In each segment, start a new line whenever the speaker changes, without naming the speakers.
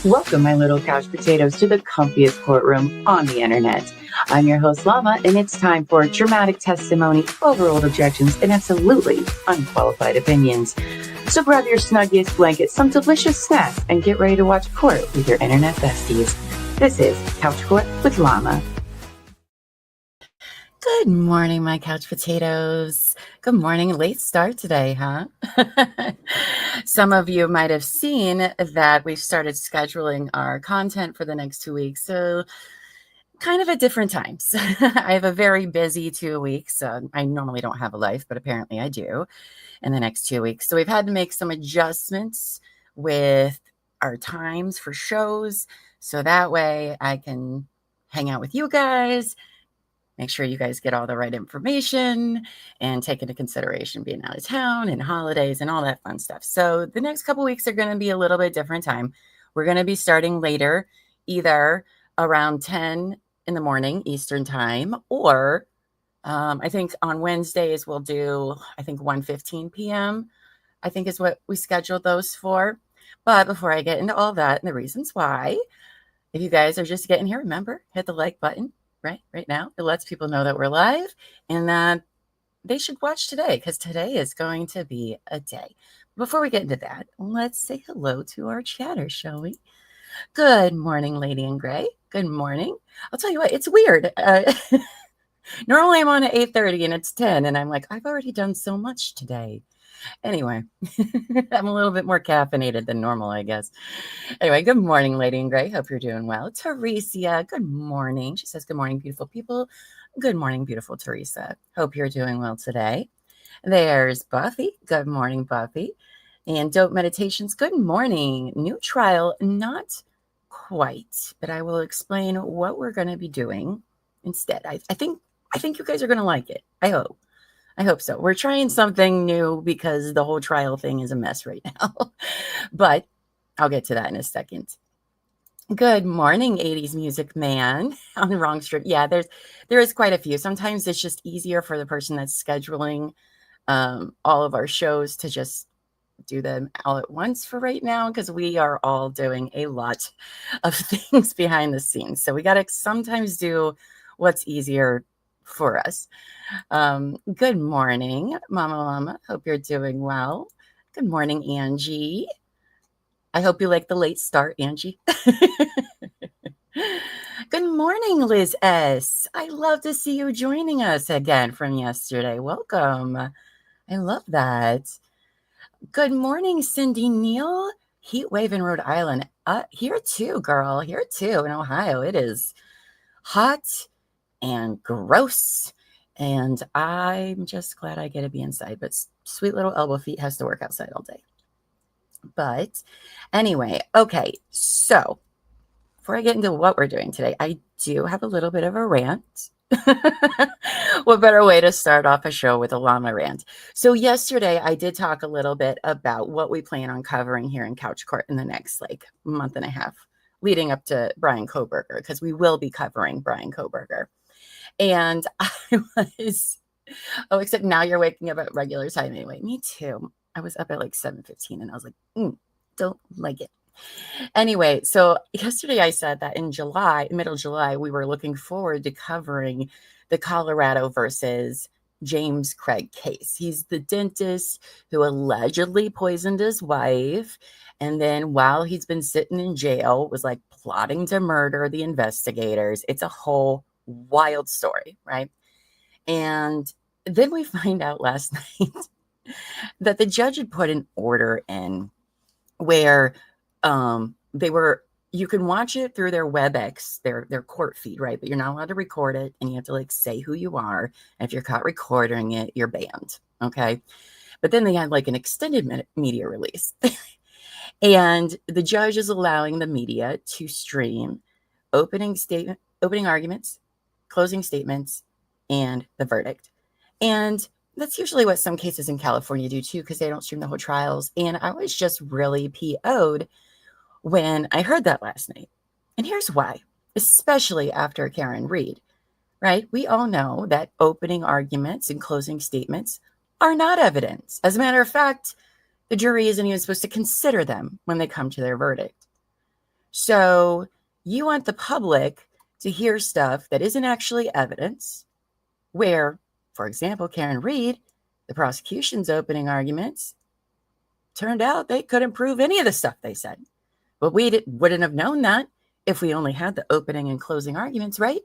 Welcome, my little couch potatoes, to the comfiest courtroom on the internet. I'm your host, Llama, and it's time for dramatic testimony, overruled objections, and absolutely unqualified opinions. So grab your snuggiest blanket, some delicious snacks, and get ready to watch court with your internet besties. This is Couch Court with Llama. Good morning, my couch potatoes. Good morning. Late start today, huh? Some of you might have seen that we've started scheduling our content for the next 2 weeks. So kind of at different times. I have a very busy 2 weeks. I normally don't have a life, but apparently I do in the next 2 weeks. So we've had to make some adjustments with our times for shows. So that way I can hang out with you guys, make sure you guys get all the right information, and take into consideration being out of town and holidays and all that fun stuff. So the next couple weeks are going to be a little bit different time. We're going to be starting later, either around 10 in the morning Eastern time, or I think on Wednesdays we'll do, 1:15 p.m. I think is what we scheduled those for. But before I get into all that and the reasons why, if you guys are just getting here, remember, hit the like button. Right now, it lets people know that we're live and that they should watch today, because today is going to be a day. Before we get into that, let's say hello to our chatter, shall we? Good morning, Lady in Gray. Good morning. I'll tell you what, it's weird. Normally I'm on at 8:30 and it's 10, and I'm like, I've already done so much today. Anyway, I'm a little bit more caffeinated than normal, I guess. Anyway, good morning, Lady in Gray. Hope you're doing well. Teresa, good morning. She says, good morning, beautiful people. Good morning, beautiful Teresa. Hope you're doing well today. There's Buffy. Good morning, Buffy. And Dope Meditations, good morning. New trial, not quite, but I will explain what we're going to be doing instead. I think you guys are going to like it. I hope so. We're trying something new because the whole trial thing is a mess right now. But I'll get to that in a second. Good morning, 80s music man on the wrong street. Yeah, there is quite a few. Sometimes it's just easier for the person that's scheduling all of our shows to just do them all at once for right now, because we are all doing a lot of things behind the scenes. So we got to sometimes do what's easier for us. Good morning, Mama Llama. Hope you're doing well. Good morning, Angie. I hope you like the late start, Angie. Good morning, Liz S. I love to see you joining us again from yesterday. Welcome. I love that. Good morning, Cindy Neal. Heat wave in Rhode Island. Here too, girl. Here too in Ohio. It is hot and gross, and I'm just glad I get to be inside. But sweet little elbow feet has to work outside all day. But anyway, okay, so before I get into what we're doing today, I do have a little bit of a rant. What better way to start off a show with a llama rant? So yesterday I did talk a little bit about what we plan on covering here in Couch Court in the next month and a half leading up to Brian Kohberger, because we will be covering Brian Kohberger. And I was, except now you're waking up at regular time anyway. Me too. I was up at 7:15 and I was like, don't like it. Anyway, so yesterday I said that in middle July, we were looking forward to covering the Colorado versus James Craig case. He's the dentist who allegedly poisoned his wife. And then while he's been sitting in jail, was plotting to murder the investigators. It's a whole wild story, right? And then we find out last night that the judge had put an order in where you can watch it through their WebEx, their court feed, right? But you're not allowed to record it, and you have to say who you are. And if you're caught recording it, you're banned. Okay. But then they had an extended media release. And the judge is allowing the media to stream opening arguments, closing statements, and the verdict. And that's usually what some cases in California do too, because they don't stream the whole trials. And I was just really PO'd when I heard that last night. And here's why, especially after Karen Reed, right? We all know that opening arguments and closing statements are not evidence. As a matter of fact, the jury isn't even supposed to consider them when they come to their verdict. So you want the public to hear stuff that isn't actually evidence, where, for example, Karen Reed, the prosecution's opening arguments, turned out they couldn't prove any of the stuff they said. But we wouldn't have known that if we only had the opening and closing arguments, right?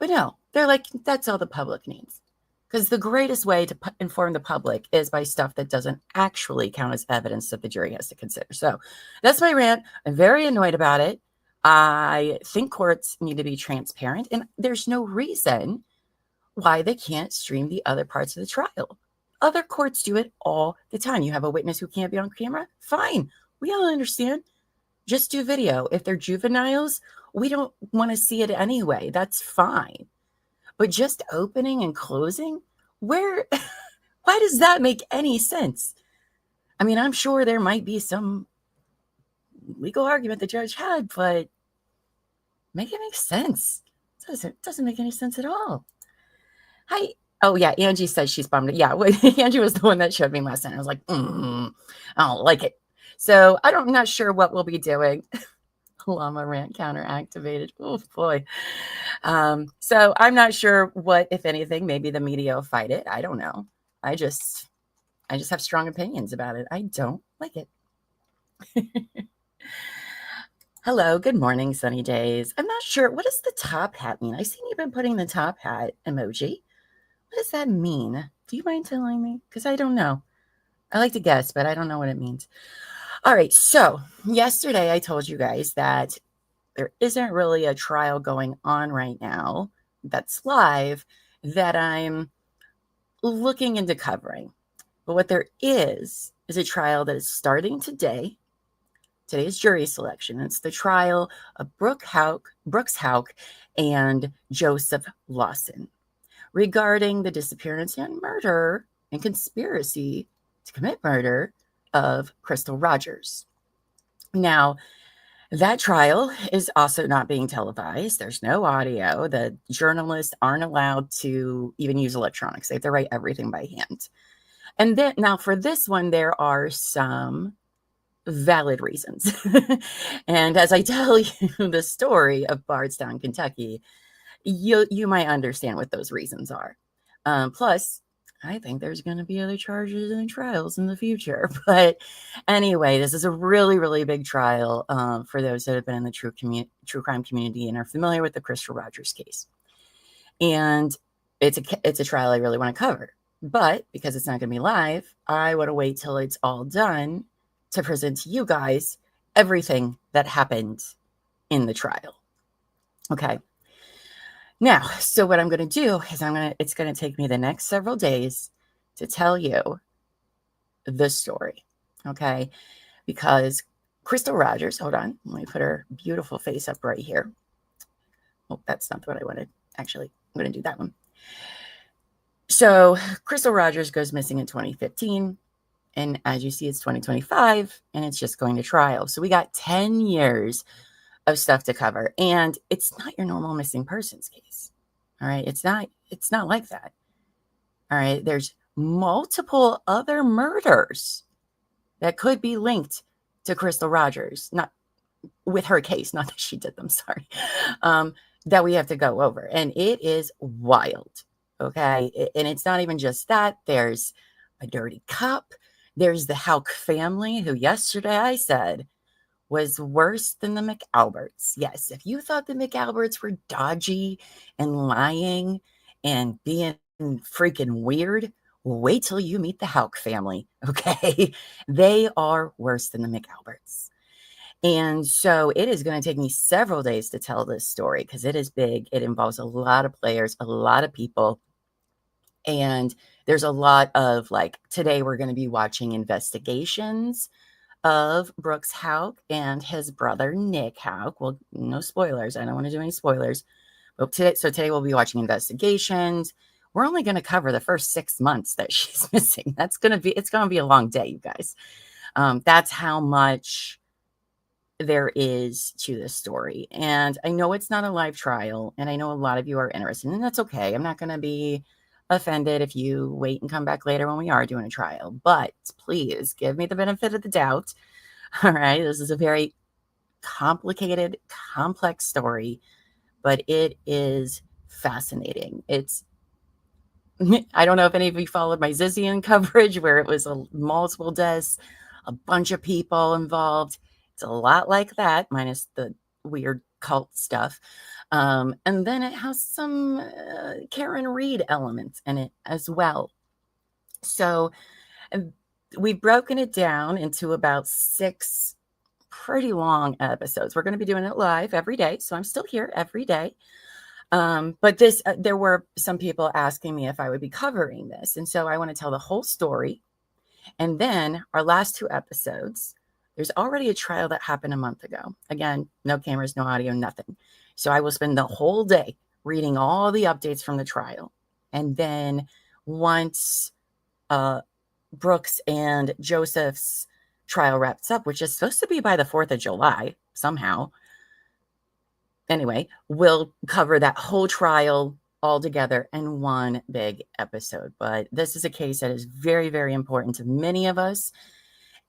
But no, they're like, that's all the public needs. Because the greatest way to inform the public is by stuff that doesn't actually count as evidence that the jury has to consider. So that's my rant. I'm very annoyed about it. I think courts need to be transparent, and there's no reason why they can't stream the other parts of the trial. Other courts do it all the time. You have a witness who can't be on camera? Fine. We all understand. Just do video. If they're juveniles, we don't want to see it anyway. That's fine. But just opening and closing, why does that make any sense? I mean, I'm sure there might be some legal argument the judge had, but make it make sense. It doesn't make any sense at all. Hi. Oh, yeah. Angie says she's bummed. Yeah. Angie was the one that showed me last night. I was like, I don't like it. So I'm not sure what we'll be doing. Llama rant counter activated. Oh boy. So I'm not sure what, if anything, maybe the media will fight it. I don't know. I just have strong opinions about it. I don't like it. Hello, good morning, sunny days. I'm not sure. What does the top hat mean? I seen you've been putting the top hat emoji. What does that mean? Do you mind telling me? Because I don't know. I like to guess, but I don't know what it means. All right. So yesterday I told you guys that there isn't really a trial going on right now that's live that I'm looking into covering. But what there is a trial that is starting today. Today is jury selection. It's the trial of Brooks Houck and Joseph Lawson regarding the disappearance and murder and conspiracy to commit murder of Crystal Rogers. Now, that trial is also not being televised. There's no audio. The journalists aren't allowed to even use electronics. They have to write everything by hand. And then now for this one, there are some valid reasons. And as I tell you the story of Bardstown, Kentucky, you might understand what those reasons are. Plus, I think there's going to be other charges and trials in the future. But anyway, this is a really, really big trial for those that have been in the true crime community and are familiar with the Crystal Rogers case. And it's a trial I really want to cover. But because it's not going to be live, I want to wait till it's all done to present to you guys everything that happened in the trial. Okay. Now, so what I'm going to do is it's going to take me the next several days to tell you the story. Okay. Because Crystal Rogers, hold on, let me put her beautiful face up right here. Oh, that's not what I wanted. Actually, I'm going to do that one. So Crystal Rogers goes missing in 2015. And as you see, it's 2025 and it's just going to trial. So we got 10 years of stuff to cover. And it's not your normal missing persons case. All right. It's not like that. All right. There's multiple other murders that could be linked to Crystal Rogers, not with her case, not that she did them, sorry, that we have to go over. And it is wild. Okay. And it's not even just that. There's a dirty cop. There's the Houck family, who yesterday I said was worse than the McAlberts. Yes, if you thought the McAlberts were dodgy and lying and being freaking weird, wait till you meet the Houck family, okay? They are worse than the McAlberts. And so it is going to take me several days to tell this story because it is big. It involves a lot of players, a lot of people. And there's a lot of, like, today we're going to be watching investigations of Brooks Houck and his brother, Nick Houck. Well, no spoilers. I don't want to do any spoilers. But today we'll be watching investigations. We're only going to cover the first 6 months that she's missing. It's going to be a long day, you guys. That's how much there is to this story. And I know it's not a live trial, and I know a lot of you are interested, and that's okay. I'm not going to be offended if you wait and come back later when we are doing a trial, but please give me the benefit of the doubt. All right. This is a very complicated, complex story, but it is fascinating. I don't know if any of you followed my Zizian coverage where it was multiple deaths, a bunch of people involved. It's a lot like that, minus the weird cult stuff. And then it has some Karen Reed elements in it as well. So we've broken it down into about 6 pretty long episodes. We're going to be doing it live every day. So I'm still here every day. But there were some people asking me if I would be covering this. And so I want to tell the whole story. And then our last 2 episodes, there's already a trial that happened a month ago. Again, no cameras, no audio, nothing. So I will spend the whole day reading all the updates from the trial. And then once Brooks and Joseph's trial wraps up, which is supposed to be by the 4th of July somehow. Anyway, we'll cover that whole trial all together in one big episode. But this is a case that is very, very important to many of us,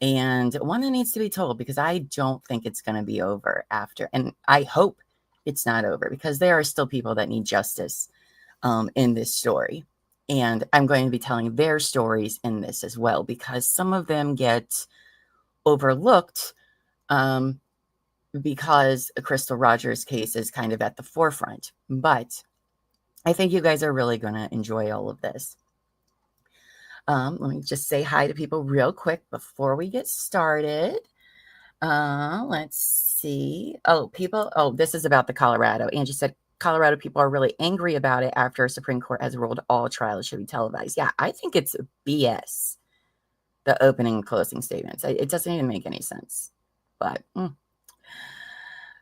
and one that needs to be told, because I don't think it's going to be over after. And I hope it's not over, because there are still people that need justice in this story. And I'm going to be telling their stories in this as well, because some of them get overlooked because Crystal Rogers' case is kind of at the forefront. But I think you guys are really going to enjoy all of this. Let me just say hi to people real quick before we get started. Let's see. This is about the Colorado. Angie said, Colorado people are really angry about it after Supreme Court has ruled all trials should be televised. Yeah, I think it's BS, the opening and closing statements. It doesn't even make any sense. But,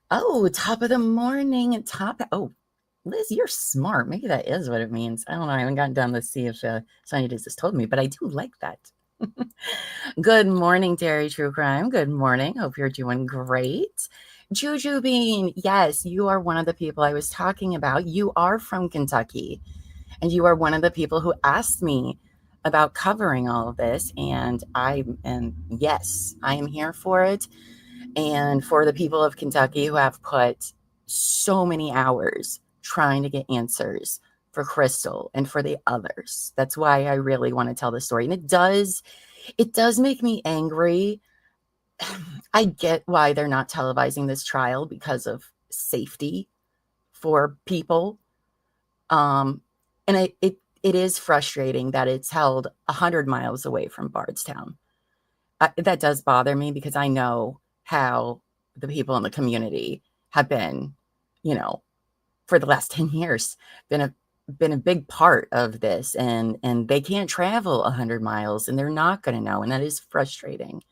top of the morning. Liz, you're smart. Maybe that is what it means. I don't know. I haven't gotten down to see if Sonia just told me, but I do like that. Good morning, Dairy True Crime. Good morning. Hope you're doing great. Juju Bean, yes, you are one of the people I was talking about. You are from Kentucky, and you are one of the people who asked me about covering all of this, and yes, I am here for it. And for the people of Kentucky who have put so many hours trying to get answers for Crystal and for the others. That's why I really want to tell the story. And it does make me angry. I get why they're not televising this trial because of safety for people. And it is frustrating that it's held 100 miles away from Bardstown. That does bother me, because I know how the people in the community have been, for the last 10 years, been a big part of this, and they can't travel 100 miles, and they're not going to know, and that is frustrating.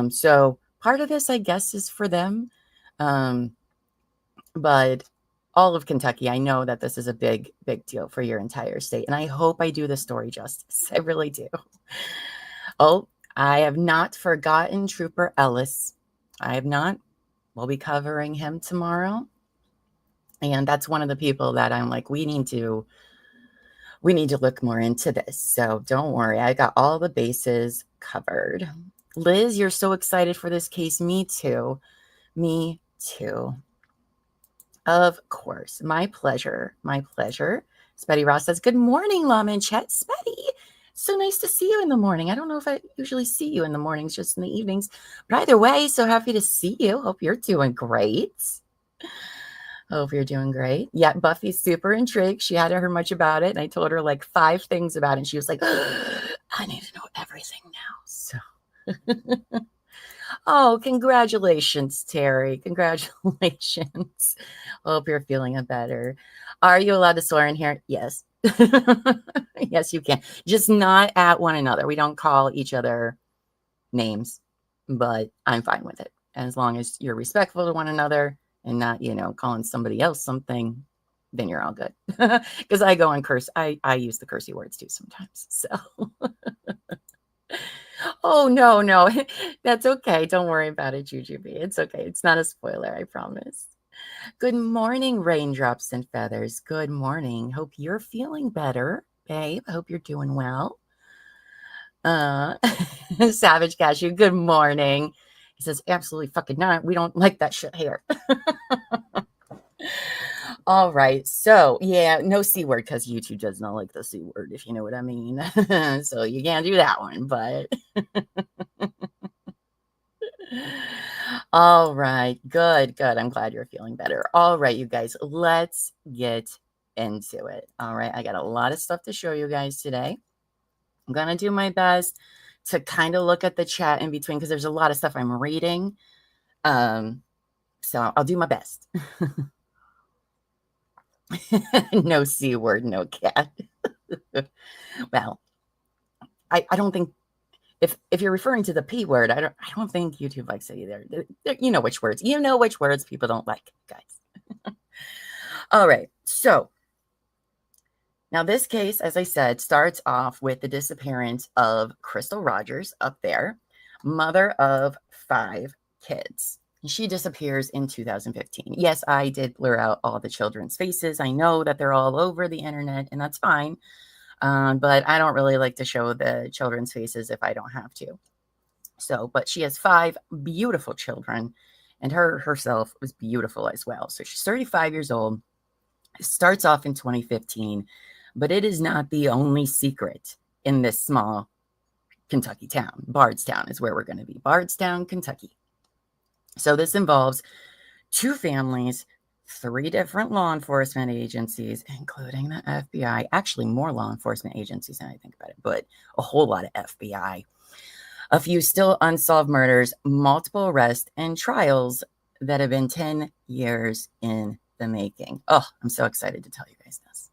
So part of this, I guess, is for them. But all of Kentucky, I know that this is a big, big deal for your entire state, and I hope I do the story justice. I really do. I have not forgotten Trooper Ellis. I have not. We'll be covering him tomorrow. And that's one of the people that I'm like, we need to look more into this. So don't worry. I got all the bases covered. Liz, you're so excited for this case. Me too. Me too. Of course. My pleasure. My pleasure. Spetty Ross says, good morning, Llama and Chet. Spetty, so nice to see you in the morning. I don't know if I usually see you in the mornings, just in the evenings. But either way, so happy to see you. Hope you're doing great. Hope you're doing great. Yeah, Buffy's super intrigued. She hadn't heard much about it. And I told her like 5 things about it. And she was like, I need to know everything now. So, congratulations, Terry. Congratulations. Hope you're feeling better. Are you allowed to swear in here? Yes. Yes, you can. Just not at one another. We don't call each other names, but I'm fine with it. As long as you're respectful to one another and not, calling somebody else something, then you're all good. Because I go and curse. I use the cursey words too sometimes. So, no. That's okay. Don't worry about it, Jujube. It's okay. It's not a spoiler, I promise. Good morning, raindrops and feathers. Good morning. Hope you're feeling better, babe. Hope you're doing well. Savage Cashew, good morning. He says, absolutely fucking not. We don't like that shit here. All right. So, yeah, no C word because YouTube does not like the C word, if you know what I mean. So you can't do that one, but. All right. Good, good. I'm glad you're feeling better. All right, you guys, let's get into it. All right. I got a lot of stuff to show you guys today. I'm going to do my best to kind of look at the chat in between because there's a lot of stuff I'm reading. So I'll do my best. No C word, no cat. Well, I don't think if you're referring to the P word, I don't think YouTube likes it either. You know which words. You know which words people don't like, guys. All right. So now this case, as I said, starts off with the disappearance of Crystal Rogers up there, mother of 5 kids. She disappears in 2015. Yes, I did blur out all the children's faces. I know that they're all over the internet, and that's fine. But I don't really like to show the children's faces if I don't have to. So, but she has 5 beautiful children, and herself was beautiful as well. So she's 35 years old. It starts off in 2015, but it is not the only secret in this small Kentucky town. Bardstown is where we're going to be. Bardstown, Kentucky. So this involves 2 families, 3 different law enforcement agencies, including the FBI. Actually, more law enforcement agencies than I think about it, but a whole lot of FBI. A few still unsolved murders, multiple arrests, and trials that have been 10 years in the making. Oh, I'm so excited to tell you guys this.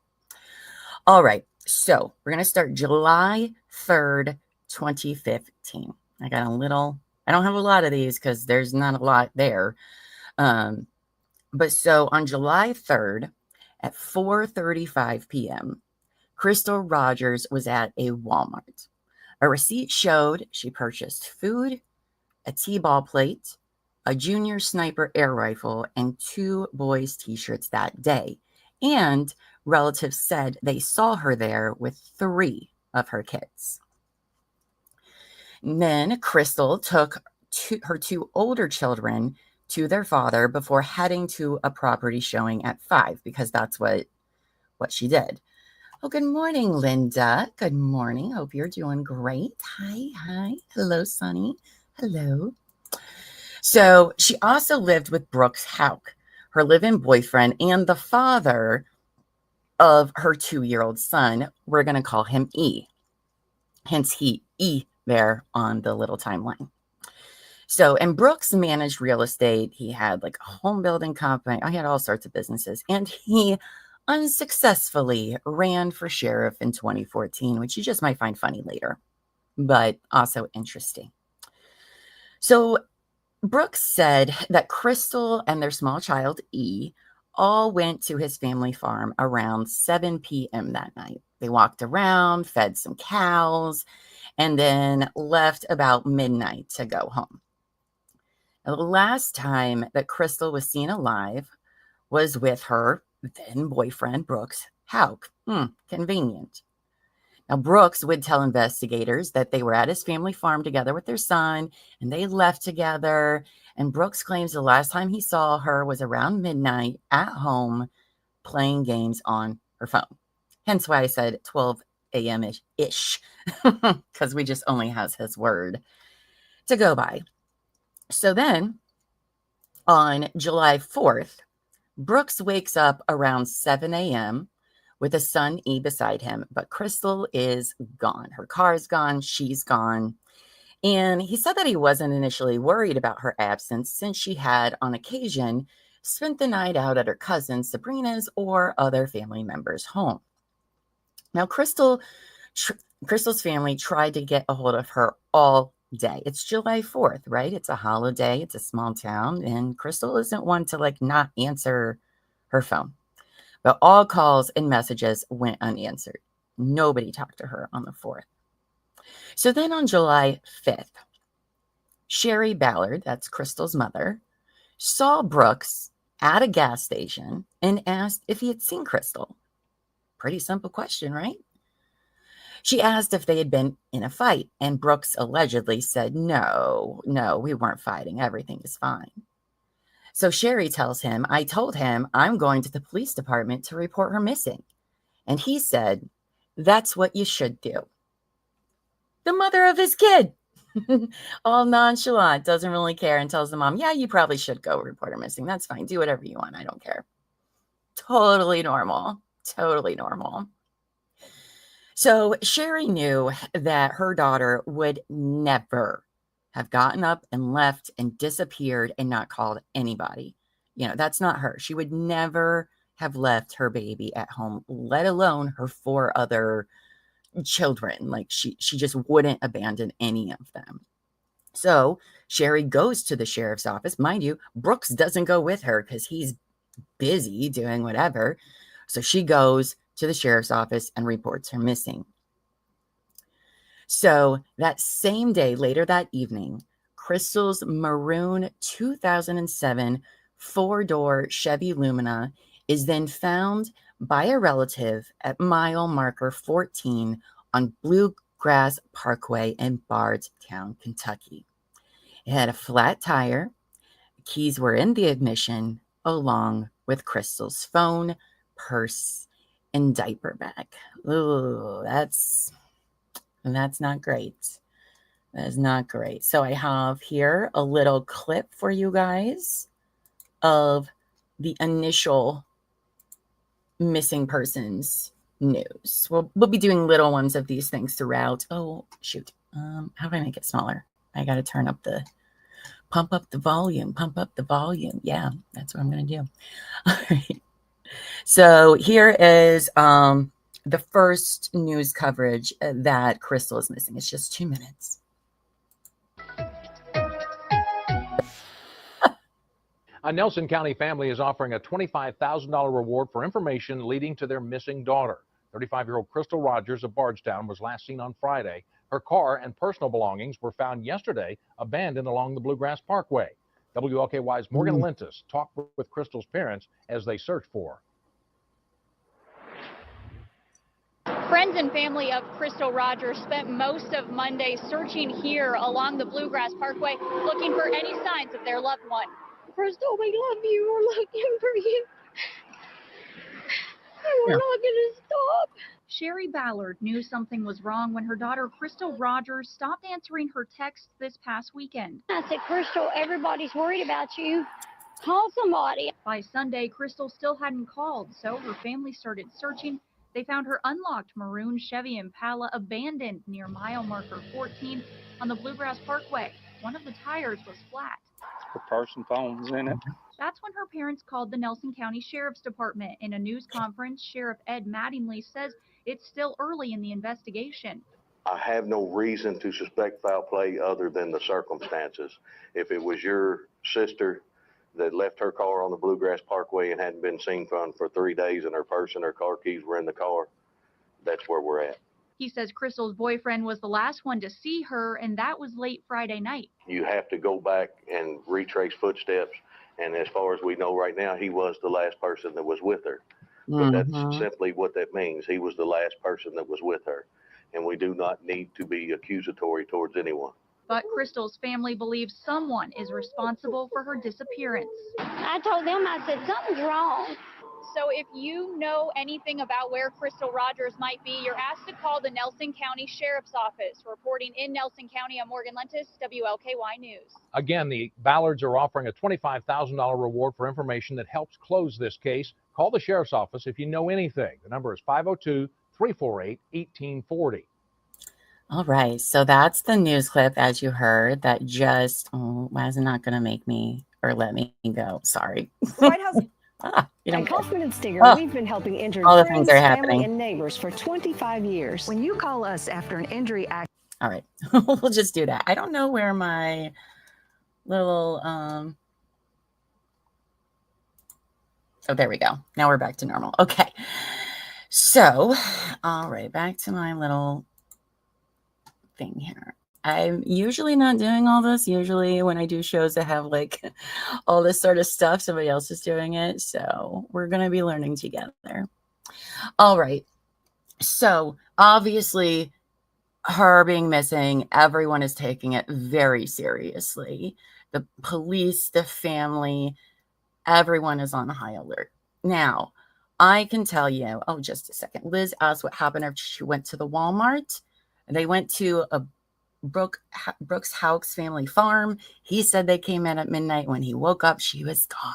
All right, so we're going to start July 3rd, 2015. I don't have a lot of these because there's not a lot there. But so on July 3rd at 4:35 p.m., Crystal Rogers was at a Walmart. A receipt showed she purchased food, a T-ball plate, a Junior Sniper air rifle, and 2 boys' t-shirts that day. And relatives said they saw her there with 3 of her kids. And then Crystal took her 2 older children to their father before heading to a property showing at 5 because that's what she did. Oh, good morning, Linda. Good morning. Hope you're doing great. Hi. Hello, Sonny. Hello. So she also lived with Brooks Houck, her live-in boyfriend, and the father of her 2-year-old son. We're going to call him E. Hence, E there on the little timeline. So, and Brooks managed real estate. He had like a home building company. He had all sorts of businesses. And he unsuccessfully ran for sheriff in 2014, which you just might find funny later, but also interesting. So Brooks said that Crystal and their small child, E, all went to his family farm around 7 p.m. that night. They walked around, fed some cows, and then left about midnight to go home. Now, the last time that Crystal was seen alive was with her then boyfriend, Brooks Houck. Convenient. Now, Brooks would tell investigators that they were at his family farm together with their son, and they left together. And Brooks claims the last time he saw her was around midnight at home playing games on her phone. Hence why I said 12 a.m.-ish, because we just only has his word to go by. So then, on July 4th, Brooks wakes up around 7 a.m. with his son E beside him, but Crystal is gone. Her car is gone. She's gone. And he said that he wasn't initially worried about her absence since she had, on occasion, spent the night out at her cousin Sabrina's or other family members' home. Now, Crystal's family tried to get a hold of her all day. It's July 4th, right? It's a holiday. It's a small town. And Crystal isn't one to not answer her phone. But all calls and messages went unanswered. Nobody talked to her on the 4th. So then on July 5th, Sherry Ballard, that's Crystal's mother, saw Brooks at a gas station and asked if he had seen Crystal. Pretty simple question, right? She asked if they had been in a fight, and Brooks allegedly said, no, we weren't fighting. Everything is fine. So Sherry tells him, I told him I'm going to the police department to report her missing. And he said, that's what you should do. The mother of his kid, all nonchalant, doesn't really care, and tells the mom, yeah, you probably should go report her missing. That's fine. Do whatever you want. I don't care. Totally normal. Totally normal. So Sherry knew that her daughter would never have gotten up and left and disappeared and not called anybody. You know, that's not her. She would never have left her baby at home, let alone her 4 other children. Like she just wouldn't abandon any of them. So Sherry goes to the sheriff's office. Mind you, Brooks doesn't go with her because he's busy doing whatever. So she goes to the sheriff's office and reports her missing. So that same day, later that evening, Crystal's maroon 2007 4-door Chevy Lumina is then found by a relative at mile marker 14 on Bluegrass Parkway in Bardstown, Kentucky. It had a flat tire. Keys were in the ignition, along with Crystal's phone, purse, and diaper bag. Ooh, that's not great. That is not great. So I have here a little clip for you guys of the initial missing persons news. We'll be doing little ones of these things throughout. Oh, shoot. How do I make it smaller? I got to pump up the volume. Yeah, that's what I'm going to do. All right. So here is the first news coverage that Crystal is missing. It's just 2 minutes.
A Nelson County family is offering a $25,000 reward for information leading to their missing daughter. 35-year-old Crystal Rogers of Bardstown was last seen on Friday. Her car and personal belongings were found yesterday abandoned along the Bluegrass Parkway. WLKY's Morgan Lintus talked with Crystal's parents as they searched for her.
Friends and family of Crystal Rogers spent most of Monday searching here along the Bluegrass Parkway, looking for any signs of their loved one. Crystal, we love you. We're looking for you. We're not going to stop. Sherry Ballard knew something was wrong when her daughter Crystal Rogers stopped answering her texts this past weekend.
I said, Crystal, everybody's worried about you. Call somebody.
By Sunday, Crystal still hadn't called, so her family started searching. They found her unlocked maroon Chevy Impala abandoned near mile marker 14 on the Bluegrass Parkway. One of the tires was flat.
Her purse and phone's in it.
That's when her parents called the Nelson County Sheriff's Department. In a news conference, Sheriff Ed Mattingly says it's still early in the investigation.
I have no reason to suspect foul play other than the circumstances. If it was your sister that left her car on the Bluegrass Parkway and hadn't been seen from for 3 days and her purse and her car keys were in the car, that's where we're at.
He says Crystal's boyfriend was the last one to see her, and that was late Friday night.
You have to go back and retrace footsteps, and as far as we know right now, he was the last person that was with her. But that's simply what that means. He was the last person that was with her, and we do not need to be accusatory towards anyone.
But Crystal's family believes someone is responsible for her disappearance.
I told them, I said, something's wrong.
So if you know anything about where Crystal Rogers might be, you're asked to call the Nelson County Sheriff's Office. Reporting in Nelson County, I'm Morgan Lintus, WLKY News.
Again, the Ballards are offering a $25,000 reward for information that helps close this case. Call the Sheriff's Office if you know anything. The number is 502-348-1840.
All right, so that's the news clip, as you heard, that just, why is it not going to make me or let me go? Sorry.
White House.
At
Hoffman and Stinger, we've been helping injured
all the
friends,
things are
family,
happening.
and neighbors for 25 years. When you call us after an injury act.
All right, we'll just do that. I don't know where my little, oh, there we go. Now we're back to normal. Okay. So, all right, back to my little thing here. I'm usually not doing all this. Usually when I do shows that have like all this sort of stuff, somebody else is doing it. So we're going to be learning together. All right. So obviously her being missing, everyone is taking it very seriously. The police, the family, everyone is on high alert. Now, I can tell you, oh, just a second. Liz asked what happened after she went to the Walmart. They went to a Brooks Houck's family farm. He said they came in at midnight. When he woke up, she was gone.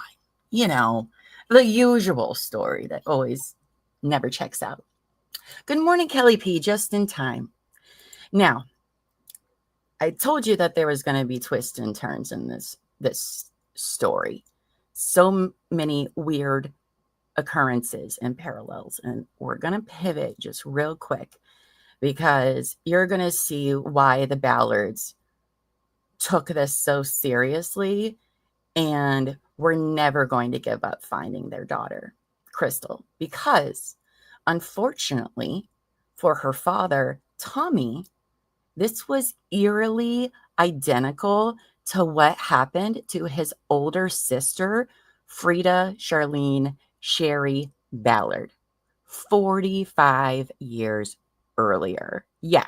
You know, the usual story that always never checks out. Good morning, Kelly P. Just in time. Now, I told you that there was going to be twists and turns in this story. So many weird occurrences and parallels, and we're going to pivot just real quick because you're going to see why the Ballards took this so seriously and were never going to give up finding their daughter, Crystal, because unfortunately for her father, Tommy, this was eerily identical to what happened to his older sister, Frida Charlene Sherry Ballard, 45 years earlier. Yeah.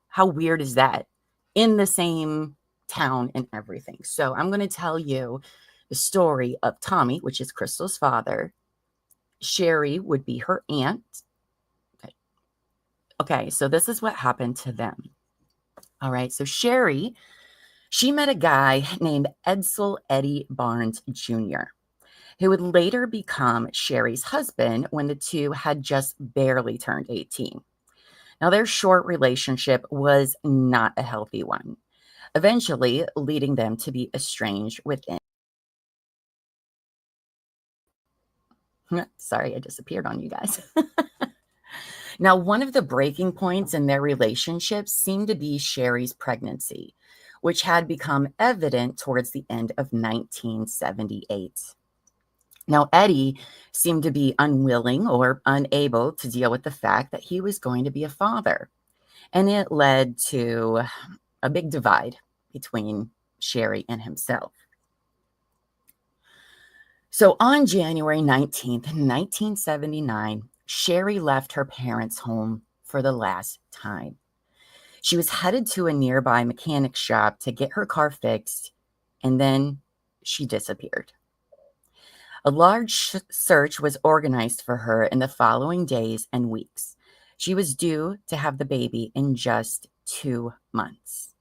How weird is that? In the same town and everything. So I'm going to tell you the story of Tommy, which is Crystal's father. Sherry would be her aunt. Okay, so this is what happened to them. All right, so Sherry, she met a guy named Edsel Eddie Barnes Jr., who would later become Sherry's husband when the two had just barely turned 18. Now, their short relationship was not a healthy one, eventually leading them to be estranged within. Sorry, I disappeared on you guys. Now, one of the breaking points in their relationship seemed to be Sherry's pregnancy, which had become evident towards the end of 1978. Now, Eddie seemed to be unwilling or unable to deal with the fact that he was going to be a father, and it led to a big divide between Sherry and himself. So on January 19th, 1979, Sherry left her parents' home for the last time. She was headed to a nearby mechanic shop to get her car fixed, and then she disappeared. A large search was organized for her in the following days and weeks. She was due to have the baby in just 2 months.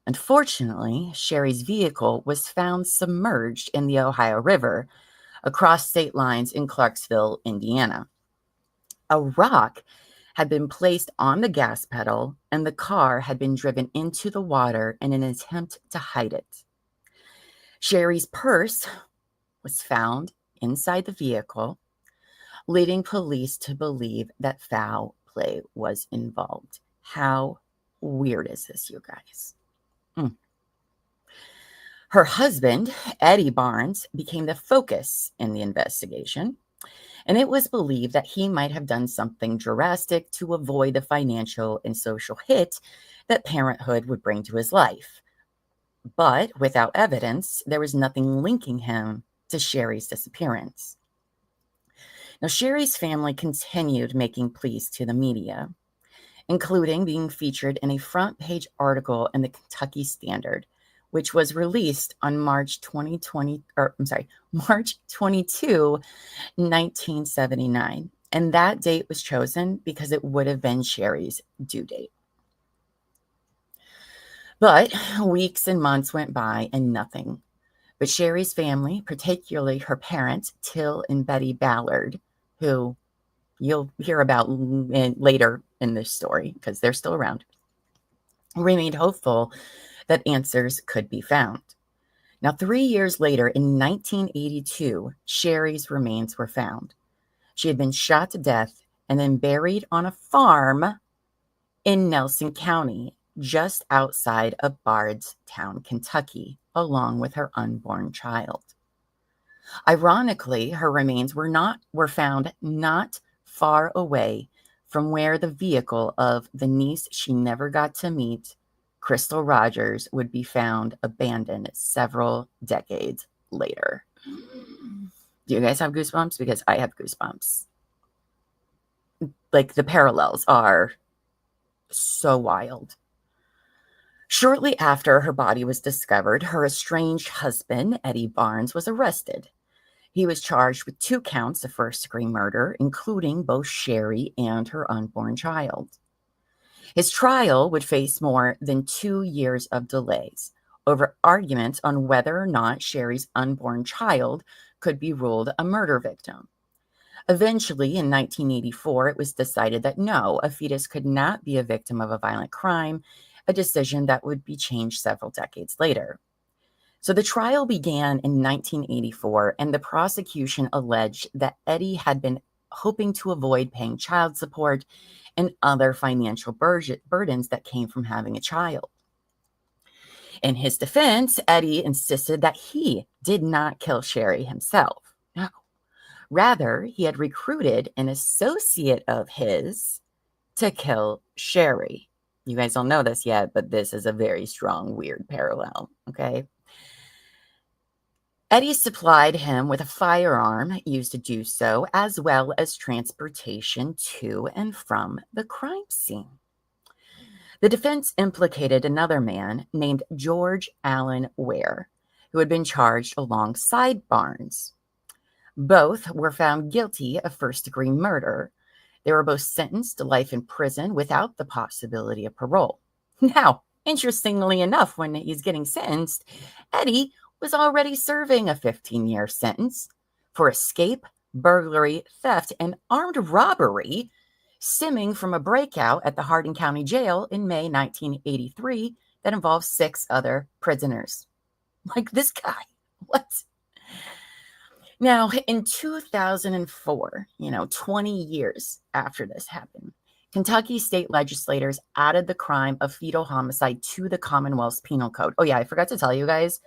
Unfortunately, Sherry's vehicle was found submerged in the Ohio River across state lines in Clarksville, Indiana. A rock had been placed on the gas pedal, and the car had been driven into the water in an attempt to hide it. Sherry's purse was found inside the vehicle, leading police to believe that foul play was involved. How weird is this, you guys? Her husband, Eddie Barnes, became the focus in the investigation, and it was believed that he might have done something drastic to avoid the financial and social hit that parenthood would bring to his life. But without evidence, there was nothing linking him to Sherry's disappearance. Now, Sherry's family continued making pleas to the media, including being featured in a front-page article in the Kentucky Standard, which was released on March 22, 1979. And that date was chosen because it would have been Sherry's due date. But weeks and months went by and nothing. But Sherry's family, particularly her parents, Till and Betty Ballard, who you'll hear about later in this story because they're still around, remained hopeful that answers could be found. Now, 3 years later, in 1982, Sherry's remains were found. She had been shot to death and then buried on a farm in Nelson County, just outside of Bardstown, Kentucky, along with her unborn child. Ironically, her remains were found not far away from where the vehicle of the niece she never got to meet, Crystal Rogers, would be found abandoned several decades later. Do you guys have goosebumps? Because I have goosebumps. Like, the parallels are So wild. Shortly after her body was discovered, her estranged husband, Eddie Barnes, was arrested. He was charged with 2 counts of first-degree murder, including both Sherry and her unborn child. His trial would face more than 2 years of delays over arguments on whether or not Sherry's unborn child could be ruled a murder victim. Eventually, in 1984, it was decided that no, a fetus could not be a victim of a violent crime, a decision that would be changed several decades later. So the trial began in 1984, and the prosecution alleged that Eddie had been hoping to avoid paying child support and other financial burdens that came from having a child. In his defense, Eddie insisted that he did not kill Sherry himself. No. Rather, he had recruited an associate of his to kill Sherry. You guys don't know this yet, but this is a very strong, weird parallel, okay? Eddie supplied him with a firearm used to do so, as well as transportation to and from the crime scene. The defense implicated another man named George Allen Ware, who had been charged alongside Barnes. Both were found guilty of first-degree murder. They were both sentenced to life in prison without the possibility of parole. Now, interestingly enough, when he's getting sentenced, Eddie was already serving a 15-year sentence for escape, burglary, theft, and armed robbery stemming from a breakout at the Hardin County Jail in May 1983 that involved 6 other prisoners. Like this guy. What? Now, in 2004, 20 years after this happened, Kentucky state legislators added the crime of fetal homicide to the Commonwealth's Penal Code. Oh, yeah, I forgot to tell you guys,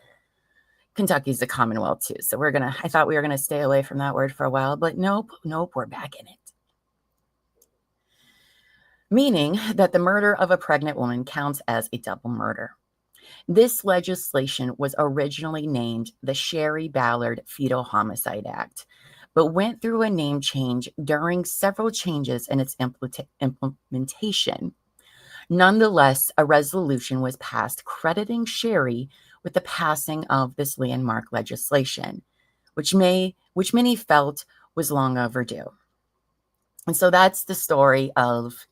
Kentucky's the Commonwealth too. So I thought we were going to stay away from that word for a while, but nope, we're back in it. Meaning that the murder of a pregnant woman counts as a double murder. This legislation was originally named the Sherry Ballard Fetal Homicide Act, but went through a name change during several changes in its implementation. Nonetheless, a resolution was passed crediting Sherry with the passing of this landmark legislation, which many felt was long overdue. And so that's the story of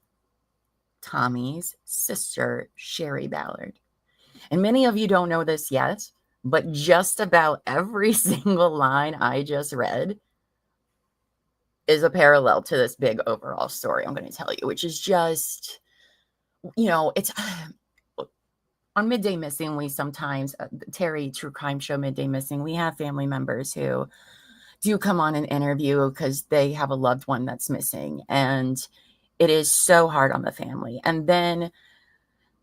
Tommy's sister, Sherry Ballard. And many of you don't know this yet, but just about every single line I just read is a parallel to this big overall story I'm going to tell you, which is just, it's on Midday Missing. We sometimes, Terry True Crime Show Midday Missing, we have family members who do come on and interview because they have a loved one that's missing. And it is so hard on the family. And then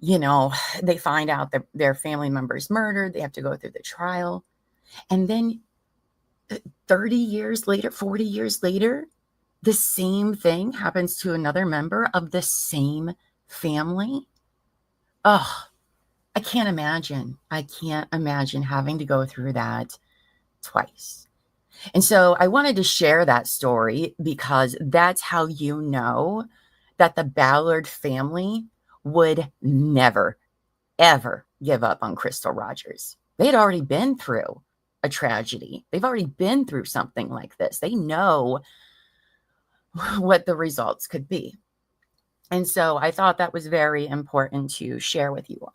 they find out that their family member's murdered. They have to go through the trial. And then 30 years later, 40 years later, the same thing happens to another member of the same family. Oh, I can't imagine. I can't imagine having to go through that twice. And so I wanted to share that story because that's how you know that the Ballard family would never, ever give up on Crystal Rogers. They'd already been through a tragedy. They've already been through something like this. They know what the results could be. And so I thought that was very important to share with you all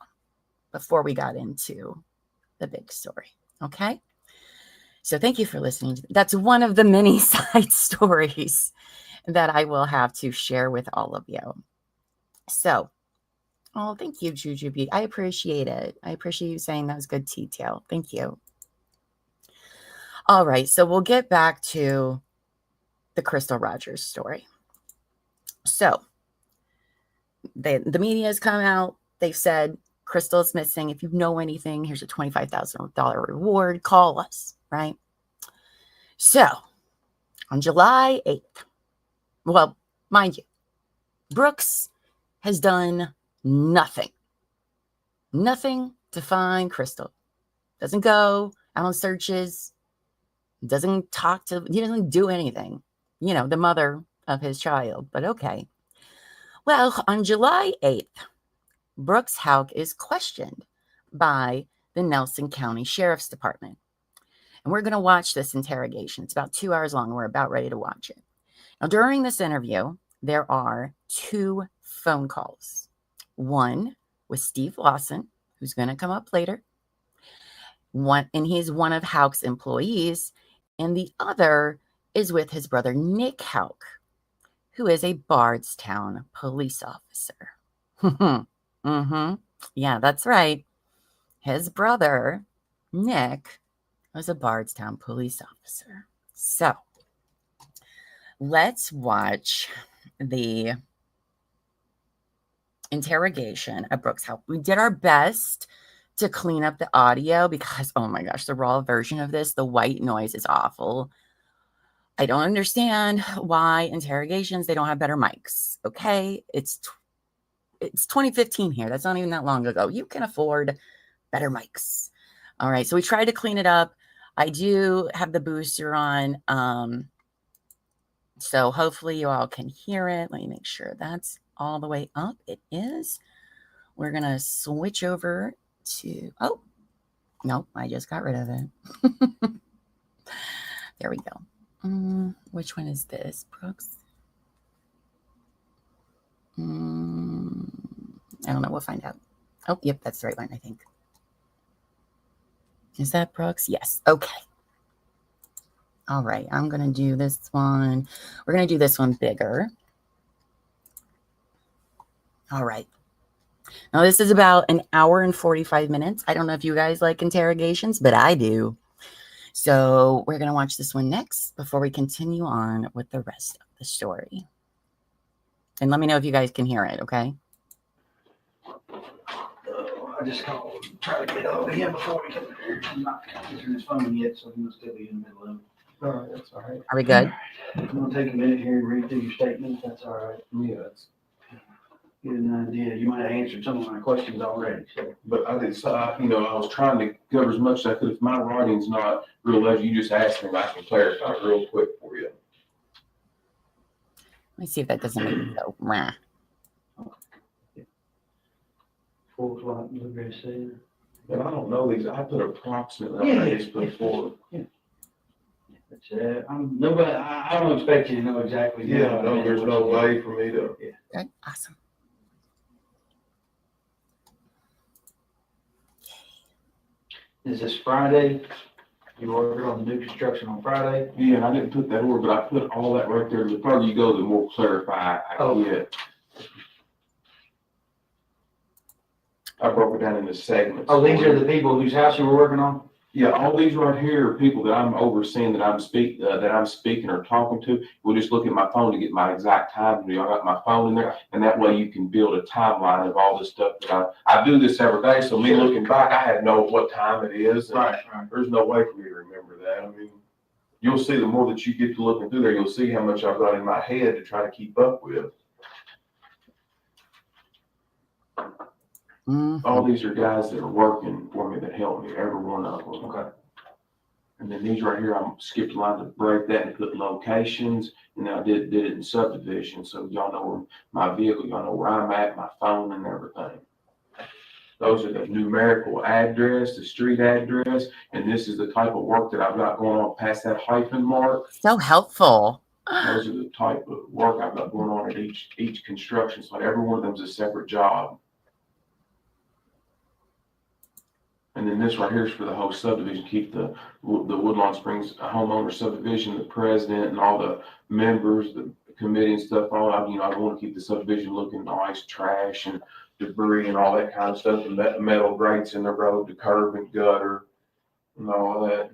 before we got into the big story. Okay? So thank you for listening. That's one of the many side stories that I will have to share with all of you. So, oh, thank you, Jujubee. I appreciate it. I appreciate you saying that was good detail. Thank you. All right, so we'll get back to the Crystal Rogers story. So, the media has come out. They've said, Crystal's missing. If you know anything, here's a $25,000 reward. Call us, right? So, on July 8th, well, mind you, Brooks has done nothing to find Crystal. Doesn't go out on searches, he doesn't do anything. The mother of his child, but okay. Well, on July 8th, Brooks Houck is questioned by the Nelson County Sheriff's Department. And we're going to watch this interrogation. It's about 2 hours long. We're about ready to watch it. Now, during this interview, there are 2 phone calls. One with Steve Lawson, who's going to come up later. And he's one of Houck's employees. And the other is with his brother, Nick Houck, who is a Bardstown police officer. Yeah, that's right. His brother, Nick, was a Bardstown police officer. So let's watch the interrogation of Brooks Houck. We did our best to clean up the audio because, oh my gosh, the raw version of this, the white noise is awful. I don't understand why interrogations, they don't have better mics. Okay, it's 2015 here. That's not even that long ago. You can afford better mics. All right, so we tried to clean it up. I do have the booster on, so hopefully you all can hear it. Let me make sure that's all the way up. It is. We're going to switch over to, oh, nope, I just got rid of it. There we go. Which one is this, Brooks? I don't know. We'll find out. Oh, yep, that's the right one, I think. Is that Brooks? Yes. Okay. All right. I'm going to do this one. We're going to do this one bigger. All right. Now, this is about an hour and 45 minutes. I don't know if you guys like interrogations, but I do. So we're going to watch this one next before we continue on with the rest of the story. And let me know if you guys can hear it, okay?
I just called, try to get over him before we can. I'm not answering his phone yet, so he must still be in the middle of it. All right, that's all right.
Are we good?
I'm gonna take a minute here and read through your statement. That's all right.
Yeah, that's,
Get an idea. You might have answered some of my questions already, so.
but I did, I was trying to cover as much as I could. If my writing's not real legible, you just ask me and I can clarify real quick for you.
Let me see if that doesn't make it go. Rah.
4 o'clock, bluegrass center.
But I don't know these, I put approximately,
Yeah.
I just put forward.
That's nobody, I don't expect you to know exactly.
Yeah, no, there's no way for me to.
Yeah.
Good. Awesome.
Is this Friday? You ordered on the new construction on Friday?
Yeah, and I didn't put that order, but I put all that right there. The further you go, the more clarify I get. I broke it down into segments.
Oh, these are the people whose house you were working on?
Yeah, all these right here are people that I'm overseeing, that I'm speaking or talking to. We'll just look at my phone to get my exact time. I got my phone in there, and that way you can build a timeline of all this stuff that I do this every day. So me looking back, I had know what time it is.
Right.
There's no way for me to remember that. I mean, you'll see the more that you get to looking through there, you'll see how much I've got in my head to try to keep up with. All these are guys that are working for me that help me, every one of them.
Okay.
And then these right here, I skipped a line to break that and put locations, and I did it in subdivision. So y'all know where my vehicle, y'all know where I'm at, my phone and everything. Those are the numerical address, the street address, and this is the type of work that I've got going on past that hyphen mark.
So helpful.
Those are the type of work I've got going on at each construction site. Every one of them is a separate job. And then this right here is for the whole subdivision, keep the Woodlawn Springs homeowner subdivision, the president and all the members, the committee and stuff, I want to keep the subdivision looking nice, trash and debris and all that kind of stuff, and metal grates in the road, the curb and gutter and all that.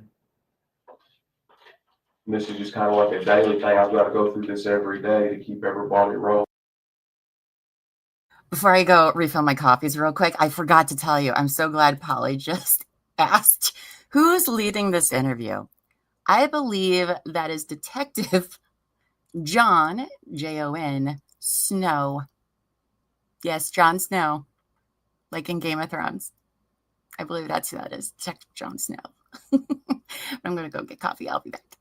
And this is just kind of like a daily thing. I've got to go through this every day to keep everybody rolling.
Before I go refill my coffees real quick, I forgot to tell you, I'm so glad Polly just asked who's leading this interview. I believe that is Detective Jon, Jon Snow. Yes, Jon Snow, like in Game of Thrones. I believe that's who that is, Detective Jon Snow. I'm going to go get coffee. I'll be back.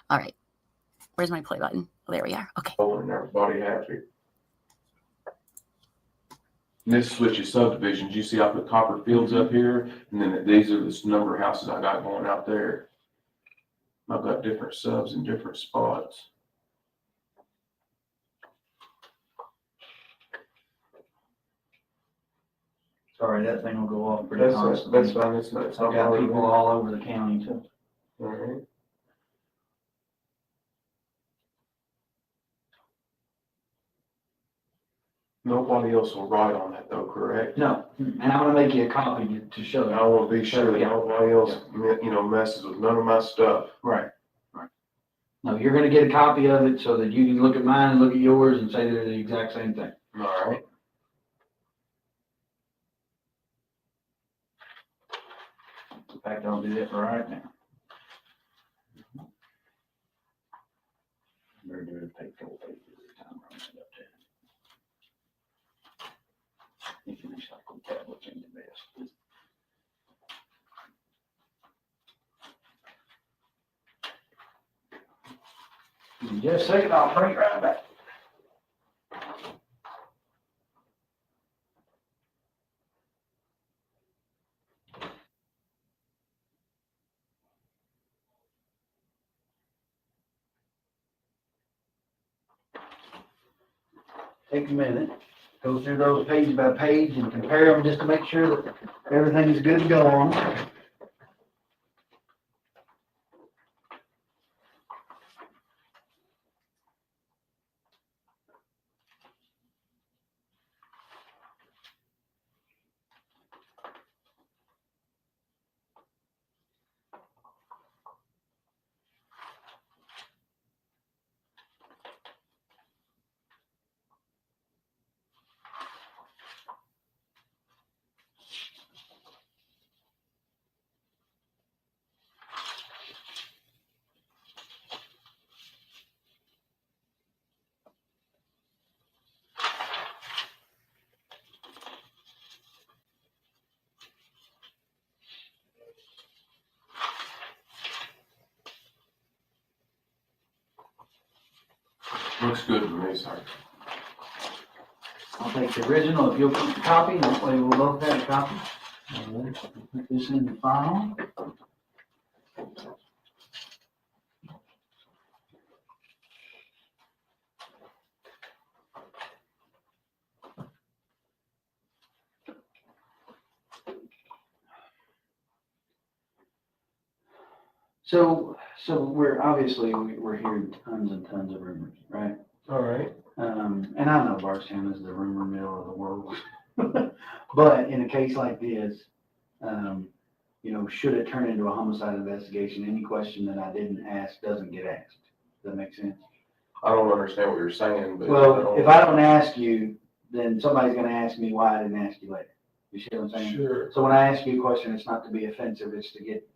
All right. Where's my play button? There we are. Okay.
And everybody happy. And this switches subdivisions. You see I put Copper Fields up here, and then these are the number of houses I got going out there. I've got different subs in different spots.
Sorry, that thing will go off pretty constantly.
That's fine. It's not.
I've got people all over the county too.
All right. Nobody else will write on that though, correct?
No, and I'm gonna make you a copy to show
I
you.
want to be sure that nobody else, messes with none of my stuff.
Right. No, you're gonna get a copy of it so that you can look at mine and look at yours and say they're the exact same thing.
All right.
In fact, I'll do that right now. Better do it take full page every time I run it up there. You can recycle tablets in the best. In just a second, I'll bring it right back. Take a minute, go through those page by page and compare them just to make sure that everything is good to go on.
Looks good to me, sir.
I'll take the original if you'll keep the copy, that way we'll both have a copy. All right, put this in the file. So we're obviously, we're hearing tons and tons of rumors, right?
All right.
And I know Bardstown is the rumor mill of the world. But in a case like this, should it turn into a homicide investigation, any question that I didn't ask doesn't get asked. Does that make sense?
I don't understand what you're saying, but.
Well, if I don't ask you, then somebody's gonna ask me why I didn't ask you later. You see what I'm saying?
Sure.
So when I ask you a question, it's not to be offensive, it's to get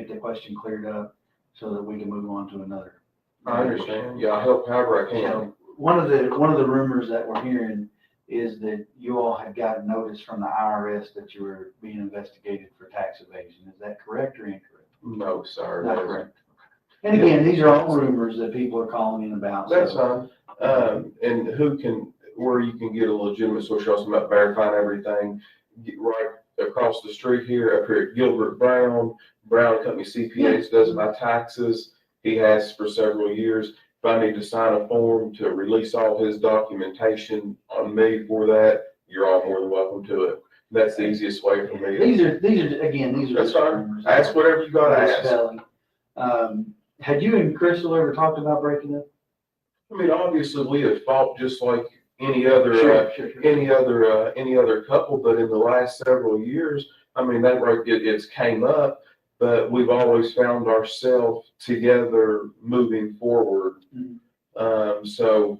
the question cleared up so that we can move on to another.
I understand. Yeah, I'll help however I can.
So one of the rumors that we're hearing is that you all had gotten notice from the IRS that you were being investigated for tax evasion. Is that correct or incorrect?
No, sir.
Not correct. And again, these are all rumors that people are calling in about.
That's fine. And where you can get a legitimate source, also about verifying everything. Get right across the street here, up here at Gilbert Brown Company CPAs does my taxes. He has for several years. If I need to sign a form to release all his documentation on me for that, you're all more than welcome to it. That's the easiest way for me.
These are
That's fine.
rumors.
Ask whatever you gotta ask.
Had you and Crystal ever talked about breaking up?
I mean, obviously we have fought just like any other any other couple, but in the last several years, I mean, it's came up, but we've always found ourselves together moving forward.
Mm-hmm.
So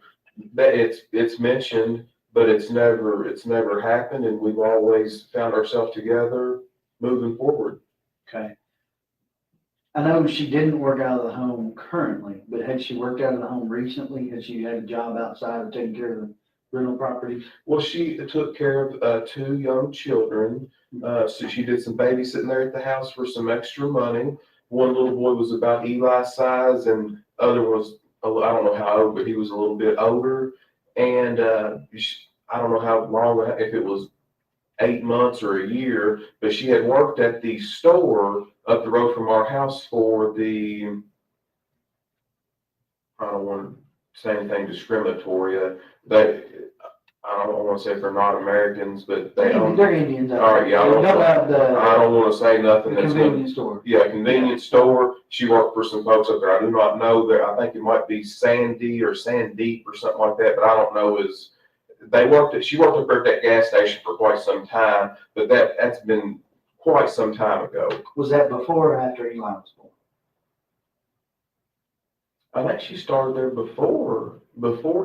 that it's mentioned, but it's never happened, and we've always found ourselves together moving forward.
Okay. I know she didn't work out of the home currently, but had she worked out of the home recently? Had she had a job outside of taking care of the rental properties?
Well, she took care of 2 young children. So she did some babysitting there at the house for some extra money. One little boy was about Eli's size, and other was I don't know how old, but he was a little bit older. And I don't know how long, if it was 8 months or a year, but she had worked at the store up the road from our house for the, I don't want to say anything discriminatory. I don't want to say they're not Americans, but they're
Indians.
All right, yeah, I don't want to say nothing that's
convenience store.
Yeah, convenience store. She worked for some folks up there. I do not know that. I think it might be Sandy or Sandeep or something like that, but I don't know. She worked up there at that gas station for quite some time, but that's been quite some time ago.
Was that before or after Eli was born?
I think she started there before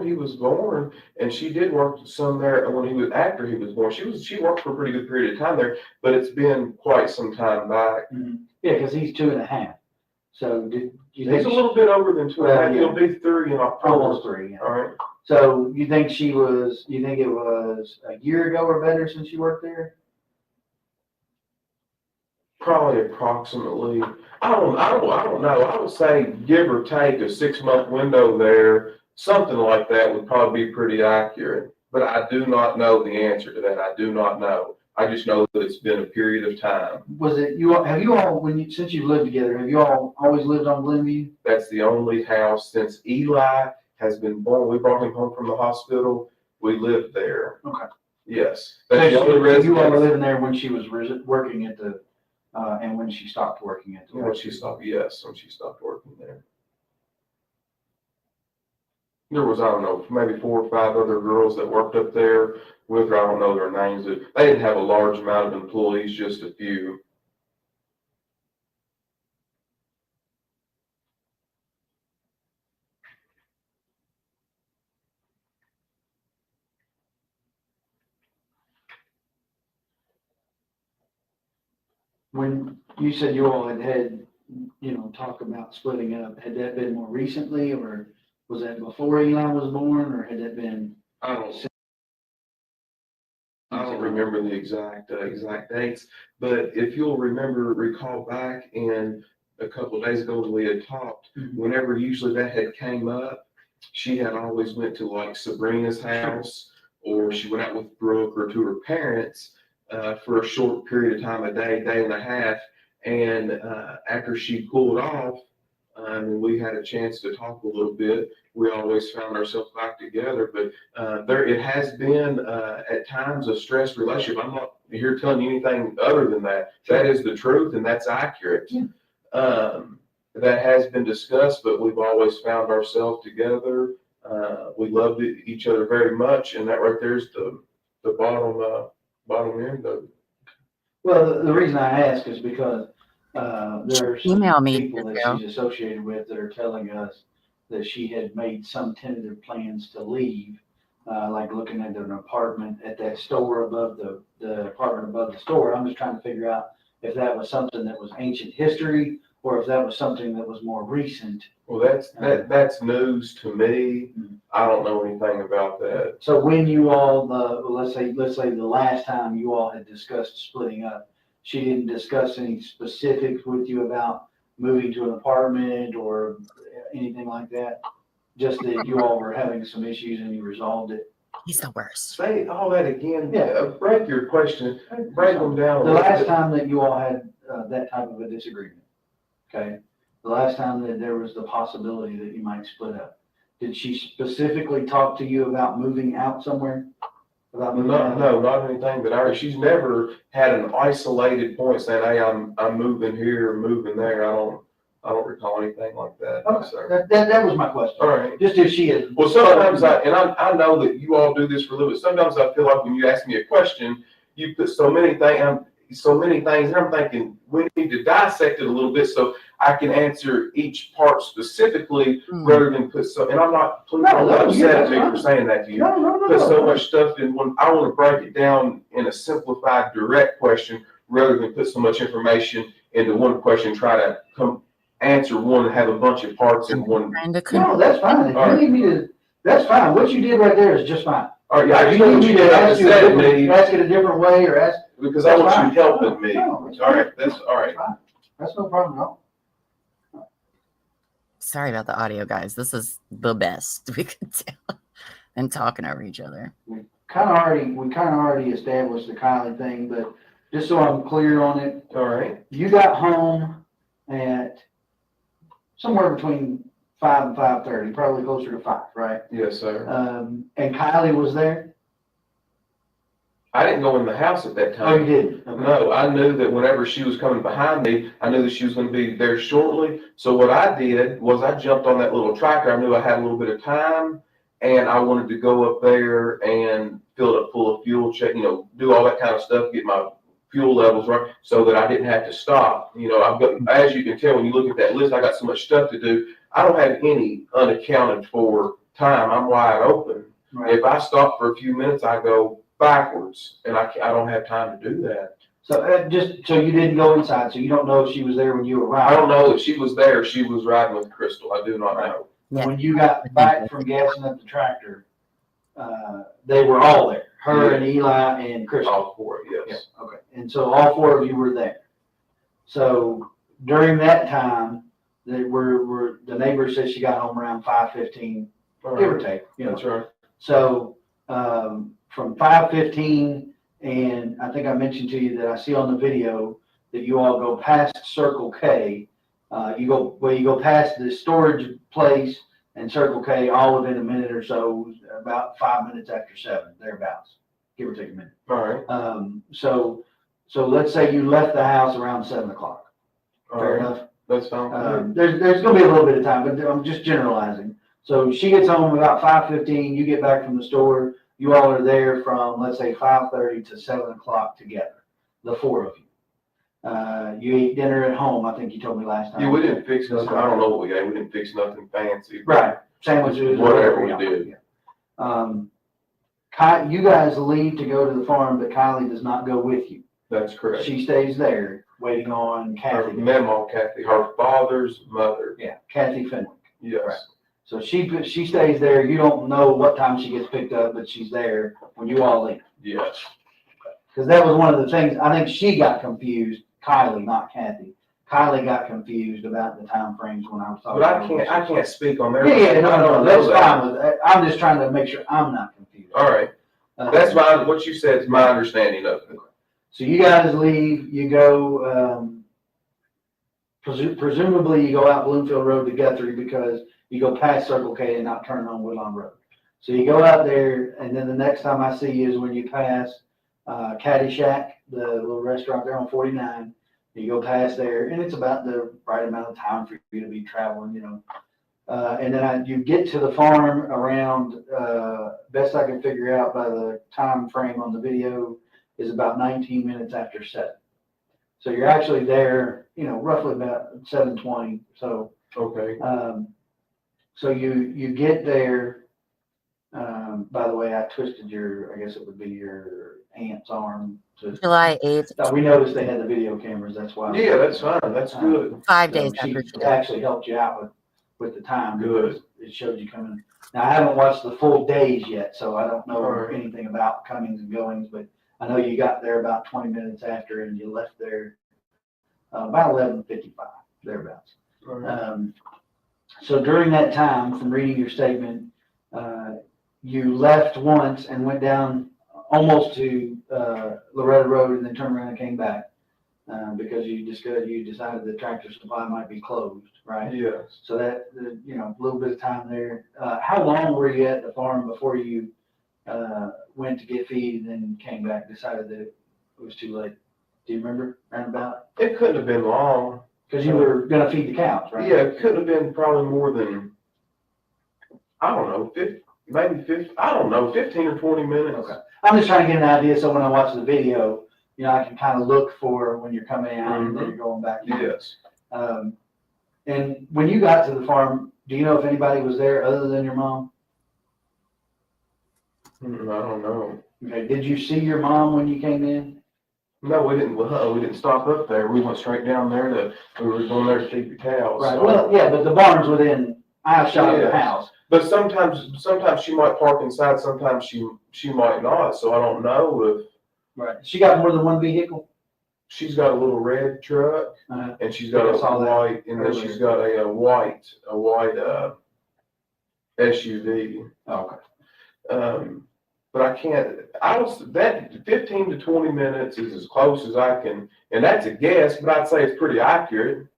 he was born, and she did work some there after he was born. She worked for a pretty good period of time there, but it's been quite some time back.
Mm-hmm. Yeah, because he's 2.5. So
he's a little bit over than 2.5.
Yeah.
He'll be 3 in October.
Almost 3. Yeah.
All right.
So you think it was a year ago or better since you worked there?
Probably approximately. I don't know. I would say give or take a 6-month window there, something like that would probably be pretty accurate. But I do not know the answer to that. I do not know. I just know that it's been a period of time.
Since you've lived together, have you all always lived on Glenview?
That's the only house since Eli has been born. We brought him home from the hospital. We lived there.
Okay.
Yes.
That's the only residence. You all were living there when she was working at the, and when she stopped working at the.
When she stopped working there. There was, I don't know, maybe 4 or 5 other girls that worked up there with her. I don't know their names. They didn't have a large amount of employees, just a few.
When you said you all had talk about splitting up, had that been more recently, or was that before Eli was born, or had that been?
I don't remember the exact dates, but if you'll recall back in a couple of days ago when we had talked, whenever usually that had came up, she had always went to like Sabrina's house, or she went out with Brooke or to her parents for a short period of time, a day and a half. And after she pulled off, and we had a chance to talk a little bit, we always found ourselves back together. But it has been at times a stressed relationship. I'm not here telling you anything other than that. That is the truth, and that's accurate. Yeah. That has been discussed, but we've always found ourselves together. We loved each other very much, and that right there is the bottom end of it.
Well, the reason I ask is because there's
Email me
people that she's associated with that are telling us that she had made some tentative plans to leave, like looking at an apartment at that store above the apartment above the store. I'm just trying to figure out if that was something that was ancient history or if that was something that was more recent.
Well, that's news to me. I don't know anything about that.
So when you all, let's say the last time you all had discussed splitting up, she didn't discuss any specifics with you about moving to an apartment or anything like that? Just that you all were having some issues and you resolved it?
He's the worst.
Say all that again. Yeah. Break your question. Break them down.
The last time that you all had that type of a disagreement, okay? The last time that there was the possibility that you might split up, did she specifically talk to you about moving out somewhere?
No, not anything that she's never had an isolated point saying, hey, I'm moving here, moving there. I don't recall anything like that.
Okay. That was my question.
All right.
Just if she had.
Well, sometimes I know that you all do this for a little bit. Sometimes I feel like when you ask me a question, you put so many things, and I'm thinking we need to dissect it a little bit so I can answer each part specifically rather than put so. And I'm not. Please don't upset at me for saying that to you. Put so much stuff in when I want to break it down in a simplified, direct question rather than put so much information into one question. Try to answer one and have a bunch of parts in one.
No, that's fine. If you need me to, that's fine. What you did right there is just fine.
All right, yeah, I just want you to ask
it a different way or ask.
Because I want you helping me. All right, that's all right.
That's no problem at all.
Sorry about the audio, guys. This is the best we could do. And talking over each other.
We kind of already established the Kylie thing, but just so I'm clear on it.
All right.
You got home at somewhere between 5 and 5:30, probably closer to 5, right?
Yes, sir.
And Kylie was there?
I didn't go in the house at that time.
Oh, you didn't? Okay.
No, I knew that whenever she was coming behind me, I knew that she was going to be there shortly. So what I did was I jumped on that little tractor. I knew I had a little bit of time, and I wanted to go up there and fill it up full of fuel, check, do all that kind of stuff, get my fuel levels right, so that I didn't have to stop. I've got, as you can tell when you look at that list, I got so much stuff to do. I don't have any unaccounted for time. I'm wide open.
Right.
If I stop for a few minutes, I go backwards, and I don't have time to do that.
So so you didn't go inside, so you don't know if she was there when you arrived?
I don't know if she was there. She was riding with Crystal. I do not know.
Yeah.
When you got back from gassing up the tractor, they were all there. Her and Eli and Crystal.
All four, yes.
Yeah, okay. And so all four of you were there. So during that time, the neighbor said she got home around 5:15, give or take.
That's right.
So from 5:15, and I think I mentioned to you that I see on the video that you all go past Circle K. You go past the storage place and Circle K all within a minute or so, about 5 minutes after 7, thereabouts, give or take a minute.
All right.
So let's say you left the house around 7 o'clock. Fair enough.
That's fine.
There's going to be a little bit of time, but I'm just generalizing. So she gets home about 5:15. You get back from the store. You all are there from, let's say, 5:30 to 7 o'clock together, the four of you. You ate dinner at home, I think you told me last time.
Yeah, we didn't fix nothing. I don't know what we ate. We didn't fix nothing fancy.
Right. Sandwiches.
Whatever we did.
You guys leave to go to the farm, but Kylie does not go with you.
That's correct.
She stays there waiting on
Her
Kathy.
Mamaw, Kathy, her father's mother.
Yeah, Kathy Fenwick.
Yes.
Right. So she stays there. You don't know what time she gets picked up, but she's there when you all leave.
Yes.
Because that was one of the things, I think she got confused, Kylie, not Kathy. Kylie got confused about the time frames when I was talking.
But I can't speak on their.
Yeah, no,
I don't
that's
know that.
fine with that. I'm just trying to make sure I'm not confused.
All right. That's fine. What you said is my understanding of it.
So you guys leave, you go, presumably you go out Bloomfield Road to Guthrie because you go past Circle K and not turn on Woodlawn Road. So you go out there, and then the next time I see you is when you pass Caddy Shack, the little restaurant there on 49. You go past there, and it's about the right amount of time for you to be traveling, and then you get to the farm around, best I can figure out by the time frame on the video, is about 19 minutes after 7. So you're actually there, roughly about 7:20. So
Okay.
so you get there. By the way, I twisted I guess it would be your aunt's arm.
July 8th.
We noticed they had the video cameras. That's why.
Yeah, that's fine. That's good.
5 days
She
after she died.
actually helped you out with the time.
Good.
It showed you coming. Now, I haven't watched the full days yet, so I don't know
Right.
anything about comings and goings, but I know you got there about 20 minutes after, and you left there about 11:55, thereabouts.
Right.
So during that time, from reading your statement, you left once and went down almost to Loretta Road and then turned around and came back because you decided the Tractor Supply might be closed, right?
Yes.
So that, a little bit of time there. How long were you at the farm before you went to get feed and then came back, decided that it was too late? Do you remember roundabout?
It couldn't have been long.
Because you were going to feed the cows, right?
Yeah, it couldn't have been probably more than, I don't know, 15 or 20 minutes.
Okay. I'm just trying to get an idea so when I watch the video, I can kind of look for when you're coming out and then you're going back.
Yes.
And when you got to the farm, do you know if anybody was there other than your mom?
I don't know.
Okay. Did you see your mom when you came in?
No, we didn't. Well, we didn't stop up there. We went straight down there we were going there to feed the cows.
Right.
So.
Well, yeah, but the barn's within eyeshot of the house.
But sometimes she might park inside. Sometimes she might not. So I don't know if.
Right. She got more than one vehicle?
she's got a little red truck, and she's got a white, and then she's got a white SUV.
Okay.
But that 15 to 20 minutes is as close as I can, and that's a guess, but I'd say it's pretty accurate.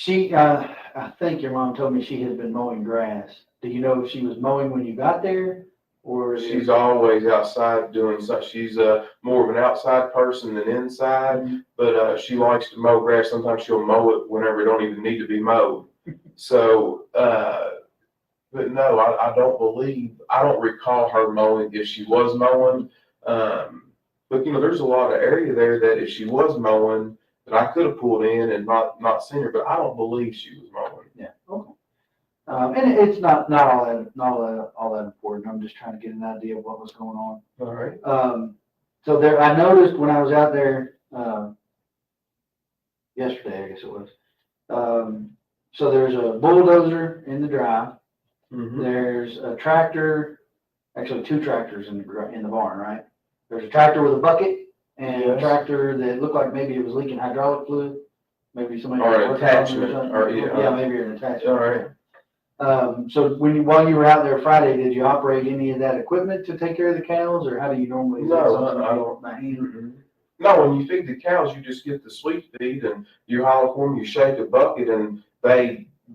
I think your mom told me she had been mowing grass. Do you know if she was mowing when you got there? Or
she's always outside doing such. She's more of an outside person than inside, but she likes to mow grass. Sometimes she'll mow it whenever it don't even need to be mowed. So, but no, I don't recall her mowing if she was mowing. But there's a lot of area there that if she was mowing, that I could have pulled in and not seen her, but I don't believe she was mowing.
Yeah. Okay. And it's not all that important. I'm just trying to get an idea of what was going on.
All right.
So there, I noticed when I was out there yesterday, I guess it was. So there's a bulldozer in the drive.
Mm-hmm.
There's a tractor, actually 2 tractors in the barn, right? There's a tractor with a bucket and a tractor that looked like maybe it was leaking hydraulic fluid. Maybe somebody
or an attachment,
maybe an attachment.
All right.
So while you were out there Friday, did you operate any of that equipment to take care of the cows, or how do you normally?
No, I don't. No, when you feed the cows, you just get the sweet feed and you holler for them. You shake a bucket, and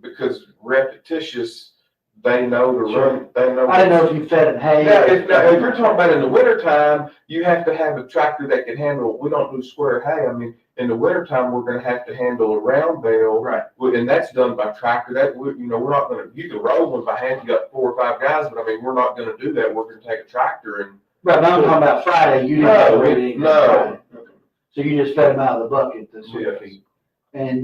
because repetitious, they know to run. They know.
I didn't know if you fed them hay.
Now, if you're talking about in the wintertime, you have to have a tractor that can handle. We don't do square hay. I mean, in the wintertime, we're going to have to handle a round bale,
right?
And that's done by tractor. We're not going to. You can roll one by hand. You got 4 or 5 guys, but I mean, we're not going to do that. We're going to take a tractor and.
Right, but I'm talking about Friday. You didn't operate anything.
No.
So you just fed them out of the bucket, the sweet feed. And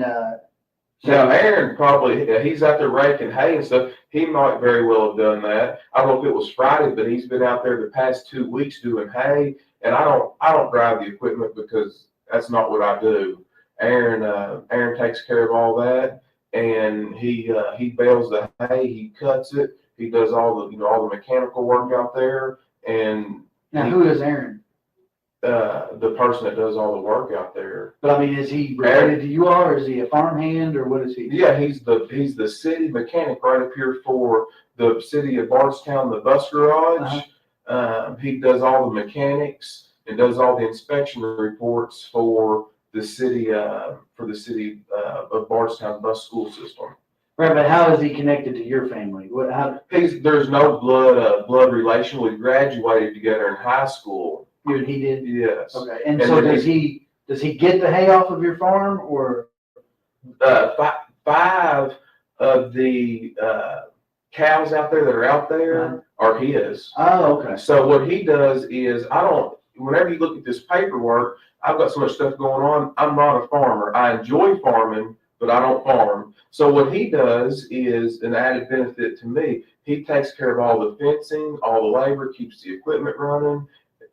now Aaron he's out there raking hay and stuff. He might very well have done that. I don't know if it was Friday, but he's been out there the past 2 weeks doing hay. And I don't drive the equipment because that's not what I do. Aaron takes care of all that, and he bales the hay, he cuts it, he does all the mechanical work out there. And
now who is Aaron?
The person that does all the work out there.
But I mean, is he related to you all, or is he a farmhand, or what is he?
Yeah, he's the city mechanic right up here for the city of Bardstown, the bus garage. He does all the mechanics and does all the inspection reports for the city of Bardstown bus school system.
Right, but how is he connected to your family?
There's no blood relation. We graduated together in high school.
He did?
Yes.
Okay. And so does he get the hay off of your farm, or?
5 of the cows out there that are out there are his.
Oh, okay.
So what he does is, whenever you look at this paperwork, I've got so much stuff going on. I'm not a farmer. I enjoy farming, but I don't farm. So what he does is an added benefit to me. He takes care of all the fencing, all the labor, keeps the equipment running.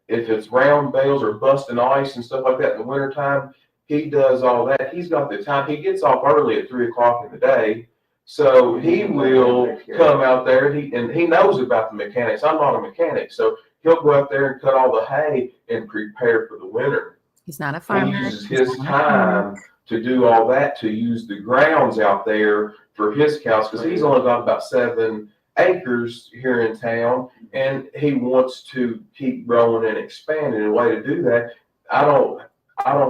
If it's round bales or busting ice and stuff like that in the wintertime, he does all that. He's got the time. He gets off early at 3 o'clock in the day. So he will come out there and he knows about the mechanics. I'm not a mechanic. So he'll go out there and cut all the hay and prepare for the winter.
He's not a farmer.
He uses his time to do all that, to use the grounds out there for his cows, because he's only got about 7 acres here in town, and he wants to keep growing and expanding. And a way to do that, I don't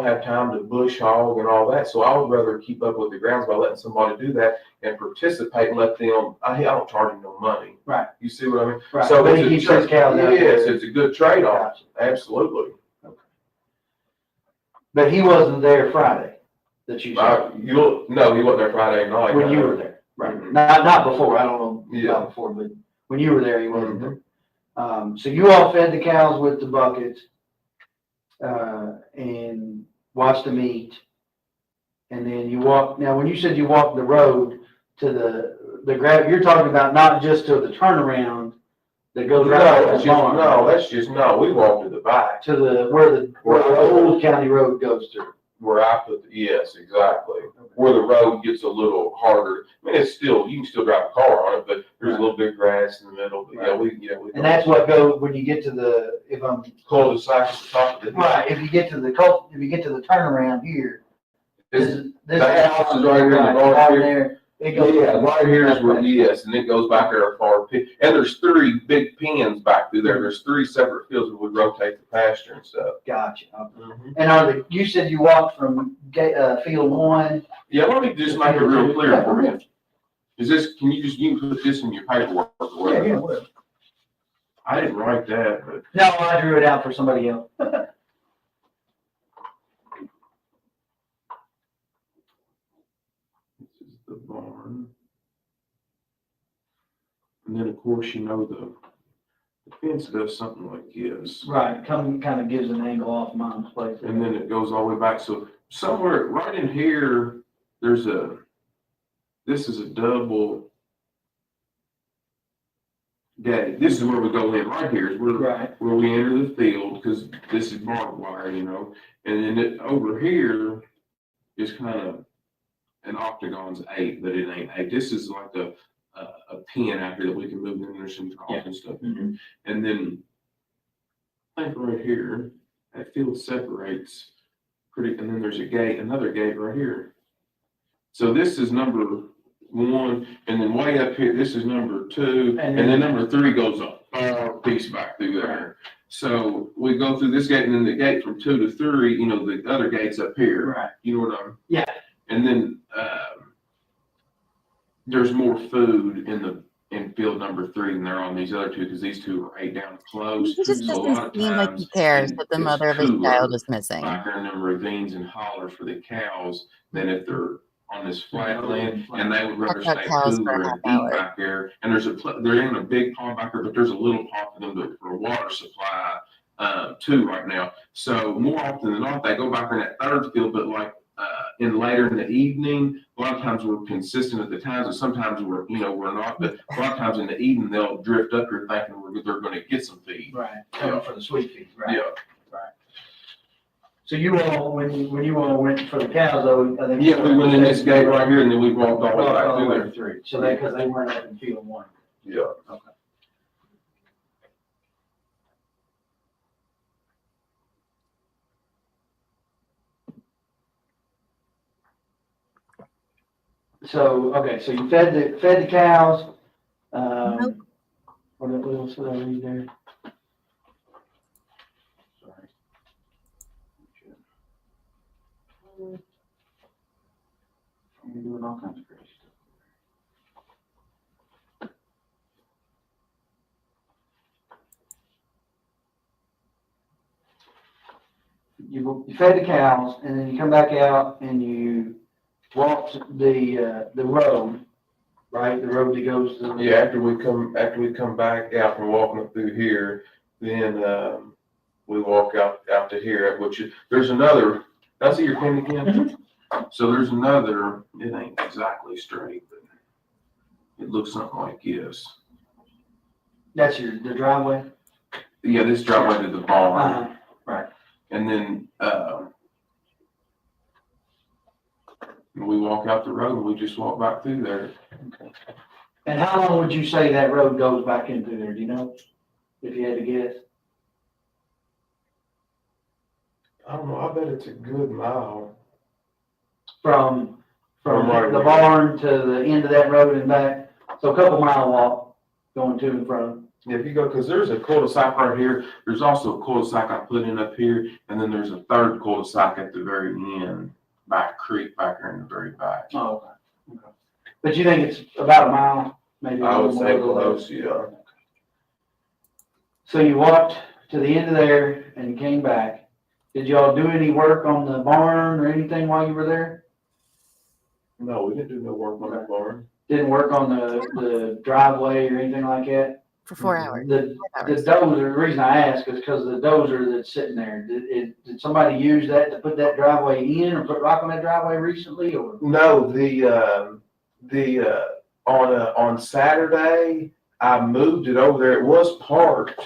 have time to bush hog and all that, so I would rather keep up with the grounds by letting somebody do that and participate and let them. I don't charge them no money.
Right.
You see what I mean?
Right.
So
but he keeps his cows out.
Yes, it's a good trade-off. Absolutely.
Okay. But he wasn't there Friday. That you saw.
No, he wasn't there Friday night.
When you were there. Right.
Mm-hmm.
Not before. I don't know about before, but when you were there, he wasn't there. So you all fed the cows with the buckets, and watched them eat. And then you walk. Now, when you said you walked the road to the grab, you're talking about not just to the turnaround that goes right to the barn.
We walked to the back.
To where the old county road goes through.
Where I put yes, exactly.
Okay.
where the road gets a little harder. I mean, it's still, you can still drive a car on it, but there's a little bit of grass in the middle. But yeah, we
And that's what goes, when you get to the, if I'm,
cul-de-sac at the top of it.
right, if you get to the turnaround here.
The house is right here in the north here. Yeah, right here is where, yes, and it goes back there far. And there's 3 big pens back through there. There's 3 separate fields where we rotate the pasture and stuff.
Gotcha. And you said you walked from field 1?
Yeah, let me just make it real clear for you. You can put this in your paperwork or whatever.
Yeah, whatever.
I didn't write that, but.
No, I drew it out for somebody else.
This is the barn. And then, of course, the fence does something like this.
Right, kind of gives an angle off Mom's place.
And then it goes all the way back. So somewhere right in here, this is a double gate. This is where we go in. Right here is where we enter the field, because this is barbed wire, And then over here is kind of an octagon's 8, but it ain't 8. This is like a pen out here that we can move in. There's some calls and stuff in here. And then I think right here, that field separates and then there's another gate right here. So this is number 1, and then way up here, this is number 2, and then number 3 goes up piece back through there. So we go through this gate, and then the gate from 2 to 3, the other gate's up here.
Right.
You know what I'm?
Yeah.
And then there's more food in field number 3 than there are on these other 2, because these 2 are right down close.
He just doesn't seem like he cares that the mother of his child is missing.
Back there in them ravines and hollers for the cows than if they're on this flat land, and they would rather stay cooler and eat back there. And there ain't a big pond back there, but there's a little pond for them for water supply too right now. So more often than not, they go back in that 3rd field, but like later in the evening, a lot of times we're consistent at the times, and sometimes we're not. But a lot of times in the evening, they'll drift up here thinking they're going to get some feed.
Right. For the sweet feed. Right.
Yeah.
Right. So you all, when you all went for the cows, though, I think.
Yeah, we went in this gate right here, and then we walked all the way back through there.
Through. So because they weren't up in field 1.
Yeah.
Okay. So you fed the cows.
Nope.
What else did I read there? Sorry. I'm doing all kinds of crazy stuff. You fed the cows, and then you come back out and you walked the road, right? The road that goes to.
Yeah, after we come back out from walking up through here, then we walk out to here, there's another. Did I see your pen again? So there's another. It ain't exactly straight, but it looks something like this.
That's the driveway.
Yeah, this driveway to the barn.
Right.
And then we walk out the road, and we just walk back through there.
Okay. And how long would you say that road goes back into there? Do you know? If you had to guess.
I don't know. I bet it's a good mile.
From
right
the barn to the end of that road and back. So a couple mile walk going to and from.
Yeah, if you go, because there's a cul-de-sac right here. There's also a cul-de-sac I put in up here, and then there's a 3rd cul-de-sac at the very end, back creek back there in the very back.
Oh, okay. But you think it's about a mile, maybe?
I would say close, yeah.
So you walked to the end of there and you came back. Did y'all do any work on the barn or anything while you were there?
No, we didn't do no work on that barn.
Didn't work on the driveway or anything like that?
For 4 hours.
The dozer, the reason I ask is because the dozer that's sitting there, did somebody use that to put that driveway in or put rock on that driveway recently, or?
No, on Saturday, I moved it over there. It was parked.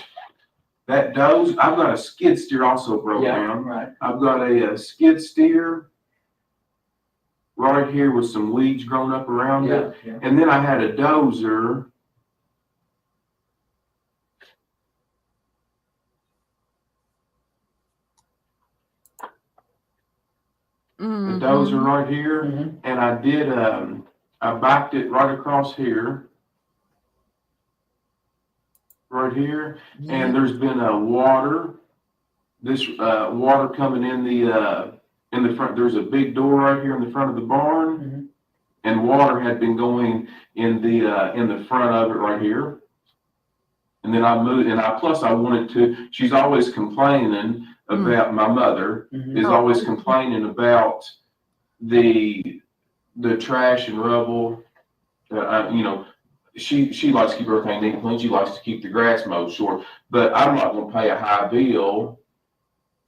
That dozer, I've got a skid steer also broke down.
Right.
I've got a skid steer right here with some weeds growing up around it.
Yeah.
And then I had a dozer.
Mhm.
The dozer right here.
Mhm.
And I did, I backed it right across here. Right here. And there's been a water. This water coming in the front. There's a big door right here in the front of the barn.
Mhm.
And water had been going in the front of it right here. And then I moved, and I wanted to, she's always complaining about, my mother is always complaining about the trash and rubble. You know, she likes to keep everything neat and clean. She likes to keep the grass mowed short, but I'm not gonna pay a high bill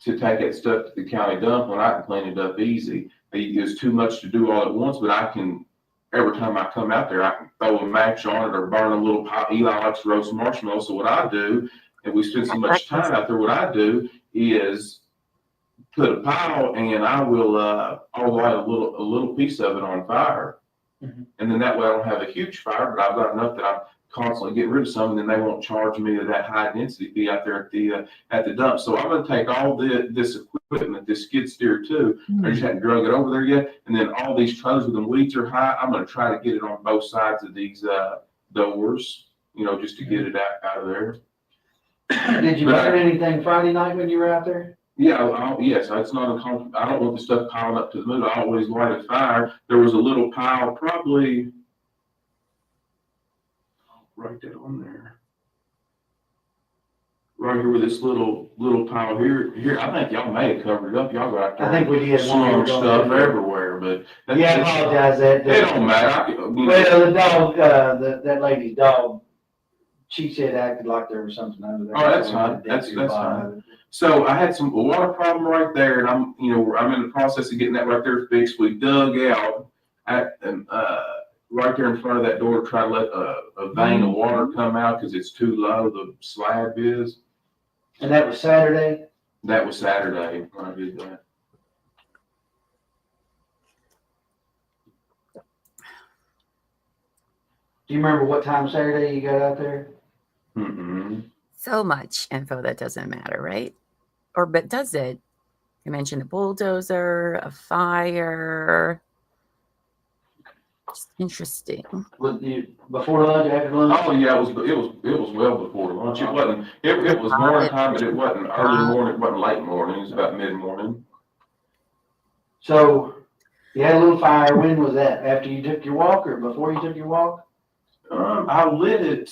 to take that stuff to the county dump when I can clean it up easy. It's too much to do all at once, but I can, every time I come out there, I can throw a match on it or burn a little pile. Eli likes to roast marshmallows, so what I do, and we spend so much time out there, what I do is put a pile and I will, I'll light a little piece of it on fire.
Mhm.
And then that way I don't have a huge fire, but I've got enough that I'm constantly getting rid of some, and then they won't charge me that high density fee out there at the dump. So I'm gonna take all this equipment, this skid steer too. I just hadn't drug it over there yet. And then all these trailers with the weeds are high. I'm gonna try to get it on both sides of these doors, you know, just to get it out of there.
Did you burn anything Friday night when you were out there?
Yeah, yes, it's not I don't want the stuff piling up to the moon. I always light a fire. There was a little pile, probably right there on there. Right here with this little pile here. I think y'all may have covered it up. Y'all got
I think we did.
slung stuff everywhere, but
Yeah, I apologize.
It don't matter.
Well, the dog, that lady's dog, she said acted like there was something under there.
Oh, that's fine. That's fine. So I had a water problem right there, and I'm in the process of getting that right there fixed. We dug out right there in front of that door to try to let a vein of water come out because it's too low. The slab is.
And that was Saturday?
That was Saturday when I did that.
Do you remember what time Saturday you got out there?
So much info that doesn't matter, right? But does it? You mentioned a bulldozer, a fire. Just interesting.
Before lunch, after lunch?
Oh yeah, it was well before lunch. It wasn't. It was morning time, but it wasn't early morning. It wasn't late morning. It was about mid morning.
So you had a little fire. When was that? After you took your walk or before you took your walk?
I lit it.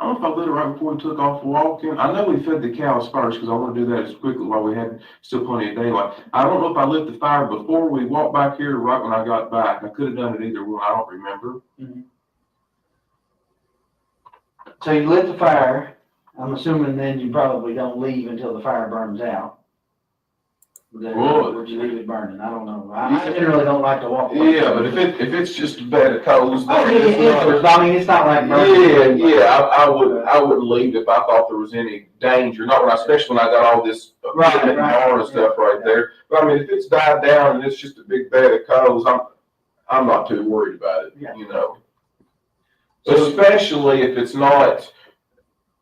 I don't know if I lit it right before we took off walking. I know we fed the cows first because I want to do that as quickly while we had still plenty of daylight. I don't know if I lit the fire before we walked back here or right when I got back. I could have done it either one. I don't remember.
Mm-hmm. So you lit the fire. I'm assuming then you probably don't leave until the fire burns out. Would you leave it burning? I don't know. I generally don't like to walk away.
Yeah, but if it's just a bed of coals,
I mean, it's not like burning.
Yeah, I wouldn't leave if I thought there was any danger. Not when especially when I got all this equipment and stuff right there. But I mean, if it's died down and it's just a big bed of coals, I'm not too worried about it.
Yeah.
You know, especially if it's not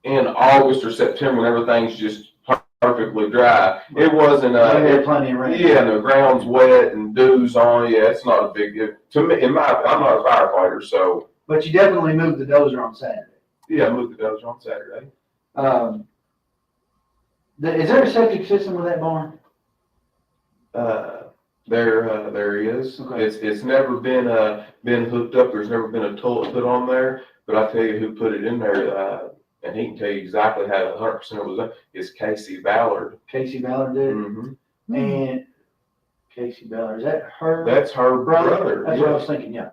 in August or September when everything's just perfectly dry. It wasn't.
Plenty of rain.
Yeah, and the ground's wet and dew's on. Yeah, it's not a big deal. To me, I'm not a firefighter, so.
But you definitely moved the dozer on Saturday.
Yeah, I moved the dozer on Saturday.
Is there a septic system with that barn?
There is.
Okay.
It's never been hooked up. There's never been a toilet put on there. But I tell you who put it in there. And he can tell you exactly how 100% it was. Is Casey Ballard.
Casey Ballard did.
Mm-hmm.
And Casey Ballard, is that her?
That's her brother.
That's what I was thinking. Yeah.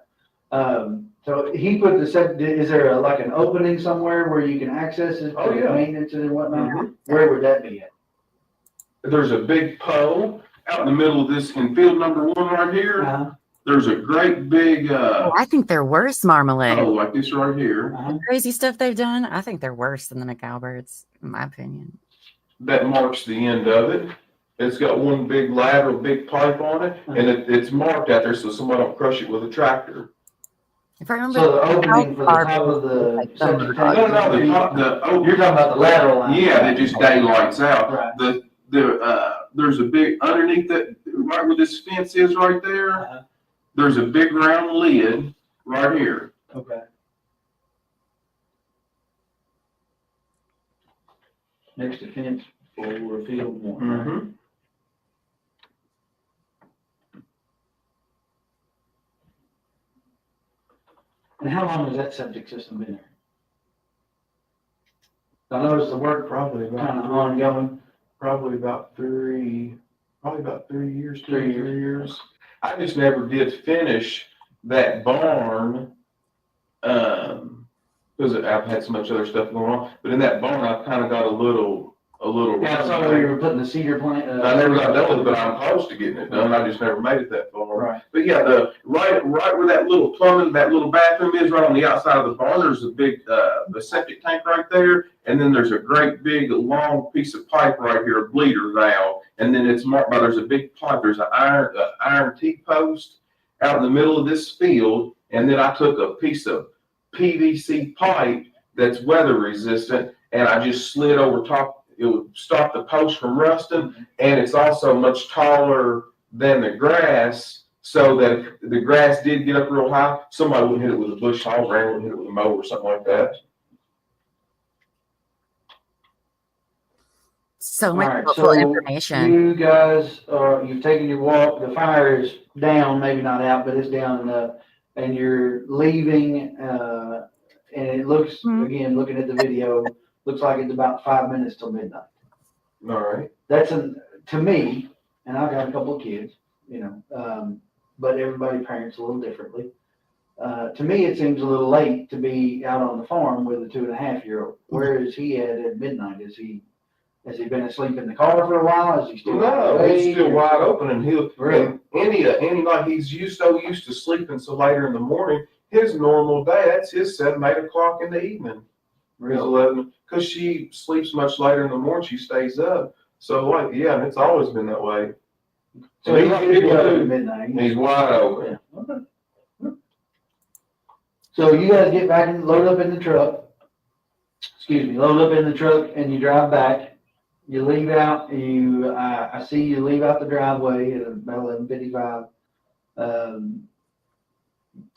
So he put the septic. Is there like an opening somewhere where you can access it?
Oh yeah.
Maintenance and whatnot.
Mm-hmm.
Where would that be at?
There's a big pole out in the middle of this in field number 1 right here.
Uh-huh.
There's a great big.
I think they're worse, Marmalade.
Oh, like this right here.
Uh-huh.
Crazy stuff they've done. I think they're worse than the McAlberts, in my opinion.
That marks the end of it. It's got one big lateral, big pipe on it, and it's marked out there so somebody don't crush it with a tractor.
If I remember,
So the opening for the top of the
like
septic
the-
tank.
No, the top,
You're talking about the lateral line.
yeah, that just daylights out.
Right.
There's a big, underneath that, right where this fence is right there, there's a big round lid right here.
Okay. Next to fence for field one. Right?
Mm-hmm.
And how long has that septic system been there? I noticed the work
Probably
kind of ongoing.
Probably about 3 years,
3
years. I just never did finish that barn, because I've had so much other stuff going on, but in that barn, I kind of got a little.
Yeah, I saw where you were putting the cedar plant.
I never got done with it, but I'm close to getting it done. I just never made it that far.
Right.
But yeah, right where that little plumbing, that little bathroom is, right on the outside of the barn, there's a big, the septic tank right there. And then there's a great big long piece of pipe right here, a bleeder valve. And then it's marked by, there's a big pipe, there's an iron T-post out in the middle of this field. And then I took a piece of PVC pipe that's weather resistant and I just slid over top. It would stop the post from rusting, and it's also much taller than the grass, so that if the grass did get up real high, somebody would hit it with a bush hog, or would hit it with a mower or something like that.
So much
Alright,
helpful
so
information.
you guys you've taken your walk. The fire is down, maybe not out, but it's down enough, and you're leaving. And it looks again, looking at the video. Looks like it's about 5 minutes till midnight.
All right.
That's to me, and I've got a couple of kids, but everybody parents a little differently. To me, it seems a little late to be out on the farm with a 2.5-year-old. Where is he at midnight? Has he been asleep in the car for a while? Is he still?
No, he's still wide open, and he'll
really
any night he's so used to sleeping so later in the morning. His normal day, that's his 7, 8 o'clock in the evening.
Really?
11, because she sleeps much later in the morning. She stays up. So and it's always been that way.
So he's up at midnight.
He's wide open.
Okay. So you guys get back and load up in the truck. Load up in the truck and you drive back. You leave out. I see you leave out the driveway at about 11:55.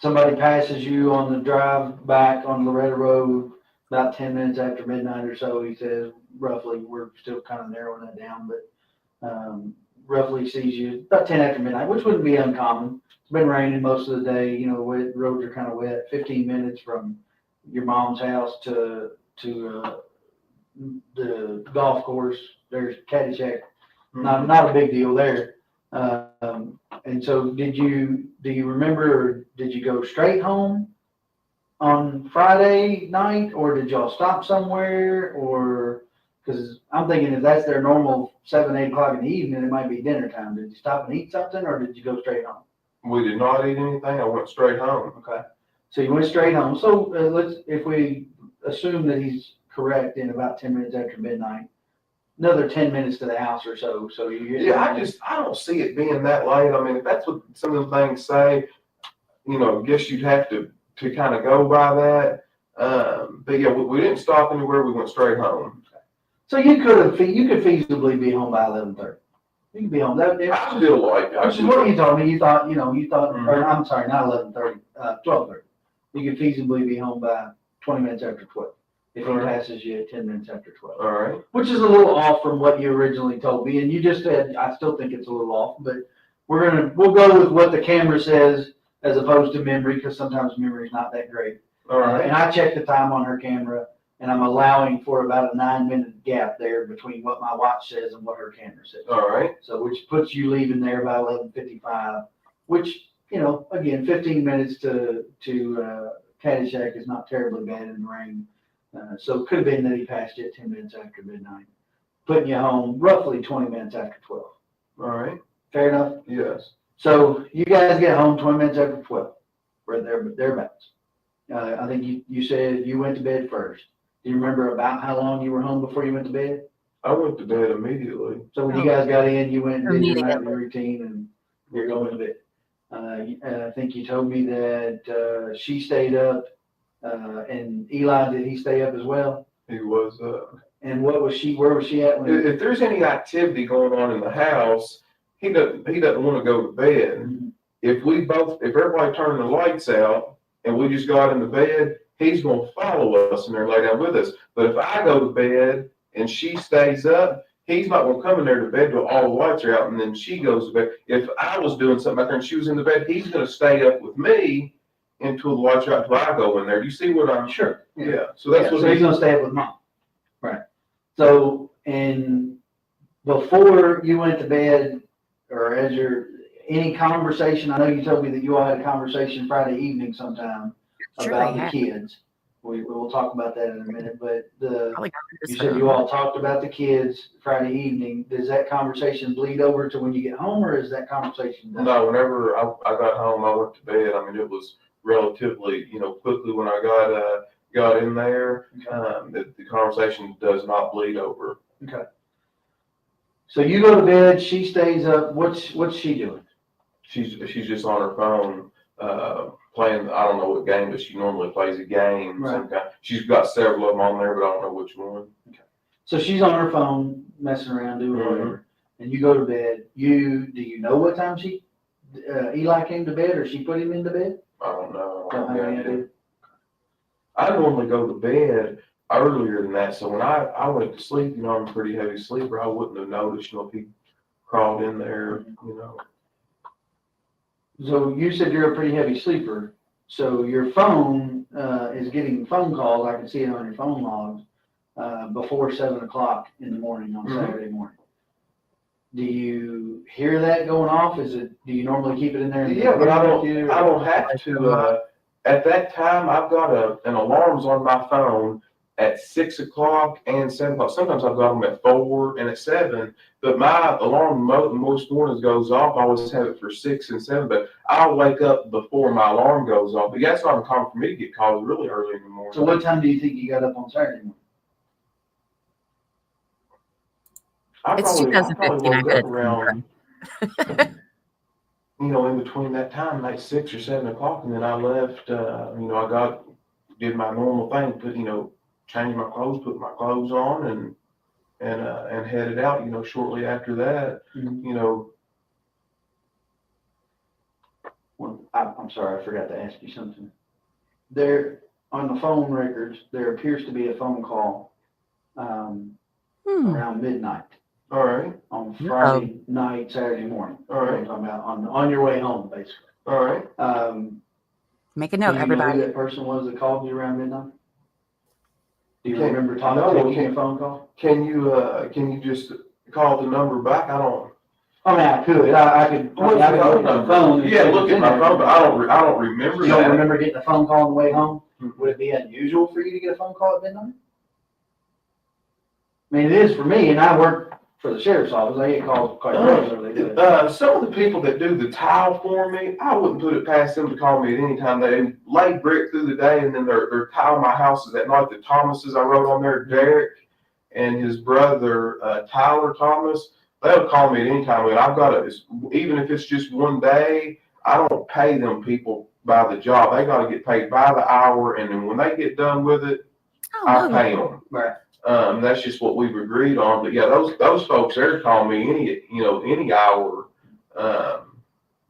Somebody passes you on the drive back on Loretta Road about 10 minutes after midnight or so. He says roughly, we're still kind of narrowing that down, but roughly sees you about 10 after midnight, which wouldn't be uncommon. It's been raining most of the day. The roads are kind of wet. 15 minutes from your mom's house to the golf course. There's Caddyshack. Not a big deal there. And so do you remember, or did you go straight home on Friday night, or did y'all stop somewhere? Or because I'm thinking if that's their normal 7, 8 o'clock in the evening, it might be dinner time. Did you stop and eat something, or did you go straight home?
We did not eat anything. I went straight home.
Okay. So you went straight home. So if we assume that he's correct in about 10 minutes after midnight, another 10 minutes to the house or so. So
I don't see it being that late. I mean, if that's what some of the things say, I guess you'd have to kind of go by that. But yeah, we didn't stop anywhere. We went straight home.
So you could feasibly be home by 11:30. You could be home.
I feel like
which is what you told me. You thought,
Mm-hmm.
or I'm sorry, not 11:30, 12:30. You could feasibly be home by 20 minutes after 12. If he passes you at 10 minutes after 12.
All right.
Which is a little off from what you originally told me. And you just said, I still think it's a little off, but we'll go with what the camera says as opposed to memory, because sometimes memory is not that great.
All right.
And I checked the time on her camera, and I'm allowing for about a 9-minute gap there between what my watch says and what her camera says.
All right.
So which puts you leaving there by 11:55, which, again, 15 minutes to Caddyshack is not terribly bad in the rain. So it could have been that he passed you at 10 minutes after midnight, putting you home roughly 20 minutes after 12.
All right.
Fair enough?
Yes.
So you guys get home 20 minutes after 12, right thereabouts. I think you said you went to bed first. Do you remember about how long you were home before you went to bed?
I went to bed immediately.
So when you guys got in, you went and did your
Immediately.
nightly routine and you're going to bed. I think you told me that she stayed up, and Eli, did he stay up as well?
He was,
And where was she at when?
if there's any activity going on in the house, he doesn't want to go to bed.
Mhm.
If everybody turned the lights out and we just got into bed, he's going to follow us and there lay down with us. But if I go to bed and she stays up, he's not going to come in there to bed till all the lights are out and then she goes to bed. If I was doing something back there and she was in the bed, he's going to stay up with me until the lights are out until I go in there. Do you see what I'm?
Sure.
Yeah. So that's what
so he's gonna stay up with mom. Right. So, and before you went to bed, or any conversation, I know you told me that you all had a conversation Friday evening sometime
Sure
about
they
the
had.
kids. We will talk about that in a minute, but
Probably got
you
this
said
phone.
you all talked about the kids Friday evening. Does that conversation bleed over to when you get home, or is that conversation done?
No, whenever I got home, I went to bed. I mean, it was relatively, quickly when I got in there. The conversation does not bleed over.
Okay. So you go to bed, she stays up. What's she doing?
She's just on her phone, playing. I don't know what game, but she normally plays a game.
Right.
Some kind. She's got several of them on there, but I don't know which one.
Okay. So she's on her phone, messing around, doing whatever, and you go to bed. Do you know what time Eli came to bed, or she put him into bed?
I don't know.
Don't have any idea.
I normally go to bed earlier than that, so when I went to sleep, I'm a pretty heavy sleeper. I wouldn't have noticed, if he crawled in there,
So you said you're a pretty heavy sleeper. So your phone is getting phone calls. I can see it on your phone logs before 7:00 in the morning on Saturday morning. Do you hear that going off? Do you normally keep it in there?
Yeah, but I don't have to. At that time, I've got an alarms on my phone at 6:00 and 7:00. Sometimes I've got them at 4 and at 7. But my alarm most mornings goes off. I always have it for 6 and 7. But I'll wake up before my alarm goes off. But yeah, it's not uncommon for me to get calls really early in the morning.
So what time do you think you got up on Saturday morning?
It's 2015. I
woke
bet
up around, in between that time, like 6 or 7 o'clock, and then I left. I did my normal thing, changed my clothes, put my clothes on, and headed out. Shortly after that,
Well, I'm sorry, I forgot to ask you something. There, on the phone records, there appears to be a phone call around midnight.
All right.
On Friday night, Saturday morning.
All right.
I'm talking about on your way home, basically.
All right.
Make a note,
Do you
everybody.
know who that person was that called you around midnight? Do you
Okay.
remember taking a phone call?
Can you just call the number back? I don't.
I mean, I could. I could look at the phone.
Yeah, look at my phone, but I don't remember.
You don't remember getting a phone call on the way home? Mm-hmm. Would it be unusual for you to get a phone call at midnight? I mean, it is for me, and I work for the sheriff's office. I get calls quite regularly.
Some of the people that do the tile for me, I wouldn't put it past them to call me at any time. They lay brick through the day, and then they're tiling my houses at night. The Thomases I wrote on there, Derek and his brother Tyler Thomas, they'll call me at any time. And even if it's just one day, I don't pay them people by the job. They got to get paid by the hour, and then when they get done with it, I pay them.
Right.
That's just what we've agreed on. But yeah, those folks there call me any hour.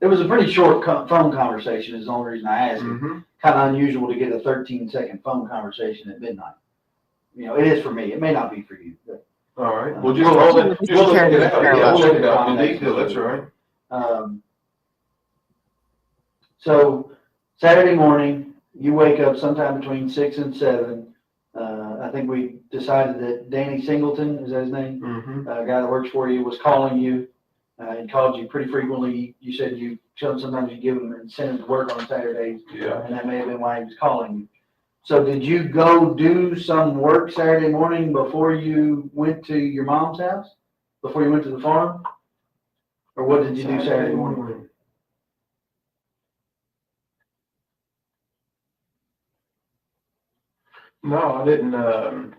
It was a pretty short phone conversation is the only reason I asked.
Mm-hmm.
Kind of unusual to get a 13-second phone conversation at midnight. It is for me. It may not be for you. But,
all right.
We'll
look it up. Yeah, we'll look it up in detail. That's right.
So Saturday morning, you wake up sometime between 6 and 7. I think we decided that Danny Singleton, is that his name?
Mm-hmm.
A guy that works for you, was calling you. He called you pretty frequently. You said sometimes you give him incentive to work on Saturdays.
Yeah.
And that may have been why he was calling you. So did you go do some work Saturday morning before you went to your mom's house? Before you went to the farm? Or what did you do Saturday morning?
No, I didn't.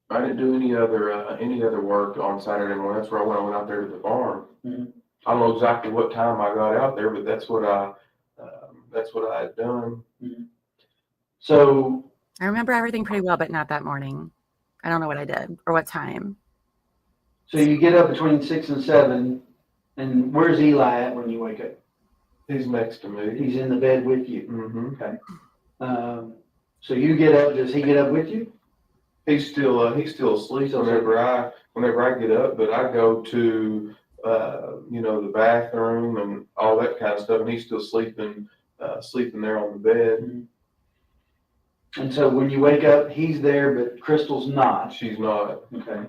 I didn't do any other work on Saturday morning. That's where I went out there to the farm.
Mhm.
I don't know exactly what time I got out there, but that's what I had done.
So
I remember everything pretty well, but not that morning. I don't know what I did or what time.
you get up between 6 and 7, and where's Eli at when you wake up?
He's next to me.
He's in the bed with you.
Mm-hmm.
Okay. So you get up. Does he get up with you?
He's still asleep whenever I get up, but I go to the bathroom and all that kind of stuff, and he's still sleeping there on the bed.
And so when you wake up, he's there, but Crystal's not.
She's not.
Okay.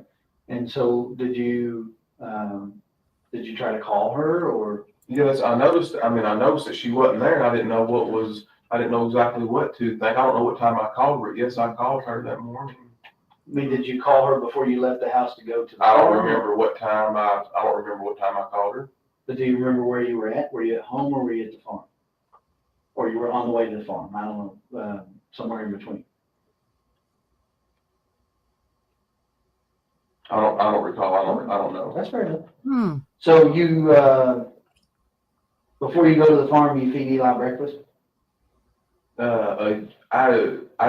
And so did you try to call her or?
Yes, I noticed that she wasn't there, and I didn't know exactly what to think. I don't know what time I called her. Yes, I called her that morning.
I mean, did you call her before you left the house to go to the
I don't
farm?
remember what time I called her.
But do you remember where you were at? Were you at home or were you at the farm? Or you were on the way to the farm? I don't know, somewhere in between.
I don't recall. I don't know.
That's fair enough. So you, before you go to the farm, you feed Eli breakfast?
I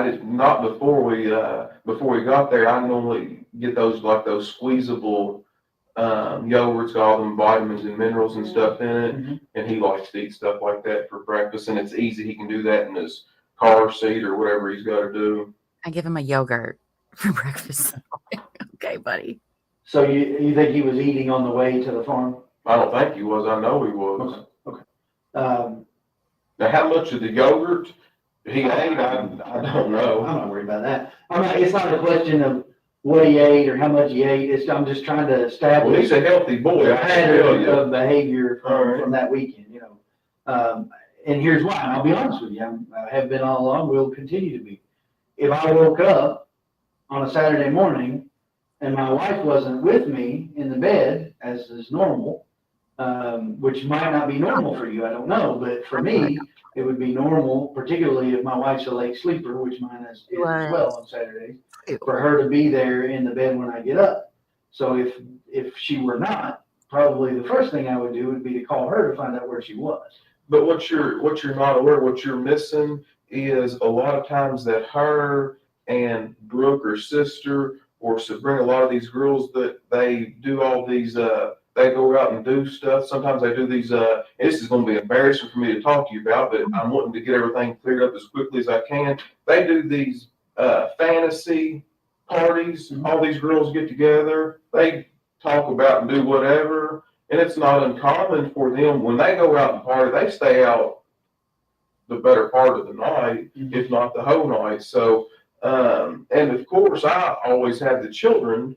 did not before we got there. I normally get those squeezable yogurts, all them vitamins and minerals and stuff in it, and he likes to eat stuff like that for breakfast, and it's easy. He can do that in his car seat or whatever he's got to do.
I give him a yogurt for breakfast. Okay, buddy.
So you think he was eating on the way to the farm?
I don't think he was. I know he was.
Okay.
Now, how much of the yogurt he ate, I don't know.
I'm not worried about that. It's not a question of what he ate or how much he ate. I'm just trying to establish.
Well, he's a healthy boy.
A pattern of behavior from that weekend, And here's why. And I'll be honest with you. I have been all along. Will continue to be. If I woke up on a Saturday morning and my wife wasn't with me in the bed, as is normal, which might not be normal for you, I don't know, but for me, it would be normal, particularly if my wife's a late sleeper, which mine is as well on Saturdays, for her to be there in the bed when I get up. So if she were not, probably the first thing I would do would be to call her to find out where she was.
But what you're not aware, what you're missing is a lot of times that her and Brooke, her sister, or Sabrina, a lot of these girls that they do all these, they go out and do stuff. Sometimes they do these, this is going to be embarrassing for me to talk to you about, but I'm wanting to get everything cleared up as quickly as I can. They do these fantasy parties. All these girls get together. They talk about and do whatever. And it's not uncommon for them, when they go out and party, they stay out the better part of the night, if not the whole night. So, and of course, I always have the children,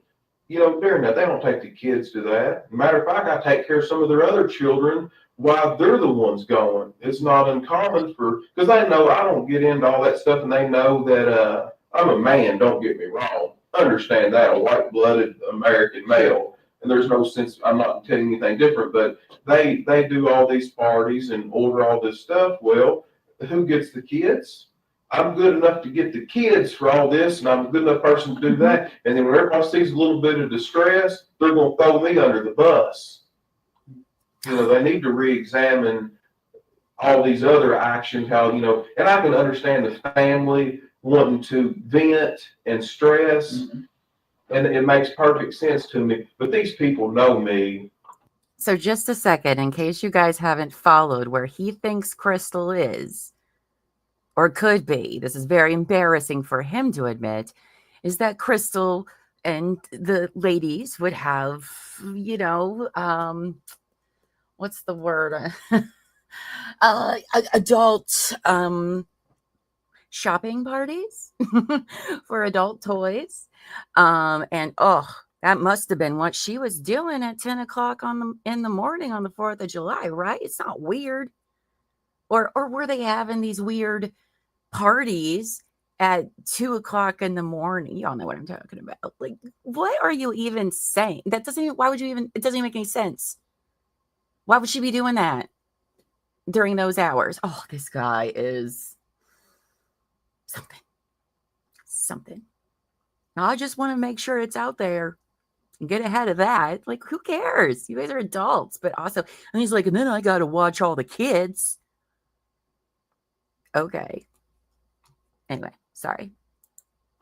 during that. They don't take the kids to that. Matter of fact, I take care of some of their other children while they're the ones going. It's not uncommon because they know I don't get into all that stuff, and they know that I'm a man, don't get me wrong. Understand that, a white-blooded American male. And there's no sense, I'm not telling you anything different, but they do all these parties and order all this stuff. Well, who gets the kids? I'm good enough to get the kids for all this, and I'm a good enough person to do that. And then when everybody sees a little bit of distress, they're going to throw me under the bus. They need to re-examine all these other actions, and I can understand the family wanting to vent and stress. And it makes perfect sense to me. But these people know me.
So just a second, in case you guys haven't followed where he thinks Crystal is, or could be, this is very embarrassing for him to admit, is that Crystal and the ladies would have, what's the word? Adult shopping parties for adult toys. And that must have been what she was doing at 10 o'clock in the morning on the 4th of July, right? It's not weird. Or were they having these weird parties at 2 o'clock in the morning? Y'all know what I'm talking about. Like, what are you even saying? It doesn't even make any sense. Why would she be doing that during those hours? Oh, this guy is something. I just want to make sure it's out there and get ahead of that. Like, who cares? You guys are adults, but also, and he's like, and then I got to watch all the kids. Okay. Anyway, sorry.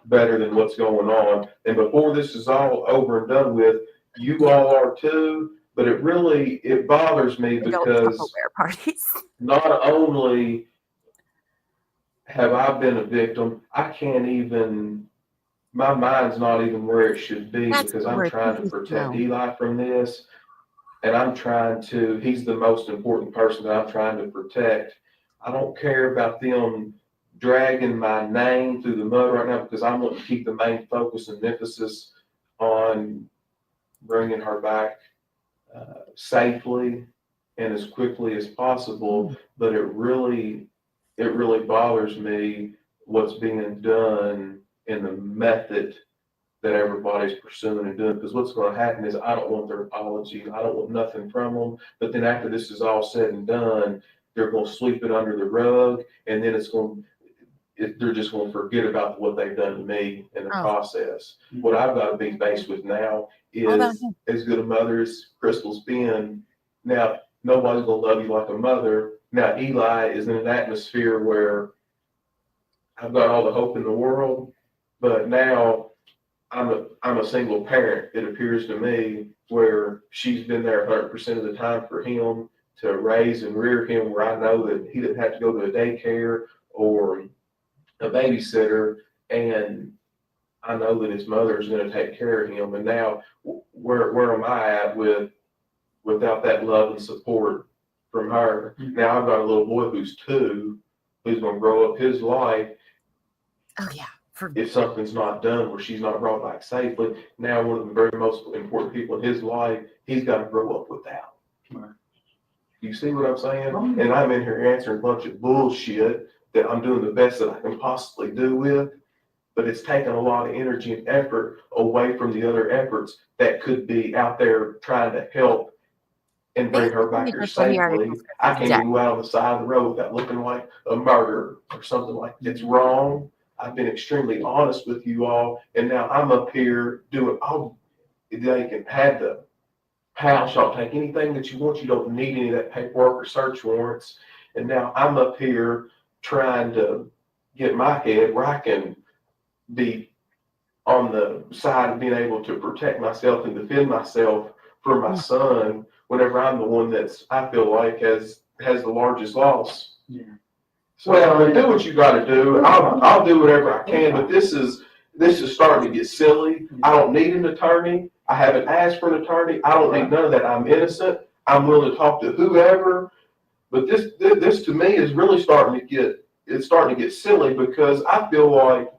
Better than what's going on. And before this is all over and done with, you all are too, but it bothers me
Adult
because
Tupperware parties.
not only have I been a victim, I can't even, my mind's not even where it should be because I'm trying to protect Eli from this. And he's the most important person that I'm trying to protect. I don't care about them dragging my name through the mud right now because I want to keep the main focus and emphasis on bringing her back safely and as quickly as possible. But it really bothers me what's being done in the method that everybody's pursuing and doing, because what's going to happen is I don't want their apology. I don't want nothing from them. But then after this is all said and done, they're going to sweep it under the rug, and then they're just going to forget about what they've done to me in the process. What I've got to be faced with now is as good a mother as Crystal's been. Now, nobody's going to love you like a mother. Now, Eli is in an atmosphere where I've got all the hope in the world, but now I'm a single parent, it appears to me, where she's been there 100% of the time for him to raise and rear him, where I know that he didn't have to go to a daycare or a babysitter, and I know that his mother is going to take care of him. And now, where am I at without that love and support from her? Now I've got a little boy who's 2, who's going to grow up his life.
Oh yeah.
If something's not done where she's not brought back safely, now one of the very most important people in his life, he's got to grow up without.
Right.
You see what I'm saying? And I'm in here answering a bunch of bullshit that I'm doing the best that I can possibly do with, but it's taking a lot of energy and effort away from the other efforts that could be out there trying to help and bring her back here safely. I can't even go out on the side of the road without looking like a murderer or something like that. It's wrong. I've been extremely honest with you all, and now I'm up here doing, they can have the house, y'all take anything that you want. You don't need any of that paperwork or search warrants. And now I'm up here trying to get my head where I can be on the side of being able to protect myself and defend myself for my son whenever I'm the one I feel like has the largest loss.
Yeah.
So do what you got to do. I'll do whatever I can, but this is starting to get silly. I don't need an attorney. I haven't asked for an attorney. I don't need none of that. I'm innocent. I'm willing to talk to whoever. But this to me is really starting to get silly because I feel like,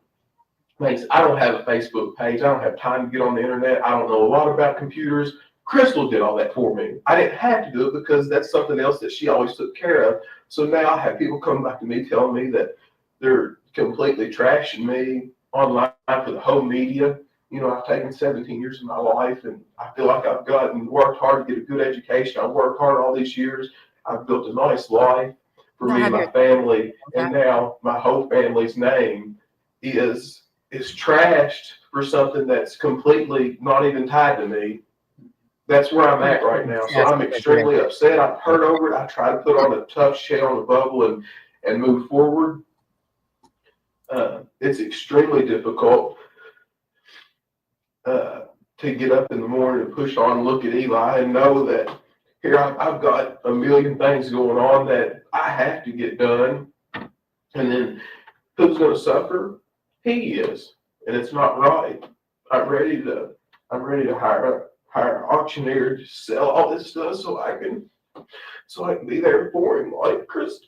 I don't have a Facebook page. I don't have time to get on the internet. I don't know a lot about computers. Crystal did all that for me. I didn't have to do it because that's something else that she always took care of. So now I have people coming back to me telling me that they're completely trashing me online for the whole media. I've taken 17 years of my life, and I feel like I've worked hard to get a good education. I've worked hard all these years. I've built a nice life for me and my family, and now my whole family's name is trashed for something that's completely not even tied to me. That's where I'm at right now. So I'm extremely upset. I'm hurt over it. I try to put on a tough shell on the bubble and move forward. It's extremely difficult to get up in the morning and push on and look at Eli and know that here I've got a million things going on that I have to get done. And then who's going to suffer? He is. And it's not right. I'm ready to hire an auctioneer to sell all this stuff so I can be there for him like Chris.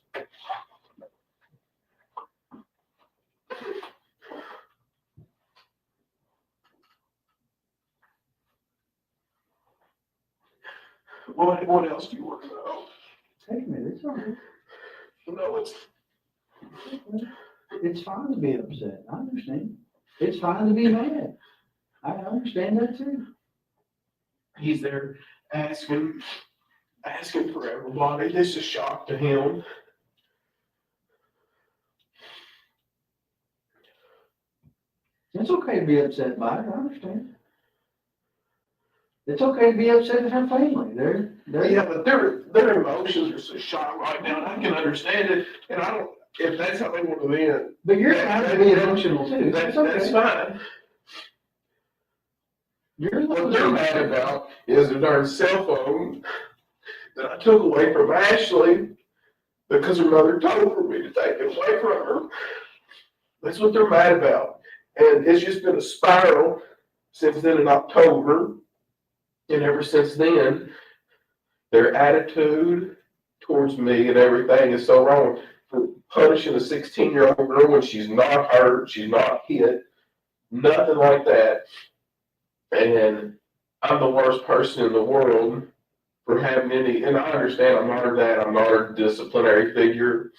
What else do you want to know?
Take a minute, it's all right.
No,
It's fine to be upset. I understand. It's fine to be mad. I understand that too.
He's there asking for everybody. This is a shock to him.
It's okay to be upset by it, I understand. It's okay to be upset at her family.
Yeah, but their emotions are so shot right now, and I can understand it, and I don't, if that's how they want to be in.
But you're allowed to be emotional too.
That's
okay.
fine. What they're mad about is the darn cell phone that I took away from Ashley because her mother told for me to take it away from her. That's what they're mad about. And it's just been a spiral since then in October. And ever since then, their attitude towards me and everything is so wrong. For punishing a 16-year-old girl when she's not hurt, she's not hit, nothing like that. And I'm the worst person in the world for having any, and I understand I'm not her dad, I'm not her disciplinary figure.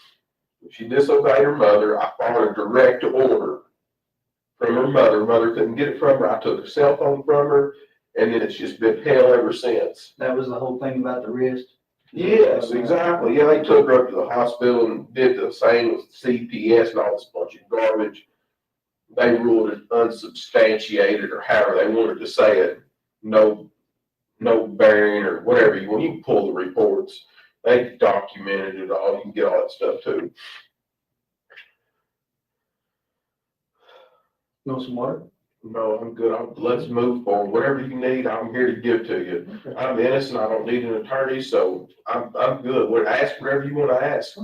If she disobeyed her mother, I followed a direct order from her mother. Mother couldn't get it from her. I took her cell phone from her, and then it's just been hell ever since.
That was the whole thing about the wrist?
Yes, exactly. Yeah, they took her up to the hospital and did the same with CPS and all this bunch of garbage. They ruled it unsubstantiated, or however they wanted to say it. No bearing, or whatever you want. You can pull the reports. They documented it all. You can get all that stuff too.
You want some water?
No, I'm good. Let's move forward. Whatever you need, I'm here to give to you.
Okay.
I'm innocent. I don't need an attorney, so I'm good. Ask whatever you want to ask.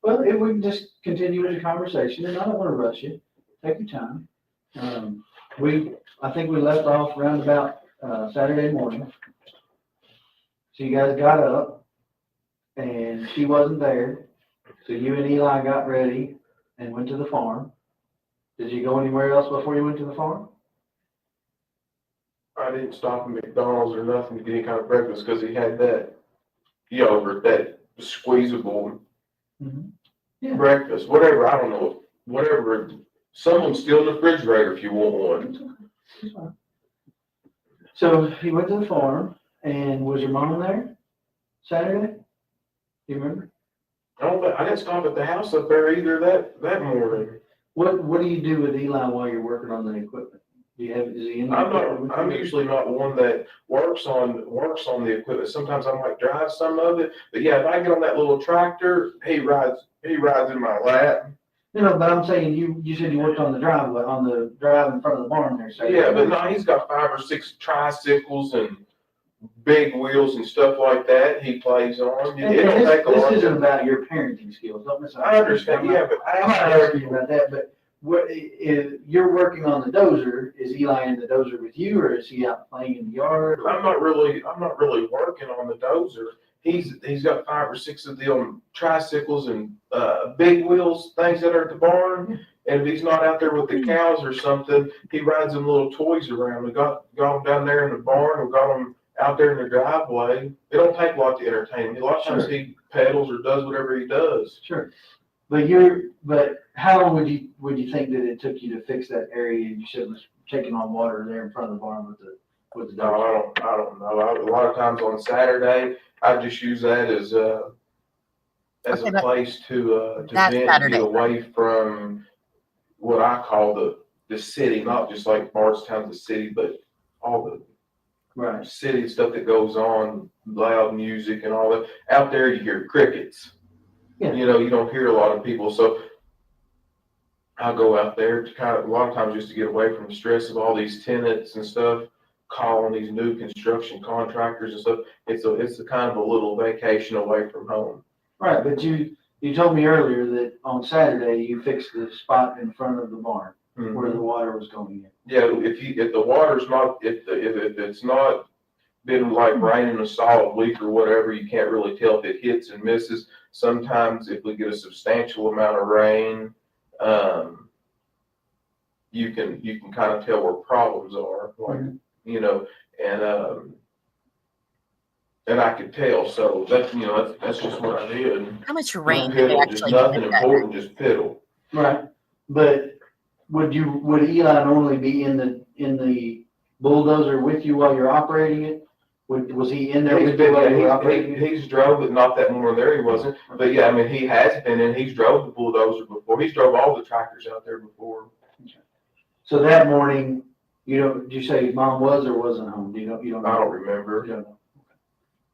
Well, if we can just continue with the conversation, and I don't want to rush you. Take your time. I think we left off around about Saturday morning. So you guys got up, and she wasn't there. So you and Eli got ready and went to the farm. Did you go anywhere else before you went to the farm?
I didn't stop at McDonald's or nothing to get any kind of breakfast because he had that yogurt, that squeezable breakfast, whatever. I don't know, whatever. Someone's still in the refrigerator if you want one.
So you went to the farm, and was your mom there Saturday? Do you remember?
I didn't stop at the house up there either that morning.
What do you do with Eli while you're working on the equipment? Is he in the equipment?
I'm usually not one that works on the equipment. Sometimes I might drive some of it, but yeah, if I get on that little tractor, he rides in my lap.
But I'm saying you said you worked on the driveway, on the drive in front of the barn there. So
Yeah, but no, he's got 5 or 6 tricycles and big wheels and stuff like that he plays on.
This isn't about your parenting skills. Don't misunderstand.
I understand, yeah, but
I'm not asking you about that, but if you're working on the dozer, is Eli in the dozer with you, or is he out playing in the yard?
I'm not really working on the dozer. He's got 5 or 6 of them tricycles and big wheels things that are at the barn. And if he's not out there with the cows or something, he rides them little toys around. We got them down there in the barn. We got them out there in the driveway. It don't take a lot to entertain him. A lot of times he pedals or does whatever he does.
Sure. But how long would you think that it took you to fix that area you said was taking on water there in front of the barn with the
No, I don't know. A lot of times on Saturday, I just use that as a place to vent and get away from what I call the city, not just like Bardstown, the city, but all the city stuff that goes on, loud music and all that. Out there, you hear crickets. Yeah. You don't hear a lot of people, so I'll go out there to a lot of times just to get away from the stress of all these tenants and stuff, calling these new construction contractors and stuff. It's a kind of a little vacation away from home.
Right, but you told me earlier that on Saturday you fixed the spot in front of the barn where the water was going in.
Yeah, if the water's not, if it's not been like raining a solid week or whatever, you can't really tell if it hits and misses. Sometimes if we get a substantial amount of rain, you can kind of tell where problems are, like, and I could tell. So that's just what I did.
How much rain?
Just nothing important, just piddle.
Right, but would Eli normally be in the bulldozer with you while you're operating it? Was he in there with you while you were operating it?
He's drove it, not that morning there he wasn't. But yeah, I mean, he has been in. He's drove the bulldozer before. He's drove all the tractors out there before.
Okay. So that morning, did you say mom was or wasn't home? You don't know?
I don't remember.
You don't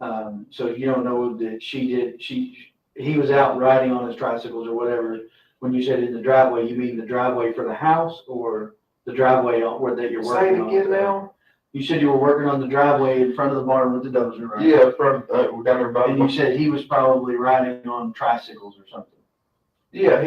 know. So you don't know that he was out riding on his tricycles or whatever. When you said in the driveway, you mean the driveway for the house or the driveway that you're
Say
working
it
on?
again now?
You said you were working on the driveway in front of the barn with the dozer, right?
Yeah, we're down there by.
And you said he was probably riding on tricycles or something.
Yeah,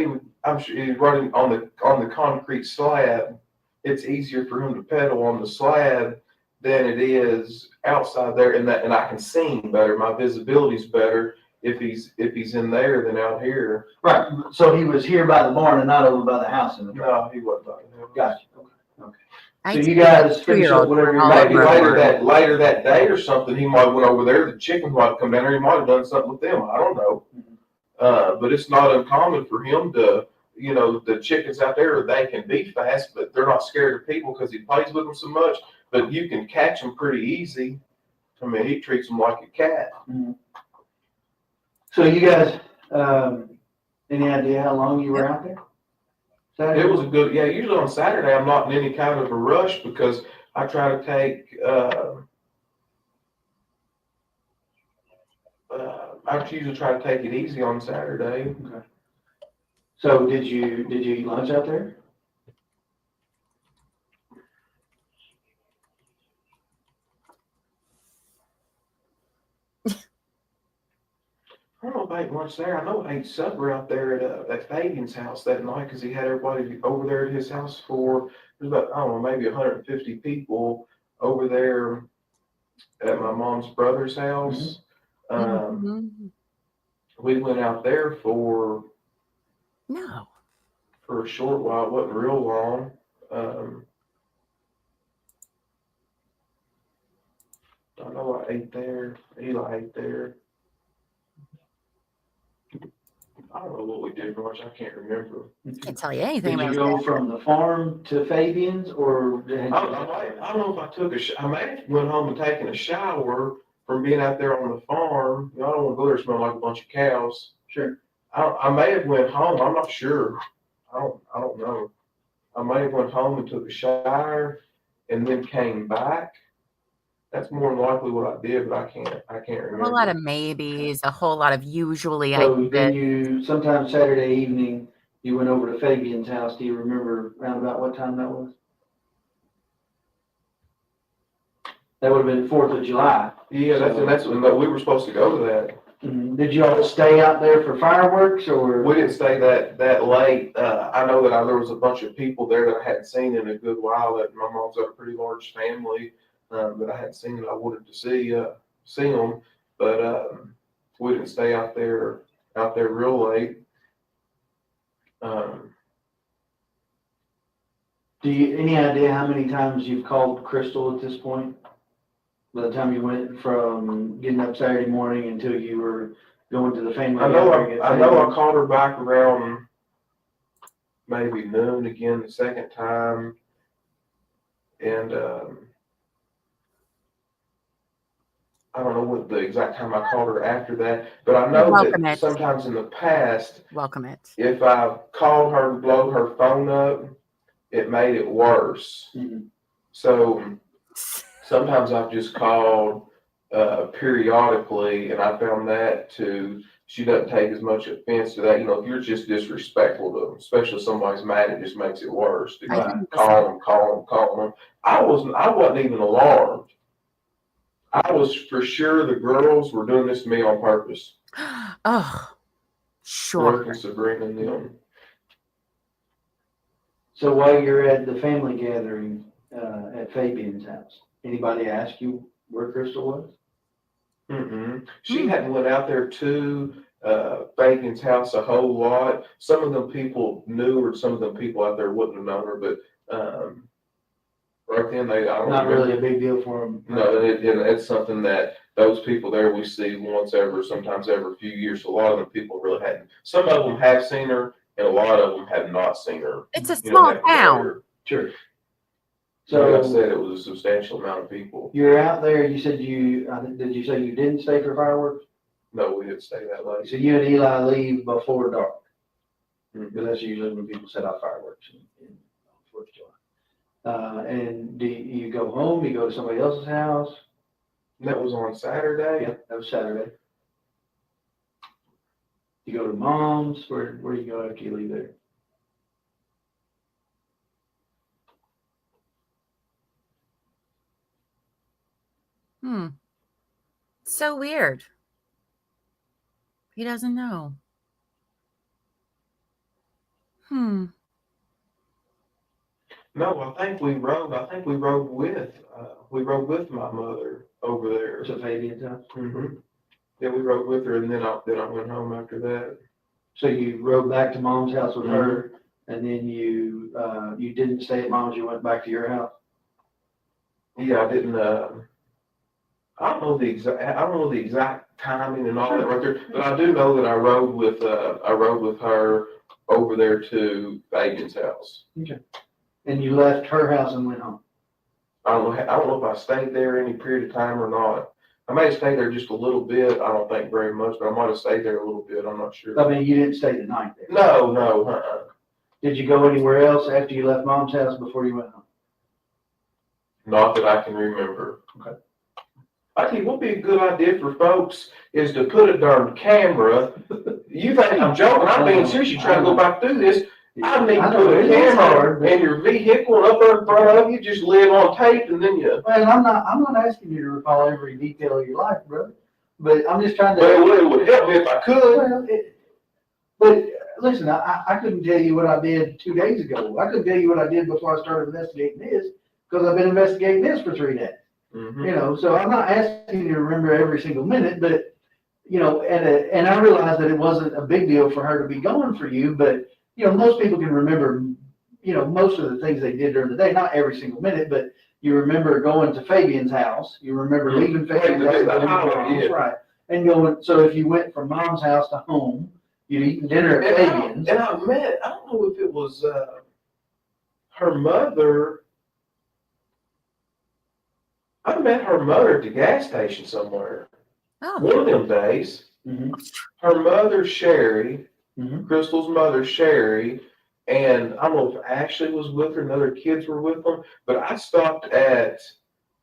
I'm sure he was running on the concrete slab. It's easier for him to pedal on the slab than it is outside there, and I can see him better. My visibility's better if he's in there than out here.
Right. So he was here by the barn and not over by the house in the driveway.
No, he wasn't.
Gotcha. Okay.
I
So you guys finish up whatever you're
Maybe
making.
later that day or something, he might have went over there. The chickens might have come down there. He might have done something with them. I don't know. But it's not uncommon for him to, the chickens out there, they can be fast, but they're not scared of people because he plays with them so much. But you can catch them pretty easy. I mean, he treats them like a cat.
Mm-hmm. So you guys, any idea how long you were out there? Saturday?
It was a good, usually on Saturday, I'm not in any kind of a rush because I try to take, I usually try to take it easy on Saturday.
Okay. So did you eat lunch out there?
I don't know if I ate lunch there. I know I ate supper out there at Fabian's house that night because he had everybody over there at his house there's about, I don't know, maybe 150 people over there at my mom's brother's house.
Mm-hmm.
We went out there for a short while. It wasn't real long. I know I ate there. Eli ate there. I don't know what we did much. I can't remember.
Can't tell you anything
Did
about
you go from the farm to Fabian's or?
I don't know if I took I may have went home and taken a shower from being out there on the farm. I don't want to go there smelling like a bunch of cows.
Sure.
I may have went home. I'm not sure. I don't know. I may have went home and took a shower and then came back. That's more than likely what I did, but I can't remember.
A whole lot of maybes, a whole lot of usually.
So then sometime Saturday evening, you went over to Fabian's house. Do you remember around about what time that was? That would have been 4th of July.
Yeah, that's when we were supposed to go to that.
Mm-hmm. Did you all stay out there for fireworks or?
We didn't stay that late. I know that there was a bunch of people there that I hadn't seen in a good while. That my mom's got a pretty large family that I hadn't seen that I wanted to see them, but we didn't stay out there real late.
Do you any idea how many times you've called Crystal at this point? By the time you went from getting up Saturday morning until you were going to the family gathering?
I know I called her back around maybe noon again the second time, and I don't know what the exact time I called her after that, but I know that sometimes in the past, if I called her to blow her phone up, it made it worse. Mm-hmm. So sometimes I've just called periodically, and I found that she doesn't take as much offense to that. If you're just disrespectful to them, especially if somebody's mad, it just makes it worse. To call them. I wasn't even alarmed. I was for sure the girls were doing this to me on purpose.
Oh, sure.
Brooke and Sabrina and them.
So while you're at the family gathering at Fabian's house, anybody ask you where Crystal was?
Mm-mm. She hadn't went out there to Fabian's house a whole lot. Some of them people knew her, some of them people out there wouldn't have known her, but right then
not really a big deal for them.
No, it's something that those people there we see once sometimes every few years. A lot of them people really hadn't. Some of them have seen her, and a lot of them have not seen her.
It's a small town.
Sure. So like I said, it was a substantial amount of people.
You're out there. You said did you say you didn't stay for fireworks?
No, we didn't stay that late.
So you and Eli leave before dark, because that's usually when people set off fireworks in 4th of July. And do you go home, you go to somebody else's house?
That was on Saturday.
Yep, that was Saturday. You go to mom's, where do you go after you leave there?
So weird. He doesn't know.
No, I think we rode with my mother over there.
To Fabian's house?
Mm-hmm. Yeah, we rode with her, and then I went home after that.
So you rode back to mom's house with her, and then you didn't stay at mom's, you went back to your house?
Yeah, I didn't, I don't know the exact timing and all that right there, but I do know that I rode with her over there to Fabian's house.
Okay. And you left her house and went home?
I don't know if I stayed there any period of time or not. I may have stayed there just a little bit. I don't think very much, but I might have stayed there a little bit. I'm not sure.
I mean, you didn't stay the night there?
No.
Did you go anywhere else after you left mom's house before you went home?
Not that I can remember.
Okay.
I tell you what would be a good idea for folks is to put a darn camera. You think I'm joking? I'm being serious. You try to go back through this. I need to put a camera in your vehicle and up there in front of you, just live on tape, and then you.
Well, I'm not asking you to recall every detail of your life, brother. But I'm just trying to.
Well, it would help me if I could.
Well, but listen, I couldn't tell you what I did 2 days ago. I couldn't tell you what I did before I started investigating this, because I've been investigating this for 3 days.
Mm-hmm.
You know, so I'm not asking you to remember every single minute, but you know, and I realized that it wasn't a big deal for her to be gone for you, but you know, most people can remember, you know, most of the things they did during the day, not every single minute, but you remember going to Fabian's house, you remember leaving Fabian's house, right? And going, so if you went from mom's house to home, you'd eat dinner at Fabian's.
And I don't know if it was her mother. I met her mother at the gas station somewhere.
Oh.
One of them days.
Mm-hmm.
Her mother, Sherry,
Mm-hmm.
Crystal's mother, Sherry, and I don't know if Ashley was with her and other kids were with them, but I stopped at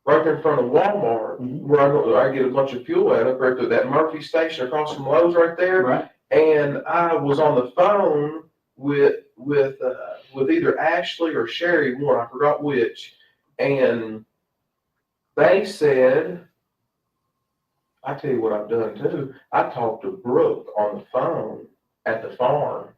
right there in front of Walmart, where I get a bunch of fuel at up there at that Murphy station across from Lowe's right there.
Right.
And I was on the phone with either Ashley or Sherry, one, I forgot which, and they said, I tell you what I've done too. I talked to Brooke on the phone at the farm.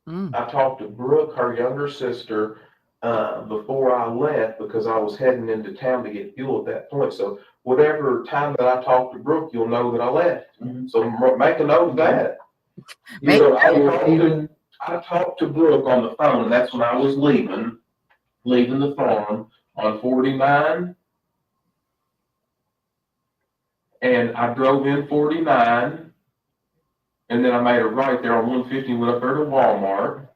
I talked to Brooke, her younger sister, before I left because I was heading into town to get fuel at that point. So whatever time that I talked to Brooke, you'll know that I left. So make a note of that. I talked to Brooke on the phone, and that's when I was leaving the farm on 49. And I drove in 49. And then I made a right there on 150 and went up there to Walmart.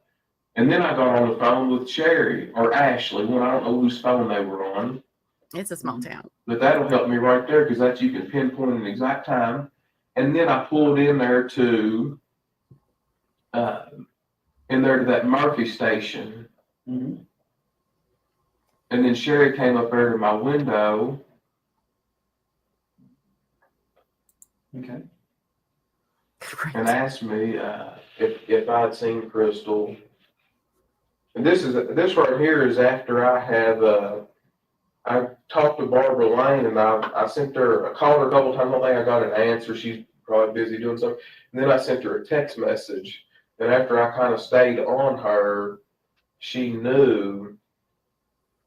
And then I got on the phone with Sherry or Ashley, when I don't know whose phone they were on.
It's a small town.
But that'll help me right there because that's you can pinpoint an exact time. And then I pulled in there to that Murphy station.
Mm-hmm.
And then Sherry came up there to my window.
Okay.
And asked me if I'd seen Crystal. And this right here is after I have I talked to Barbara Lane, and I sent her, I called her a couple times. I don't think I got an answer. She's probably busy doing something. And then I sent her a text message. And after I kind of stayed on her, she knew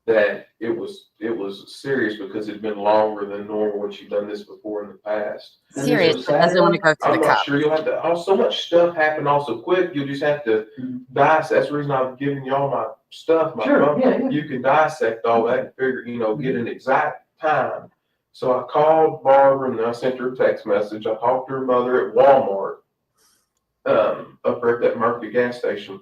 that it was serious because it'd been longer than normal when she'd done this before in the past.
Serious, but doesn't want to go through
I'm
the
not
cup.
sure. You'll have to. So much stuff happened also quick. You'll just have to dissect. That's the reason I've given y'all my stuff.
Yeah.
You can dissect all that and figure, get an exact time. So I called Barbara and I sent her a text message. I talked to her mother at Walmart, up there at that Murphy gas station.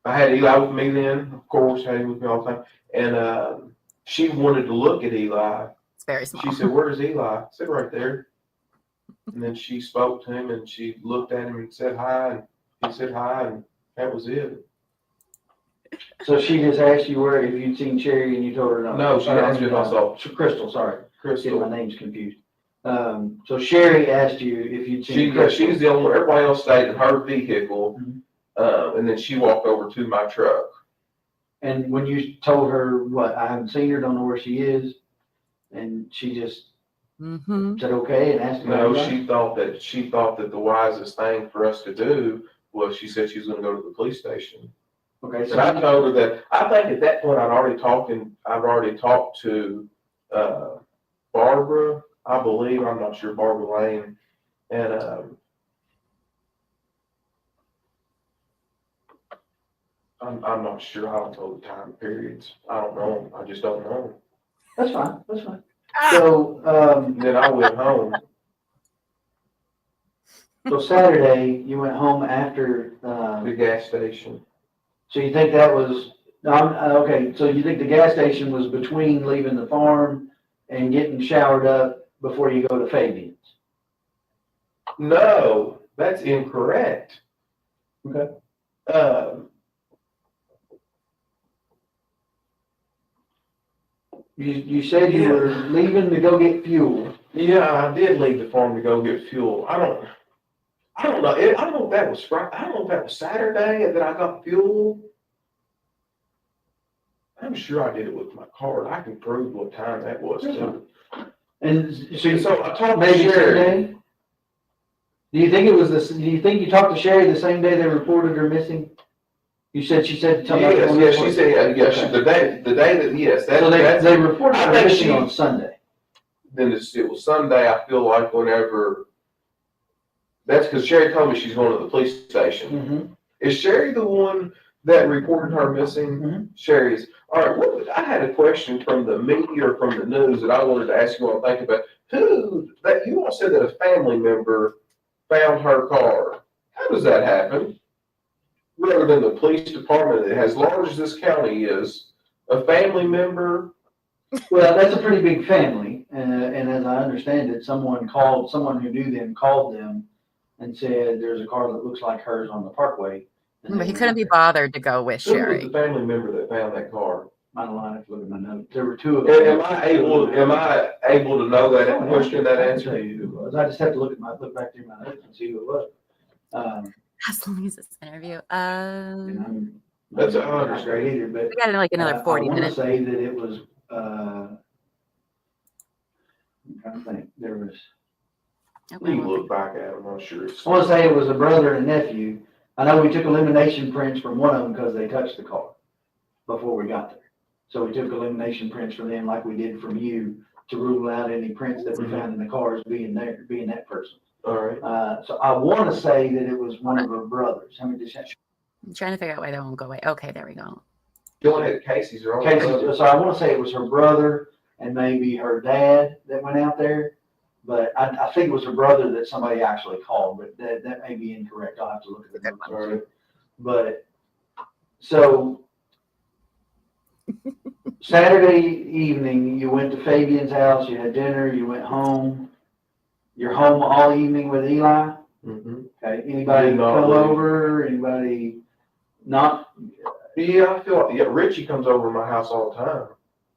I had Eli with me then, of course, had him with me all the time. And she wanted to look at Eli.
It's very small.
She said, "Where's Eli?" I said, "Right there." And then she spoke to him and she looked at him and said hi. And he said hi, and that was it.
So she just asked you where, if you'd seen Sherry and you told her no?
No, she asked me if I saw
Crystal, sorry. Getting
Crystal.
my names confused. So Sherry asked you if you'd seen Crystal.
She's the only one, everybody else stayed in her vehicle, and then she walked over to my truck.
And when you told her, what, I haven't seen her, don't know where she is, and she just said okay and asked
No,
about
she thought that the wisest thing for us to do was, she said she was gonna go to the police station.
Okay, so
And I told her that, I think at that point I've already talked to, Barbara, I believe, I'm not sure, Barbara Lane, and, I'm not sure, I don't know the time periods, I don't know, I just don't know.
that's fine. So,
Then I went home.
so Saturday, you went home after,
The gas station.
so you think that was, okay, so you think the gas station was between leaving the farm and getting showered up before you go to Fabian's?
No, that's incorrect.
Okay. You said you were leaving to go get fuel.
Yeah, I did leave the farm to go get fuel. I don't know. I don't know if that was Friday. I don't know if that was Saturday that I got fuel. I'm sure I did it with my card. I can prove what time that was too.
And
So I told
maybe
Sherry.
Sunday? Do you think it was this, do you think you talked to Sherry the same day they reported her missing? She said
Yes, she said, the day that, yes.
So they reported her missing on Sunday.
Then it was Sunday, I feel like, whenever, that's because Sherry told me she's going to the police station. Is Sherry the one that reported her missing? Sherry's. All right, I had a question from the media or from the news that I wanted to ask you what I'm thinking about. You all said that a family member found her car. How does that happen? Rather than the police department, as large as this county is, a family member.
Well, that's a pretty big family, and as I understand it, someone who knew them called them and said, there's a car that looks like hers on the parkway.
But he couldn't be bothered to go with
Who was
Sherry.
the family member that found that car?
I don't know, I have to look at my notes. There were two of them.
Am I able to know that question, that answer?
I can tell you who it was. I just have to look back through my notes and see who it was.
As long as this interview.
That's a
not great either, but
We got like another 40 minutes.
I want to say that it was, I'm trying to think, there was,
You look back at it, I'm not sure.
I want to say it was a brother and nephew. I know we took elimination prints from one of them because they touched the car before we got there. So we took elimination prints from them like we did from you to rule out any prints that we found in the cars being that person.
All right.
So I want to say that it was one of her brothers. How many just
I'm trying to figure out why that won't go away. Okay, there we go.
You only had Casey's or all
Casey, so I want to say it was her brother and maybe her dad that went out there. But I think it was her brother that somebody actually called, but that may be incorrect. I'll have to look at the notes.
All right.
But so Saturday evening, you went to Fabian's house, you had dinner, you went home. You're home all evening with Eli? Okay. Anybody come over? Anybody not?
Yeah, I feel like, Richie comes over to my house all the time.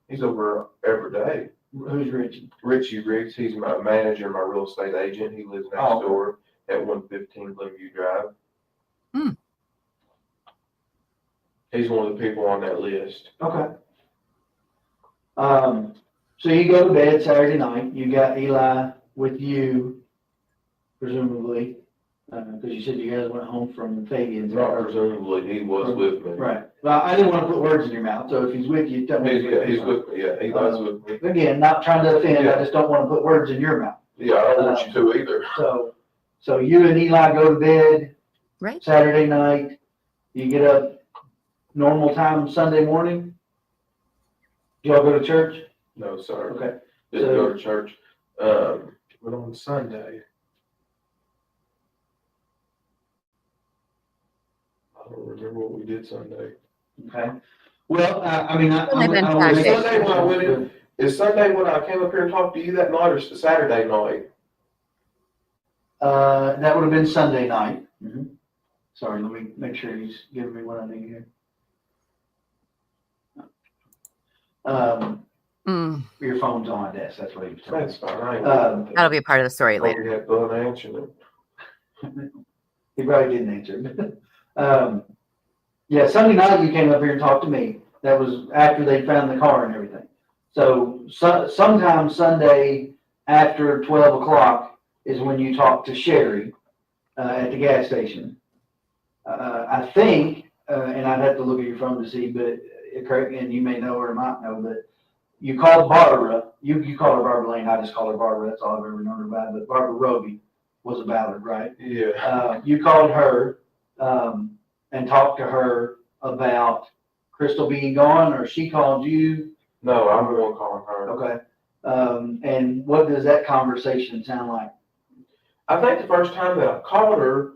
He's over every day.
Who's Richie?
Richie Riggs, he's my manager, my real estate agent. He lives next door at 115 Glenview Drive. He's one of the people on that list.
Okay. So you go to bed Saturday night. You got Eli with you, presumably, because you said you guys went home from Fabian's.
Not presumably, he was with me.
Right. Well, I didn't want to put words in your mouth, so if he's with you, tell me.
He's with me, yeah, he was with me.
Again, not trying to offend, I just don't want to put words in your mouth.
Yeah, I don't want you to either.
So you and Eli go to bed
Right.
Saturday night. You get up normal time Sunday morning. Do y'all go to church?
No, sir.
Okay.
Didn't go to church. But on Sunday, I don't remember what we did Sunday.
Okay. Well, I mean,
Is Sunday when I came up here and talked to you that night, or Saturday night?
That would have been Sunday night. Sorry, let me make sure he's giving me what I need here. Your phone's on my desk. That's what he was telling me.
That's fine.
That'll be a part of the story later.
You have to answer it.
He probably didn't answer. Yeah, Sunday night you came up here and talked to me. That was after they found the car and everything. So sometime Sunday after 12 o'clock is when you talked to Sherry at the gas station. I think, and I'd have to look at your phone to see, but and you may know or might know, but you called Barbara. You call her Barbara Lane. I just call her Barbara. That's all I've ever known her by. But Barbara Roby was a Ballard, right?
Yeah.
You called her and talked to her about Crystal being gone, or she called you?
No, I'm the one calling her.
Okay. And what does that conversation sound like?
I think the first time that I called her,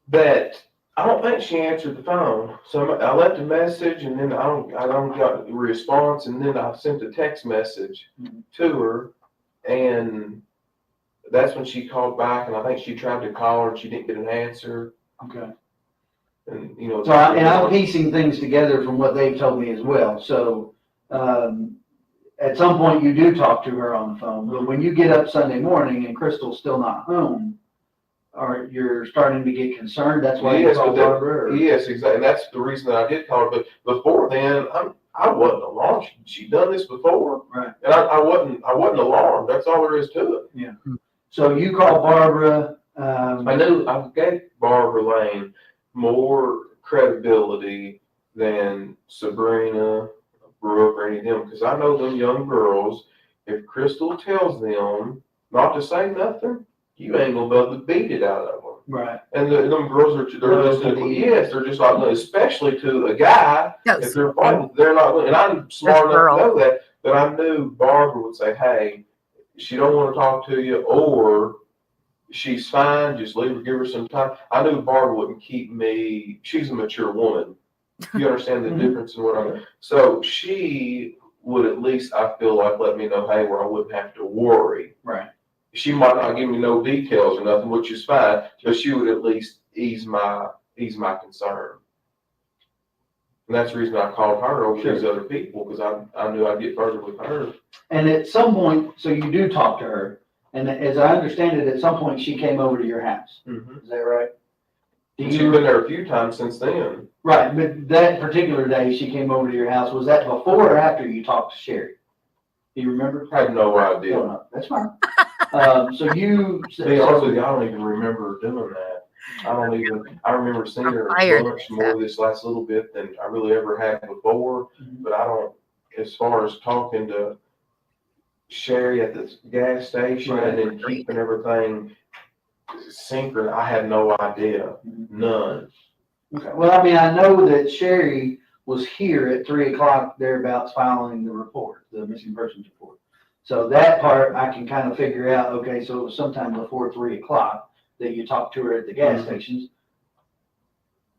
that I don't think she answered the phone. So I left a message, and then I don't got a response, and then I sent a text message to her, and that's when she called back, and I think she tried to call her and she didn't get an answer.
Okay.
And you know.
So I'm piecing things together from what they've told me as well. So at some point you do talk to her on the phone, but when you get up Sunday morning and Crystal's still not home, or you're starting to get concerned, that's why you call Barbara?
Yes, exactly. That's the reason that I did call her. But before then, I wasn't alarmed. She'd done this before,
right?
And I wasn't alarmed. That's all there is to it.
Yeah. So you call Barbara.
I knew I gave Barbara Lane more credibility than Sabrina, Brooke, or any of them, because I know them young girls. If Crystal tells them not to say nothing, you ain't gonna be able to beat it out of them.
Right.
And them girls they're just like, especially to a guy, if they're fighting, they're not, and I'm smart enough to know that, but I knew Barbara would say, hey, she don't want to talk to you, or she's fine, just leave her, give her some time. I knew Barbara wouldn't keep me, she's a mature woman. You understand the difference in what I'm, so she would at least, I feel like, let me know, hey, where I wouldn't have to worry.
Right.
She might not give me no details or nothing, which is fine, but she would at least ease my concern. And that's the reason I called her over these other people, because I knew I'd get further with her.
And at some point, so you do talk to her, and as I understand it, at some point she came over to your house.
Mm-hmm.
Is that right?
She's been there a few times since then.
Right, but that particular day she came over to your house, was that before or after you talked to Sherry? Do you remember?
I have no idea.
No, that's fine. So you...
To be honest with you, I don't even remember doing that. I remember seeing her much more this last little bit than I really ever had before, but I don't, as far as talking to Sherry at the gas station and then keeping everything synchronous, I had no idea. None.
Okay. Well, I mean, I know that Sherry was here at 3 o'clock thereabouts filing the report, the missing persons report. So that part I can kind of figure out, okay, so it was sometime before 3 o'clock that you talked to her at the gas stations.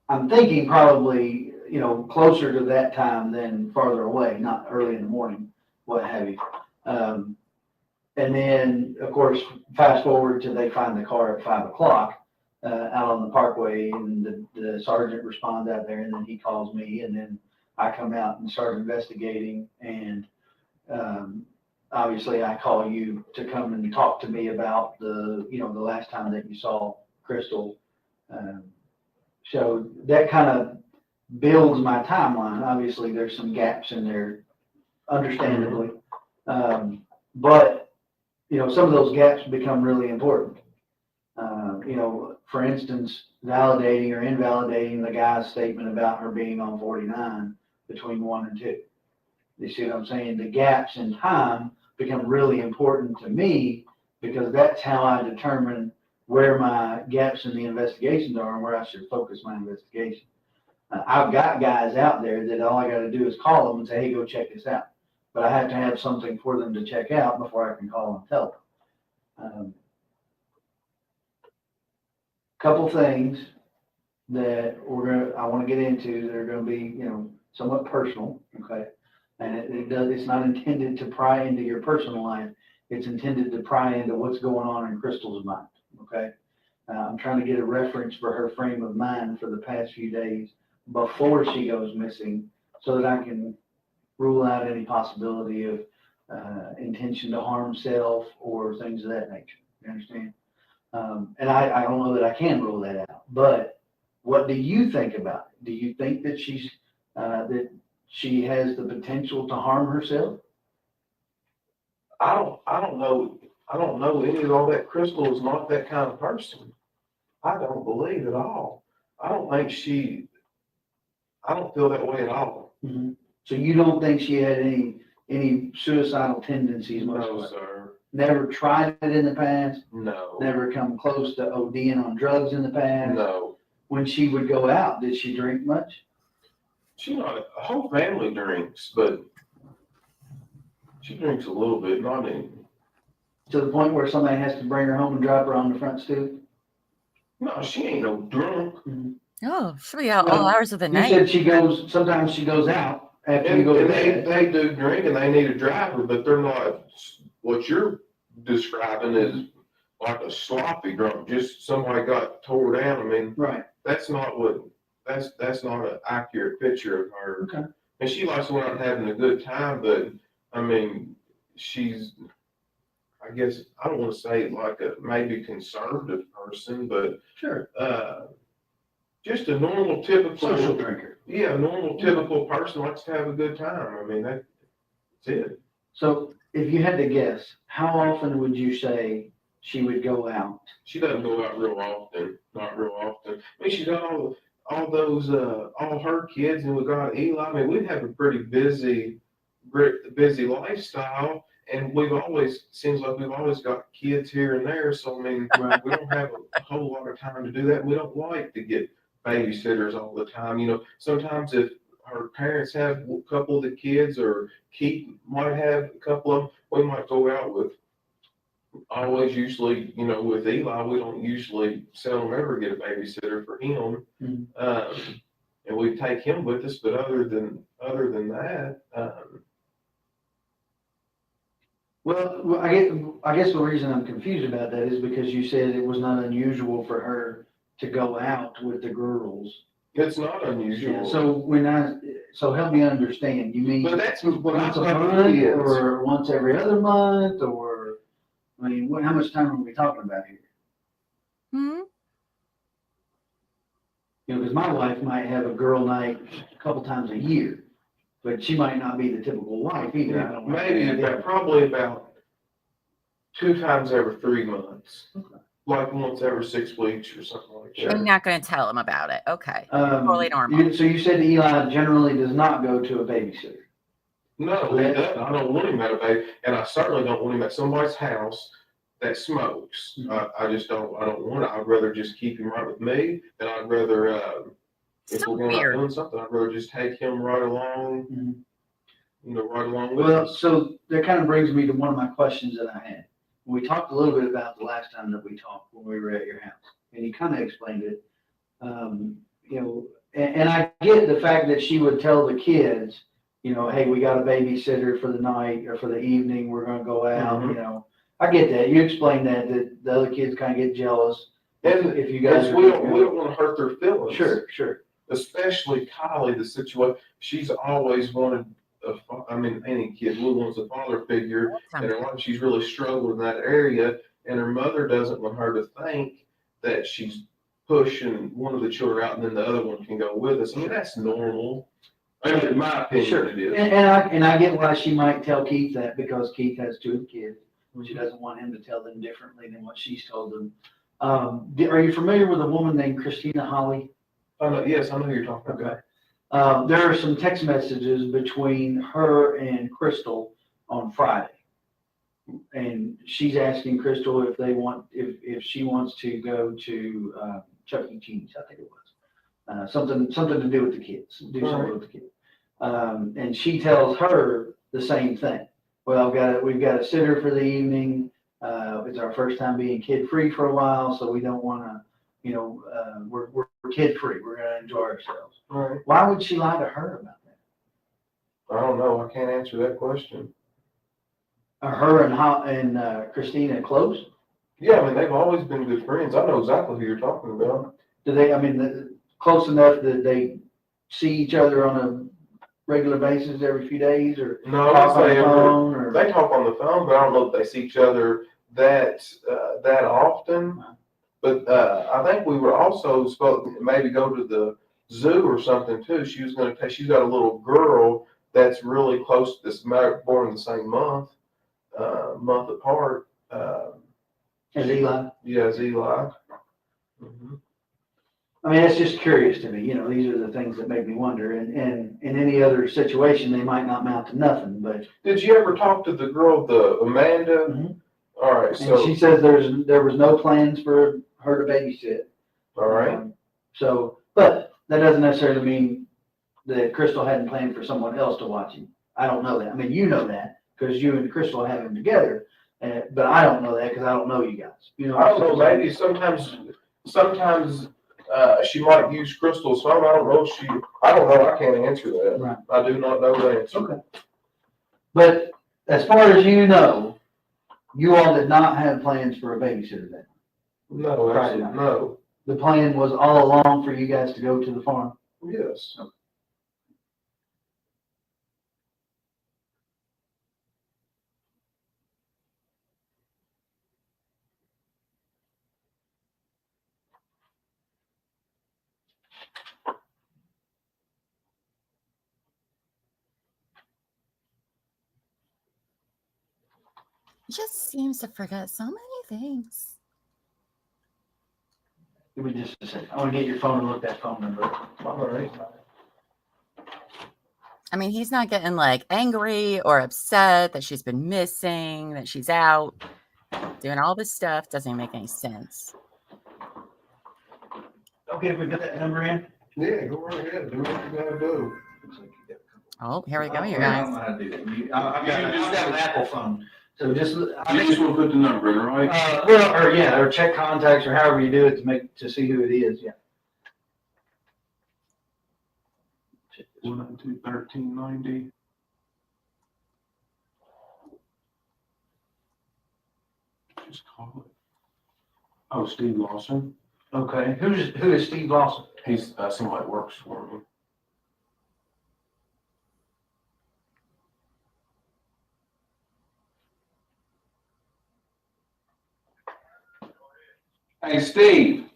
I'm thinking probably, closer to that time than farther away, not early in the morning, what have you. And then, of course, fast forward till they find the car at 5 o'clock out on the parkway, and the sergeant responds out there, and then he calls me, and then I come out and start investigating, and obviously I call you to come and talk to me about the last time that you saw Crystal. So that kind of builds my timeline. Obviously there's some gaps in there, understandably. But some of those gaps become really important. For instance, validating or invalidating the guy's statement about her being on 49 between 1 and 2. You see what I'm saying? The gaps in time become really important to me, because that's how I determine where my gaps in the investigations are and where I should focus my investigation. I've got guys out there that all I got to do is call them and say, hey, go check this out. But I have to have something for them to check out before I can call and tell them. Couple things that I want to get into that are going to be, somewhat personal, okay? And it's not intended to pry into your personal life. It's intended to pry into what's going on in Crystal's mind, okay? I'm trying to get a reference for her frame of mind for the past few days before she goes missing, so that I can rule out any possibility of intention to harm self or things of that nature. You understand? And I don't know that I can rule that out, but what do you think about it? Do you think that that she has the potential to harm herself?
I don't know. I don't know any of all that. Crystal is not that kind of person. I don't believe at all. I don't feel that way at all.
Mm-hmm. So you don't think she had any suicidal tendencies whatsoever?
No, sir.
Never tried it in the past?
No.
Never come close to ODing on drugs in the past?
No.
When she would go out, did she drink much?
The whole family drinks, but she drinks a little bit, not any.
To the point where somebody has to bring her home and drop her on the front stoop?
No, she ain't no drunk.
Mm-hmm.
Oh, she'll be out all hours of the night.
You said sometimes she goes out after you go to bed.
They do drink and they need a driver, but they're not what you're describing is like a sloppy drunk. Just somebody got tore down. I mean,
right.
That's not an accurate picture of her.
Okay.
And she likes going out and having a good time, but I mean, she's, I guess, I don't want to say like a maybe conservative person, but
sure.
Just a normal, typical
social drinker.
Yeah, a normal, typical person likes to have a good time. I mean, that's it.
So if you had to guess, how often would you say she would go out?
She doesn't go out real often, not real often. I mean, she's got all those, all her kids, and we got Eli. I mean, we have a pretty busy lifestyle, and seems like we've always got kids here and there. So, I mean, we don't have a whole lot of time to do that. We don't like to get babysitters all the time. You know, sometimes if her parents have a couple of the kids or Keith might have a couple of them, we might go out with. Usually, you know, with Eli, we don't usually seldom ever get a babysitter for him, and we take him with us. But other than that,
well, I guess the reason I'm confused about that is because you said it was not unusual for her to go out with the girls.
It's not unusual.
Yeah, so help me understand. You mean
but that's
once a month or once every other month, or I mean, how much time are we talking about here?
Hmm.
You know, because my wife might have a girl night a couple times a year, but she might not be the typical wife either.
Yeah, probably about 2 times every 3 months. Okay. Like once every 6 weeks or something like that.
You're not going to tell him about it. Okay. Totally normal.
So you said Eli generally does not go to a babysitter.
No, he doesn't. I don't want him at a baby, and I certainly don't want him at somebody's house that smokes. I just don't. I don't want it. I'd rather just keep him right with me, and I'd rather if we're going out doing something, I'd rather just take him right along. You know, right along with us.
Well, so that kind of brings me to one of my questions that I had. We talked a little bit about the last time that we talked when we were at your house, and you kind of explained it. You know, and I get the fact that she would tell the kids, you know, hey, we got a babysitter for the night or for the evening. We're going to go out. You know, I get that. You explained that the other kids kind of get jealous.
And
if you guys,
we don't want to hurt their feelings.
Sure.
Especially Kylie, the situation. She's always wanted. Any kid wants a father figure, and her life, she's really struggled in that area, and her mother doesn't want her to think that she's pushing one of the children out and then the other one can go with us. I mean, that's normal. I mean, in my opinion, it is.
And I get why she might tell Keith that, because Keith has 2 kids. She doesn't want him to tell them differently than what she's told them. Are you familiar with a woman named Christina Holly?
Yes, I know who you're talking about.
Okay. There are some text messages between her and Crystal on Friday, and she's asking Crystal if she wants to go to Chuck E. Cheese, I think it was, something to do with the kids, something with the kids, and she tells her the same thing. Well, we've got a sitter for the evening. It's our first time being kid free for a while, so we don't want to. You know, we're kid free. We're going to enjoy ourselves.
Right.
Why would she lie to her about that?
I don't know. I can't answer that question.
Are her and Christina close?
Yeah, I mean, they've always been good friends. I know exactly who you're talking about.
Do they? I mean, close enough that they see each other on a regular basis every few days, or
No,
talk on
they
the phone, or
they talk on the phone, but I don't know if they see each other that often. But I think we were also supposed to maybe go to the zoo or something too. She was going to take. She's got a little girl that's really close to this, born in the same month apart.
as Eli.
Yeah, as Eli. Mm-hmm.
I mean, it's just curious to me. You know, these are the things that make me wonder. And in any other situation, they might not amount to nothing. But
did you ever talk to the girl, the Amanda?
Mhm.
All right, so
and she says there was no plans for her to babysit.
all right.
So, but that doesn't necessarily mean that Crystal hadn't planned for someone else to watch him. I don't know that. I mean, you know that because you and Crystal have him together. But I don't know that because I don't know you guys. You know,
I don't know. Maybe sometimes she might use Crystal's phone. I don't know. I don't know. I can't answer that.
Right.
I do not know the answer.
Okay. But as far as you know, you all did not have plans for a babysitter then.
No, absolutely no.
The plan was all along for you guys to go to the farm.
Yes.
He just seems to forget so many things.
Give me just a second. I want to get your phone and look that phone number.
All right.
I mean, he's not getting like angry or upset that she's been missing, that she's out doing all this stuff. Doesn't even make any sense.
Okay, we got that number in.
Yeah, go right ahead. Do what you gotta do.
Oh, here we go, you
I
guys.
don't know how to do that. I've got an Apple phone. So just, I
You just want to put the number in, right?
or check contacts or however you do it to see who it is. Yeah.
192-1390. Just call it. Oh, Steve Lawson.
Okay. Who is Steve Lawson?
He's somebody that works for me. Hey, Steve.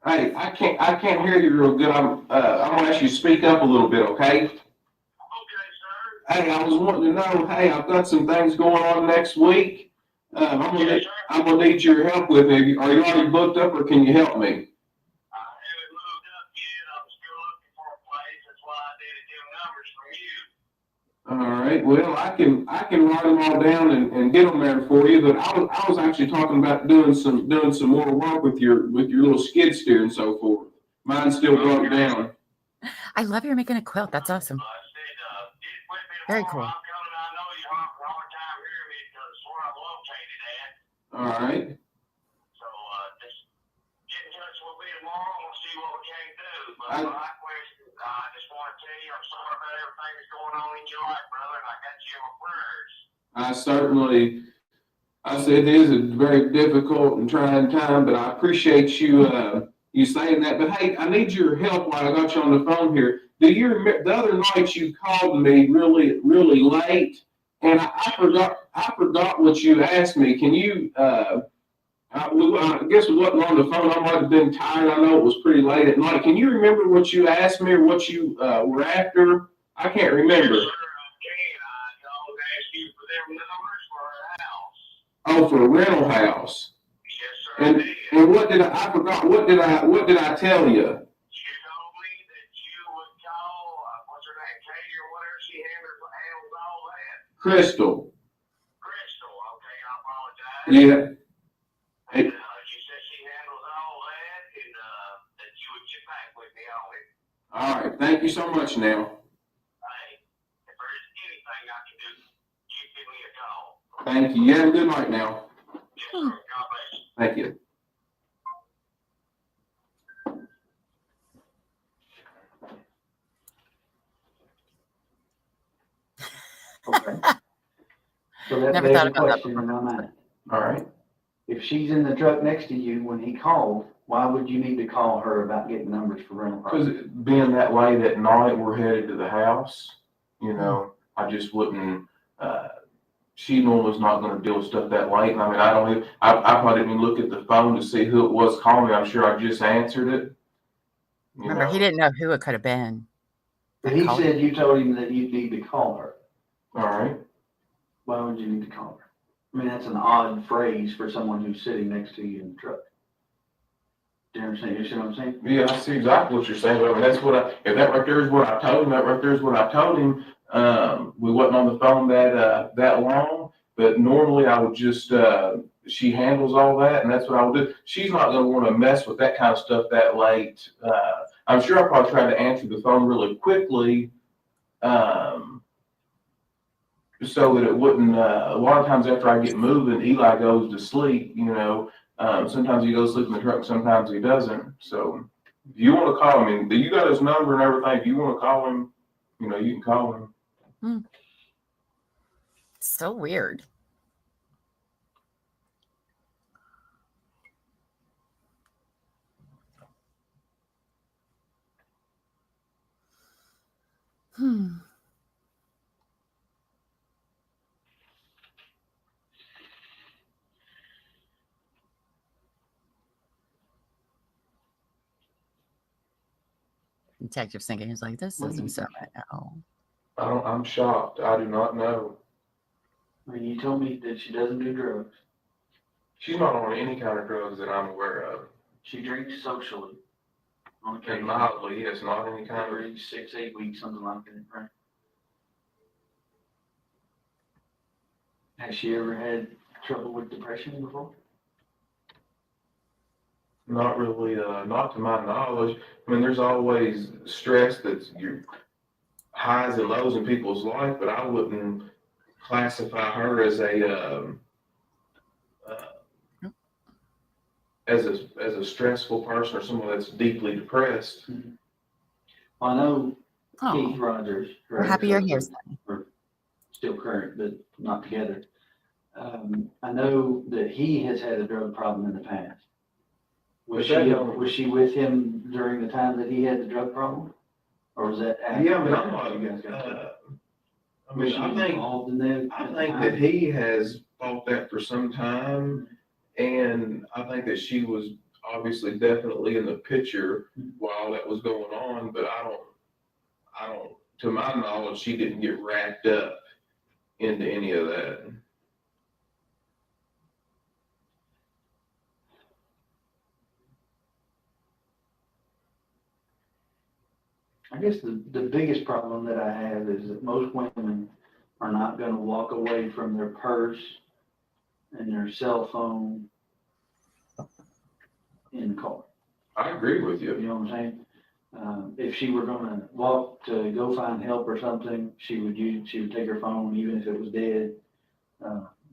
Hey, I can't hear you real good. I'm gonna ask you to speak up a little bit, okay? Okay, sir. Hey, I was wanting to know. Hey, I've got some things going on next week. I'm gonna need your help with it. Are you already booked up, or can you help me? I haven't moved up yet. I'm still looking for a place. That's why I needed them numbers from you. All right. Well, I can write them all down and get them there for you. But I was actually talking about doing some more work with your little skid steer and so forth. Mine's still broke down.
I love you're making a quilt. That's awesome. Very cool.
All right.
So just get in touch with me tomorrow and we'll see what we can do. But my question, I just want to tell you I'm sorry about everything that's going on in your life, brother, and I got you in my prayers.
I said it is a very difficult and trying time, but I appreciate you you saying that. But hey, I need your help while I got you on the phone here. Do you remember the other night you called me really, really late? And I forgot what you asked me. Can you, I guess it wasn't on the phone. I might have been tired. I know it was pretty late at night. Can you remember what you asked me or what you were after? I can't remember.
Yes, sir, I asked you for them numbers for a house.
Oh, for a rental house.
Yes, sir.
And what did I forgot. What did I tell you?
You told me that you would call, what's her name, Katie or whatever, she handles all that.
Crystal.
Okay, I apologize.
Yeah.
She said she handles all that and that you would get back with me on it.
All right. Thank you so much now.
Hey, if there's anything I can do, you give me a call.
Thank you. You have a good night now.
Yes, sir. God bless you.
Thank you.
Okay. So that
Never
begs
thought
the
about that
question
before.
in my mind.
All right.
if she's in the truck next to you when he called, why would you need to call her about getting numbers for rental
Because
property?
being that late at night, we're headed to the house, you know, I just wouldn't, she normally is not gonna deal with stuff that late. And I mean, I probably didn't even look at the phone to see who it was calling me. I'm sure I just answered it.
Remember, he didn't know who it could have been.
But he said you told him that you'd need to call her.
All right.
Why would you need to call her? I mean, that's an odd phrase for someone who's sitting next to you in the truck. Do you understand? You see what I'm saying?
Yeah, I see exactly what you're saying. But I mean, that's what if that right there is what I told him, that right there is what I told him. We wasn't on the phone that long, but normally I would just, she handles all that, and that's what I would do. She's not going to want to mess with that kind of stuff that late. I'm sure I probably tried to answer the phone really quickly, so that it wouldn't, a lot of times after I get moving, Eli goes to sleep, you know. Sometimes he goes to sleep in the truck, sometimes he doesn't. So if you want to call him, you got his number and everything. If you want to call him, you know, you can call him.
So weird. Detective's thinking, he's like, this doesn't sound right at all.
I'm shocked. I do not know.
I mean, you told me that she doesn't do drugs.
She's not on any kind of drugs that I'm aware of.
She drinks socially. On
And
occasion.
mildly, yes, not any kind of.
Every 6-8 weeks, something like that, right? Has she ever had trouble with depression before?
Not really, not to my knowledge. I mean, there's always stress that's your highs and lows in people's life, but I wouldn't classify her as a stressful person or someone that's deeply depressed.
Well, I know
Oh,
Keith Rogers.
we're happy you're here,
Sonny. Are still current, but not together. I know that he has had a drug problem in the past. Was she with him during the time that he had the drug problem? Or was that after?
Yeah, but I'm not,
you guys got
I mean, I think that he has fought that for some time, and I think that she was obviously definitely in the picture while that was going on, but I don't, to my knowledge, she didn't get wrapped up into any of that.
I guess the biggest problem that I have is that most women are not going to walk away from their purse and their cell phone in the car.
I agree with
You
you.
know what I'm saying? If she were going to walk to go find help or something, she would take her phone even if it was dead.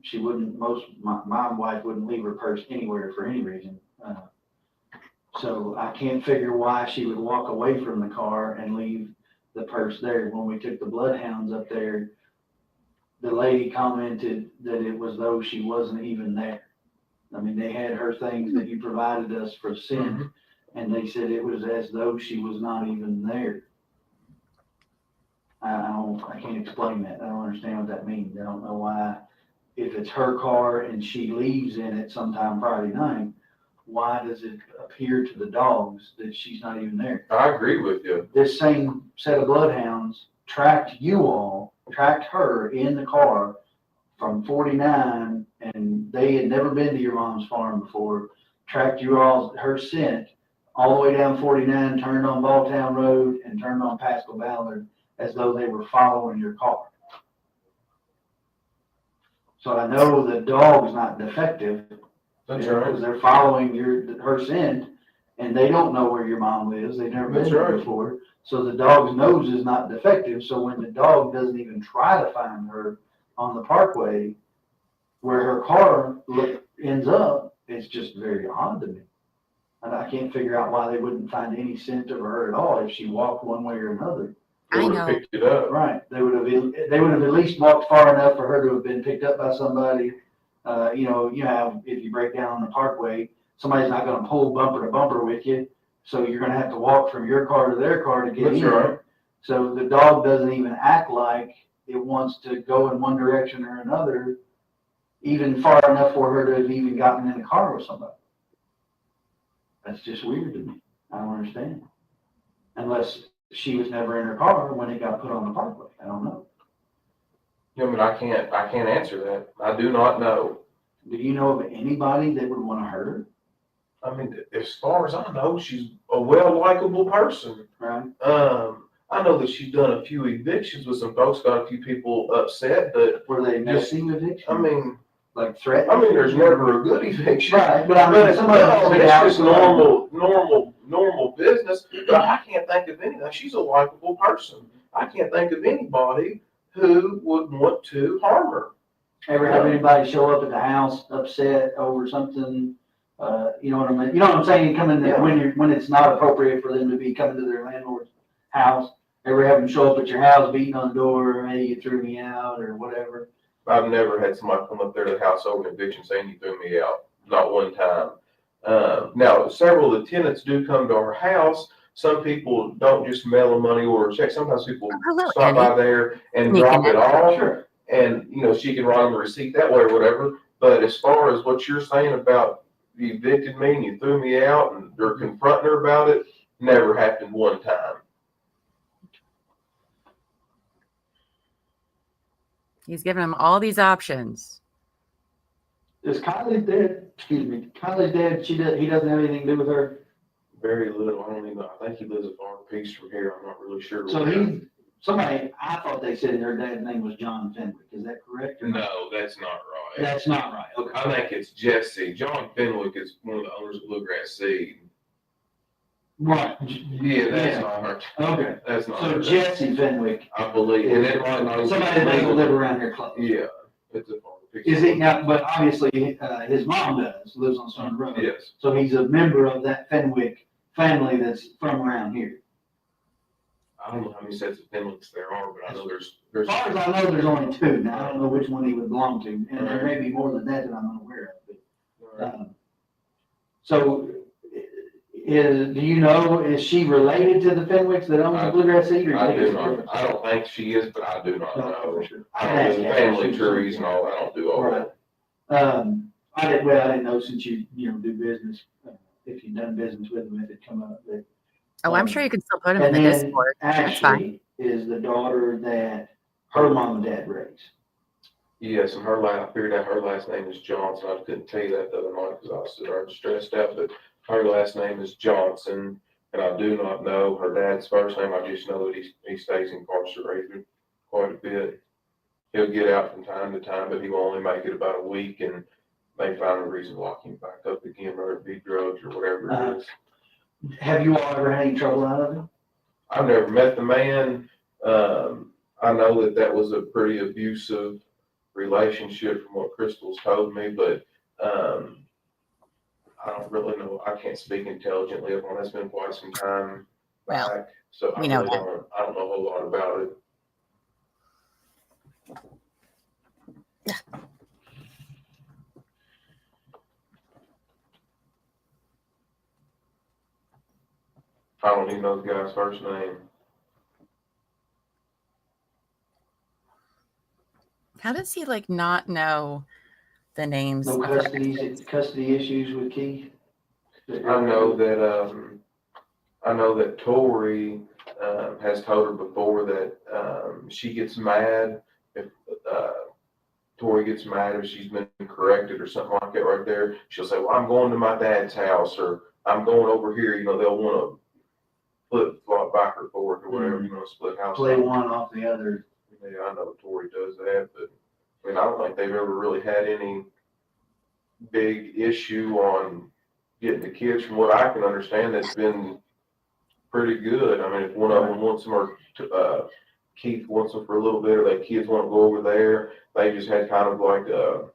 She wouldn't. My wife wouldn't leave her purse anywhere for any reason. So I can't figure why she would walk away from the car and leave the purse there. When we took the bloodhounds up there, the lady commented that it was though she wasn't even there. I mean, they had her things that you provided us for scent, and they said it was as though she was not even there. I can't explain that. I don't understand what that means. I don't know why, if it's her car and she leaves in it sometime Friday night, why does it appear to the dogs that she's not even there?
I agree with you.
This same set of bloodhounds tracked her in the car from 49, and they had never been to your mom's farm before, tracked her scent all the way down 49, turned on Balltown Road, and turned on Pascal Ballard as though they were following your car. So I know the dog's not defective.
That's right.
Because they're following her scent, and they don't know where your mom lives. They've never been there before. So the dog's nose is not defective. So when the dog doesn't even try to find her on the parkway where her car ends up, it's just very odd to me. And I can't figure out why they wouldn't find any scent of her at all if she walked one way or another.
They would have picked it up.
Right. They would have at least walked far enough for her to have been picked up by somebody, You have, if you break down on the parkway, somebody's not gonna pull bumper to bumper with you. So you're gonna have to walk from your car to their car to get
That's
in.
right.
So the dog doesn't even act like it wants to go in one direction or another, even far enough for her to have even gotten in a car with somebody. That's just weird to me. I don't understand. Unless she was never in her car when it got put on the parkway. I don't know.
Yeah, but I can't answer that. I do not know.
Do you know of anybody that would want to hurt her?
I mean, as far as I know, she's a well-likable person.
Right.
I know that she's done a few evictions with some folks, got a few people upset, but
Were they missing evictions?
I mean,
like threats?
I mean, there's never a good eviction.
Right, but I mean,
it's just normal business. But I can't think of anything. She's a likable person. I can't think of anybody who would want to harm her.
Ever have anybody show up at the house upset over something? You know what I mean? You know what I'm saying? Coming there when it's not appropriate for them to be coming to their landlord's house. Ever have them show up at your house, beating on the door, hey, you threw me out, or whatever?
I've never had somebody come up there to the house over an eviction saying you threw me out. Not one time. Now, several of the tenants do come to our house. Some people don't just mail a money order check. Sometimes people stop by there and drop it off. Sure. And, she can write them a receipt that way or whatever. But as far as what you're saying about you evicted me and you threw me out and you're confronting her about it, never happened one time.
He's giving him all these options.
Is Kylie's dead? Excuse me. Kylie's dead. He doesn't have anything to do with her.
Very little. I don't even know. I think he lives a far piece from here. I'm not really sure.
So I thought they said her dad's name was John Fenwick. Is that correct?
No, that's not right.
That's not right. Okay.
I think it's Jesse. John Fenwick is one of the owners of Bluegrass Seed.
Right.
Yeah, that's not her.
Okay.
That's not
so
her.
Jesse Fenwick.
I believe. And it might not
somebody that doesn't live around here close.
Yeah. It's a far piece.
Is it now? But obviously, his mom lives on Stone Road.
Yes.
So he's a member of that Fenwick family that's from around here.
I don't know how many sets of Fenwicks there are, but I know there's.
As far as I know, there's only two. Now, I don't know which one he would belong to, and there may be more than that I'm unaware of. But, so, do you know, is she related to the Fenwicks that owns the Bluegrass Seed?
I do not. I don't think she is, but I do not know.
Sure.
I do family trees and all. I don't do all that.
I didn't know since you do business, if you've done business with them, if it come up. But,
I'm sure you can still put him in the Discord. That's fine.
Ashley is the daughter that her mom and dad raised.
Yes, and I figured out her last name is Johnson. I couldn't tell you that the other night because I was so stressed out, but her last name is Johnson, and I do not know her dad's first name. I just know that he stays incarcerated quite a bit. He'll get out from time to time, but he will only make it about a week, and they find a reason to lock him back up again, whether it be drugs or whatever it is.
Have you all ever had any trouble out of him?
I've never met the man. I know that was a pretty abusive relationship from what Crystal's told me, but I don't really know. I can't speak intelligently upon it. It's been quite some time back, so I don't know a whole lot about it. I don't even know the guy's first name.
How does he not know the names?
No custody issues with Keith?
I know that Tori has told her before that she gets mad if Tori gets mad if she's been corrected or something like that right there. She'll say, well, I'm going to my dad's house, or I'm going over here. They'll want to flip back or forth or whatever, split house.
Play one off the other.
Yeah, I know Tori does that, but I don't think they've ever really had any big issue on getting the kids. From what I can understand, that's been pretty good. If one of them wants them, or Keith wants them for a little bit, or the kids want to go over there, they just had kind of like a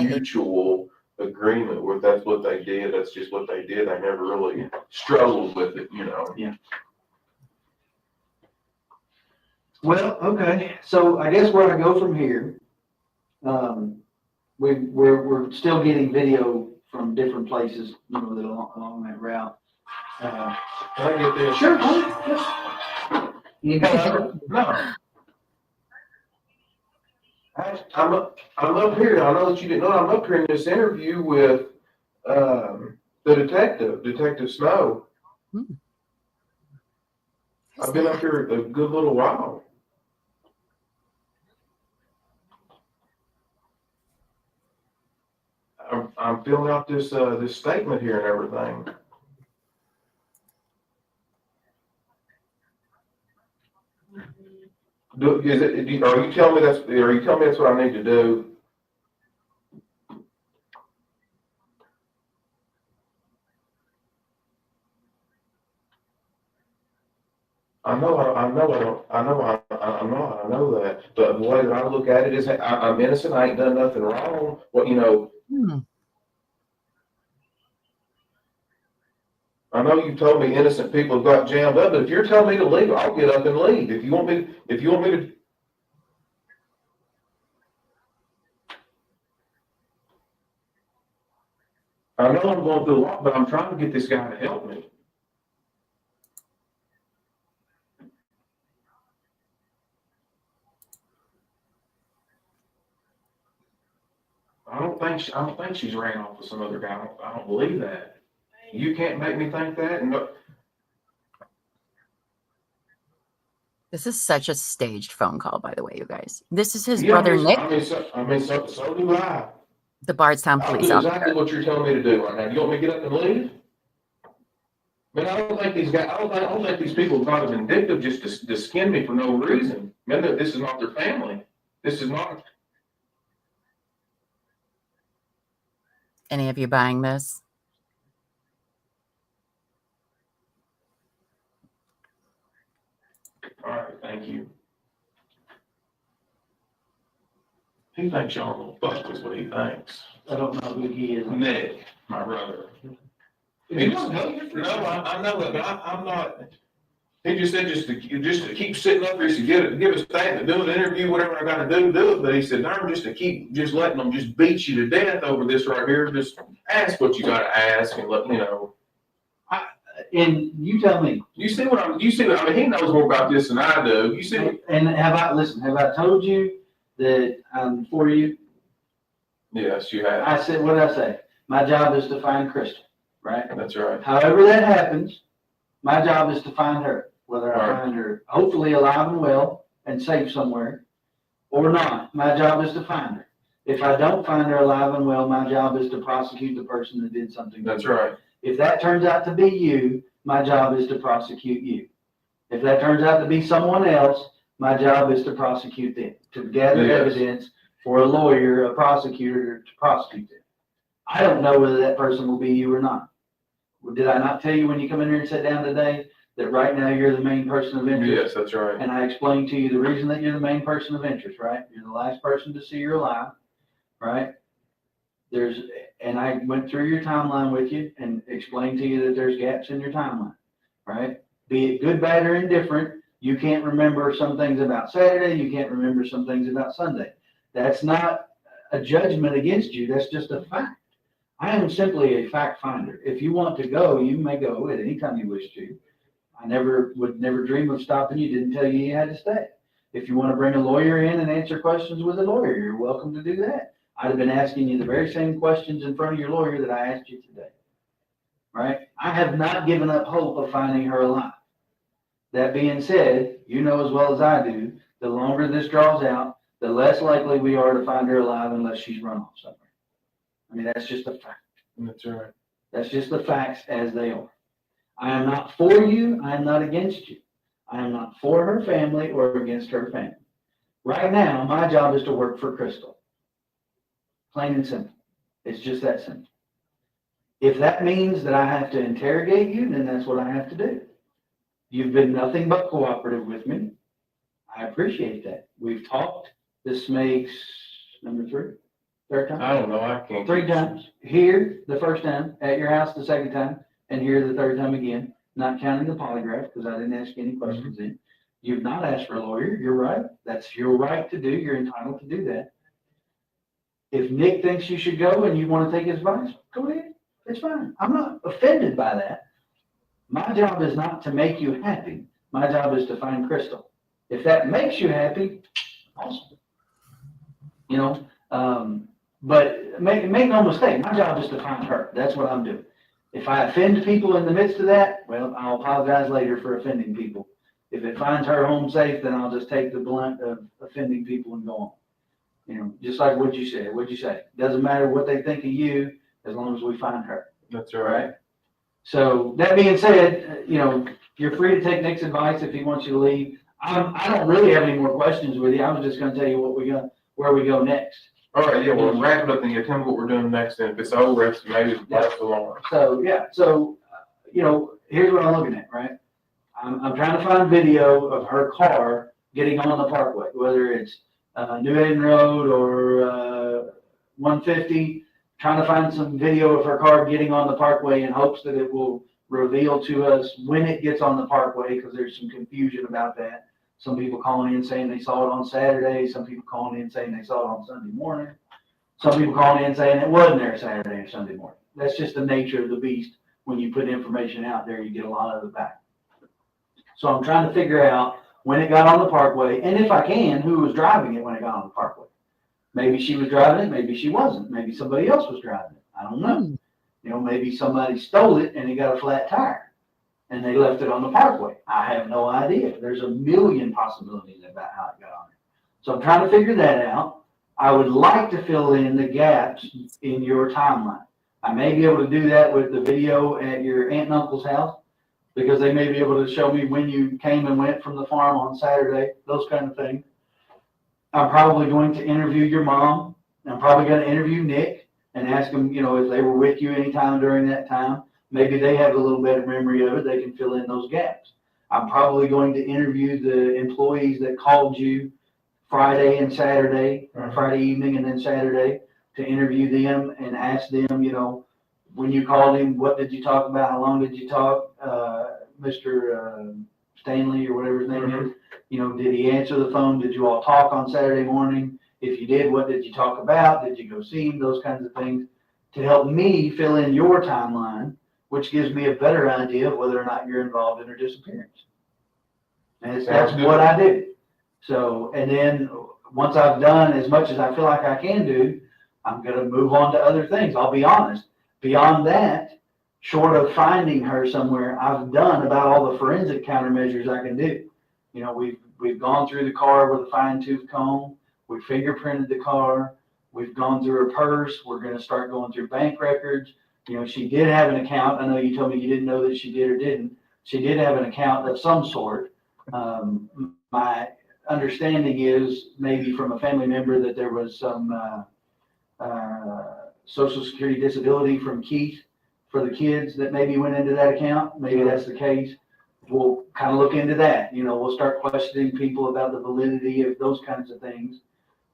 mutual agreement where that's what they did. That's just what they did. They never really struggled with it,
Yeah. Well, okay. So I guess where I go from here, we're still getting video from different places, you know, that along that route.
Can I get this?
Sure, yes. You
No. I'm up here. I know that you didn't know. I'm up here in this interview with the Detective Snow. I've been up here a good little while. I'm filling out this statement here and everything. Are you telling me that's what I need to do? I know that, but the way that I look at it is I'm innocent. I ain't done nothing wrong. What, you know, I know you told me innocent people have got jammed up, but if you're telling me to leave, I'll get up and leave. If you want me to. I know I'm going through a lot, but I'm trying to get this guy to help me. I don't think she's ran off with some other guy. I don't believe that. You can't make me think that. No.
This is such a staged phone call, by the way, you guys. This is his brother, Nick.
So do I.
The Bardstown police officer.
Exactly what you're telling me to do right now. You want me to get up and leave? Man, I don't think these guys. I don't think these people got as vindictive just to skin me for no reason. Man, this is not their family. This is not.
Any of you buying this?
All right, thank you. He thinks y'all gonna fuck is what he thinks.
I don't know who he is.
Nick, my brother. I know it, but I'm not. He just said just to keep sitting up here, to give a statement, do an interview, whatever I got to do it. But he said, "Darn, just to keep letting them just beat you to death over this right here. Just ask what you got to ask and let me know."
And you tell me.
You see what I mean, he knows more about this than I do. You see.
And have I told you that I'm for you?
Yes, you have.
I said, what did I say? My job is to find Crystal, right?
That's right.
However that happens, my job is to find her. Whether I find her hopefully alive and well and safe somewhere or not, my job is to find her. If I don't find her alive and well, my job is to prosecute the person that did something.
That's right.
If that turns out to be you, my job is to prosecute you. If that turns out to be someone else, my job is to prosecute them, to gather evidence for a lawyer, a prosecutor to prosecute them. I don't know whether that person will be you or not. Did I not tell you when you come in here and sit down today that right now you're the main person of interest?
Yes, that's right.
And I explained to you the reason that you're the main person of interest, right? You're the last person to see her alive, right? And I went through your timeline with you and explained to you that there's gaps in your timeline, right? Be it good, bad, or indifferent, you can't remember some things about Saturday, you can't remember some things about Sunday. That's not a judgment against you, that's just a fact. I am simply a fact finder. If you want to go, you may go at any time you wish to. I would never dream of stopping you, didn't tell you you had to stay. If you want to bring a lawyer in and answer questions with a lawyer, you're welcome to do that. I'd have been asking you the very same questions in front of your lawyer that I asked you today, right? I have not given up hope of finding her alive. That being said, you know as well as I do, the longer this draws out, the less likely we are to find her alive unless she's run off somewhere. I mean, that's just a fact.
That's right.
That's just the facts as they are. I am not for you. I am not against you. I am not for her family or against her family. Right now, my job is to work for Crystal. Plain and simple. It's just that simple. If that means that I have to interrogate you, then that's what I have to do. You've been nothing but cooperative with me. I appreciate that. We've talked. This makes number 3, third time?
I don't know. I can't.
3 times. Here, the first time. At your house, the second time. And here, the third time again. Not counting the polygraph, because I didn't ask you any questions then. You've not asked for a lawyer. You're right. That's your right to do. You're entitled to do that. If Nick thinks you should go and you want to take his advice, go ahead. It's fine. I'm not offended by that. My job is not to make you happy. My job is to find Crystal. If that makes you happy, awesome. You know, but make no mistake, my job is to find her. That's what I'm doing. If I offend people in the midst of that, well, I'll apologize later for offending people. If it finds her home safe, then I'll just take the blunt of offending people and go on. You know, just like what you said. What'd you say? Doesn't matter what they think of you, as long as we find her.
That's all right.
So that being said, you know, you're free to take Nick's advice if he wants you to leave. I don't really have any more questions with you. I was just going to tell you where we go next.
All right, yeah, well, wrap it up and you tell me what we're doing next, and if it's over, maybe it's last along.
So, yeah, you know, here's what I'm looking at, right? I'm trying to find video of her car getting on the parkway, whether it's New Haven Road or 150, trying to find some video of her car getting on the parkway in hopes that it will reveal to us when it gets on the parkway, because there's some confusion about that. Some people calling in saying they saw it on Saturday. Some people calling in saying they saw it on Sunday morning. Some people calling in saying it wasn't there Saturday or Sunday morning. That's just the nature of the beast. When you put information out there, you get a lot of it back. So I'm trying to figure out when it got on the parkway, and if I can, who was driving it when it got on the parkway. Maybe she was driving it, maybe she wasn't. Maybe somebody else was driving it. I don't know. You know, maybe somebody stole it and it got a flat tire and they left it on the parkway. I have no idea. There's a million possibilities about how it got on there. So I'm trying to figure that out. I would like to fill in the gaps in your timeline. I may be able to do that with the video at your aunt and uncle's house, because they may be able to show me when you came and went from the farm on Saturday, those kind of things. I'm probably going to interview your mom. I'm probably going to interview Nick and ask them, you know, if they were with you anytime during that time. Maybe they have a little better memory of it. They can fill in those gaps. I'm probably going to interview the employees that called you Friday and Saturday, or Friday evening and then Saturday, to interview them and ask them, you know, when you called him, what did you talk about? How long did you talk? Mr. Stanley or whatever his name is, you know, did he answer the phone? Did you all talk on Saturday morning? If you did, what did you talk about? Did you go see him? Those kinds of things to help me fill in your timeline, which gives me a better idea of whether or not you're involved in her disappearance. And that's what I do. So, and then once I've done as much as I feel like I can do, I'm going to move on to other things. I'll be honest. Beyond that, short of finding her somewhere, I've done about all the forensic countermeasures I can do. You know, we've gone through the car with a fine-tooth comb. We fingerprinted the car. We've gone through her purse. We're going to start going through bank records. You know, she did have an account. I know you told me you didn't know that she did or didn't. She did have an account of some sort. My understanding is maybe from a family member that there was some Social Security disability from Keith for the kids that maybe went into that account. Maybe that's the case. We'll kind of look into that. You know, we'll start questioning people about the validity of those kinds of things,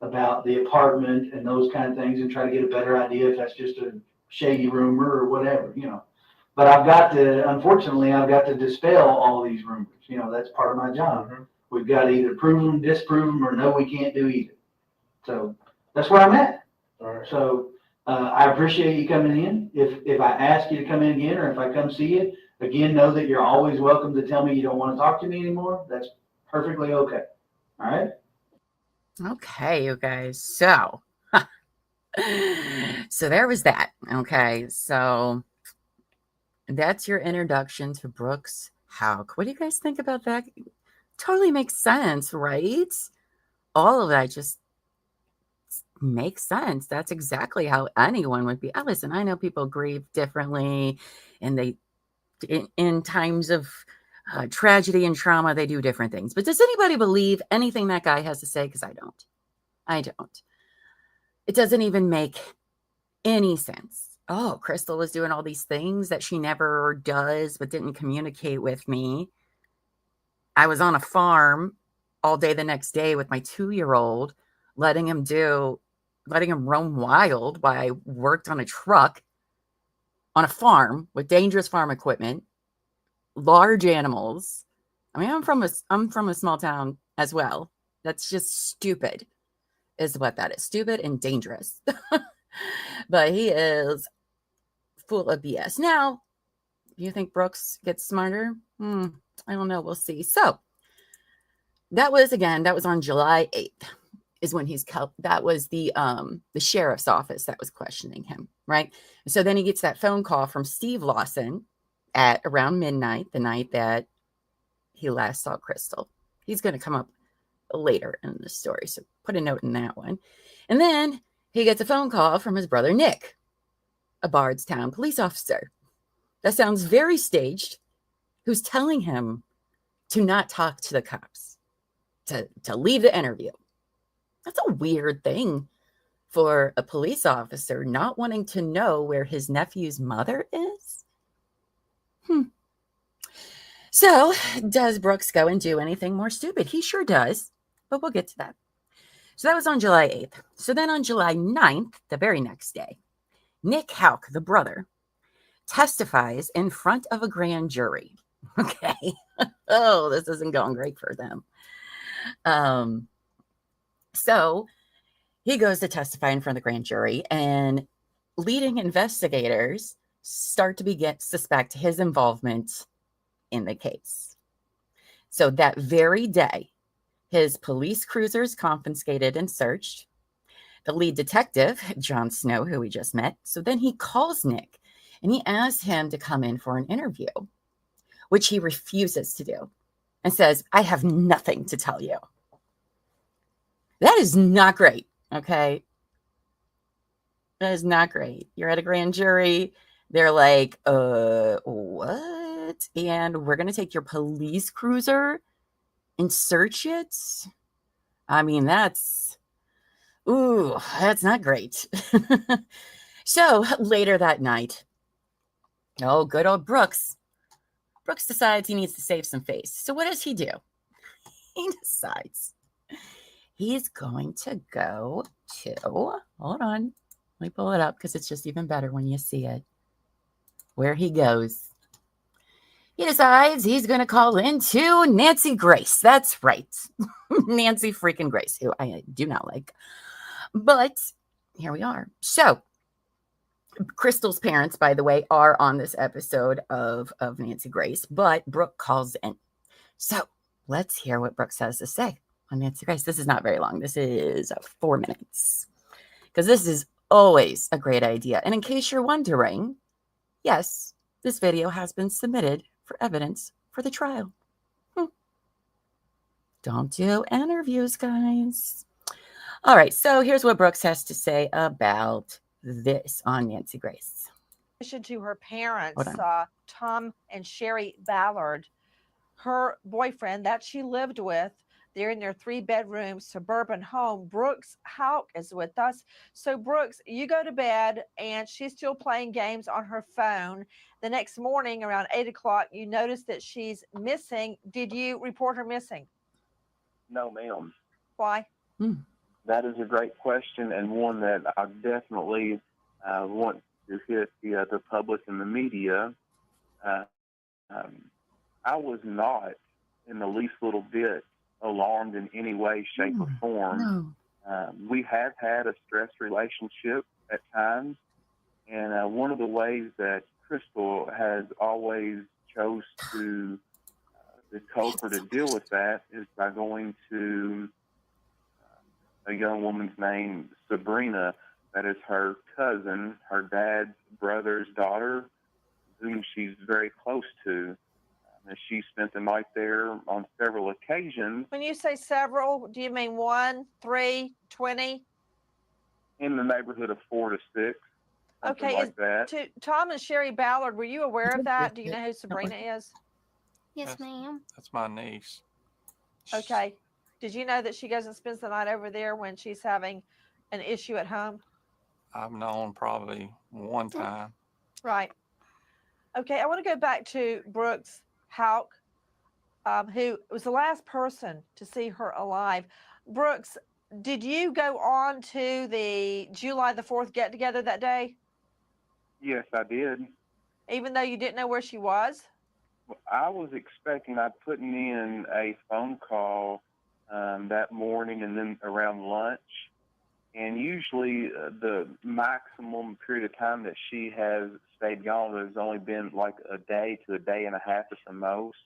about the apartment and those kind of things, and try to get a better idea if that's just a shady rumor or whatever, you know. But unfortunately, I've got to dispel all these rumors. You know, that's part of my job. We've got to either prove them, disprove them, or no, we can't do either. So that's where I'm at.
All right.
So I appreciate you coming in. If I ask you to come in again, or if I come see you, again, know that you're always welcome to tell me you don't want to talk to me anymore. That's perfectly okay. All right?
Okay, you guys. So there was that. Okay, so that's your introduction to Brooks Houck. What do you guys think about that? Totally makes sense, right? All of that just makes sense. That's exactly how anyone would be. Listen, I know people grieve differently, and in times of tragedy and trauma, they do different things. But does anybody believe anything that guy has to say? Because I don't. I don't. It doesn't even make any sense. Oh, Crystal is doing all these things that she never does, but didn't communicate with me. I was on a farm all day the next day with my 2-year-old, letting him roam wild while I worked on a truck on a farm with dangerous farm equipment, large animals. I mean, I'm from a small town as well. That's just stupid. is what that is. Stupid and dangerous. But he is full of BS. Now, do you think Brooks gets smarter? I don't know. We'll see. So that was on July 8th is when that was the sheriff's office that was questioning him, right? So then he gets that phone call from Steve Lawson at around midnight, the night that he last saw Crystal. He's going to come up later in the story, so put a note in that one. And then he gets a phone call from his brother Nick, a Bardstown police officer. That sounds very staged, who's telling him to not talk to the cops, to leave the interview. That's a weird thing for a police officer, not wanting to know where his nephew's mother is. So, does Brooks go and do anything more stupid? He sure does, but we'll get to that. So that was on July 8th. So then on July 9th, the very next day, Nick Houck, the brother, testifies in front of a grand jury. Okay. Oh, this isn't going great for them. So he goes to testify in front of the grand jury, and leading investigators start to suspect his involvement in the case. So that very day, his police cruiser's confiscated and searched. The lead detective, John Snow, who we just met, so then he calls Nick and he asks him to come in for an interview, which he refuses to do and says, I have nothing to tell you. That is not great, okay? That is not great. You're at a grand jury. They're like, what? And we're going to take your police cruiser and search it? I mean, that's not great. So later that night, good old Brooks. Brooks decides he needs to save some face. So what does he do? He decides he's going to go to, hold on, let me pull it up because it's just even better when you see it. Where he goes. He decides he's going to call into Nancy Grace. That's right. Nancy freaking Grace, who I do not like. But here we are. So Crystal's parents, by the way, are on this episode of Nancy Grace, but Brooke calls in. So let's hear what Brooke has to say on Nancy Grace. This is not very long. This is 4 minutes because this is always a great idea. And in case you're wondering, yes, this video has been submitted for evidence for the trial. Don't do interviews, guys. All right, so here's what Brooks has to say about this on Nancy Grace.
To her parents, Tom and Sherry Ballard, her boyfriend that she lived with. They're in their 3-bedroom suburban home. Brooks Houck is with us. So, Brooks, you go to bed and she's still playing games on her phone. The next morning around 8 o'clock, you notice that she's missing. Did you report her missing?
No, ma'am.
Why?
That is a great question, and one that I definitely want to hit the public and the media. I was not in the least little bit alarmed in any way, shape, or form. We have had a stressed relationship at times, and one of the ways that Crystal has always chose to cope or to deal with that is by going to a young woman's name, Sabrina, that is her cousin, her dad's brother's daughter, whom she's very close to. And she spent the night there on several occasions.
When you say several, do you mean 1, 3, 20?
In the neighborhood of 4 to 6.
Okay,
like that.
To Tom and Sherry Ballard, were you aware of that? Do you know who Sabrina is?
Yes, ma'am.
That's my niece.
Okay. Did you know that she goes and spends the night over there when she's having an issue at home?
I've known probably one time.
Right. Okay, I want to go back to Brooks Houck, who was the last person to see her alive. Brooks, did you go on to the July the 4th get-together that day?
Yes, I did.
Even though you didn't know where she was?
I was expecting, I'd putting in a phone call that morning and then around lunch And usually the maximum period of time that she has stayed gone has only been like a day to a day and a half at the most.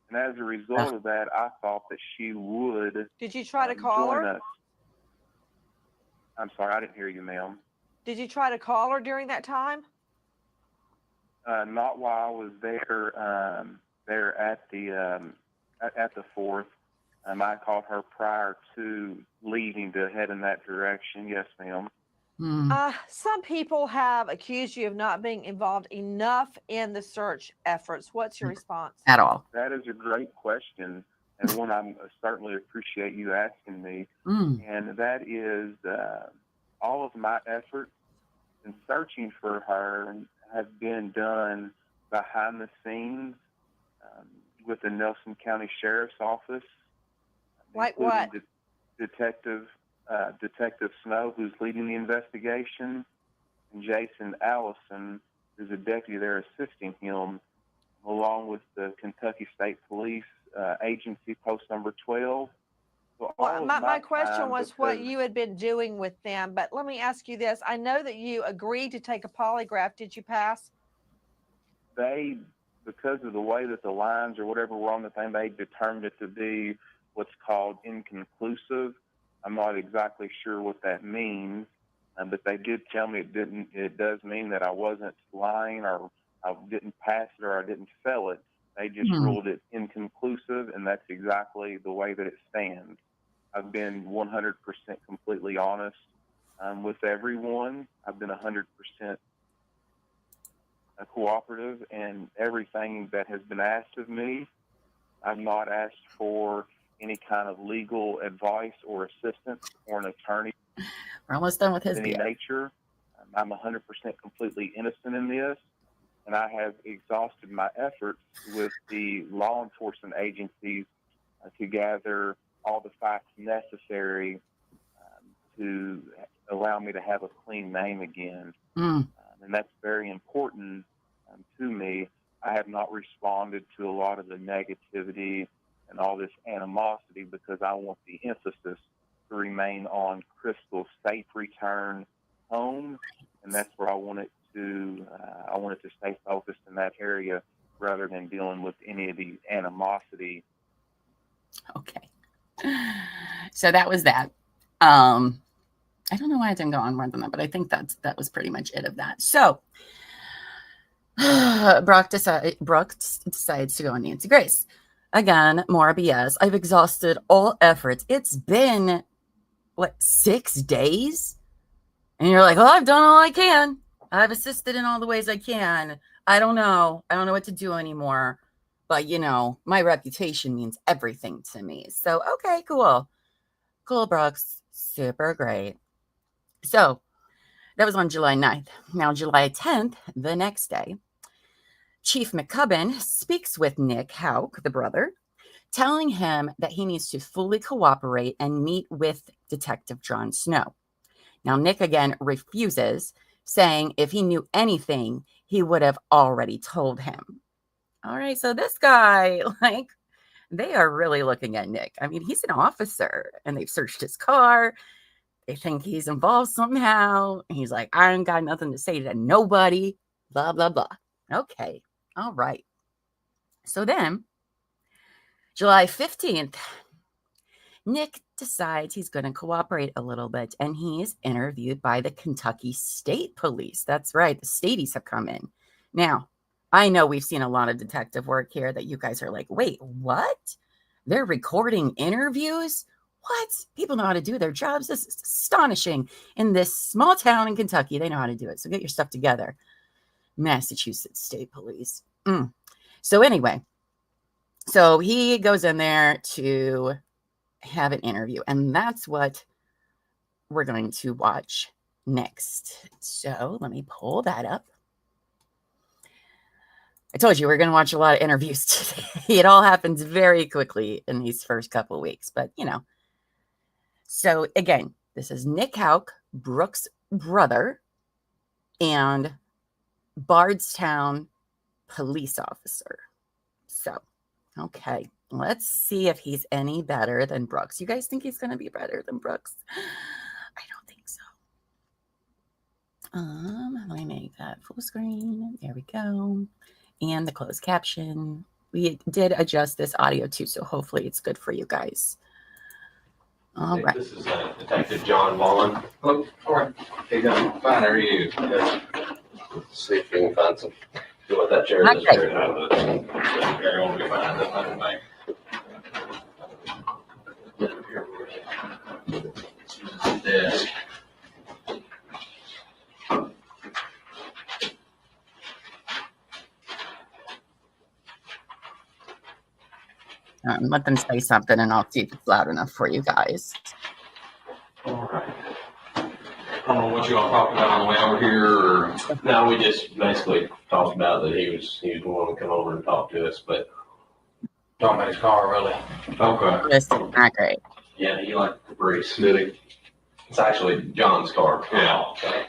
And as a result of that, I thought that she would.
Did you try to call her?
Us. I'm sorry, I didn't hear you, ma'am.
Did you try to call her during that time?
Not while I was there. There at the fourth. I called her prior to leaving to head in that direction. Yes, ma'am.
Some people have accused you of not being involved enough in the search efforts. What's your response?
At all.
That is a great question, and one I certainly appreciate you asking me. And that is all of my efforts in searching for her have been done behind the scenes with the Nelson County Sheriff's Office.
Like what?
Detective Snow, who's leading the investigation, and Jason Ellison, who's a deputy there assisting him, along with the Kentucky State Police Agency Post Number 12.
Well, my question was what you had been doing with them, but let me ask you this. I know that you agreed to take a polygraph. Did you pass?
Because of the way that the lines or whatever were on the thing, they determined it to be what's called inconclusive. I'm not exactly sure what that means, but they did tell me it does mean that I wasn't lying or I didn't pass it or I didn't fail it. They just ruled it inconclusive, and that's exactly the way that it stands. I've been 100% completely honest with everyone. I've been 100% cooperative, and everything that has been asked of me, I've not asked for any kind of legal advice or assistance or an attorney.
We're almost done with his
any nature. I'm 100% completely innocent in this, and I have exhausted my efforts with the law enforcement agencies to gather all the facts necessary to allow me to have a clean name again. And that's very important to me. I have not responded to a lot of the negativity and all this animosity because I want the emphasis to remain on Crystal's safe return home, and that's where I want it to. I want it to stay focused in that area rather than dealing with any of the animosity.
Okay, so that was that. I don't know why I didn't go on more than that, but I think that was pretty much it of that. So Brooke decides to go on Nancy Grace. Again, more BS. I've exhausted all efforts. It's been, 6 days? And you're like, well, I've done all I can. I've assisted in all the ways I can. I don't know what to do anymore. But, my reputation means everything to me. So, okay, cool. Cool, Brooks. Super great. So, that was on July 9th. Now, July 10th, the next day, Chief McCubbin speaks with Nick Houck, the brother, telling him that he needs to fully cooperate and meet with Detective John Snow. Now, Nick again refuses, saying if he knew anything, he would have already told him. All right, so this guy, they are really looking at Nick. I mean, he's an officer, and they've searched his car. They think he's involved somehow. And he's like, I ain't got nothing to say to nobody, blah, blah, blah. Okay, all right. So then, July 15th, Nick decides he's going to cooperate a little bit, and he is interviewed by the Kentucky State Police. That's right, the Staties have come in. Now, I know we've seen a lot of detective work here that you guys are like, wait, what? They're recording interviews? What? People know how to do their jobs. This is astonishing. In this small town in Kentucky, they know how to do it. So get your stuff together. Massachusetts State Police. So anyway, so he goes in there to have an interview, and that's what we're going to watch next. So let me pull that up. I told you we're going to watch a lot of interviews today. It all happens very quickly in these first couple of weeks, but So again, this is Nick Houck, Brooks' brother, and Bardstown police officer. So, okay, let's see if he's any better than Brooks. You guys think he's going to be better than Brooks? I Let me make that full screen. There we go. And the closed caption. We did adjust this audio too, so hopefully it's good for you guys. All right.
This is Detective John Mullen. Oh, all right. Hey, John. Fine. How are you? Yes. Let's see if we can find some. Do what that chair is. Chair will be fine. Desk.
Let them say something and I'll see if it's loud enough for you guys.
All right. I don't know what you all talked about on the way over here. Or... No, we just basically talked about that he was willing to come over and talk to us, but talking about his car, really. Okay.
This is not great.
Yeah, he liked the Caprice. Did he? It's actually John's car. Yeah. Okay.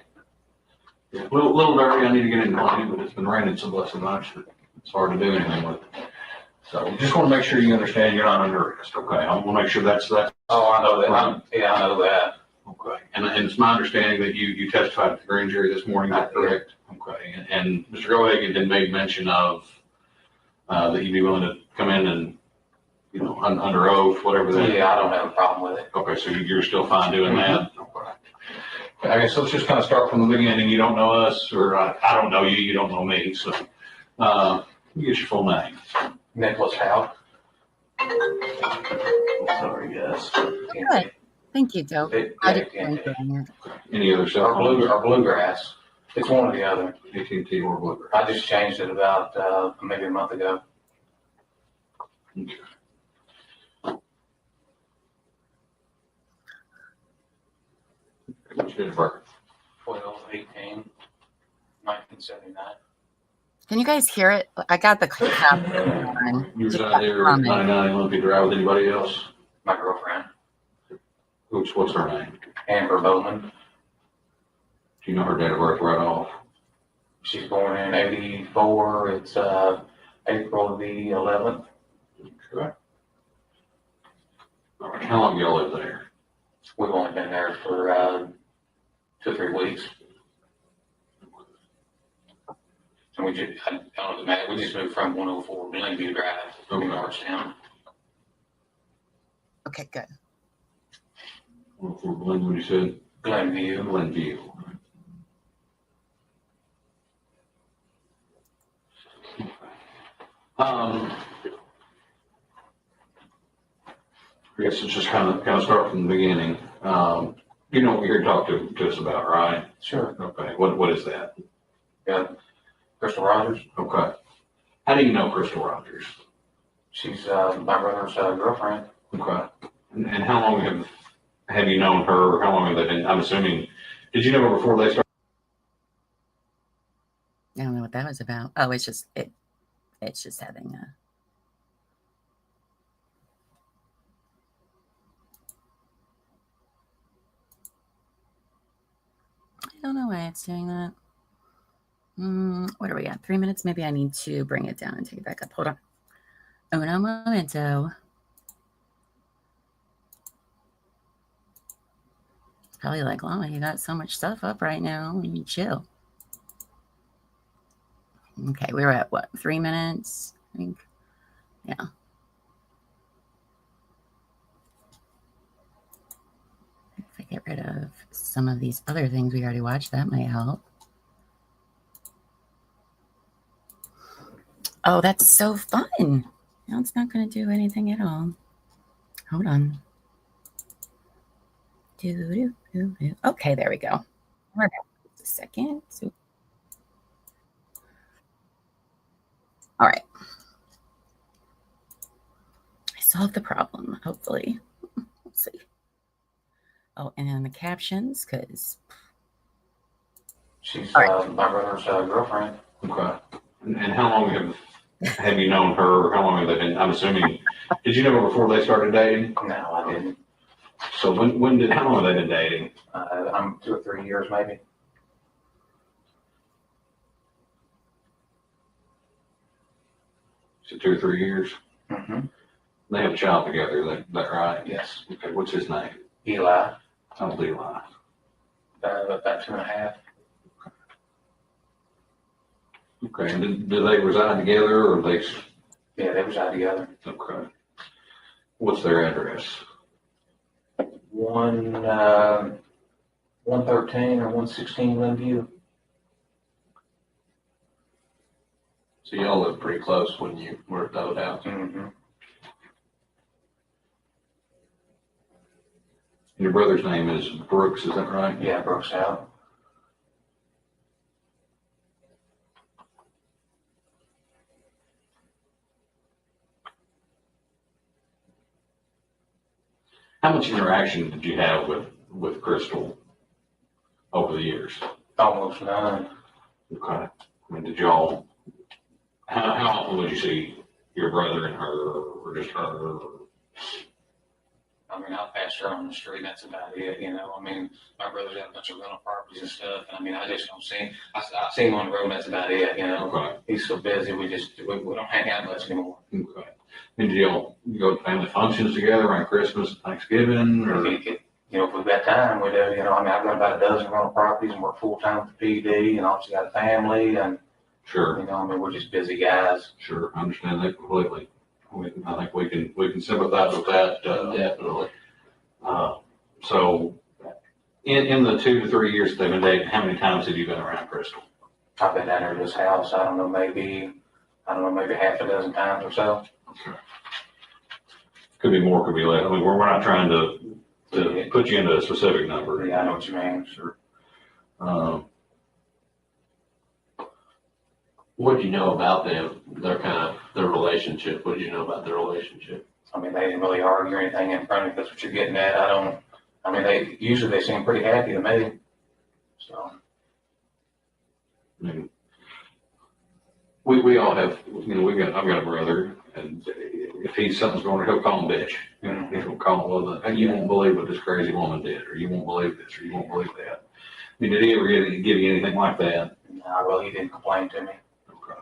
Yeah, little dirty. I need to get it in line, but it's been raining so blessed much that it's hard to do anything with it. So just want to make sure you understand you're not under arrest. Okay. I want to make sure that's. Oh, I know that. Yeah, I know that. Okay. And it's my understanding that you testified at the grand jury this morning. Is that correct? Okay. And Mr. Gohagan had made mention of that you'd be willing to come in and, under oath, whatever that. Yeah, I don't have a problem with it. Okay. So you're still fine doing that? Okay. I guess let's just kind of start from the beginning. You don't know us, or I don't know you. You don't know me. So you get your full name. Nicholas Houck. Sorry, yes.
Good. Thank you, Dope.
Any other stuff? Or bluegrass. It's one or the other. AT&T or bluegrass. I just changed it about maybe a month ago. Okay. What's your birth? 12/18/1979.
Can you guys hear it? I got the cap on.
You was out there at 99 Olympia Drive with anybody else? My girlfriend. What's her name? Amber Bowman. Do you know her date of birth right off? She's born in 84. It's April the 11th. Okay. All right. How long y'all live there? We've only been there for 2 or 3 weeks. And we just, I don't know, we just moved from 104 Glenview Drive to Bardstown.
Okay, good.
104 Glenview, you said? Glenview. I guess let's just kind of start from the beginning. You know what you're here to talk to us about, right? Sure. Okay. What is that? Yeah. Crystal Rogers. Okay. How do you know Crystal Rogers? She's my brother's girlfriend. Okay. And how long have you known her? How long have they been? I'm assuming. Did you know her before they started?
I don't know what that was about. Oh, it's just having a. I don't know why it's doing that. What are we at? 3 minutes? Maybe I need to bring it down and take it back up. Hold on. Uno momento. It's probably like, Llama, you got so much stuff up right now. You chill. Okay, we were at what? 3 minutes? I think. Yeah. If I get rid of some of these other things we already watched, that might help. Oh, that's so fun. Now it's not going to do anything at all. Hold on. Okay, there we go. We're back. Just a second. All right. I solved the problem, hopefully. Let's see. Oh, and the captions, because...
She's my brother's girlfriend. Okay. And how long have you known her? Or how long have they been? I'm assuming. Did you know her before they started dating? No, I didn't. So how long have they been dating? I'm 2 or 3 years, maybe. So 2 or 3 years. Mm-hmm. They have a child together. Is that right? Yes. Okay. What's his name? Eli. How old is Eli? About 2.5. Okay, and do they reside together or they?
Yeah, they reside together.
Okay. What's their address?
113 or 116 Glenview.
So y'all live pretty close when you were at the house.
Mm-hmm.
Your brother's name is Brooks, is that right?
Yeah, Brooks Houck.
How much interaction did you have with Crystal over the years?
Almost none.
Okay. I mean, did y'all, how often would you see your brother and her, or just her?
I mean, I'll pass her on the street. That's about it. You know, I mean, my brother's got a bunch of rental properties and stuff. And I mean, I just don't see him. I see him on the road. That's about it. You know,
Okay.
He's so busy. We don't hang out much anymore.
Okay. And do y'all go to family functions together around Christmas, Thanksgiving, or?
You know, if we've got time, we do. You know, I mean, I've got about a dozen rental properties and work full time with the PD, and obviously got a family, and
Sure.
you know, I mean, we're just busy guys.
Sure, I understand that completely. I think we can sympathize with that, definitely. So in the 2 to 3 years that they've been dating, how many times have you been around Crystal?
I've been down there to this house, I don't know, maybe half a dozen times or so.
Okay. Could be more, could be less. I mean, we're not trying to put you into a specific number.
Yeah, I know what you mean.
Sure.
What do you know about them? Their relationship. What do you know about their relationship?
I mean, they didn't really argue or anything in front of me. That's what you're getting at. I mean, they seem pretty happy to me. So.
I mean, we all have, you know, I've got a brother, and if something's going on, he'll call him bitch. You know, he'll call him, well, you won't believe what this crazy woman did, or you won't believe this, or you won't believe that. I mean, did he ever give you anything like that?
No, well, he didn't complain to me.
Okay.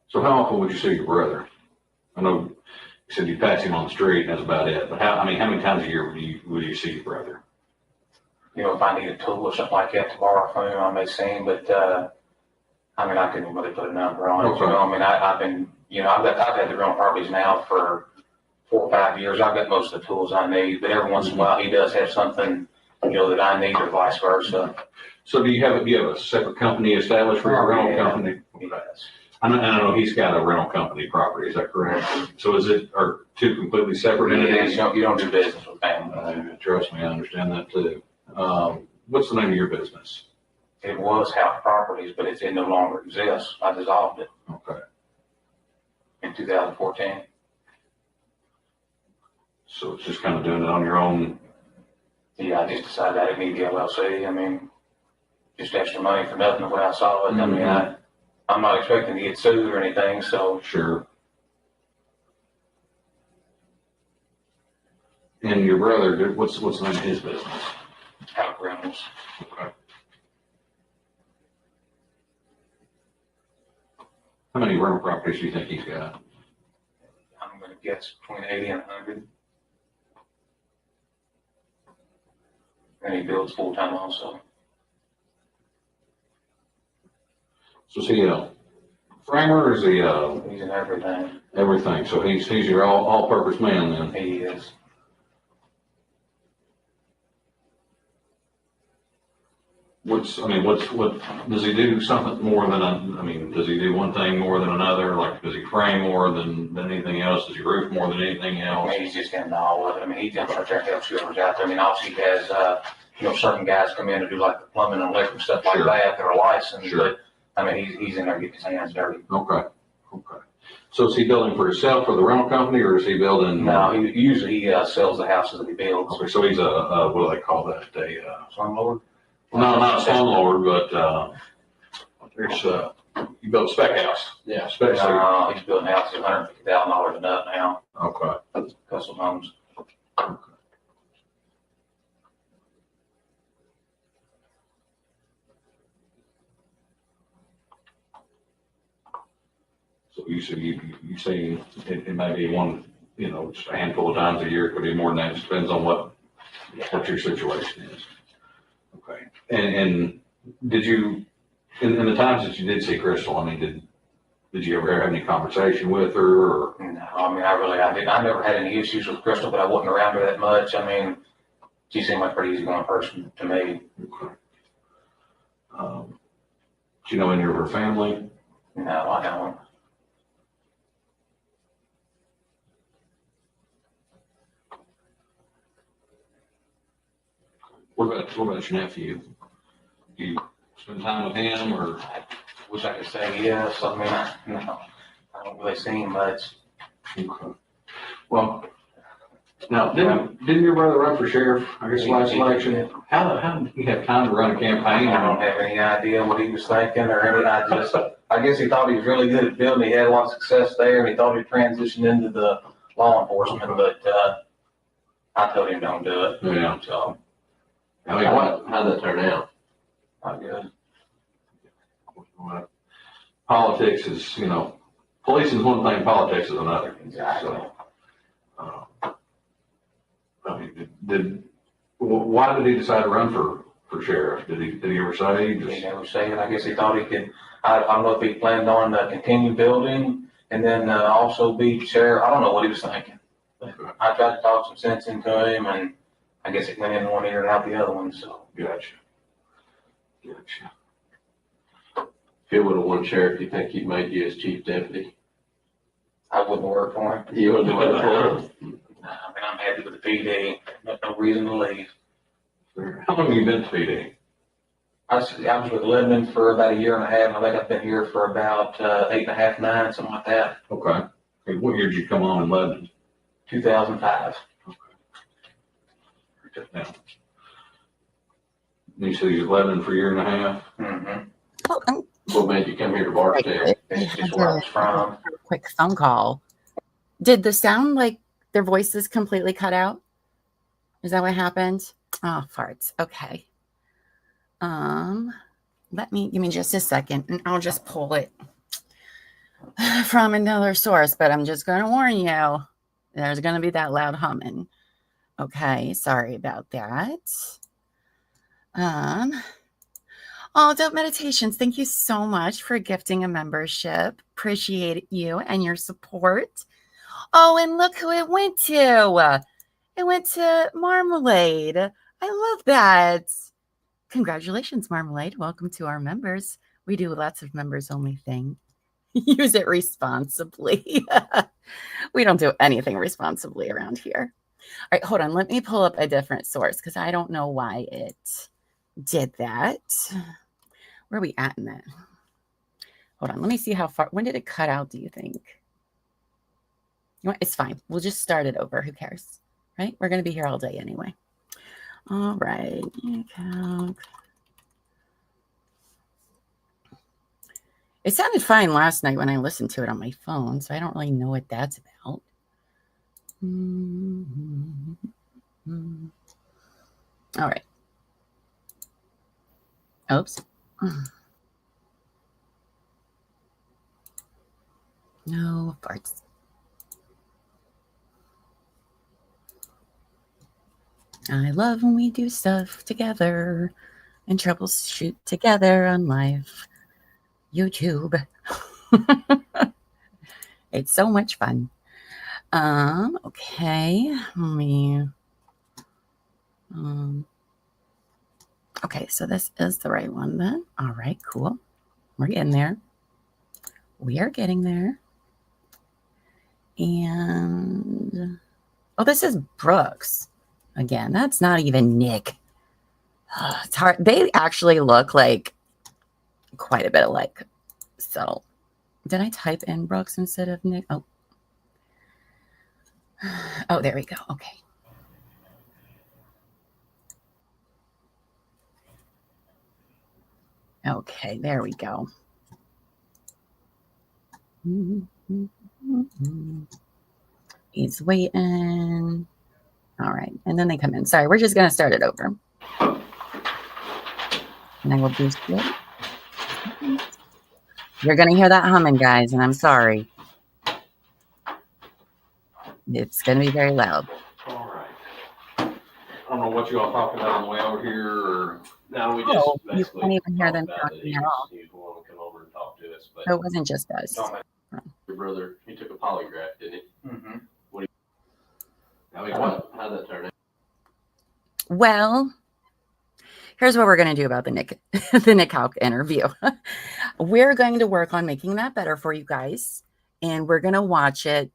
So how often would you see your brother? I know you said you pass him on the street, and that's about it. But how many times a year would you see your brother?
You know, if I need a tool or something like that to borrow from him, I may see him, but I mean, I couldn't really put a number on it.
Okay.
You know, I mean, I've been, you know, I've had the rental properties now for 4 or 5 years. I've got most of the tools I need, but every once in a while he does have something, you know, that I need, or vice versa.
So do you have a separate company established for your rental company?
Yes.
I know he's got a rental company property, is that correct? So are two completely separate entities?
You don't do business with them.
Trust me, I understand that too. What's the name of your business?
It was Houck Properties, but it no longer exists. I dissolved it.
Okay.
In 2014.
So it's just kind of doing it on your own?
Yeah, I just decided I didn't need the LLC. I mean, just extra money for nothing the way I saw it.
Mm-hmm.
I mean, I'm not expecting to get sued or anything, so.
Sure. And your brother, what's the name of his business?
Houck Rentals.
Okay. How many rental properties do you think he's got?
I'm going to guess between 80 and 100. And he builds full time also.
So is he a framer, or is he
He's in everything.
everything? So he's your all-purpose man then?
He is.
What does he do something more than does he do one thing more than another? Like, does he frame more than anything else? Does he roof more than anything else?
I mean, he's just into all of it. I mean, he jumps out there and helps whoever's out there. I mean, obviously he has, you know, certain guys come in to do like the plumbing and electric stuff like
Sure.
that that are licensed.
Sure.
But I mean, he's in there getting his hands dirty.
Okay. So is he building for himself for the rental company, or is he building?
No, he usually sells the houses that he builds.
Okay, so he's a what do they call that?
Slumlord?
No, not a slumlord, but there's you build a spec house.
Yeah.
Spec.
He's building houses $150,000 and up now.
Okay.
Custom homes.
So you say it may be one, you know, just a handful of times a year. It could be more than that. It depends on what your situation is. Okay. And Did you, in the times that you did see Crystal, I mean, did you ever have any conversation with her? Or?
No, I mean, I didn't. I never had any issues with Crystal, but I wasn't around her that much. I mean, she seemed like a pretty easygoing person to me.
Okay. Do you know any of her family?
No, I don't.
What about your nephew? Do you spend time with him, or?
I wish I could say yes. I mean, no, I don't really see him much.
Okay. Well, now, didn't your brother run for sheriff, I guess, last election? How did he have time to run a campaign?
I don't have any idea what he was thinking or anything. I guess he thought he was really good at building. He had a lot of success there, and he thought he'd transition into the law enforcement, but I told him don't do it.
Yeah.
So,
I mean, how'd that turn out?
not good.
Politics is, policing is one thing, politics is another.
Exactly.
So, I mean, why did he decide to run for sheriff? Did he ever say?
He never said it. I guess he thought he could. I don't know if he planned on continue building and then also be sheriff. I don't know what he was thinking. But I tried to talk some sense into him, and I guess it went in one ear and out the other one. So.
Gotcha.
If he would have won sheriff, do you think he'd make you his chief deputy?
I wouldn't work for him.
You wouldn't work for him?
I mean, I'm happy with the PD. No reason to leave.
How long have you been to PD?
I was with Lebanon for about a year and a half, and I think I've been here for about 8.5, 9, something like that.
Okay. Hey, what year did you come on in Lebanon?
2005.
Okay. Now, you said you was Lebanon for a year and a half?
Mm-hmm.
What made you come here to Bardstown?
It's just where I was from.
Quick phone call. Did the sound like their voices completely cut out? Is that what happened? Oh, farts. Okay. Give me just a second and I'll just pull it from another source, but I'm just going to warn you, there's going to be that loud humming. Okay. Sorry about that. Adult Meditations, thank you so much for gifting a membership. Appreciate you and your support. Oh, and look who it went to. It went to Marmalade. I love that. Congratulations, Marmalade. Welcome to our members. We do lots of members only thing. Use it responsibly. We don't do anything responsibly around here. All right, hold on. Let me pull up a different source because I don't know why it did that. Where are we at in that? Hold on. Let me see how far. When did it cut out, do you think? You know what? It's fine. We'll just start it over. Who cares? Right? We're going to be here all day anyway. All right. It sounded fine last night when I listened to it on my phone, so I don't really know what that's about. All right. Oops. No farts. I love when we do stuff together and troubleshoot together on live YouTube. It's so much fun. Okay. Let me. Okay, so this is the right one then. All right, cool. We're getting there. We are getting there. And this is Brooks. Again, that's not even Nick. It's hard. They actually look like quite a bit alike. So, did I type in Brooks instead of Nick? Oh, there we go. Okay. Okay, there we go. He's waiting. All right, and then they come in. Sorry, we're just going to start it over. And I will boost it. You're going to hear that humming, guys, and I'm sorry. It's going to be very loud.
All right. I don't know what you all talked about on the way over here, or
No, we
Oh,
just
you can't
basically
even hear them
talked about that
talking
he
at all.
was willing to come over and talk to us, but
So it wasn't just us.
your brother, he took a polygraph, didn't he?
Mm-hmm.
How'd that turn out?
Well, here's what we're going to do about the Nick Houck interview. We're going to work on making that better for you guys, and we're going to watch it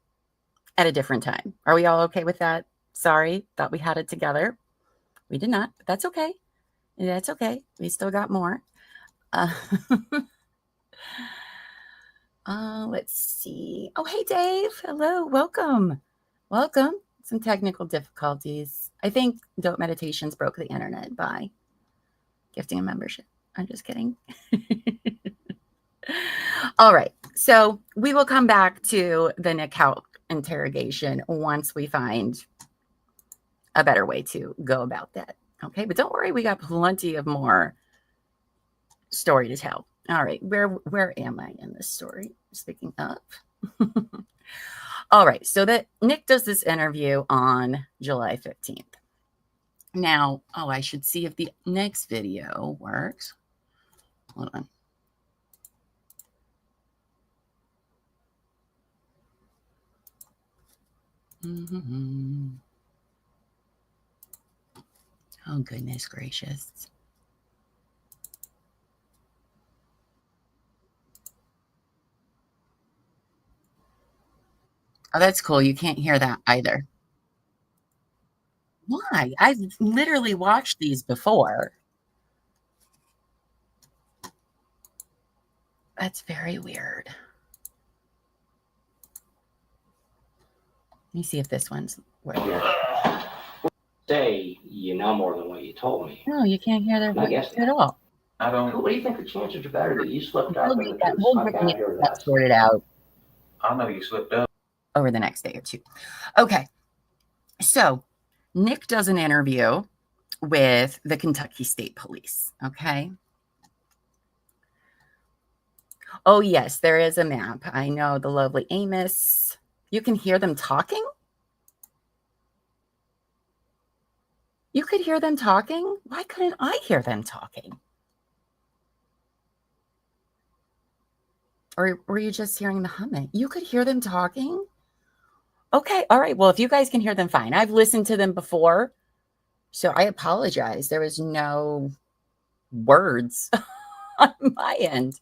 at a different time. Are we all okay with that? Sorry, thought we had it together. We did not, but that's okay. That's okay. We still got more. Let's see. Oh, hey, Dave. Hello. Welcome. Welcome. Some technical difficulties. I think Dope Meditations broke the internet by gifting a membership. I'm just kidding. All right. So we will come back to the Nick Houck interrogation once we find a better way to go about that. Okay. But don't worry. We got plenty of more story to tell. All right. Where am I in this story? Speaking of. All right. So that Nick does this interview on July 15th. Now, I should see if the next video works. Hold on. Oh, goodness gracious. Oh, that's cool. You can't hear that either. Why? I've literally watched these before. That's very weird. Let me see if this one's working.
Say you know more than what you told me.
No, you can't hear their voice at all.
I don't. What do you think the chances are better that you slipped up and the truth
We'll
snuck out here with
get
us?
sorted out.
I know you slipped up.
Over the next day or two. Okay. So Nick does an interview with the Kentucky State Police. Okay. Oh, yes, there is a map. I know, the lovely Amos. You can hear them talking? You could hear them talking? Why couldn't I hear them talking? Or were you just hearing the humming? You could hear them talking? Okay, all right. Well, if you guys can hear them, fine. I've listened to them before, so I apologize. There was no words on my end.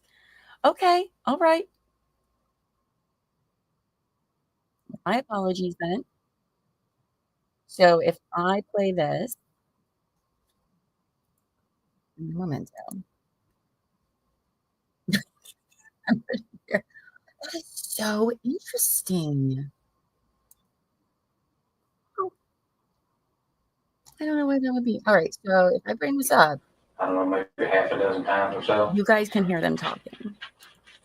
Okay, all right. My apologies then. So if I play this, memento. That is so interesting. I don't know why that would be. All right, so if I bring this up,
I don't know, maybe half a dozen times or so.
you guys can hear them talking.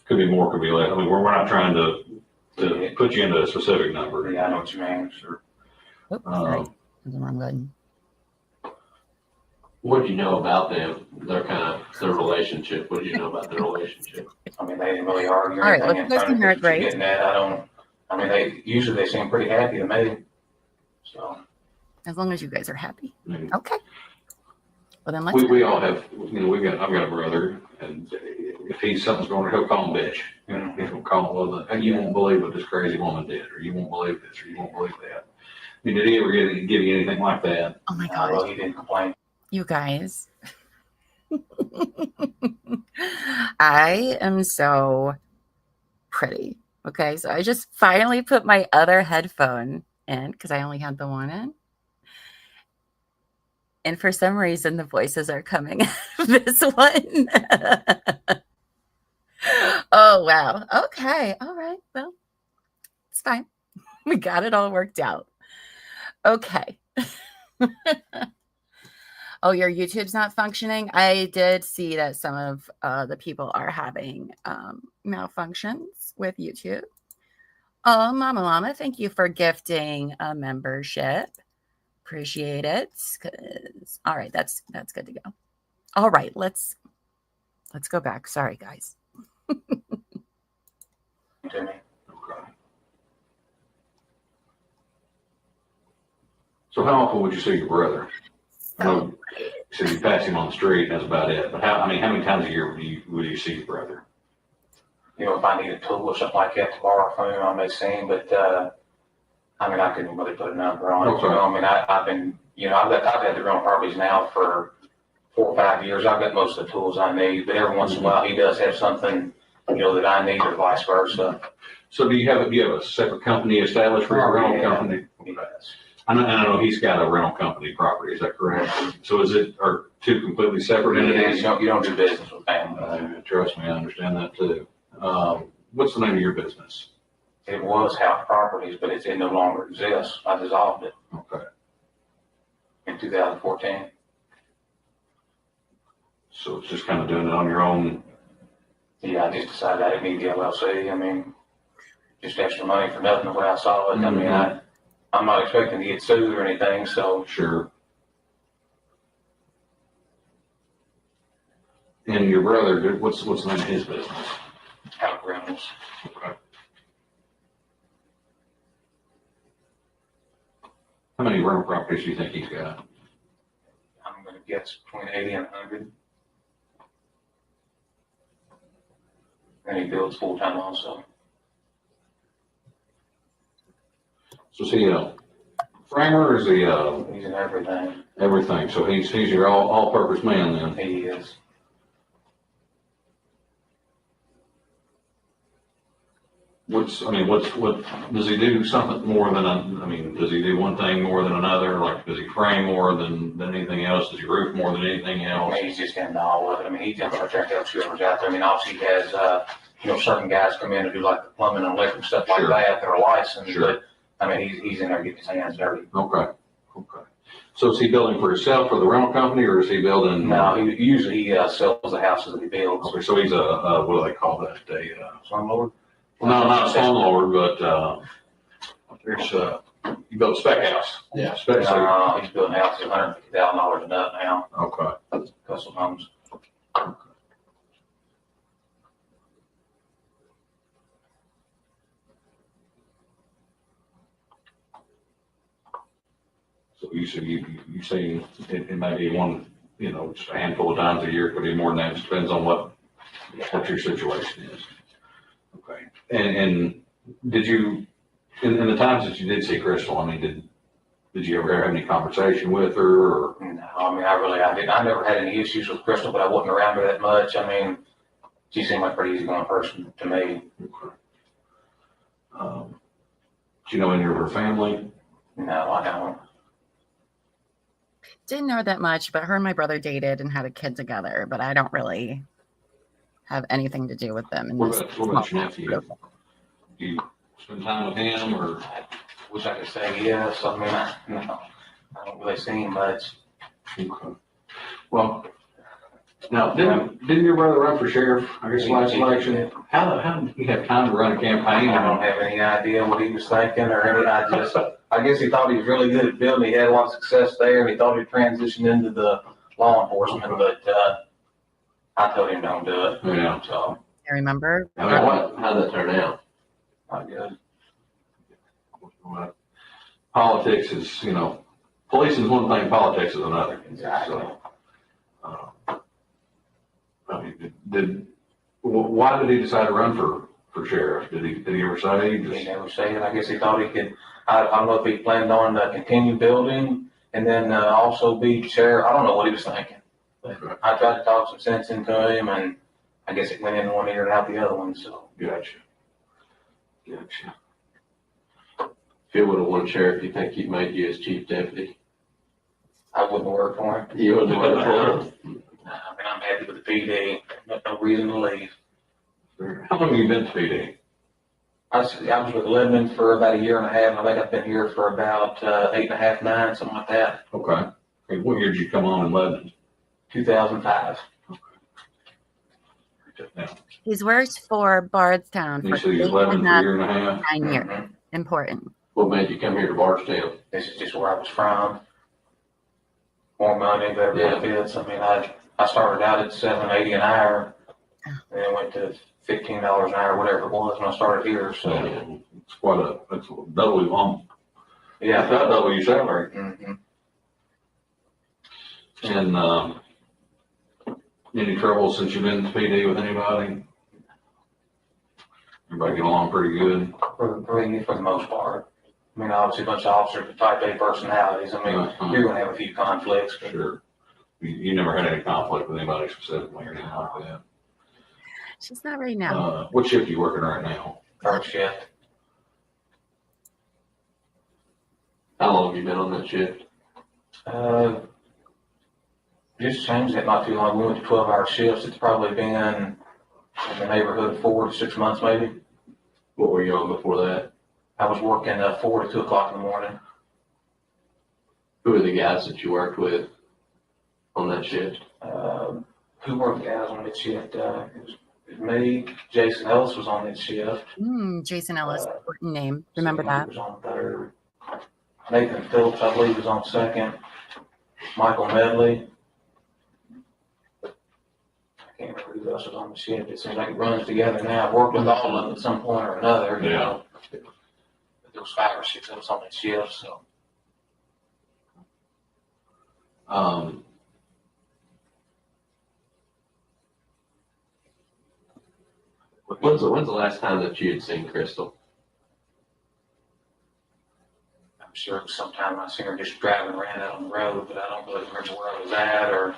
Could be more, could be less. I mean, we're not trying to put you into a specific number.
Yeah, I know what you mean, sure.
Oops, sorry. That's the wrong button.
What did you know about them? Their relationship. What did you know about their relationship?
I mean, they didn't really argue or
All right,
anything.
well, you guys can hear it great.
Getting that, I mean, they seem pretty happy to me. So.
As long as you guys are happy.
Mm-hmm.
Okay. Well, then let's.
We all have, I've got a brother, and if something's going on, he'll call him bitch. He'll call him, you won't believe what this crazy woman did, or you won't believe this, or you won't believe that. I mean, did he ever give you anything like that?
Oh my God.
Well, he didn't complain.
You guys. I am so pretty. Okay, so I just finally put my other headphone in because I only had the one in. And for some reason, the voices are coming out of this one. Oh, wow. Okay. All right. Well, it's fine. We got it all worked out. Okay. Oh, your YouTube's not functioning? I did see that some of the people are having malfunctions with YouTube. Oh, Mama Llama, thank you for gifting a membership. Appreciate it. All right, that's good to go. All right, let's go back. Sorry, guys.
So how often would you see your brother? I know
So you pass him on the street, and that's about it. But how many times a year would you see your brother?
You know, if I need a tool or something like that to borrow from him, I may see him, but, I mean, I couldn't really put a number on it.
Okay.
You know, I mean, I've been, you know, I've had the rental properties now for 4 or 5 years. I've got most of the tools I need, but every once in a while he does have something, you know, that I need or vice versa.
So do you have a separate company established for your rental company?
Yes.
I know he's got a rental company property, is that correct? So are two completely separate entities?
You don't do business with family.
Trust me, I understand that too. What's the name of your business?
It was Houck Properties, but it no longer exists. I dissolved it.
Okay.
In 2014.
So it's just kind of doing it on your own?
Yeah, I just decided I didn't need the LLC. I mean, just extra money for nothing the way I saw it. I mean, I'm not expecting to get sued or anything, so.
Sure. And your brother, what's the name of his business?
Houck Rentals.
Okay. How many rental properties do you think he's got?
I'm going to guess between 80 and 100. And he builds full-time also.
So is he a framer or is he
He's in everything.
everything? So he's your all-purpose man then?
He is.
What does he do something more than does he do one thing more than another? Like, does he frame more than anything else? Does he roof more than anything else?
I mean, he's just into all of it. I mean, he jumps right there and helps whoever's out there. I mean, obviously he has, you know, certain guys come in and do like the plumbing and electric stuff like that. They're licensed, but I mean, he's in there getting his hands dirty.
Okay. So is he building for himself for the rental company, or is he building?
No, he usually sells the houses that he builds.
Okay, so he's a what do they call that?
Slumlord?
Well, no, not a slumlord, but there's you build a spec house.
Yeah.
Spec house.
He's building houses $150,000 a nut now.
Okay.
Custom homes.
So you say it may be one, you know, just a handful of times a year, it could be more than that. It just depends on what your situation is. Okay. And did you, in the times that you did see Crystal, I mean, did you ever have any conversation with her? Or?
No, I mean, I didn't. I never had any issues with Crystal, but I wasn't around her that much. I mean, she seemed like a pretty easygoing person to me.
Okay. Do you know any of her family?
No, I don't.
Didn't know that much, but her and my brother dated and had a kid together, but I don't really have anything to do with them.
What about your nephew? Do you spend time with him, or?
Wish I could say yes. I mean, no, I don't really see him much.
Okay. Well, now, didn't your brother run for sheriff, I guess, last election? How did he have time to run a campaign?
I don't have any idea what he was thinking or anything. I guess he thought he was really good at building. He had a lot of success there, and he thought he'd transition into the law enforcement, but I told him don't do it.
Yeah.
So.
I remember.
How'd that turn out?
Not good.
Politics is, you know, police is one thing, politics is another.
Exactly.
So, I mean, why did he decide to run for sheriff? Did he ever say?
He never said. I guess he thought he could. I don't know if he planned on continue building and then also be sheriff. I don't know what he was thinking. But I tried to talk some sense into him, and I guess it went in one ear and out the other one. So.
Gotcha.
If you would have won sheriff, do you think he'd make you as chief deputy?
I wouldn't work for him.
You wouldn't work for him?
I mean, I'm happy with the PD. No reason to leave.
How long have you been to PD?
I was with Lebanon for about a year and a half. I think I've been here for about 8.5, 9, something like that.
Okay. Hey, what year did you come on in Lebanon?
2005.
Okay.
He's worked for Bardstown
for 8 and a half,
9 years. Mm-hmm. Important.
What made you come here to Bardstown?
This is just where I was from. More money, better benefits. I mean, I started out at $7.80 an hour, and then went to $15 an hour, whatever it was when I started here. So
it's double
Yeah,
double your salary.
Mm-hmm.
And any trouble since you've been to PD with anybody? Everybody get along pretty good?
For the most part. I mean, obviously, a bunch of officers with type A personalities. I mean, you're going to have a few conflicts. But
Sure. You never had any conflict with anybody specifically or anything like that?
She's not right now.
What shift are you working right now?
Third shift.
How long have you been on that shift?
Just changed it not too long. We went to 12-hour shifts. It's probably been in the neighborhood of 4 to 6 months, maybe.
What were you on before that?
I was working 4 to 2 o'clock in the morning.
Who are the guys that you worked with on that shift?
Who were the guys on that shift? It was me. Jason Ellis was on that shift.
Jason Ellis, important name. Remember
He
that.
was on third. Nathan Phillips, I believe, was on second. Michael Medley. I can't remember who else was on the shift. It seems like it runs together now. I've worked with all of them at some point or another. You know. But there was 5 or 6 of us on that shift. So.
When's the last time that you had seen Crystal?
I'm sure it was sometime I seen her just driving around out on the road, but I don't really remember where I was at or.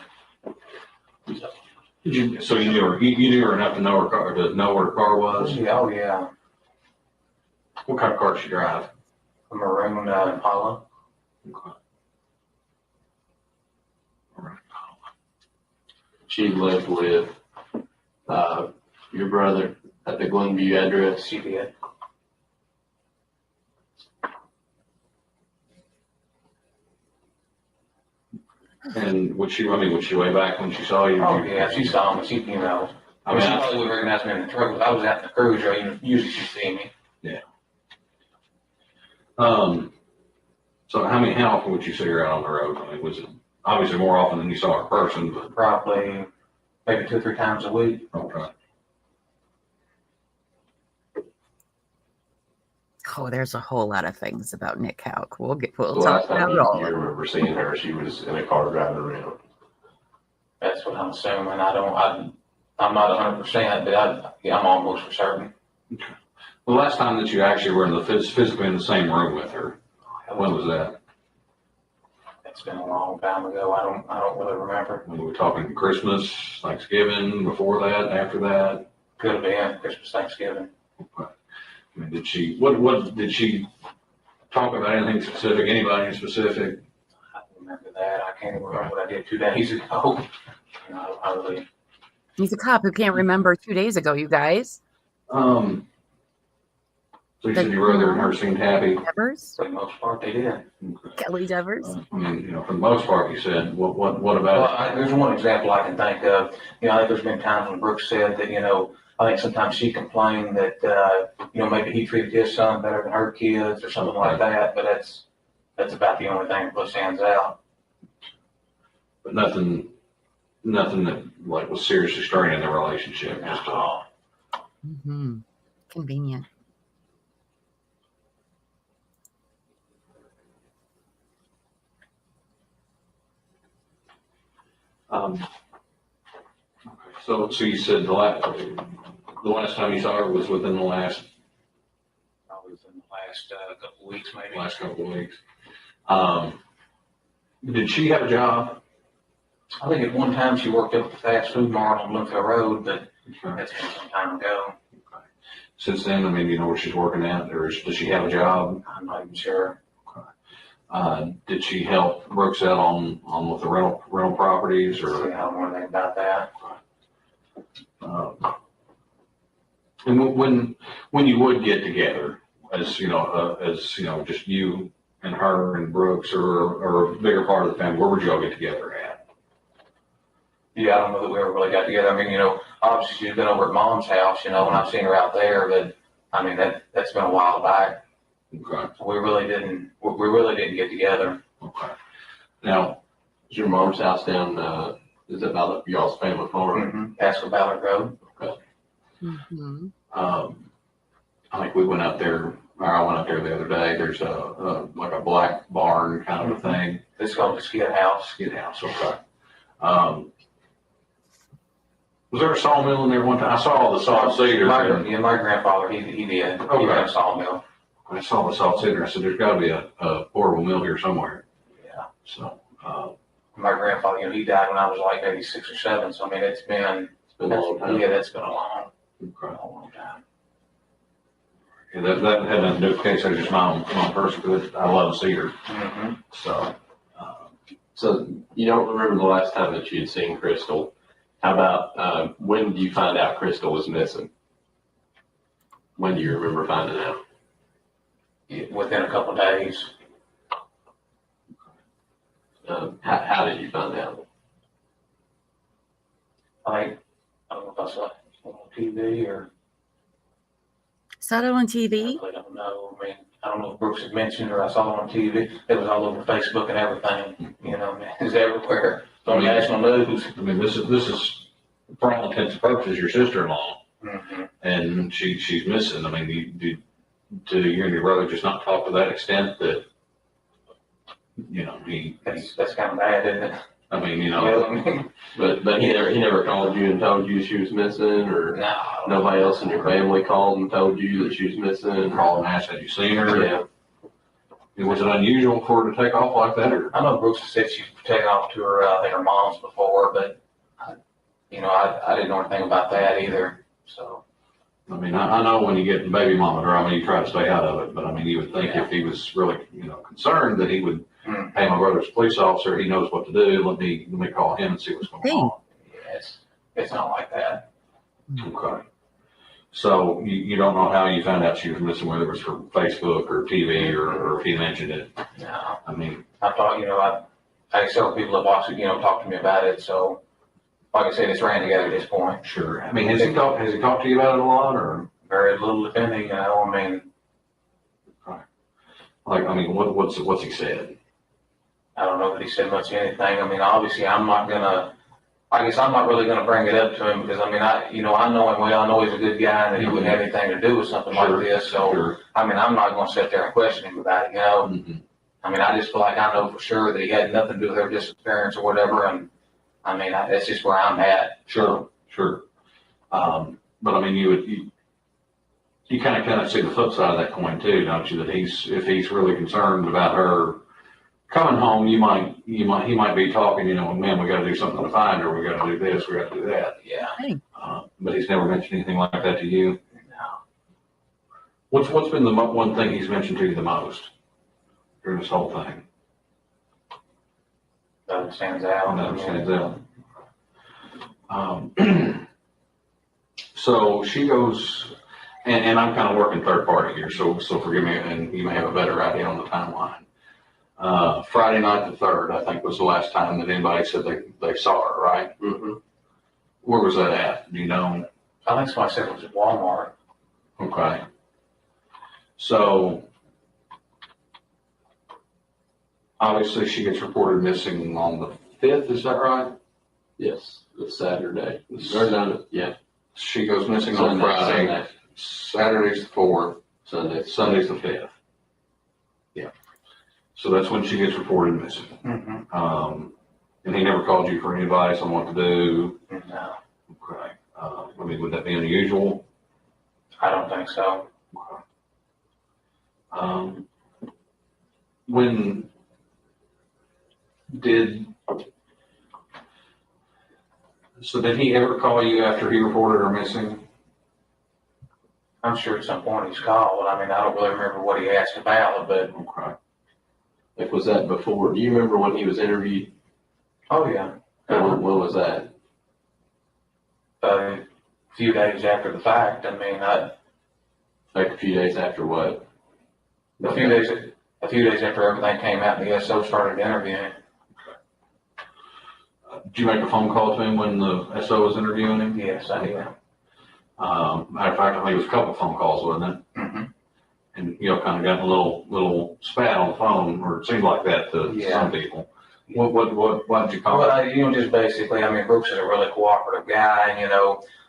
So you knew her enough to know her car, to know where her car was?
Yeah, oh yeah.
What kind of car did she drive?
A maroon Impala.
Okay.
She lived with your brother at the Glenview address.
She did.
And would she way back when she saw you?
Oh yeah, she saw me. She, you know, I mean, she probably would recognize me in the truck, but I was out in the cruiser. Usually she'd see me.
Yeah. So how often would you see her out on the road? I mean, was it obviously more often than you saw her in person, but
probably maybe 2 or 3 times a week.
Okay.
Oh, there's a whole lot of things about Nick Houck. We'll
The
talk
last time
about all
you
of it.
remember seeing her, she was in a car driving around.
That's what I'm assuming. I'm not 100%, but I'm almost for certain.
Okay. The last time that you actually were physically in the same room with her, when was that?
It's been a long time ago. I don't really remember.
When we were talking Christmas, Thanksgiving, before that, after that?
Could have been Christmas, Thanksgiving.
Okay. I mean, what did she talk about? Anything specific? Anybody in specific?
I don't remember that. I can't remember what I did 2 days ago. I really.
He's a cop who can't remember 2 days ago, you guys.
So you said your brother and her seemed happy?
Devers?
For the most part, they did.
Kelly Devers?
I mean, for the most part, you said, what about
well, there's one example I can think of. I think there's been times when Brooke said that, I think sometimes she complained that, maybe he treated his son better than her kids or something like that, but that's about the only thing that really stands out.
But nothing that was seriously straining the relationship. Just
Convenient.
So you said the last time you saw her was within the last.
Probably within the last couple of weeks, maybe.
Last couple of weeks. Did she have a job?
I think at one time she worked up at the fast food mart on Bloomfield Road, but that's been some time ago.
Okay. Since then, do you know where she's working at, or does she have a job?
I'm not even sure.
Okay. Did she help Brooks out on with the rental properties, or?
I don't know anything about that.
And when you would get together, as just you and her and Brooks, or a bigger part of the family, where would you all get together at?
Yeah, I don't know that we ever really got together. I mean, obviously she's been over at Mom's house, and I've seen her out there, but I mean that's been a while back.
Okay.
So we really didn't get together.
Okay. Now,
is your mom's house down? Is it about y'all's family farm?
That's for Ballard Road.
Okay. I think we went out there. Or I went out there the other day. There's a black barn kind of a thing.
It's called the Skid House.
Skid House. Okay. Was there a sawmill in there one time? I saw all the sawed cedar.
My grandfather, he did.
Okay.
He had a sawmill.
I saw the sawed cedar. I said, there's got to be a portable mill here somewhere.
Yeah.
So,
my grandfather, he died when I was like maybe 6 or 7. So I mean, it's been a long time. Yeah, that's been a long time.
Yeah, that had nothing to do with the case. That's just my own personal, because I love cedar.
Mm-hmm.
So you don't remember the last time that you had seen Crystal. How about when did you find out Crystal was missing? When do you remember finding out?
Within a couple of days.
How did you find out?
I don't know if I saw it on TV or.
Saw it on TV?
I don't know. I mean, I don't know if Brooks had mentioned or I saw it on TV. It was all over Facebook and everything. You know, man, it's everywhere. It's on national news.
I mean, this is for all intents and purposes your sister-in-law, and she's missing. I mean, do you and your brother just not talk to that extent that
that's kind of bad, isn't it?
I mean,
but he never called you and told you she was missing, or
no,
nobody else in your family called and told you that she was missing.
Called and asked, had you seen her?
Yeah.
Was it unusual for her to take off like that? Or?
I know Brooks said she's taken off to her mom's before, but I didn't know anything about that either. So.
I mean, I know when you get baby mama drama, you try to stay out of it, but I mean, you would think if he was really, concerned that he would, hey, my brother's a police officer, he knows what to do, let me call him and see what's going on.
Yeah, it's not like that.
Okay. So you don't know how you found out she was missing, whether it was from Facebook or TV or if he mentioned it?
No.
I mean,
I thought, I several people have also, talked to me about it, so like I said, it's ran together at this point.
Sure. I mean, has he talked to you about it a lot, or?
Very little, if any, I mean.
Like, I mean, what's he said?
I don't know that he said much of anything. I mean, obviously, I'm not really gonna bring it up to him because, I mean, I know him well. I know he's a good guy and that he wouldn't have anything to do with something like this. So, I mean, I'm not gonna sit there and question him about it, I mean, I just feel like I know for sure that he had nothing to do with her disappearance or whatever. And I mean, that's just where I'm at.
Sure. But I mean, you kind of see the flip side of that coin too, don't you? That if he's really concerned about her coming home, he might be talking, man, we got to do something to find her. We got to do this. We got to do that.
Yeah.
But he's never mentioned anything like that to you.
No.
What's been the one thing he's mentioned to you the most during this whole thing?
Nothing stands out.
Nothing stands out. So she goes, and I'm kind of working third party here, so forgive me, and you may have a better idea on the timeline. Friday night the 3rd, I think, was the last time that anybody said they saw her, right?
Mm-hmm.
Where was that at? Do you know?
I think somebody said it was at Walmart.
Okay. So, obviously she gets reported missing on the 5th, is that right?
Yes, it's Saturday. Yeah.
She goes missing on Friday.
Sunday.
Saturday's the 4th.
Sunday's
the 5th. Yeah. So that's when she gets reported missing. And he never called you for any advice on what to do?
No.
Okay. I mean, would that be unusual?
I don't think so.
Okay. When did he ever call you after he reported her missing?
I'm sure at some point he's called. I mean, I don't really remember what he asked about, but.
Okay.
Like, was that before? Do you remember when he was interviewed?
Oh, yeah.
When was that?
A few days after the fact. I mean,
like a few days after what?
A few days after everything came out and the SO started interviewing.
Did you make a phone call to him when the SO was interviewing him?
Yes, I did.
Matter of fact, I think it was a couple of phone calls, wasn't it?
Mm-hmm.
And kind of got a little spat on the phone, or it seemed like that to some people. What did you call it?
Well, just basically, I mean, Brooks is a really cooperative guy, and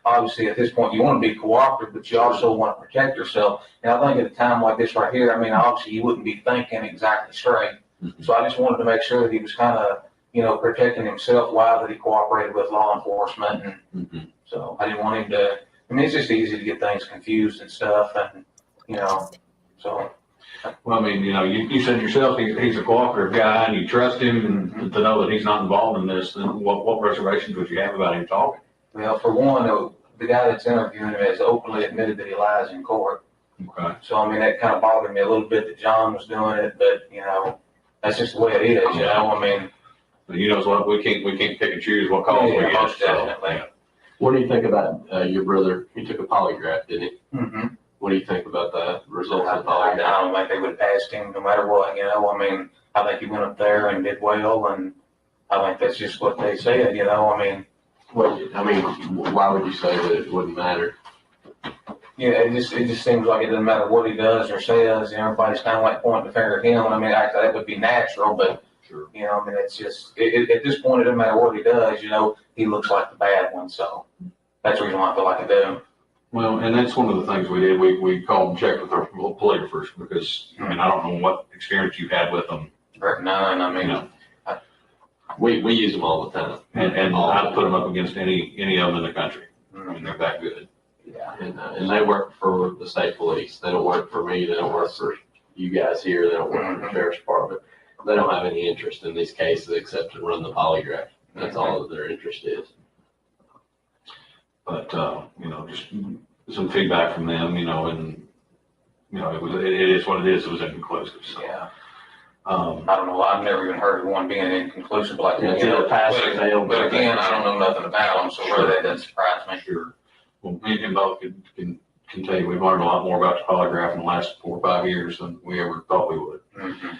obviously at this point you want to be cooperative, but you also want to protect yourself. And I think at a time like this right here, I mean, obviously you wouldn't be thinking exactly straight.
Mm-hmm.
So I just wanted to make sure that he was kind of, protecting himself while that he cooperated with law enforcement. And so I didn't want him to, I mean, it's just easy to get things confused and stuff. And, so.
Well, I mean, you said yourself he's a cooperative guy and you trust him, and to know that he's not involved in this, then what reservations would you have about him talking?
Well, for one, the guy that's interviewing him has openly admitted that he lies in court.
Okay.
So, I mean, that kind of bothered me a little bit that John was doing it, but, that's just the way it is, I mean.
What, we can't pick and choose what calls we get.
Most definitely.
What do you think about your brother? He took a polygraph, didn't he?
Mm-hmm.
What do you think about the results of the
I
polygraph?
don't think they would have passed him no matter what, I mean, I think he went up there and did well, and I think that's just what they said, I mean.
Why would you say that it wouldn't matter?
Yeah, it just seems like it doesn't matter what he does or says, everybody's kind of like pointing the finger at him. I mean, actually, that would be natural, but,
sure.
I mean, it's just, at this point, it doesn't matter what he does, he looks like the bad one, so that's the reason why I feel like I do.
Well, and that's one of the things we did. We called and checked with our polygraphers because, I don't know what experience you've had with them.
None, I mean.
We use them all the time.
And I'd put them up against any of them in the country. I mean, they're that good.
Yeah.
And they work for the state police. They don't work for me. They don't work for you guys here. They don't work for the sheriff's department. They don't have any interest in these cases except to run the polygraph. That's all that their interest is.
But, just some feedback from them, and, it is what it is. It was inconclusive. So.
Yeah. I don't know. I've never even heard of one being inconclusive like that. But again, I don't know nothing about them, so really that doesn't surprise me.
Sure. Well, me and both can tell you we've learned a lot more about the polygraph in the last 4 or 5 years than we ever thought we would.
Mm-hmm.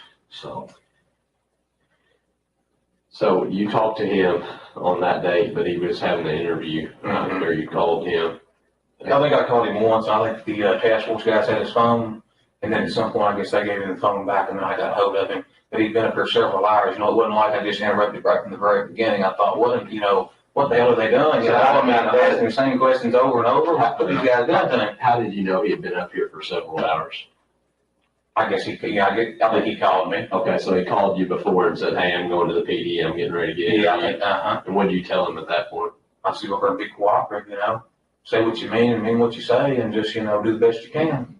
So you talked to him on that date, but he was having an interview where you called him.
I think I called him once. I think the task force guys had his phone. And then at some point, I guess they gave him the phone back, and then I got hold of him. But he'd been up here several hours. It wasn't like I just interrupted right from the very beginning. I thought, what the hell are they doing? I'm asking the same questions over and over. What these guys done to him?
How did you know he had been up here for several hours?
I guess I think he called me.
Okay, so he called you before and said, "Hey, I'm going to the PD. I'm getting ready to get interviewed."
Yeah,
And what did you tell him at that point?
I said, "We're going to be cooperative. Say what you mean and mean what you say, and just do the best you can."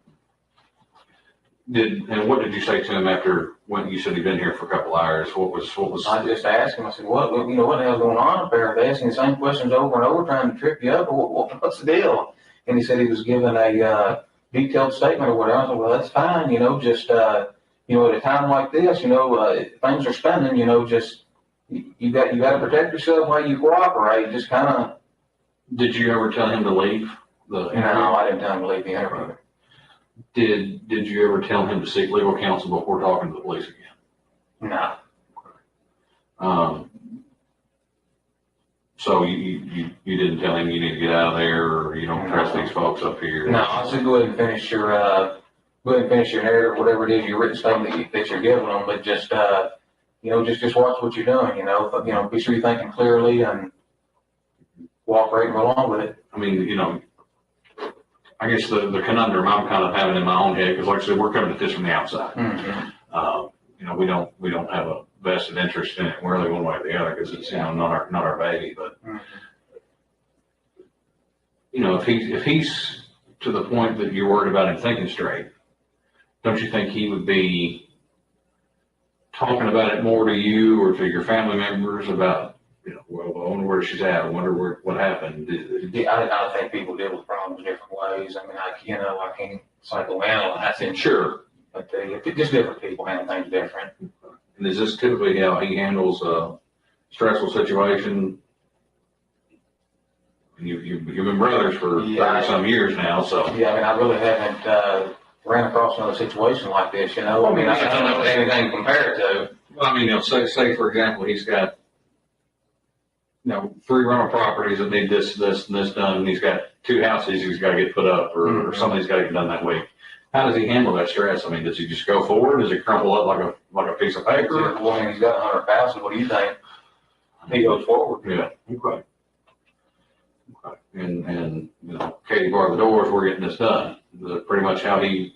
And what did you say to him after when you said he'd been here for a couple hours? What was?
I just asked him. I said, "What the hell's going on up there? They're asking the same questions over and over, trying to trip you up. What's the deal?" And he said he was given a detailed statement or whatever. I said, "Well, that's fine. Just at a time like this, things are spinning. Just you got to protect yourself while you cooperate. Just kind of."
Did you ever tell him to leave the interview?
No, I didn't tell him to leave the interview.
Did you ever tell him to seek legal counsel before talking to the police again?
No.
So you didn't tell him you need to get out of there, or you don't trust these folks up here?
No, I said go ahead and finish your narrative, whatever it is, your written statement that you're giving them, but just just watch what you're doing. Be sure you're thinking clearly and cooperating along with it.
I mean, I guess the conundrum I'm kind of having in my own head, because like I said, we're coming at this from the outside.
Mm-hmm.
We don't have a vested interest in it really one way or the other, because it's not our baby. But if he's to the point that you're worried about him thinking straight, don't you think he would be talking about it more to you or to your family members about, well, I wonder where she's at. I wonder what happened.
I think people deal with problems different ways. I mean, I can't psychoanalyze it.
Sure.
But just different people handle things different.
And is this typically how he handles a stressful situation? You've been brothers for 30-some years now, so.
Yeah, I mean, I really haven't ran across another situation like this, I mean, I don't know anything compared to.
Well, I mean, say for example, he's got 3 rental properties that need this, and this done, and he's got 2 houses he's got to get put up, or something's got to get done that week. How does he handle that stress? I mean, does he just go forward? Does he crumple up like a piece of paper?
Well, I mean, he's got 100,000. What do you think? He goes forward.
Yeah. Okay. And Katie barred the doors. We're getting this done. Pretty much how he.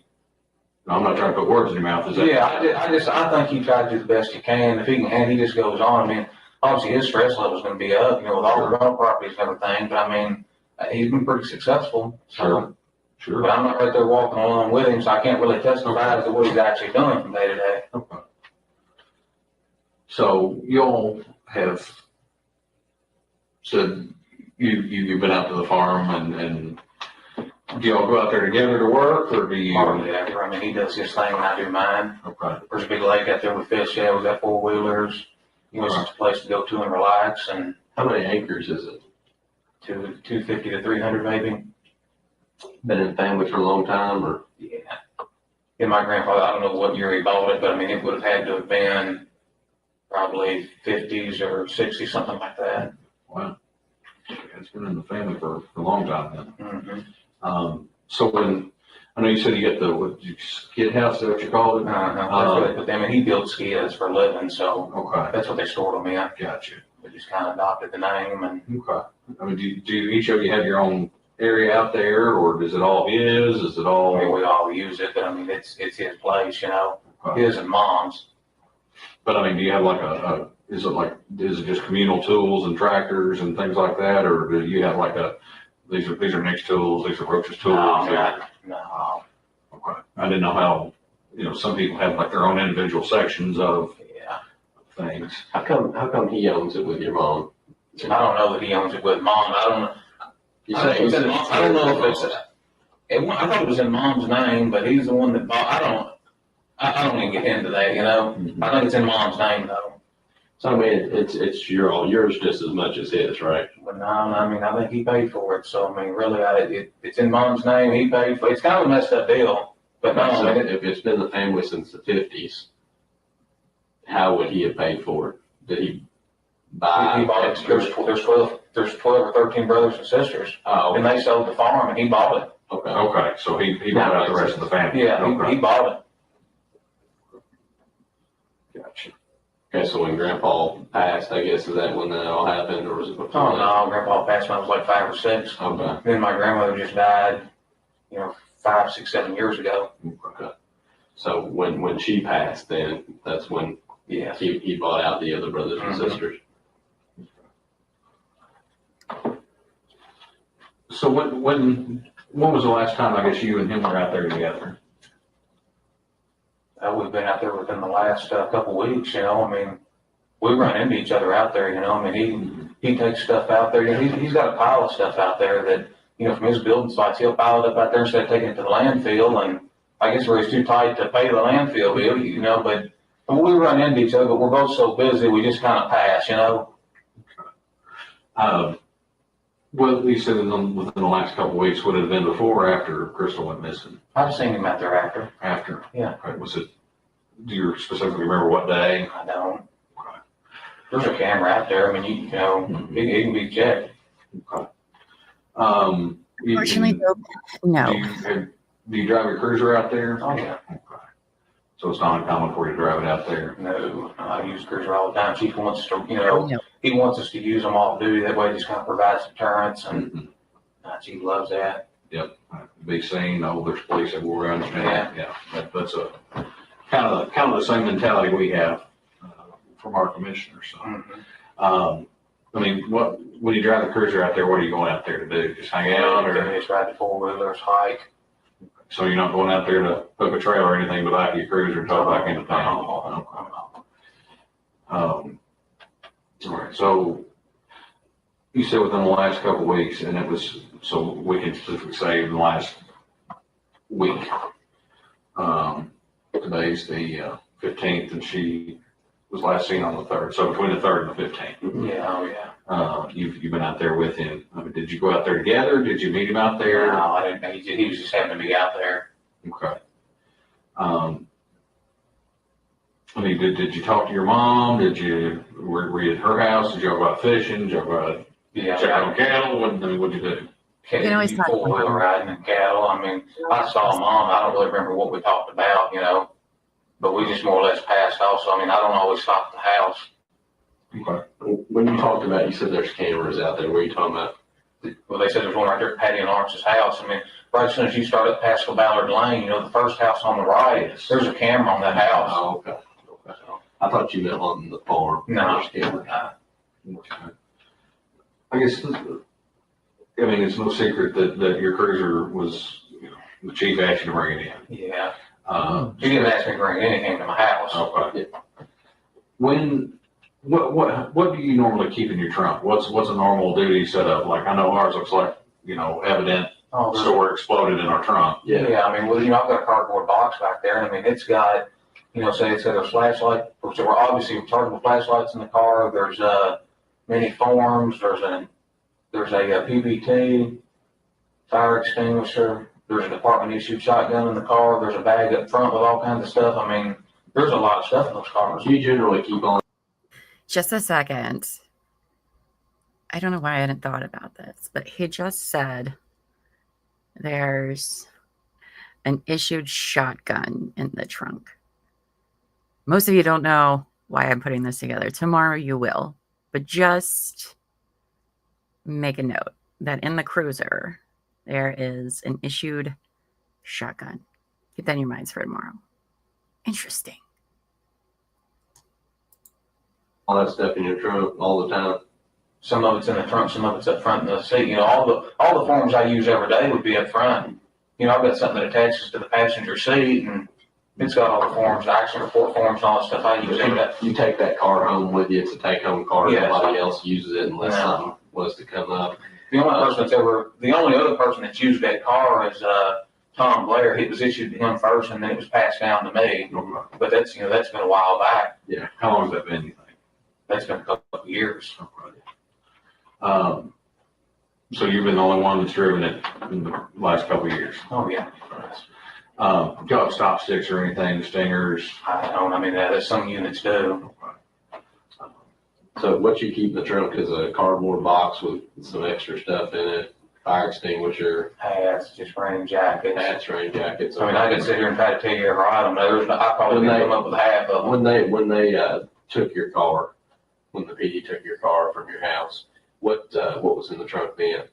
I'm not trying to put words in your mouth. Is that?
Yeah, I think he tried to do the best he can. If he can, he just goes on. I mean, obviously his stress level's gonna be up, with all the rental properties and everything, but I mean, he's been pretty successful, so.
Sure.
But I'm not right there walking along with him, so I can't really testify as to what he's actually doing from day to day.
Okay. So y'all have said you've been out to the farm and do y'all go out there together to work, or do you?
Hardly ever. I mean, he does his thing and I do mine.
Okay.
There's a big lake out there we fish at. We got 4-wheelers. It's just a place to go to and relax. And
how many acres is it?
250 to 300 maybe.
Been in the family for a long time, or?
Yeah. And my grandfather, I don't know what year he bought it, but I mean, it would have had to have been probably 50s or 60s, something like that.
Wow. It's been in the family for a long time then.
Mm-hmm.
So when, I know you said you got the skid house, is that what you called it?
That's what they put them in. He builds skids for a living, so
okay.
That's what they stored them in.
Gotcha.
We just kind of adopted the name. And
okay. I mean, do each of you have your own area out there, or is it all his? Is it all?
I mean, we all use it, but I mean, it's his place,
Okay.
His and Mom's.
But I mean, do you have like is it just communal tools and tractors and things like that, or do you have like these are Nick's tools, these are Roach's tools?
No.
Okay. I didn't know how, some people have like their own individual sections of things.
How come he owns it with your mom?
I don't know that he owns it with Mom. I don't know. I don't know if it's. I thought it was in Mom's name, but he's the one that bought. I don't even get into that.
Mm-hmm.
I think it's in Mom's name though.
So I mean, it's yours just as much as his, right?
But no, I mean, I think he paid for it. So I mean, really, it's in Mom's name. He paid for it. It's kind of a messed up deal. But no,
so if it's been the family since the 50s, how would he have paid for it? Did he buy?
He bought it. There's 12 or 13 brothers and sisters.
Oh, okay.
And they sold the farm, and he bought it.
Okay. Okay. So he bought out the rest of the family.
Yeah,
okay.
he bought
it. Gotcha.
Okay, so when Grandpa passed, I guess, is that when that all happened, or was it before?
Oh no, Grandpa passed when I was like 5 or 6.
Okay.
Then my grandmother just died, 5, 6, 7 years ago.
Okay. So when she passed, then that's when he bought out the other brothers and sisters.
So when was the last time I guess you and him were out there together?
We've been out there within the last couple weeks. I mean, we run into each other out there. I mean, he takes stuff out there. He's got a pile of stuff out there that from his building sites, he'll pile it up out there instead of taking it to the landfill. And I guess where he's too tight to pay the landfill bill, but we run into each other. But we're both so busy, we just kind of pass.
Well, you said within the last couple of weeks, would it have been before or after Crystal went missing?
I've seen him out there after.
After?
Yeah.
Okay. Do you specifically remember what day?
I don't. Okay. There's a camera out there. I mean, it can be checked.
Okay.
Unfortunately, no.
Do you drive your cruiser out there?
Oh, yeah.
Okay. So it's not uncommon for you to drive it out there?
No, I use cruiser all the time. She wants us to, he wants us to use them off duty. That way it just kind of provides deterrence, and she loves that.
Yep. Be seen. There's police everywhere. I understand. Yeah. That's a kind of the same mentality we have from our commissioner. So, I mean, when you drive the cruiser out there, what are you going out there to do? Just hang out, or
just ride the 4-wheelers, hike?
So you're not going out there to hook a trail or anything, but out your cruiser and talk back into town. All right. So you said within the last couple of weeks, and it was, so we can specifically say in the last week. Today's the 15th, and she was last seen on the 3rd. So between the 3rd and the 15th.
Yeah. Oh yeah.
You've been out there with him. I mean, did you go out there together? Did you meet him out there?
No, I didn't. He was just having to be out there.
Okay. I mean, did you talk to your mom? Were you at her house? Did y'all go out fishing? Did y'all go out check on cattle? What'd you do?
You can always talk
4-wheel riding and cattle. I mean, I saw Mom. I don't really remember what we talked about, but we just more or less passed off. So I mean, I don't always stop at the house.
Okay.
When you talked about, you said there's cameras out there. What are you talking about?
Well, they said there's one right there at Patty and Lawrence's house. I mean, right as soon as you start up past Ballard Lane, the first house on the right, there's a camera on that house.
Oh, okay. I thought you meant on the farm.
No.
Okay. I guess, I mean, it's no secret that your cruiser was, the chief asked you to bring it in.
Yeah. He didn't ask me to bring anything to my house.
Okay. What do you normally keep in your trunk? What's a normal duty setup? Like, I know ours looks like, evident store exploded in our trunk.
Yeah, I mean, well, I've got a cardboard box back there, and I mean, it's got, say it's got a flashlight. So we're obviously chargeable flashlights in the car. There's many forms. There's a PBT, fire extinguisher. There's a department issued shotgun in the car. There's a bag up front with all kinds of stuff. I mean, there's a lot of stuff in those cars.
You generally keep on.
Just a second. I don't know why I hadn't thought about this, but he just said there's an issued shotgun in the trunk. Most of you don't know why I'm putting this together. Tomorrow you will. But just make a note that in the cruiser, there is an issued shotgun. Keep that in your minds for tomorrow. Interesting.
All that stuff in your trunk all the time.
Some of it's in the trunk, some of it's up front in the seat. All the forms I use every day would be up front. I've got something that attaches to the passenger seat, and it's got all the forms, the accident report forms, and all that stuff I use every day.
You take that car home with you. It's a take-home car.
Yeah,
nobody else uses it unless something was to come up.
The only other person that's used that car is Tom Blair. It was issued to him first, and then it was passed down to me. But that's been a while back.
Yeah. How long has that been, you think?
That's been a couple of years.
So you've been the only one that's driven it in the last couple of years?
Oh, yeah.
Do you have stop sticks or anything, stingers?
I don't. I mean, that's some units do.
So what you keep in the trunk is a cardboard box with some extra stuff in it, fire extinguisher.
Hats, just rain jackets.
Hats, rain jackets.
I mean, I could sit here and try to tell you every item. I probably didn't come up with half of them.
When they took your car, when the PD took your car from your house, what was in the trunk then?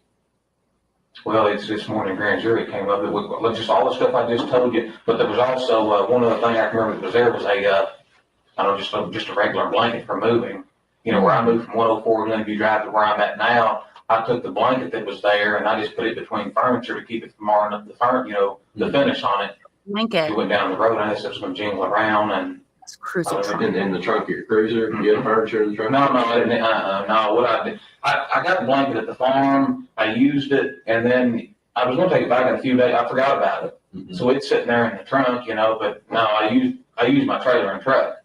Well, it's this morning grand jury came up with just all the stuff I just told you. But there was also one other thing I can remember that was there was just a regular blanket for moving. Where I moved from 104 Glenview Drive to where I'm at now, I took the blanket that was there and I just put it between furniture to keep it from marring up the finish on it.
Blanket.
We went down the road and I just going to jingle around and.
It's cruiser
in the trunk of your cruiser. You had furniture in the trunk?
No. What I did, I got the blanket at the farm. I used it, and then I was going to take it back in a few days. I forgot about it, so it's sitting there in the trunk, But no, I used my trailer and truck.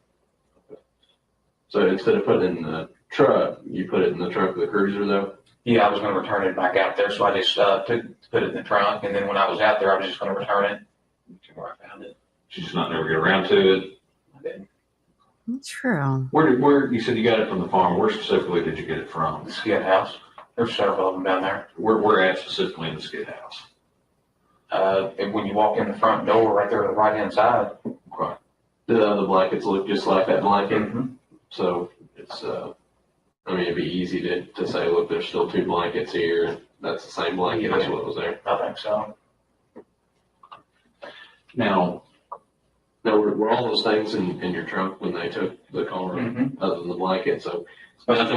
So instead of putting it in the truck, you put it in the trunk of the cruiser, though.
Yeah, I was going to return it back out there, so I just put it in the trunk, and then when I was out there, I was just going to return it to where I found it.
You just not never get around to it.
True.
Where you said you got it from the farm? Where specifically did you get it from?
The skid house. There's several of them down there.
Where at specifically in the skid house?
When you walk in the front door, right there on the right hand side.
Okay. Do the other blankets look just like that blanket?
Mm-hmm.
So it's it'd be easy to say, look, there's still two blankets here, and that's the same blanket. That's what was there.
I think so.
Now, were all those things in your trunk when they took the car, other than the blanket? So nothing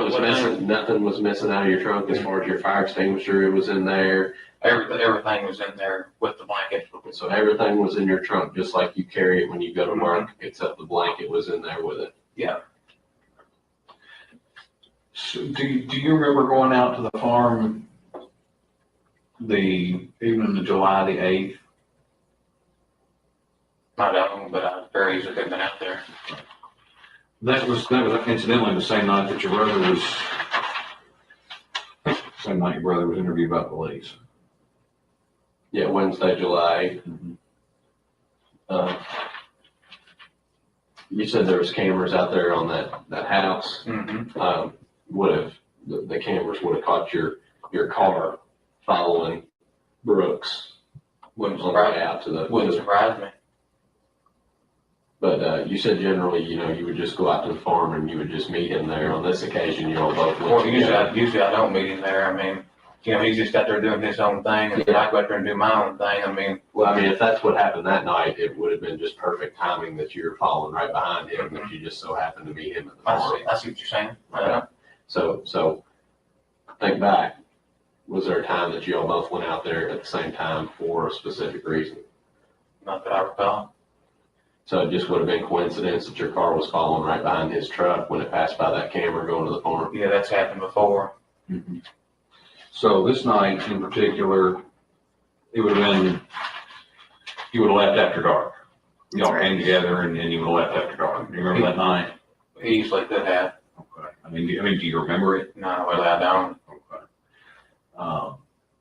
was missing out of your trunk as far as your fire extinguisher. It was in there.
Everything was in there with the blanket.
So everything was in your trunk, just like you carry it when you go to work, except the blanket was in there with it.
Yeah.
So do you remember going out to the farm even the July the 8th?
I don't, but I very easily could have been out there.
That was incidentally the same night that your brother was interviewed by police.
Yeah, Wednesday, July 8th. You said there was cameras out there on that house. The cameras would have caught your car following Brooks
Wouldn't
on the way out to the.
Wouldn't surprise me.
But you said generally, you would just go out to the farm and you would just meet him there. On this occasion, you all both went.
Well, usually I don't meet him there. I mean, he's just out there doing his own thing, and I go out there and do my own thing. I mean,
if that's what happened that night, it would have been just perfect timing that you were following right behind him, if you just so happened to meet him at the farm.
I see what you're saying.
Okay. So think back. Was there a time that you all both went out there at the same time for a specific reason?
Not that I recall.
So it just would have been coincidence that your car was following right behind his truck when it passed by that camera going to the farm?
Yeah, that's happened before.
Mm-hmm. So this night in particular, it would have been, you would have left after dark. Y'all came together and then you would have left after dark. Do you remember that night?
Easily could have.
Okay. I mean, do you remember it?
No, well, I don't.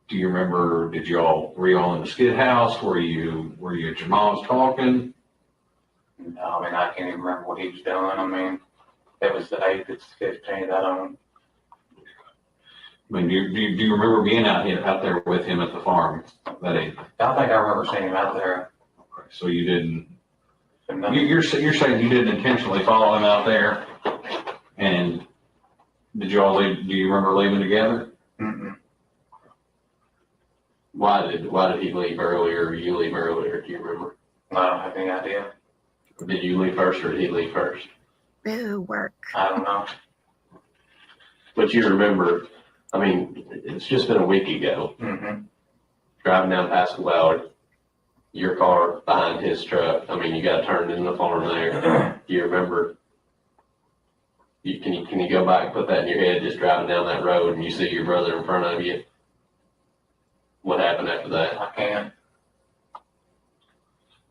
Do you remember, were you all in the skid house? Were you at your mom's talking?
No, I mean, I can't even remember what he was doing. I mean, it was the 8th, it's the 15th, I don't.
I mean, do you remember being out there with him at the farm that evening?
I think I remember seeing him out there.
Okay, so you didn't, you're saying you didn't intentionally follow him out there? And did you all leave, do you remember leaving together?
Mm-mm.
Why did he leave earlier or you leave earlier? Do you remember?
I don't have any idea.
Did you leave first or did he leave first?
Boo, work.
I don't know.
But you remember, I mean, it's just been a week ago.
Mm-hmm.
Driving down past the Ballard, your car behind his truck. I mean, you got turned in the farm there. Do you remember? Can you go back and put that in your head, just driving down that road and you see your brother in front of you? What happened after that?
I can't.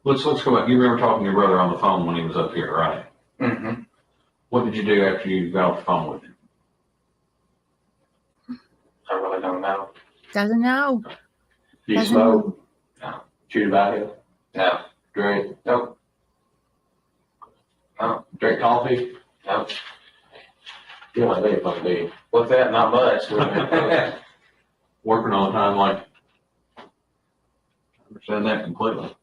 Let's go back. You remember talking to your brother on the phone when he was up here, right?
Mm-hmm.
What did you do after you got off the phone with him?
I really don't know.
Doesn't know.
Do you
Doesn't
smoke? No. Shoot tobacco?
No.
Drink?
Nope. No.
Drink coffee?
No.
You don't have any fun, do you?
What's that? Not much.
Working all the time, like, I understand that completely.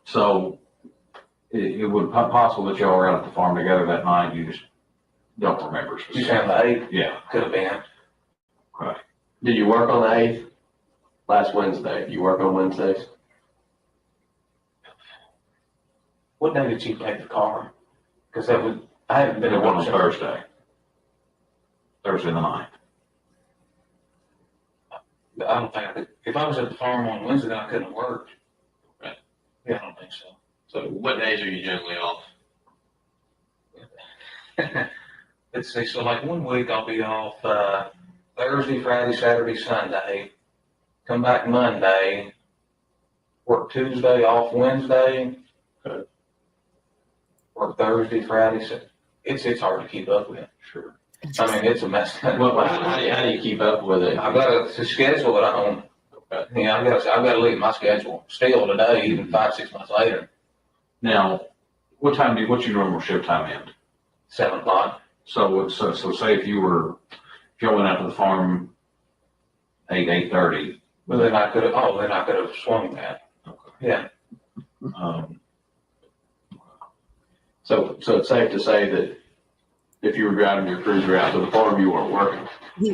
So it would possible that y'all were out at the farm together that night. You just don't remember specifically.
You saying the 8th?
Yeah.
Could have been.
Right.
Did you work on the 8th? Last Wednesday. You work on Wednesdays?
What day did you take the car? Because I haven't been
It was on
watching.
Thursday. Thursday the 9th.
I don't think I could. If I was at the farm on Wednesday, then I couldn't have worked.
Right.
Yeah, I don't think so.
So what days are you generally off?
Let's see. So like one week I'll be off Thursday, Friday, Saturday, Sunday. Come back Monday. Work Tuesday, off Wednesday.
Okay.
Work Thursday, Friday. It's hard to keep up with.
Sure.
I mean, it's a mess.
Well, how do you keep up with it?
I've got to schedule it on.
Okay.
Yeah, I've got to leave my schedule still today, even 5-6 months later.
Now, what's your normal shift time end?
7 o'clock.
So say if you went out to the farm 8:30.
Well, then I could have swung that.
Okay.
Yeah.
So it's safe to say that if you were driving your cruiser out to the farm, you weren't working.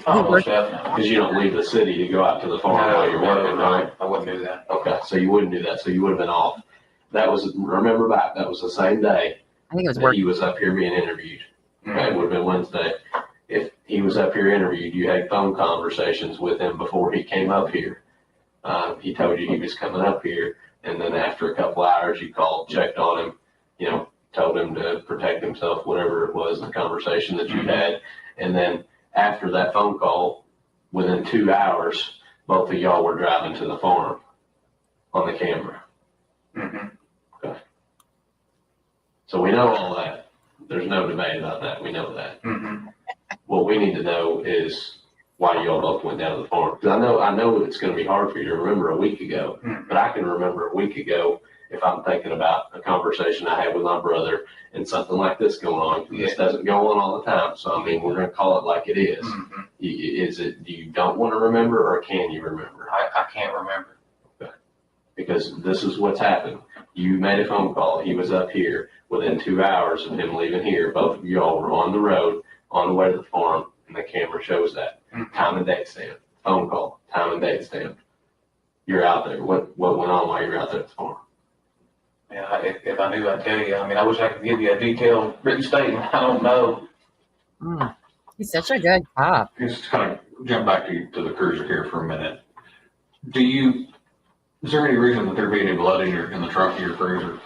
Almost definitely.
Because you don't leave the city to go out to the farm while you're working, right?
I wouldn't do that.
Okay, so you wouldn't do that. So you would have been off. Remember back, that was the same day
I think it was
that
work.
he was up here being interviewed.
Mm-hmm.
It would have been Wednesday. If he was up here interviewed, you had phone conversations with him before he came up here. He told you he was coming up here, and then after a couple hours, you called, checked on him, told him to protect himself, whatever it was, the conversation that you had. And then after that phone call, within 2 hours, both of y'all were driving to the farm on the camera.
Mm-hmm.
Okay. So we know all that. There's no debate about that. We know that.
Mm-hmm.
What we need to know is why y'all both went down to the farm. Because I know it's going to be hard for you to remember a week ago, but I can remember a week ago if I'm thinking about a conversation I had with my brother and something like this going on.
Yeah.
This doesn't go on all the time. So, I mean, we're going to call it like it is.
Mm-hmm.
Is it, do you don't want to remember or can you remember?
I can't remember.
Okay. Because this is what's happened. You made a phone call. He was up here. Within 2 hours of him leaving here, both of y'all were on the road, on the way to the farm, and the camera shows that.
Mm-hmm.
Time and date stamp. Phone call. Time and date stamp. You're out there. What went on while you were out there at the farm?
Yeah, if I knew, I'd tell you. I mean, I wish I could give you a detailed written statement. I don't know.
He's such a good cop.
Just kind of jump back to the cruiser here for a minute. Is there any reason that there be any blood in the trunk of your cruiser?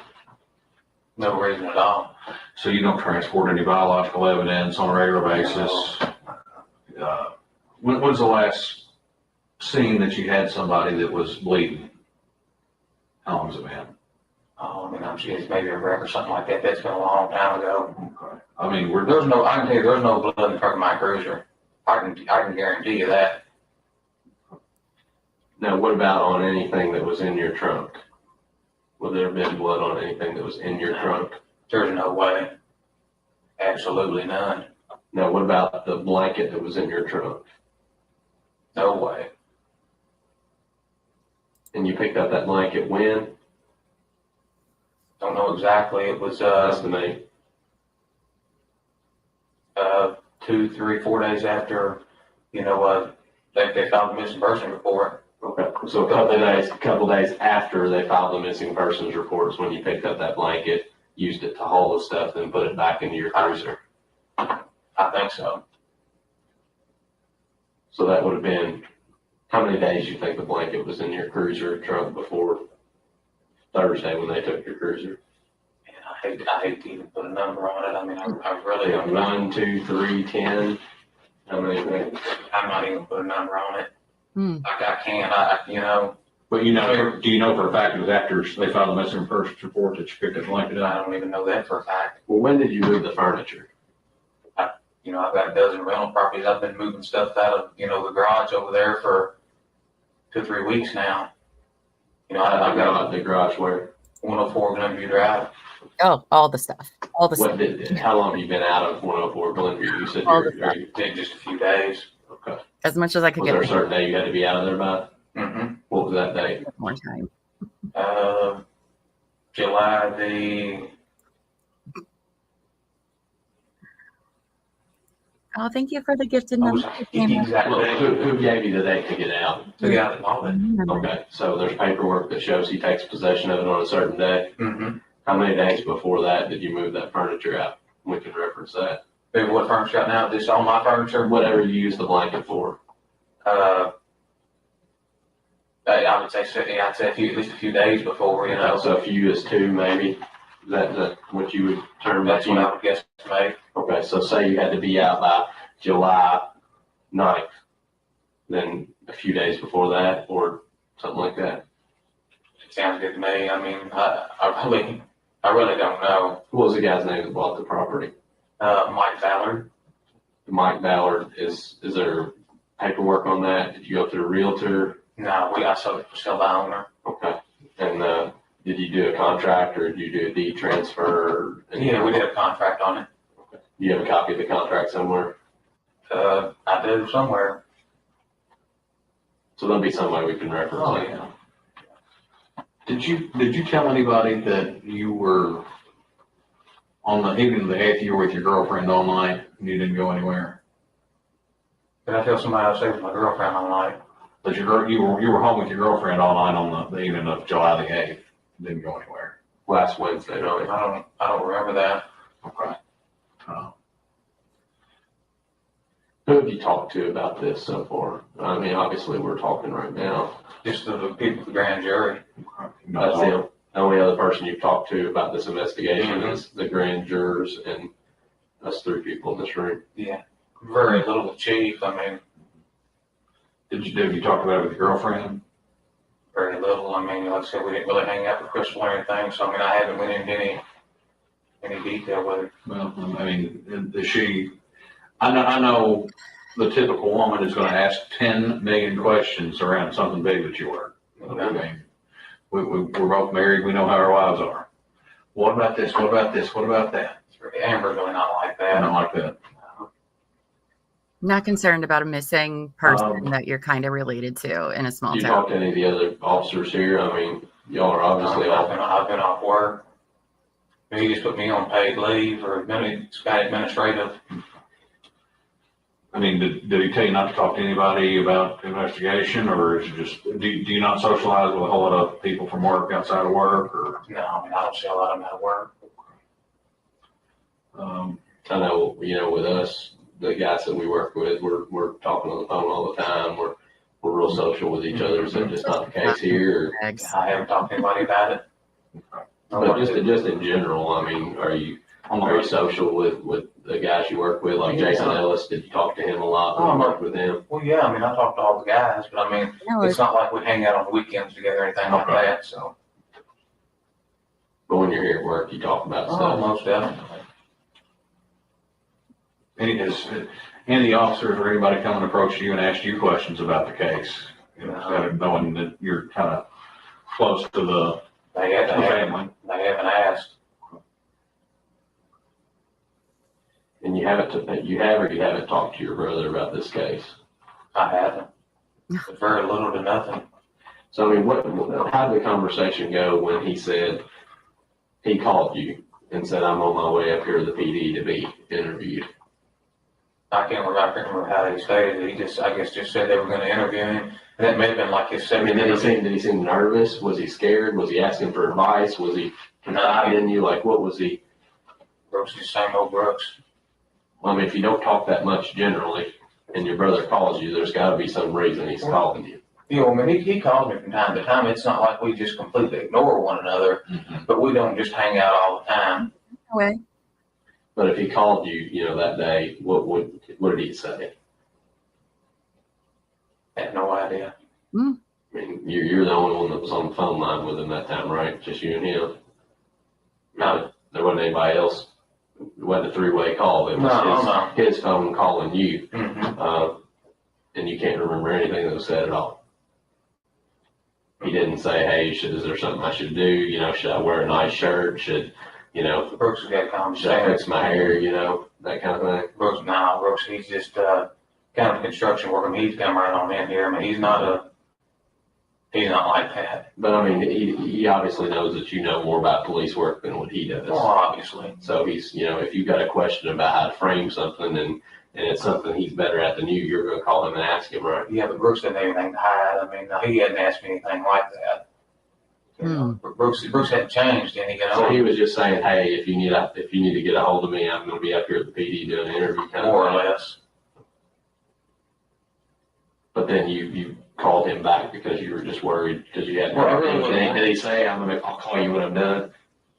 No reason at all.
So you don't transport any biological evidence on a regular basis? When's the last scene that you had somebody that was bleeding? How long has it been?
Oh, I mean, I'm sure it's maybe a wreck or something like that. That's been a long time ago.
Okay. I mean,
I can tell you, there's no blood in the trunk of my cruiser. I can guarantee you that.
Now, what about on anything that was in your trunk? Would there have been blood on anything that was in your trunk?
There's no way. Absolutely none.
Now, what about the blanket that was in your trunk?
No way.
And you picked up that blanket when?
Don't know exactly. It was,
Estimate.
2, 3, 4 days after, they filed a missing person report.
Okay, so a couple days after they filed the missing persons reports, when you picked up that blanket, used it to haul the stuff, then put it back into your cruiser.
I think so.
So that would have been, how many days you think the blanket was in your cruiser trunk before Thursday when they took your cruiser?
And I hate to even put a number on it. I mean, I really don't know.
1, 2, 3, 10. How many things?
I'm not even put a number on it.
Like
I can't,
But do you know for a fact it was after they filed the missing persons report that you picked that blanket up?
I don't even know that for a fact.
Well, when did you move the furniture?
I've got a dozen rental properties. I've been moving stuff out of, the garage over there for 2 or 3 weeks now. I've got
the garage where?
104 Glenview Drive.
Oh, all the stuff. All the stuff.
How long have you been out of 104 Glenview? You said
Just a few days.
Okay.
As much as I could
Was
get.
there a certain day you had to be out of there by?
Mm-hmm.
What was that date?
One time.
July the...
Oh, thank you for the gifted number.
Who gave you the date to get out?
To get out of all that.
Okay, so there's paperwork that shows he takes possession of it on a certain day.
Mm-hmm.
How many days before that did you move that furniture out? We can reference that.
What furniture out now? This all my furniture?
Whatever you use the blanket for.
I would say, at least a few days before,
So a few is 2, maybe. Is that what you would term?
That's what I would guess, maybe.
Okay, so say you had to be out by July 9th, then a few days before that, or something like that.
It sounds good to me. I mean, I really don't know.
What was the guy's name that bought the property?
Mike Ballard.
Mike Ballard, is there paperwork on that? Did you go to the realtor?
No, I sold it for sale by owner.
Okay. And did you do a contract or did you do a deed transfer?
Yeah, we did a contract on it.
Okay. Do you have a copy of the contract somewhere?
I do somewhere.
So there'll be some way we can reference
Oh,
it.
yeah.
Did you tell anybody that you were on the evening of the 8th you were with your girlfriend all night and you didn't go anywhere?
Did I tell somebody I was with my girlfriend all night?
But you were home with your girlfriend all night on the evening of July the 8th. Didn't go anywhere.
Last Wednesday, no?
I don't remember that.
Okay.
Who have you talked to about this so far? I mean, obviously we're talking right now.
Just the people at the grand jury.
That's the only other person you've talked to about this investigation is the grand jurors and us 3 people in this room.
Yeah. Very little with Chief. I mean,
Did you talk about it with your girlfriend?
very little. I mean, like I said, we didn't really hang out with Crystal or anything, so I mean, I haven't went into any detail with her.
Well, I mean, is she? I know the typical woman is going to ask 10 million questions around something big that you were. I mean, we're both married. We know how our wives are. What about this? What about this? What about that?
Amber's really not like that.
I don't like that.
Not concerned about a missing person that you're kind of related to in a small
You
town.
talk to any of the other officers here? I mean, y'all are obviously
I've been off work. He just put me on paid leave or administrative.
I mean, did he tell you not to talk to anybody about the investigation, or is it just, do you not socialize with a whole lot of people from work outside of work, or?
No, I mean, I don't see a lot of them at work.
I know, with us, the guys that we work with, we're talking on the phone all the time. We're real social with each other. Is that just not the case here?
I haven't talked to anybody about it.
But just in general, I mean, are you social with the guys you work with, like Jason Ellis? Did you talk to him a lot when you worked with him?
Well, yeah, I mean, I talk to all the guys, but I mean, it's not like we hang out on the weekends together or anything like that, so.
But when you're here at work, you talk about stuff.
Most definitely.
Any of the officers or anybody come and approach you and ask you questions about the case? You know, instead of knowing that you're kind of close to the family.
They haven't asked.
And you haven't talked to your brother about this case?
I haven't. Very little to nothing.
So I mean, how did the conversation go when he called you and said, I'm on my way up here to the PD to be interviewed?
I can't remember how he stated it. He just, I guess, just said they were going to interview him. And that may have been like his second.
I mean, did he seem nervous? Was he scared? Was he asking for advice? Was he confiding in you? Like, what was he?
Brooks is the same old Brooks.
Well, I mean, if you don't talk that much generally, and your brother calls you, there's got to be some reason he's calling you.
Yeah, I mean, he calls me from time to time. It's not like we just completely ignore one another, but we don't just hang out all the time.
Okay.
But if he called you, that day, what did he say?
I have no idea.
Mm.
I mean, you're the only one that was on the phone line with him that time, right? Just you and him. No, there wasn't anybody else. It wasn't a three-way call. It was his phone calling you, and you can't remember anything that was said at all. He didn't say, "Hey, is there something I should do? Should I wear a nice shirt? Should
Brooks has got conversation.
Should I fix my hair? That kind of thing."
Brooks, he's just kind of construction worker. I mean, he's come right on in here. I mean, he's not like that.
But I mean, he obviously knows that you know more about police work than what he does.
Well, obviously.
So he's, if you've got a question about how to frame something and it's something he's better at than you, you're going to call him and ask him, right?
Yeah, but Brooks didn't have anything to hide. I mean, he hadn't asked me anything like that. Brooks hadn't changed any.
So he was just saying, "Hey, if you need to get a hold of me, I'm going to be up here at the PD doing an interview," kind
more
of
or less.
But then you called him back because you were just worried because you hadn't. Did he say, "I'll call you when I'm done"?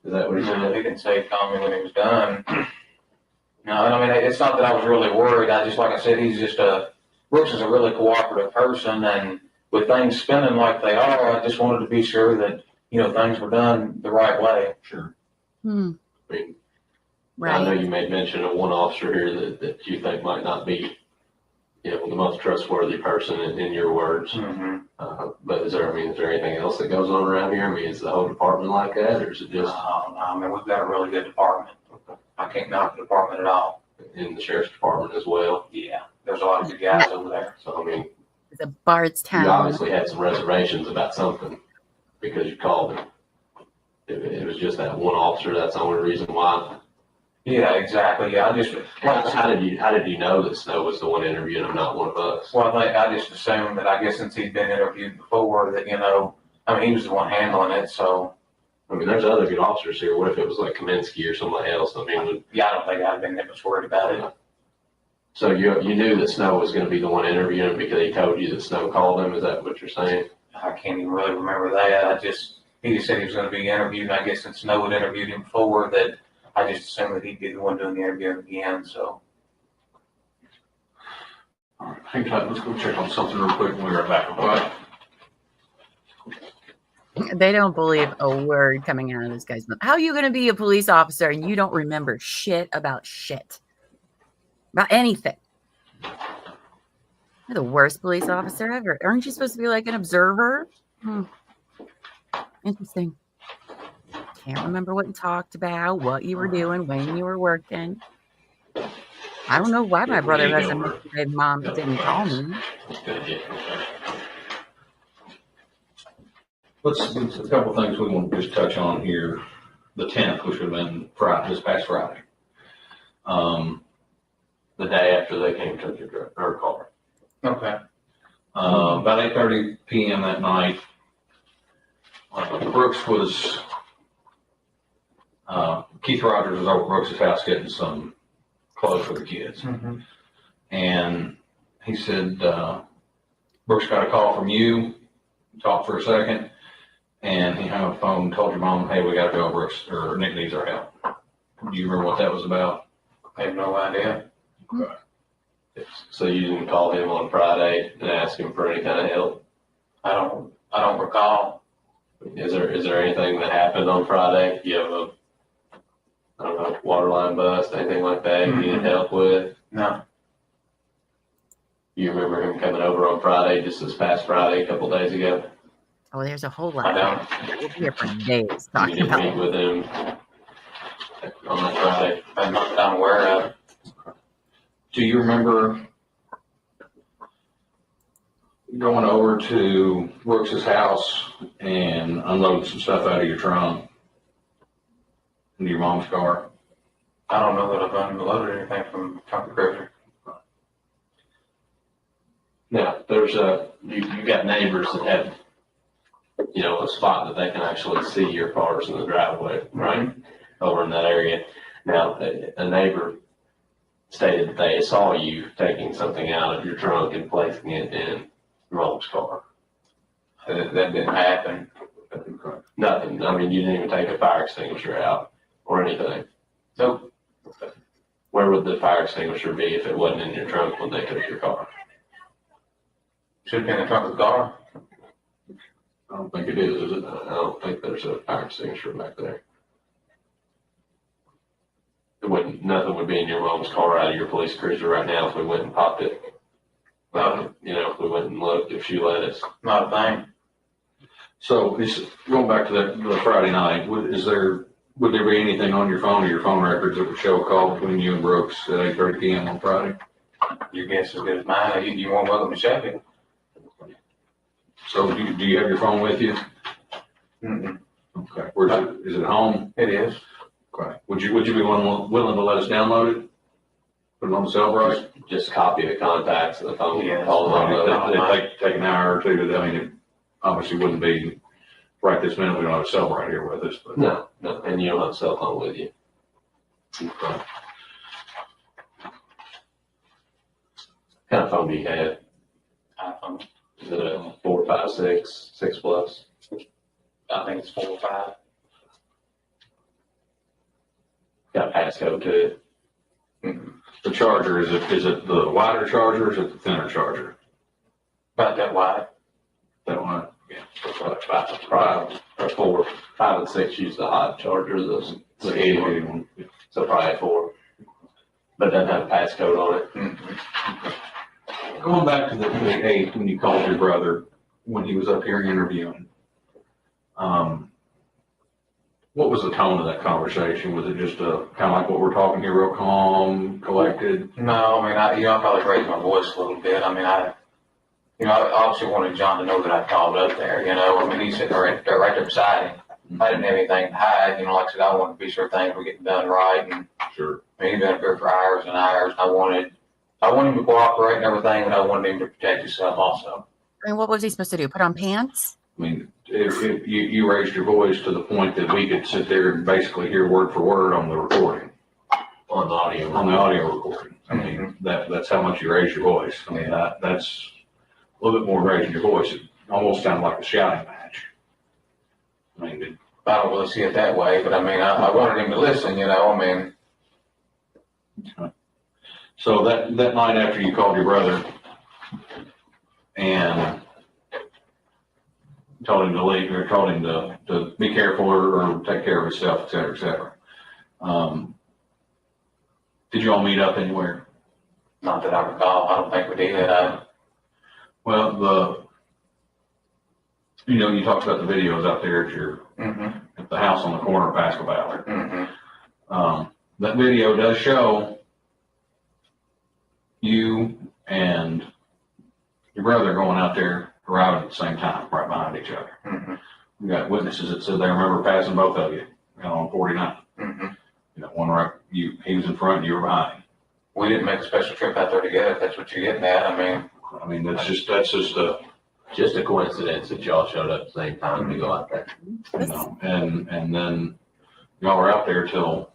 Is that what he said?
No, he didn't say call me when he was done. No, I mean, it's not that I was really worried. Like I said, he's just Brooks is a really cooperative person, and with things spinning like they are, I just wanted to be sure that, things were done the right way.
Sure.
I
mean,
right.
I know you made mention of one officer here that you think might not be, the most trustworthy person in your words. But is there anything else that goes on around here? I mean, is the whole department like that, or is it just?
No, I mean, we've got a really good department. I can't knock the department at all.
In the sheriff's department as well.
Yeah, there's a lot of good guys over there.
So I mean,
it's a Bardstown.
You obviously had some reservations about something because you called him. If it was just that one officer, that's the only reason why.
Yeah, exactly. Yeah,
How did you know that Snow was the one interviewing him, not one of us?
Well, I just assumed that, I guess, since he'd been interviewed before, that he was the one handling it. So.
I mean, there's other good officers here. What if it was like Kaminsky or somebody else? I mean,
I don't think I'd have been that much worried about it.
So you knew that Snow was going to be the one interviewing him because he told you that Snow called him. Is that what you're saying?
I can't even really remember that. He just said he was going to be interviewed. And I guess since Snow had interviewed him before, that I just assumed that he'd be the one doing the interviewing again. So.
All right, hang tight. Let's go check on something real quick when we are back. All right.
They don't believe a word coming out of this guy's mouth. How are you going to be a police officer and you don't remember shit about anything? You're the worst police officer ever. Aren't you supposed to be like an observer? Interesting. Can't remember what you talked about, what you were doing, when you were working. I don't know why my brother doesn't say mom didn't call me.
Let's a couple of things we want to just touch on here. The 10th, which would have been this past Friday.
The day after they came to her car.
Okay.
About 8:30 p.m. that night, Brooks was, Keith Rogers was over at Brooks' house getting some clothes for the kids. And he said, Brooks got a call from you, talked for a second, and he hung up the phone and told your mom, hey, we got to go, Brooks, or Nick needs our help. Do you remember what that was about?
I have no idea.
Okay.
So you didn't call him on Friday and ask him for any kind of help?
I don't recall.
Is there anything that happened on Friday? You have a, I don't know, water line bust, anything like that you needed help with?
No.
You remember him coming over on Friday, just this past Friday, a couple days ago?
Oh, there's a whole lot.
I don't.
We'll be here for days
You
talking
didn't
about
meet with him on that Friday?
I'm not that I'm aware of.
Do you remember going over to Brooks's house and unloading some stuff out of your trunk into your mom's car?
I don't know that I've unloaded anything from trunk of cruiser.
Now, you got neighbors that have, a spot that they can actually see your cars in the driveway, right? Over in that area. Now, a neighbor stated that they saw you taking something out of your trunk and placing it in your mom's car.
That didn't happen.
Nothing. I mean, you didn't even take a fire extinguisher out or anything.
Nope.
Where would the fire extinguisher be if it wasn't in your trunk when they took your car?
Should have been in the trunk of the car.
I don't think it is it? I don't think there's a fire extinguisher back there. Nothing would be in your mom's car out of your police cruiser right now if we went and popped it. If we went and looked, if she let us.
Not a thing.
So going back to the Friday night, would there be anything on your phone or your phone records that would show a call between you and Brooks at 8:30 p.m. on Friday?
Your guess is as good as mine. You won't welcome to check it.
So do you have your phone with you?
Mm-mm.
Okay. Where's it? Is it at home?
It is.
Okay. Would you be willing to let us download it? Put it on the cell brush?
Just copy the contacts and the phone
Yes.
calls on it.
It'd take an hour or two. I mean, it obviously wouldn't be right this minute. We don't have a cell right here with us. But.
No, and you don't have a cell phone with you.
Okay.
What kind of phone do you have?
iPhone.
Is it a 4, 5, 6, 6 plus?
I think it's 4 or 5.
Got a passcode to it.
Mm-hmm.
The charger, is it the wider charger or is it the thinner charger?
About that wide.
That one?
Yeah. Probably 4, 5, and 6 use the hot charger, the 80 one. So probably a 4. But it doesn't have a passcode on it.
Mm-hmm. Going back to the 8th when you called your brother when he was up here interviewing, what was the tone of that conversation? Was it just kind of like what we're talking here, real calm, collected?
No, I mean, I probably raised my voice a little bit. I mean, I obviously wanted John to know that I called up there, I mean, he's sitting right there beside him. I didn't have anything to hide, like I said, I wanted to be sure things were getting done right. And
sure.
I mean, he'd been up here for hours and hours. And I wanted him to cooperate and everything, but I wanted him to protect himself also.
I mean, what was he supposed to do? Put on pants?
I mean, if you raised your voice to the point that we could sit there and basically hear word for word on the recording.
On the
audio recording. I mean, that's how much you raise your voice. I mean, that's a little bit more raising your voice. It almost sounded like a shouting match. I mean,
I don't really see it that way, but I mean, I wanted him to listen, I mean.
So that night after you called your brother and told him to leave or told him to be careful or take care of himself, et cetera, et cetera. Did you all meet up anywhere?
Not that I recall. I don't think we did.
Well, you talked about the videos out there at the house on the corner of Pascal Valley.
Mm-hmm.
That video does show you and your brother going out there arriving at the same time, right behind each other.
Mm-hmm.
We got witnesses that said they remember passing both of you on 49.
Mm-hmm.
One right, he was in front and you were behind.
We didn't make a special trip out there together, if that's what you're getting at.
I mean, that's just
a coincidence that y'all showed up at the same time to go out there.
And then y'all were out there till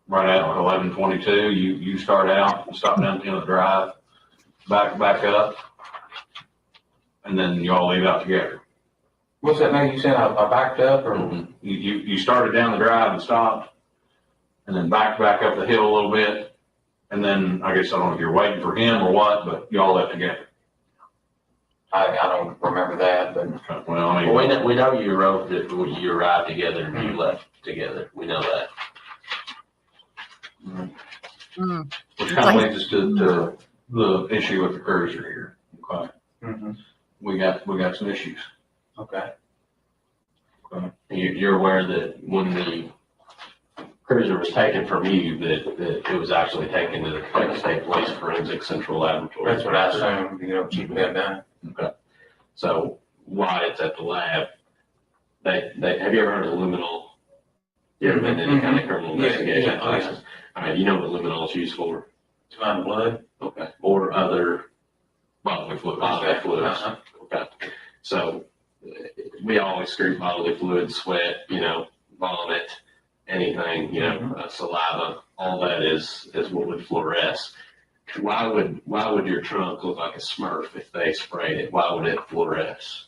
right at 11:22. You start out, stop down at the end of the drive. back up, and then you all leave out together.
What's that mean? You said I backed up, or?
Mm-hmm. You started down the drive and stopped, and then back up the hill a little bit, and then I guess I don't know if you're waiting for him or what, but you all left together.
I don't remember that, but.
Okay. Well, I mean,
we know you rode it, you arrived together and you left together. We know that.
Which kind of leads us to the issue with the cruiser here. Okay.
Mm-hmm.
We got some issues.
Okay.
You're aware that when the cruiser was taken from you, that it was actually taken to the Kentucky State Police Forensic Central Laboratory.
That's what I assumed, keep that down.
Okay. So while it's at the lab, they have you ever heard of luminol? You ever been to any kind of criminal investigation classes? All right, you know what luminol is used for?
To find blood?
Okay. Or other
bodily fluids.
Uh-huh. Okay. So we always screw bodily fluids, sweat, vomit, anything, saliva, all that is what would fluoresce. Why would your trunk look like a Smurf if they sprayed it? Why would it fluoresce?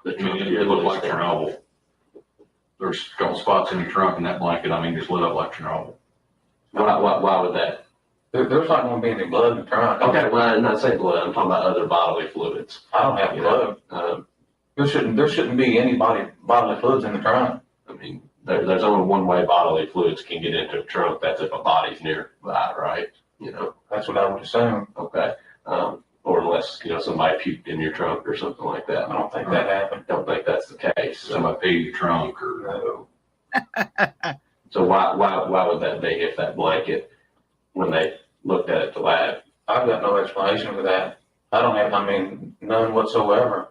It looked like Chernobyl. There's a couple spots in your trunk, and that blanket, just lit up like Chernobyl.
Why would that?
There's not going to be any blood in the trunk.
Okay, well, I'm not saying blood. I'm talking about other bodily fluids.
I don't have blood. There shouldn't be any bodily fluids in the trunk.
There's only one way bodily fluids can get into a trunk. That's if a body's nearby, right?
That's what I would assume.
Okay. Or unless, somebody puked in your trunk or something like that.
I don't think that happened.
Don't think that's the case.
Somebody peed your trunk or.
No. So why would that be if that blanket, when they looked at it at the lab?
I've got no explanation for that. I don't have, none whatsoever.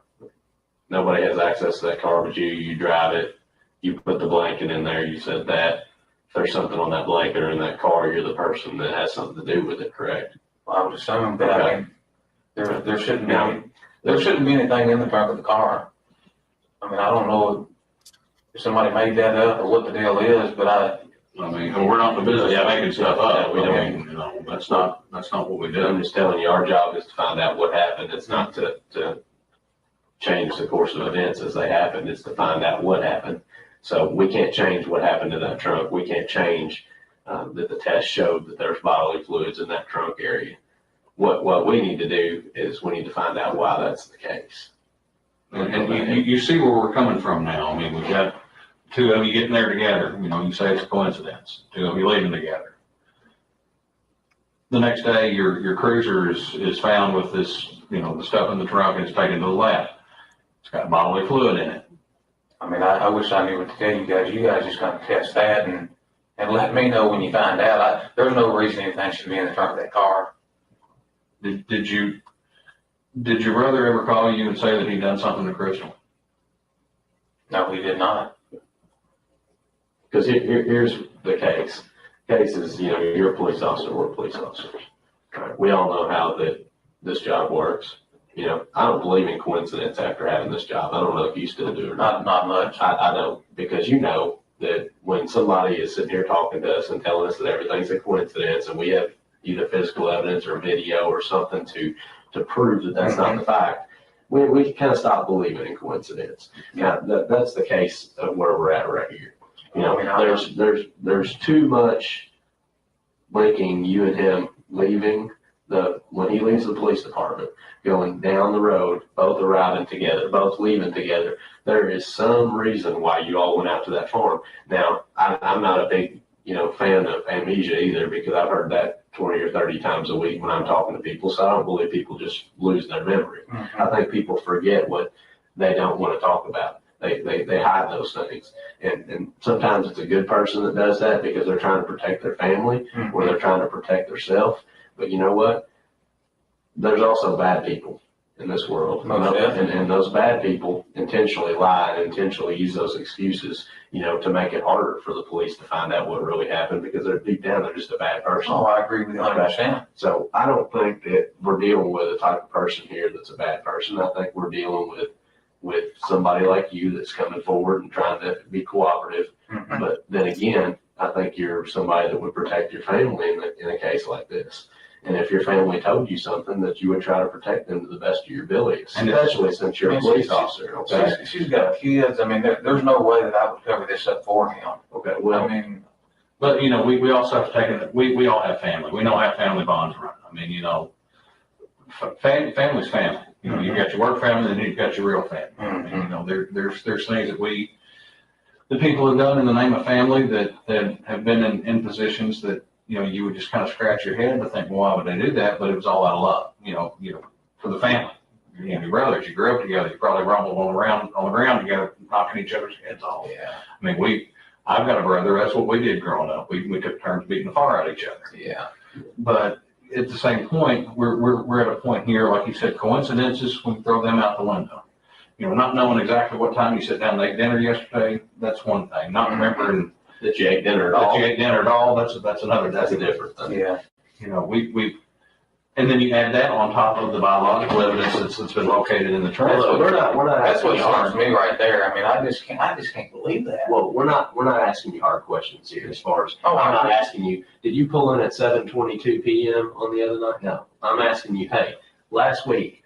Nobody has access to that car but you. You drive it. You put the blanket in there. You said that. If there's something on that blanket or in that car, you're the person that has something to do with it, correct?
Well, I would assume, but okay. There shouldn't be anything in the trunk of the car. I don't know if somebody made that up or what the deal is, but
we're not in the business of making stuff up. We don't. That's not what we do.
I'm just telling you, our job is to find out what happened. It's not to change the course of events as they happened. It's to find out what happened. So we can't change what happened to that trunk. We can't change that the test showed that there's bodily fluids in that trunk area. What we need to do is we need to find out why that's the case.
And you see where we're coming from now. We've got two of you getting there together. You say it's a coincidence. Two of you leaving together. The next day, your cruiser is found with this, the stuff in the trunk, and it's taken to the lab. It's got bodily fluid in it.
I wish I knew what to tell you guys. You guys just gotta test that and let me know when you find out. There's no reason anything should be in the trunk of that car.
Did your brother ever call you and say that he'd done something to Crystal?
No, he did not.
Because here's the case. Case is, you're a police officer, we're police officers. Right? We all know how this job works. I don't believe in coincidence after having this job. I don't know if you still do or not.
Not much.
I don't, because that when somebody is sitting here talking to us and telling us that everything's a coincidence and we have either physical evidence or video or something to prove that that's not the fact, we kind of stop believing in coincidence. Now, that's the case of where we're at right here. There's too much linking you and him leaving when he leaves the police department, going down the road, both arriving together, both leaving together. There is some reason why you all went out to that farm. Now, I'm not a big, fan of amnesia either, because I've heard that 20 or 30 times a week when I'm talking to people. So I don't believe people just lose their memory. Mm-hmm. I think people forget what they don't want to talk about. They hide those things. And sometimes it's a good person that does that because they're trying to protect their family or they're trying to protect themselves. But you know what? There's also bad people in this world. And those bad people intentionally lie and intentionally use those excuses, to make it harder for the police to find out what really happened, because they're deep down, they're just a bad person.
Oh, I agree with you 100%.
So I don't think that we're dealing with a type of person here that's a bad person. I think we're dealing with somebody like you that's coming forward and trying to be cooperative. Mm-hmm. But then again, I think you're somebody that would protect your family in a case like this. And if your family told you something, that you would try to protect them to the best of your ability, especially since you're a police officer. Okay.
She's got kids. I mean, there's no way that I would cover this up for him.
Okay. Well,
I mean,
but you know, we also have to take it. We all have family. We know how family bonds run. I mean, you know, family's family. You know, you've got your work family, and you've got your real family. I mean, you know, there's things that the people have done in the name of family that have been in positions that, you know, you would just kind of scratch your head to think, well, why would they do that? But it was all out of love, you know, for the family. You know, your brothers, you grew up together, you probably rumbled on the ground together, knocking each other's heads off.
Yeah.
I mean, I've got a brother. That's what we did growing up. We took turns beating the fire out of each other.
Yeah.
But at the same point, we're at a point here, like you said, coincidences, we throw them out the window. You know, not knowing exactly what time you sat down and ate dinner yesterday, that's one thing. Not remembering
that you ate dinner at
all. That's another. That's a different thing.
Yeah.
You know, and then you add that on top of the biological evidence that's been located in the trash.
Well, we're not.
That's what starts me right there. I mean, I just can't believe that.
Well, we're not asking you hard questions here. As far as I'm not asking you, did you pull in at 7:22 p.m. on the other night? No, I'm asking you. Hey, last week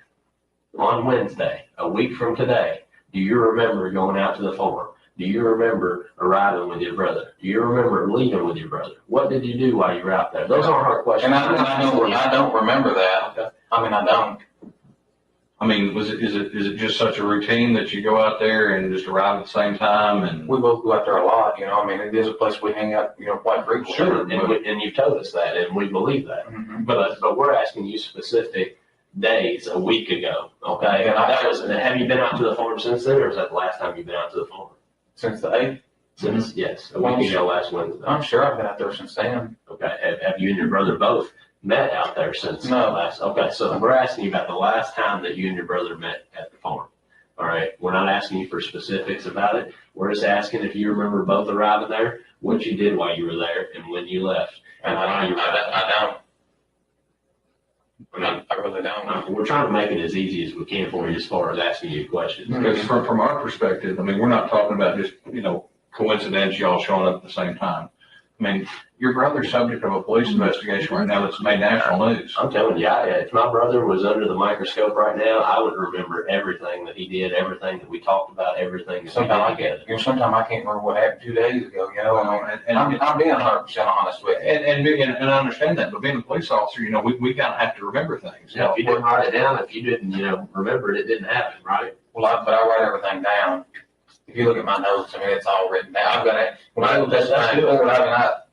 on Wednesday, a week from today, do you remember going out to the farm? Do you remember arriving with your brother? Do you remember leaving with your brother? What did you do while you were out there? Those aren't hard questions.
And I don't remember that. Okay. I mean, I don't.
I mean, is it just such a routine that you go out there and just arrive at the same time? And
we both go out there a lot, you know. I mean, it is a place we hang out, you know, quite frequently.
Sure, and you've told us that, and we believe that. Mm-hmm. But we're asking you specific days a week ago. Okay, and have you been out to the farm since then, or is that the last time you've been out to the farm?
Since the 8th?
Since, yes, a week ago last Wednesday.
I'm sure I've been out there since then.
Okay, have you and your brother both met out there since last? Okay, so we're asking you about the last time that you and your brother met at the farm. All right, we're not asking you for specifics about it. We're just asking if you remember both arriving there, what you did while you were there, and when you left. And
I don't. I really don't.
We're trying to make it as easy as we can for you as far as asking you questions.
Because from our perspective, I mean, we're not talking about just, you know, coincidence, y'all showing up at the same time. I mean, your brother's subject of a police investigation right now that's made national news.
I'm telling you, if my brother was under the microscope right now, I would remember everything that he did, everything that we talked about, everything that
sometimes
we did together.
Sometimes I can't remember what happened 2 days ago, you know. I'm being 100% honest with you.
And I understand that, but being a police officer, you know, we kind of have to remember things.
Yeah, if you didn't write it down, if you didn't, you know, remember it, it didn't happen, right?
Well, but I write everything down. If you look at my notes, I mean, it's all written down. I've got it. When I look at this report,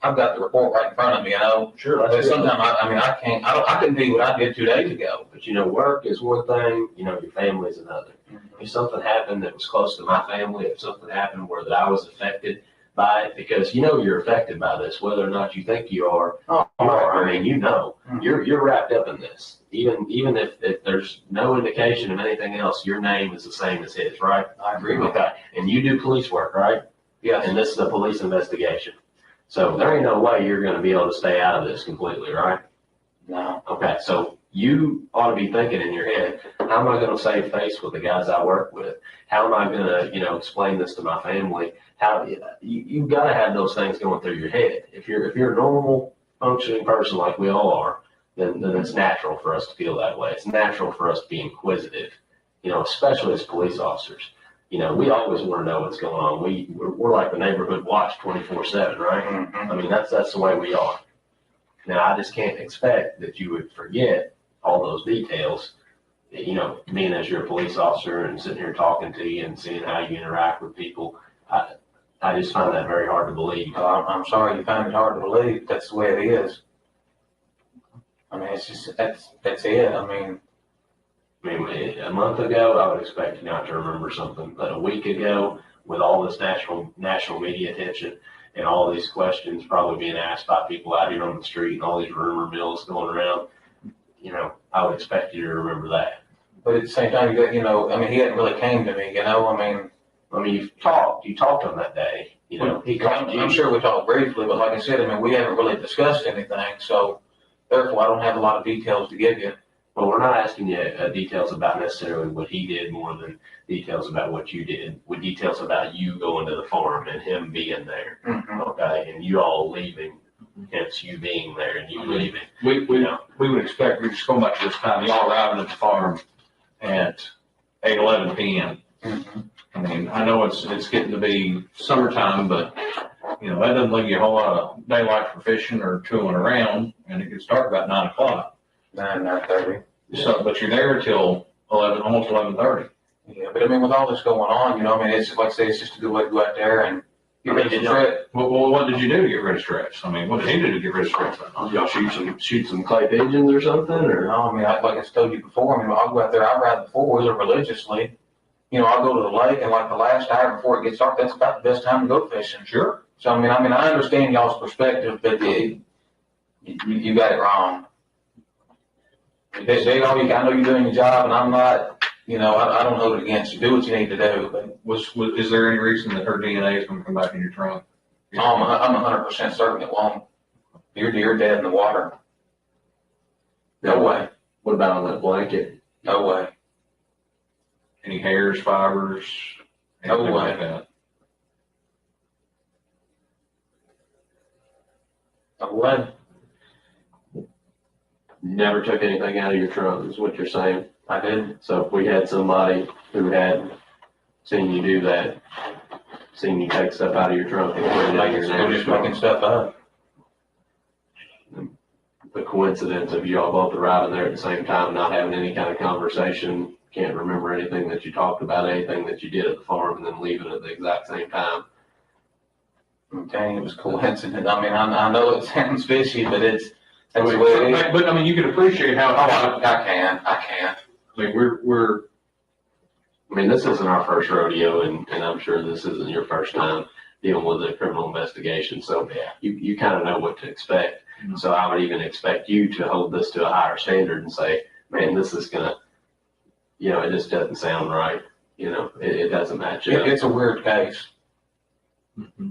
I've got the report right in front of me, you know.
Sure.
But sometimes I couldn't tell you what I did 2 days ago.
But you know, work is one thing, you know, your family is another. Mm-hmm. If something happened that was close to my family, if something happened where that I was affected by it, because you know you're affected by this, whether or not you think you are. Oh, you are. I mean, you know, you're wrapped up in this. Even if there's no indication of anything else, your name is the same as his, right?
I agree.
Okay. And you do police work, right?
Yes.
And this is a police investigation. So there ain't no way you're going to be able to stay out of this completely, right?
No.
Okay. So you ought to be thinking in your head, how am I going to save face with the guys I work with? How am I going to, you know, explain this to my family? How you've got to have those things going through your head. If you're a normal functioning person like we all are, then it's natural for us to feel that way. It's natural for us to be inquisitive, you know, especially as police officers. You know, we always want to know what's going on. We're like the neighborhood watch 24/7, right? Mm-hmm. I mean, that's the way we are. Now, I just can't expect that you would forget all those details. You know, being as you're a police officer and sitting here talking to you and seeing how you interact with people, I just find that very hard to believe.
I'm sorry you find it hard to believe. That's the way it is. I mean, it's just that's it. I mean,
a month ago, I would expect you not to remember something, but a week ago, with all this national media attention and all these questions probably being asked by people out here on the street and all these rumor mills going around, you know, I would expect you to remember that.
But at the same time, you know, I mean, he hadn't really came to me, you know. I mean,
you talked on that day, you know.
I'm sure we talked briefly, but like I said, I mean, we haven't really discussed anything, so therefore, I don't have a lot of details to give you.
Well, we're not asking you details about necessarily what he did more than details about what you did, with details about you going to the farm and him being there, okay, and you all leaving hence you being there and you
I mean,
leaving.
We would expect, we're just going back to this time, y'all arriving at the farm at 8:11 p.m. I mean, I know it's getting to be summertime, but that doesn't leave you a whole lot of daylight for fishing or tooling around, and it gets dark about 9 o'clock.
9:30.
So, but you're there till 11, almost 11:30.
Yeah, but I mean, with all this going on, it's like I say, it's just a good way to go out there and get ready to stretch.
Well, what did you do to get rid of stretch? I mean, what did he do to get rid of stretch?
Y'all shoot some clay pigeons or something, or?
No, I mean, like I told you before, I'll go out there, I ride the four-wheeler religiously. I'll go to the lake, and like the last hour before it gets dark, that's about the best time to go fishing.
Sure.
So, I understand y'all's perspective, but you got it wrong. I know you're doing your job, and I'm not, I don't hold it against you. Do what you need to do. But
is there any reason that her DNA is going to come back in your trunk?
I'm 100% certain it won't. You're dead in the water. No way.
What about on that blanket?
No way.
Any hairs, fibers?
No way.
Like that?
No way.
Never took anything out of your trunk, is what you're saying.
I didn't.
So if we had somebody who had seen you do that, seen you take stuff out of your trunk and put it in your
They're just making stuff up.
The coincidence of you all both arriving there at the same time, not having any kind of conversation, can't remember anything that you talked about, anything that you did at the farm, and then leaving at the exact same time.
Okay, it was coincidence. I know it sounds fishy, but that's the way it is.
But you can appreciate how.
I can.
I mean, this isn't our first rodeo, and I'm sure this isn't your first time dealing with a criminal investigation. So you kind of know what to expect. Mm-hmm. So I would even expect you to hold this to a higher standard and say, man, this is gonna, it just doesn't sound right. It doesn't match up.
It's a weird case.
Mm-hmm.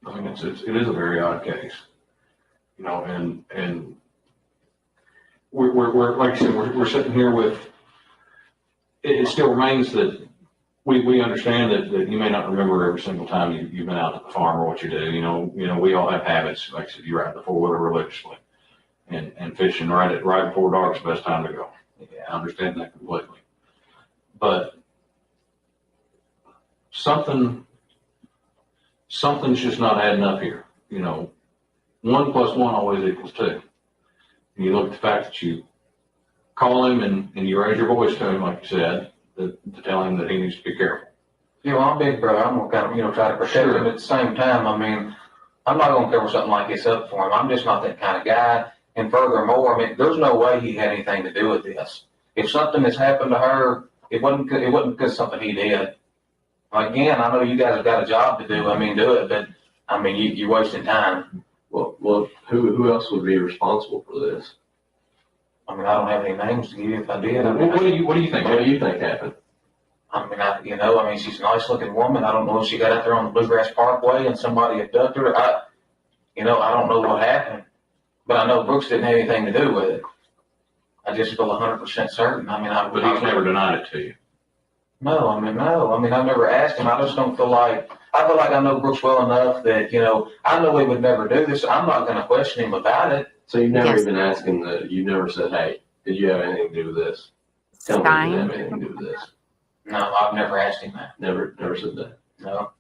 I mean, it is a very odd case. And we're like I said, we're sitting here with. It still remains that we understand that you may not remember every single time you've been out at the farm or what you do. We all have habits. Like I said, you ride the four-wheeler religiously, and fishing right before dark is the best time to go. Yeah, I understand that completely. But something's just not adding up here. 1 + 1 always equals 2. And you look at the fact that you call him and you raise your voice to him, like you said, to tell him that he needs to be careful.
I'm big brother. I'm gonna kind of, try to protect him. At the same time, I'm not gonna cover something like this up for him. I'm just not that kind of guy. And furthermore, there's no way he had anything to do with this. If something has happened to her, it wasn't because of something he did. Again, I know you guys have got a job to do. Do it, but you're wasting time.
Well, who else would be responsible for this?
I don't have any names to give you if I did.
What do you think? What do you think happened?
She's a nice looking woman. I don't know if she got out there on the Bluegrass Parkway and somebody abducted her. I don't know what happened, but I know Brooks didn't have anything to do with it. I just feel 100% certain.
But he's never denied it to you.
No. No. I've never asked him. I just don't feel like, I know Brooks well enough that, I know he would never do this. I'm not going to question him about it.
So you've never even asked him you never said, hey, did you have anything to do with this? Tell me you didn't have anything to do with this.
No, I've never asked him that.
Never said that.
No.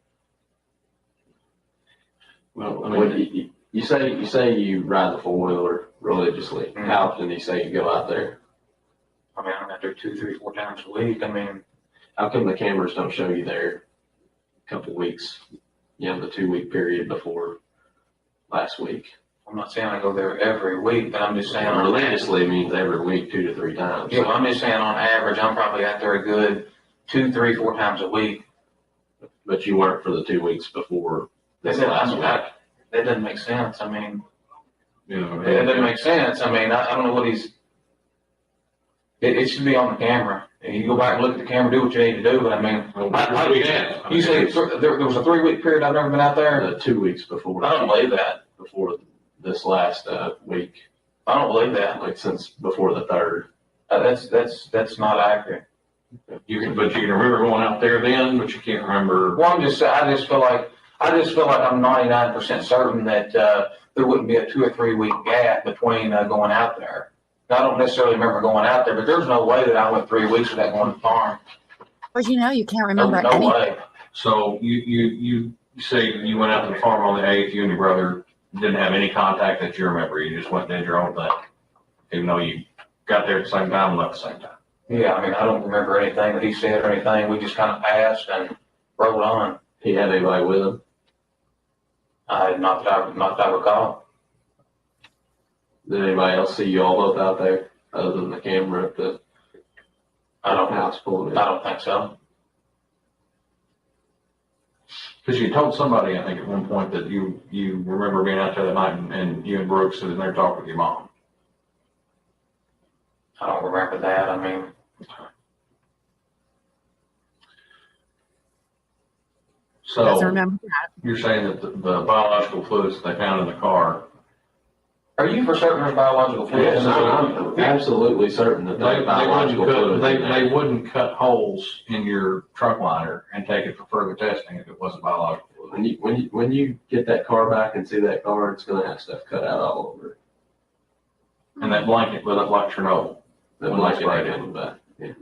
Well, you say you ride the four-wheeler religiously. Mm-hmm. How often do you say you go out there?
I'm out there 2, 3, 4 times a week.
How come the cameras don't show you there a couple weeks, the 2-week period before last week?
I'm not saying I go there every week, but I'm just saying
religiously means every week, 2 to 3 times.
Yeah, well, I'm just saying on average, I'm probably out there a good 2, 3, 4 times a week.
But you weren't for the 2 weeks before this last week.
That doesn't make sense. That doesn't
Yeah.
make sense. I don't know what it should be on the camera. And you go back and look at the camera, do what you need to do. But you say there was a 3-week period I've never been out there?
2 weeks before.
I don't believe that.
Before this last week.
I don't believe that.
Since before the 3rd.
That's not accurate.
You can remember going out there then, but you can't remember.
Well, I just feel like I'm 99% certain that there wouldn't be a 2 or 3 week gap between going out there. I don't necessarily remember going out there, but there's no way that I went 3 weeks without going to the farm.
But you can't remember
No
anything.
way.
So you say you went out to the farm on the 8th, you and your brother didn't have any contact that you remember. You just went and did your own thing, even though you got there at the same time and left at the same time.
Yeah, I mean, I don't remember anything that he said or anything. We just kind of passed and rolled on.
He had anybody with him?
Not that I recall.
Did anybody else see you all both out there other than the camera at the house pulling in?
I don't think so.
Because you told somebody, I think, at one point that you remember being out there that night and you and Brooks sitting there talking with your mom.
I don't remember that. I mean,
so
Doesn't remember that.
You're saying that the biological fluids that they found in the car.
Are you for certain there's biological fluids?
Yes, I'm absolutely certain that
They wouldn't cut holes in your trunk liner and take it for further testing if it wasn't biological fluid.
When you get that car back and see that car, it's going to have stuff cut out all over it.
And that blanket will look like Chernobyl.
That blanket ain't coming back. Yeah.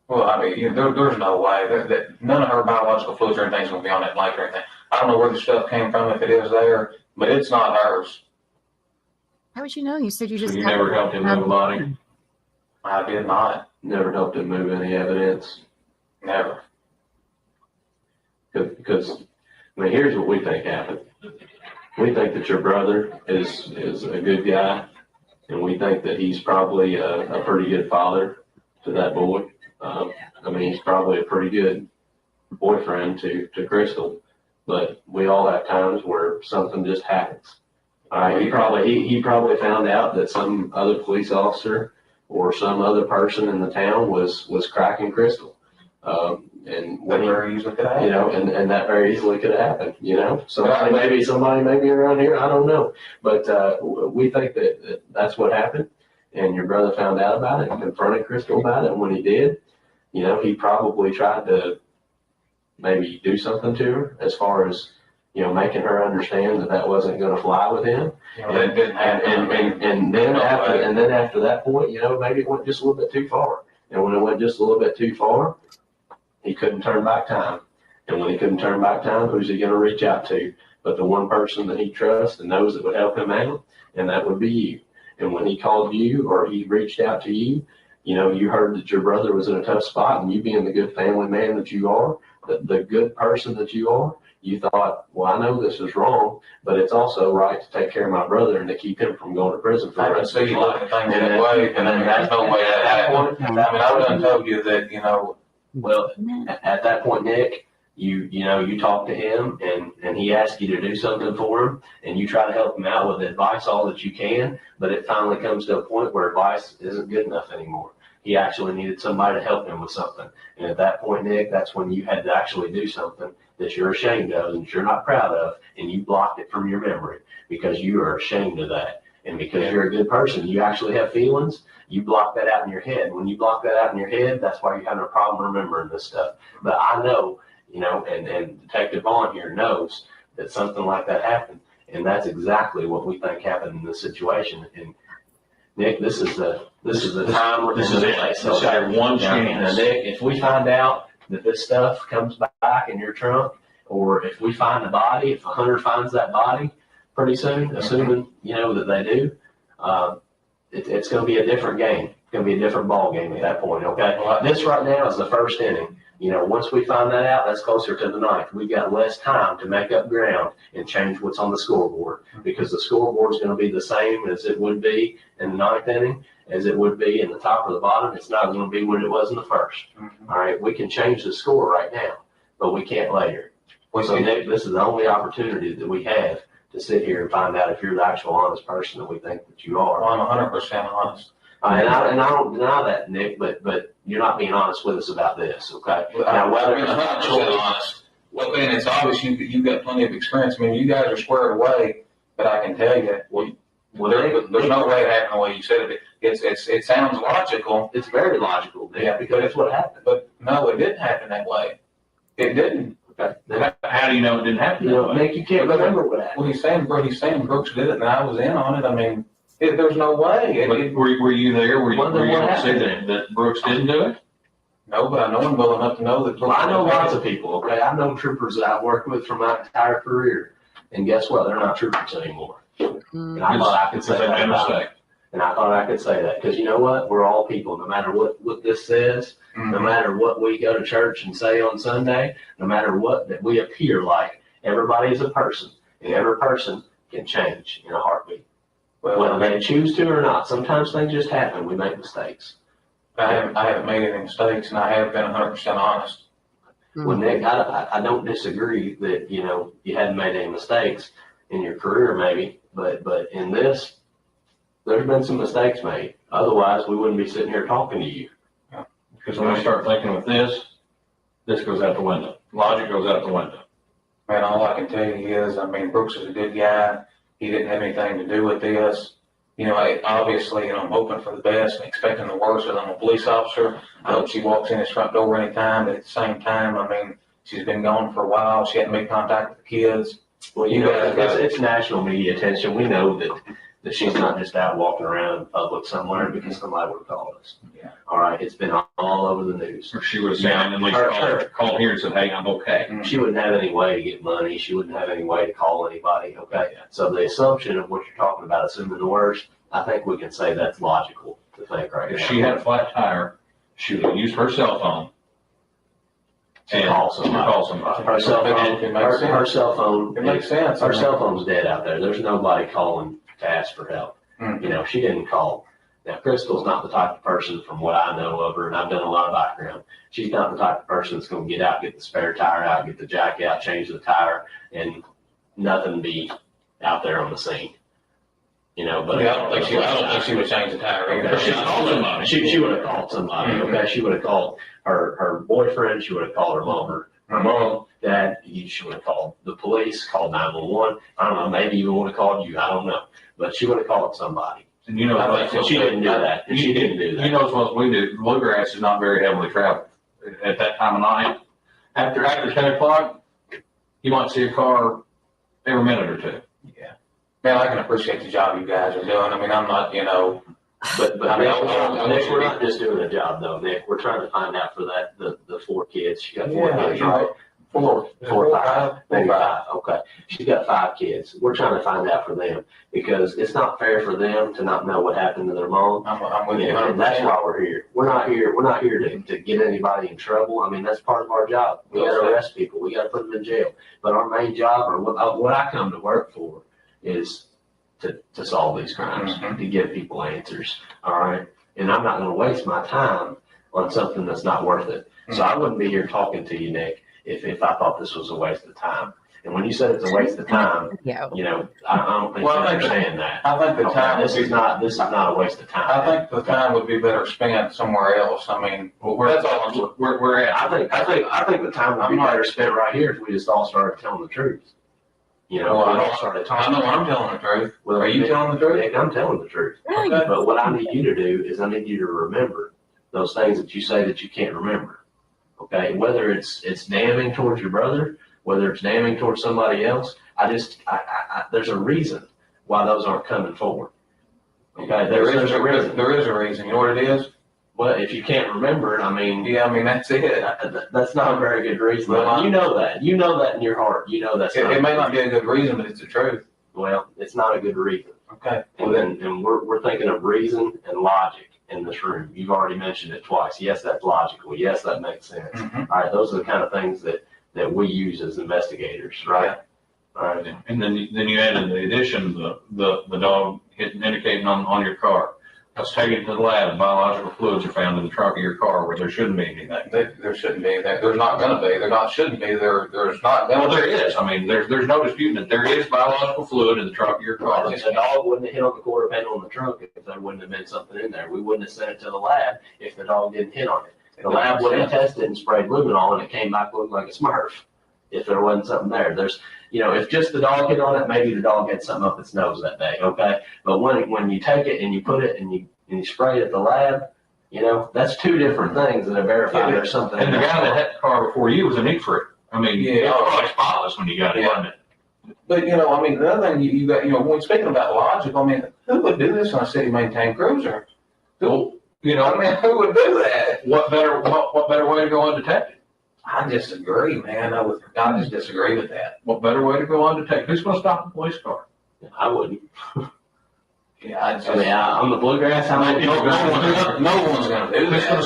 Well, I mean, there's no way that none of her biological fluids or anything's going to be on that blanket or anything. I don't know where the stuff came from, if it is there, but it's not hers.
How would you know? You said you just.
So you never helped him move a body?
I did not.
Never helped him move any evidence?
Never.
Because, I mean, here's what we think happened. We think that your brother is a good guy, and we think that he's probably a pretty good father to that boy. I mean, he's probably a pretty good boyfriend to Crystal, but we all have times where something just happens. He probably found out that some other police officer or some other person in the town was cracking Crystal. And when and that very easily could have happened, So somebody maybe around here, I don't know. But we think that that's what happened. And your brother found out about it and confronted Crystal about it. And when he did, he probably tried to maybe do something to her as far as, making her understand that wasn't going to fly with him. And then after that point, maybe it went just a little bit too far. And when it went just a little bit too far, he couldn't turn back time. And when he couldn't turn back time, who's he going to reach out to? But the one person that he trusts and knows that would help him out, and that would be you. And when he called you or he reached out to you, you heard that your brother was in a tough spot, and you being the good family man that you are, the good person that you are, you thought, well, I know this is wrong, but it's also right to take care of my brother and to keep him from going to prison for the rest of his life.
And there's no way that happened. I mean, I would have told you that,
Well, at that point, Nick, you talk to him and he asks you to do something for him, and you try to help him out with advice all that you can, but it finally comes to a point where advice isn't good enough anymore. He actually needed somebody to help him with something. And at that point, Nick, that's when you had to actually do something that you're ashamed of and that you're not proud of, and you blocked it from your memory because you are ashamed of that. And because you're a good person, you actually have feelings, you block that out in your head. When you block that out in your head, that's why you're having a problem remembering this stuff. But I know, and Detective Vaughn here knows that something like that happened. And that's exactly what we think happened in this situation. And Nick, this is the time.
This is it. This is our one chance.
Now, Nick, if we find out that this stuff comes back in your trunk, or if we find the body, if a hunter finds that body pretty soon, assuming, that they do, it's going to be a different game. It's going to be a different ball game at that point, okay? This right now is the first inning. Once we find that out, that's closer to the ninth. We've got less time to make up ground and change what's on the scoreboard, because the scoreboard is going to be the same as it would be in the ninth inning, as it would be in the top or the bottom. It's not going to be what it was in the first. All right, we can change the score right now, but we can't later. So Nick, this is the only opportunity that we have to sit here and find out if you're the actual honest person that we think that you are.
Well, I'm 100% honest.
And I don't deny that, Nick, but you're not being honest with us about this, okay? Now, whether
it's 100% honest. Well, then it's obvious you've got plenty of experience. I mean, you guys are squared away, but I can tell you, there's no way it happened the way you said it. It sounds logical.
It's very logical, Nick, because that's what happened.
But no, it didn't happen that way. It didn't.
Okay.
How do you know it didn't happen?
You know, Nick, you can't remember what happened.
Well, he's saying Brooks did it, and I was in on it. I mean, there's no way.
Were you there? Were you able to say that Brooks didn't do it?
No, but I know him well enough to know that.
Well, I know lots of people, okay? I know troopers that I've worked with for my entire career. And guess what? They're not troopers anymore. And I thought I could say that about it. And I thought I could say that because you know what? We're all people. No matter what this says, no matter what we go to church and say on Sunday, no matter what that we appear like, everybody is a person. And every person can change in a heartbeat. Well, whether they choose to or not. Sometimes things just happen. We make mistakes.
I haven't made any mistakes, and I have been 100% honest.
Well, Nick, I don't disagree that, you know, you hadn't made any mistakes in your career maybe, but in this, there's been some mistakes made. Otherwise, we wouldn't be sitting here talking to you.
Because when I start thinking with this goes out the window. Logic goes out the window.
Man, all I can tell you is, I mean, Brooks is a good guy. He didn't have anything to do with this. You know, obviously, you know, I'm hoping for the best and expecting the worst because I'm a police officer. I hope she walks in his front door anytime, but at the same time, I mean, she's been gone for a while. She hadn't made contact with the kids.
Well, you know, it's national media attention. We know that she's not just out walking around in public somewhere because somebody would have called us.
Yeah.
All right, it's been all over the news.
Or she would have said, at least called here and said, hey, I'm okay.
She wouldn't have any way to get money. She wouldn't have any way to call anybody, okay? So the assumption of what you're talking about, assuming the worst, I think we can say that's logical to think right now.
If she had a flat tire, she would have used her cell phone
to call somebody. Her cell phone, her cell phone,
it makes sense.
Her cell phone's dead out there. There's nobody calling to ask for help. You know, she didn't call. Now, Crystal's not the type of person, from what I know of her, and I've done a lot of background, she's not the type of person that's going to get out, get the spare tire out, get the jack out, change the tire, and nothing be out there on the scene. You know, but
yeah, I don't think she would change the tire.
Okay. She would have called somebody. Okay, she would have called her boyfriend. She would have called her mom, dad. She would have called the police, called 911. I don't know. Maybe even would have called you. I don't know. But she would have called somebody.
And you know,
she didn't do that. She didn't do that.
You know as well as we do, bluegrass is not very heavily traveled at that time of night. After 10 o'clock, you might see a car every minute or two.
Yeah. Man, I can appreciate the job you guys are doing. I mean, I'm not, you know,
but I mean, Nick, we're not just doing a job though, Nick. We're trying to find out for that the 4 kids. She got 4 kids, right? 4, 5, maybe 5. Okay, she's got 5 kids. We're trying to find out for them because it's not fair for them to not know what happened to their mom.
I'm with you,
and that's why we're here. We're not here to get anybody in trouble. I mean, that's part of our job. We got to arrest people. We got to put them in jail. But our main job, or what I come to work for, is to solve these crimes, to give people answers. All right, and I'm not going to waste my time on something that's not worth it. So I wouldn't be here talking to you, Nick, if I thought this was a waste of time. And when you said it's a waste of time, you know, I don't think you understand that.
I think the time
this is not a waste of time.
I think the time would be better spent somewhere else. I mean,
that's all we're at. I think the time would be better spent right here if we just all started telling the truth. You know,
I know I'm telling the truth.
Well,
are you telling the truth?
Nick, I'm telling the truth. Okay. But what I need you to do is I need you to remember those things that you say that you can't remember. Okay, whether it's damning towards your brother, whether it's damning towards somebody else, there's a reason why those aren't coming forward. Okay, there's a reason.
There is a reason. You know what it is?
Well, if you can't remember it, I mean,
that's it.
That's not a very good reason. Well, you know that in your heart. You know that's.
It may not be a good reason, but it's the truth.
Well, it's not a good reason.
Okay.
And we're thinking of reason and logic in this room. You've already mentioned it twice. Yes, that's logical. Yes, that makes sense. All right, those are the kind of things that we use as investigators, right? All right.
And then you add in the addition the dog indicating on your car. Let's take it to the lab. Biological fluids are found in the trunk of your car where there shouldn't be anything.
There shouldn't be anything. There's not going to be. Shouldn't be. There's not.
Well, there is. I mean, there's no disputing that there is biological fluid in the trunk of your car.
If the dog wouldn't have hit on the quarter panel on the trunk, if there wouldn't have been something in there, we wouldn't have sent it to the lab if the dog didn't hit on it. The lab would have tested and sprayed luminol, and it came back looking like a Smurf. If there wasn't something there, if just the dog hit on it, maybe the dog had something up its nose that day. Okay, but when you take it and you put it and you spray it at the lab, that's 2 different things that have verified there's something.
And the guy that had the car before you was a neat freak. I mean,
Yeah.
it's probably spotless when you got it, wasn't it?
But, you know, I mean, the other thing you got, you know, when speaking about logic, I mean, who would do this on a city maintained cruiser?
Well, you know,
I mean, who would do that?
what better way to go undetected?
I disagree, man. I just disagree with that.
What better way to go undetected? Who's going to stop a police car?
I wouldn't.
Yeah, I just.
I mean, on the bluegrass,
no one's going to do
Who's
that.
going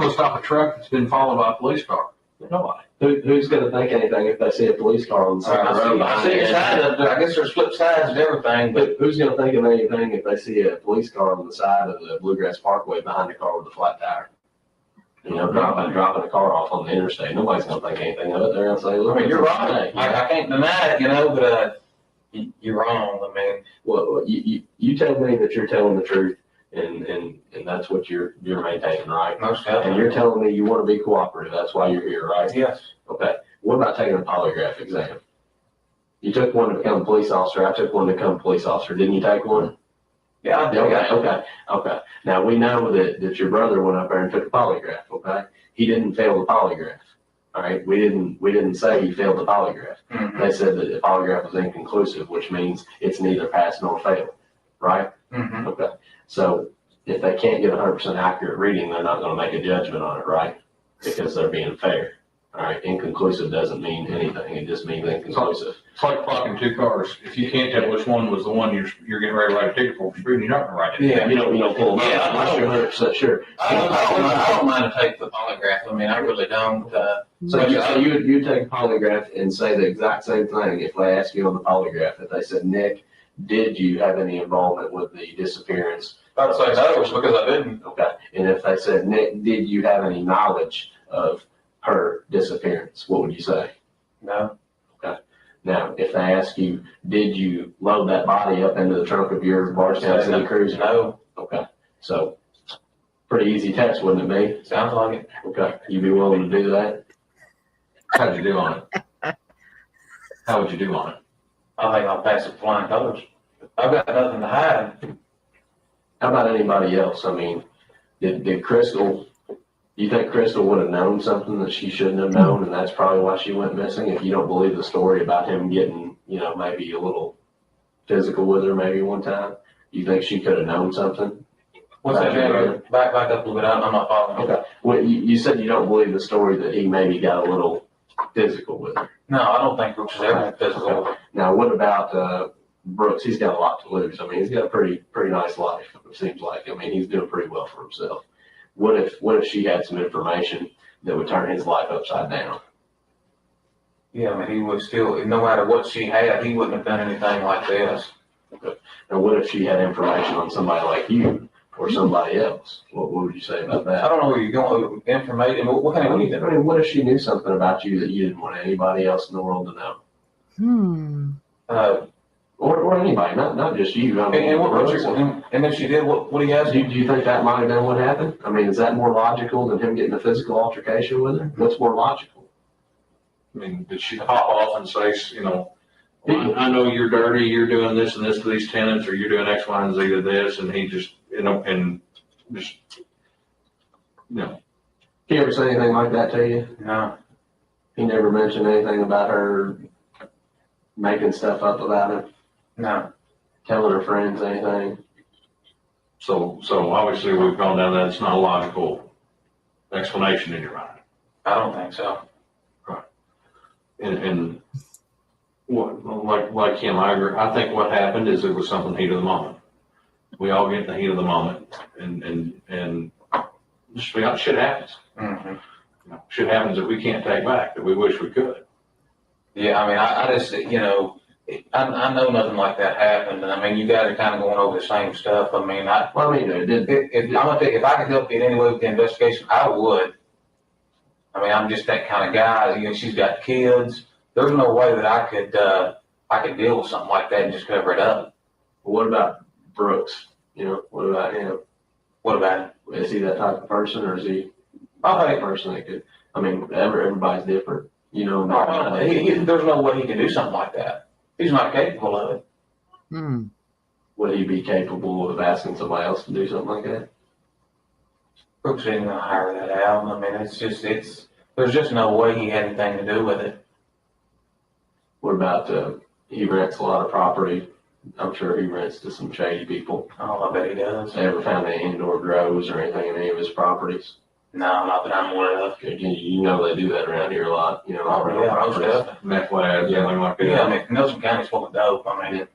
to stop a truck that's been followed by a police car? Nobody.
Who's going to think anything if they see a police car on the side of the road?
I see your side of it. I guess there's flip sides to everything, but
Who's going to think of anything if they see a police car on the side of the Bluegrass Parkway behind a car with a flat tire? You know, dropping a car off on the interstate. Nobody's going to think anything of it. They're going to say, look,
I mean, you're right. I can't deny it, you know, but you're wrong. I mean,
well, you tell me that you're telling the truth, and that's what you're maintaining, right?
Most definitely.
And you're telling me you want to be cooperative. That's why you're here, right?
Yes.
Okay. What about taking a polygraph exam? You took one to become a police officer. I took one to become a police officer. Didn't you take one?
Yeah, I did.
Okay. Now we know that your brother went up there and took a polygraph. Okay. He didn't fail the polygraph. All right. We didn't say he failed the polygraph.
Mm-hmm.
They said that the polygraph was inconclusive, which means it's neither pass nor fail. Right.
Mm-hmm.
Okay. So if they can't get 100% accurate reading, they're not going to make a judgment on it, right? Because they're being fair. All right. Inconclusive doesn't mean anything. It just means inconclusive.
It's like clocking two cars. If you can't tell which one was the one you're getting ready to write a ticket for speeding, you're not going to write it.
Yeah. You don't pull them
Yeah,
up unless you're 100% sure.
I don't mind to take the polygraph. I mean, I really don't.
So you take a polygraph and say the exact same thing if they ask you on the polygraph. If they said, Nick, did you have any involvement with the disappearance?
I'd say no, because I didn't.
Okay. And if they said, Nick, did you have any knowledge of her disappearance? What would you say?
No.
Okay. Now, if they ask you, did you load that body up into the trunk of your Bardstown City Cruiser?
No.
Okay. So, pretty easy test, wouldn't it be?
Sounds like it.
Okay. You'd be willing to do that?
How'd you do on it? How would you do on it?
I think I'll pass it flying colors. I've got nothing to hide.
How about anybody else? I mean, did Crystal, you think Crystal would have known something that she shouldn't have known, and that's probably why she went missing? If you don't believe the story about him getting, you know, maybe a little physical with her maybe one time, you think she could have known something?
What's that, Jay? Back up a little bit. I'm not following.
Okay. Well, you said you don't believe the story that he maybe got a little physical with her.
No, I don't think Brooks is ever physical.
Okay. Now, what about Brooks? He's got a lot to lose. I mean, he's got a pretty nice life, it seems like. I mean, he's doing pretty well for himself. What if she had some information that would turn his life upside down?
Yeah, I mean, he would still, no matter what she had, he wouldn't have done anything like this.
Okay. Now, what if she had information on somebody like you or somebody else? What would you say about that?
I don't know where you're going with information. What kind of anything?
I mean, what if she knew something about you that you didn't want anybody else in the world to know? Or anybody, not just you. I mean,
and if she did, what do you ask?
Do you think that might have been what happened? I mean, is that more logical than him getting a physical altercation with her? What's more logical?
I mean, did she hop off and say, you know, well, I know you're dirty, you're doing this and this to these tenants, or you're doing X, Y, and Z to this, and he just, you know, and just, you know.
He ever say anything like that to you?
No.
He never mentioned anything about her making stuff up about him?
No.
Telling her friends anything?
So obviously we've gone down that. It's not a logical explanation in your mind.
I don't think so.
Right. And what, like him, I agree. I think what happened is it was something heat of the moment. We all get in the heat of the moment, and just shit happens.
Mm-hmm.
You know, shit happens that we can't take back, that we wish we could.
Yeah, I mean, I just, you know, I know nothing like that happened, and I mean, you guys are kind of going over the same stuff. I mean, if I could help you in any way with the investigation, I would. I mean, I'm just that kind of guy. You know, she's got kids. There's no way that I could deal with something like that and just cover it up.
What about Brooks? You know, what about him?
What about him?
Is he that type of person, or is he the type of person that could? I mean, everybody's different. You know,
there's no way he can do something like that. He's not capable of it.
Would he be capable of asking somebody else to do something like that?
Brooks ain't gonna hire that out. I mean, There's just no way he had anything to do with it.
What about, he rents a lot of property? I'm sure he rents to some shady people.
Oh, I bet he does.
Ever found any indoor grows or anything in any of his properties?
No, not that I'm aware of.
You know they do that around here a lot, you know.
Oh, yeah, most definitely.
Meth labs, anything like that.
Yeah, I mean, Nelson County's full of dope. I mean,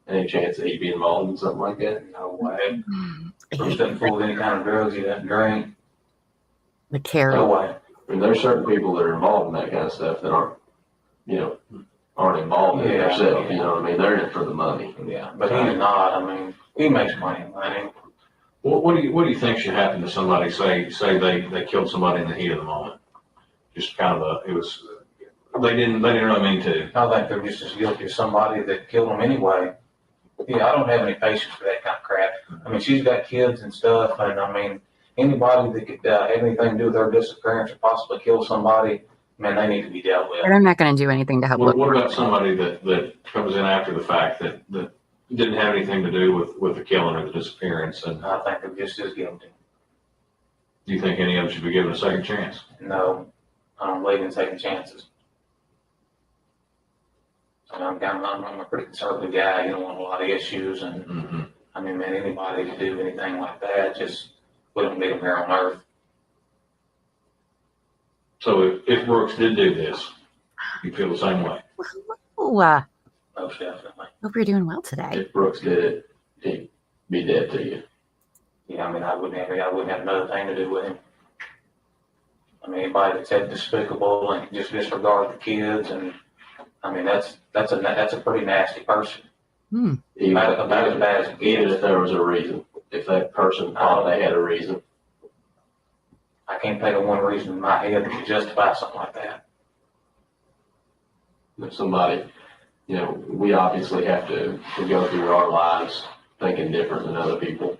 any chance that he'd be involved in something like that?
no way. Bruce doesn't fool with any kind of drugs. He doesn't drink.
The carrot.
No way.
I mean, there's certain people that are involved in that kind of stuff that aren't, you know, aren't involved in it themselves. You know what I mean? They're in it for the money.
Yeah, but he's not. I mean, he makes money.
Well, what do you think should happen to somebody? Say they killed somebody in the heat of the moment. Just kind of they didn't really mean to.
I think they're just as guilty as somebody that killed them anyway. Yeah, I don't have any patience for that kind of crap. I mean, she's got kids and stuff, and I mean, anybody that could have anything to do with her disappearance or possibly kill somebody, man, they need to be dealt with.
But I'm not going to do anything to help.
What about somebody that comes in after the fact that didn't have anything to do with the killing or the disappearance? And
I think they're just as guilty.
Do you think any of them should be given a second chance?
No, I don't believe in second chances. I'm a pretty conservative guy. You don't want a lot of issues, and I mean, man, anybody to do anything like that just wouldn't be here on earth.
So if Brooks did do this, you feel the same way?
Ooh,
most definitely.
Hope you're doing well today.
If Brooks did it, he'd be dead to you.
Yeah, I mean, I wouldn't have another thing to do with him. I mean, anybody that's that despicable and just disregard the kids, and I mean, that's a pretty nasty person. About as bad as it
Even
gets.
if there was a reason, if that person thought they had a reason.
I can't think of one reason in my head that could justify something like that.
If somebody, you know, we obviously have to go through our lives thinking different than other people.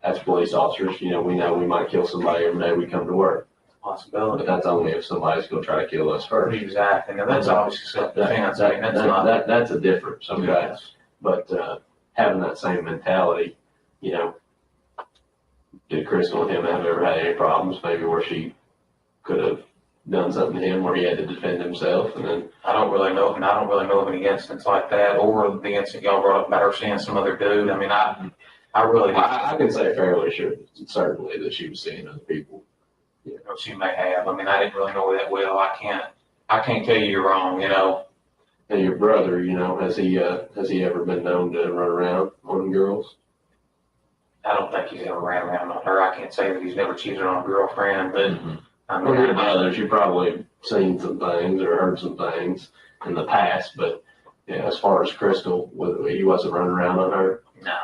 As police officers, you know we might kill somebody every day we come to work.
Possibility.
But that's only if somebody's going to try to kill us first.
Exactly. Now that's obviously self-defense.
That's a difference. Okay. Yes. But having that same mentality, you know, did Crystal and him have ever had any problems? Maybe where she could have done something to him where he had to defend himself, and then
I don't really know of any instance like that, or the incident y'all brought up about her seeing some other dude. I mean, I can
say fairly sure, certainly, that she was seeing other people.
You know, she may have. I mean, I didn't really know her that well. I can't tell you you're wrong. You know.
And your brother, you know, has he ever been known to run around on girls?
I don't think he's ever ran around on her. I can't say that he's never cheated on a girlfriend, but I mean,
your brothers, you've probably seen some things or heard some things in the past, but yeah, as far as Crystal, he wasn't running around on her.
No.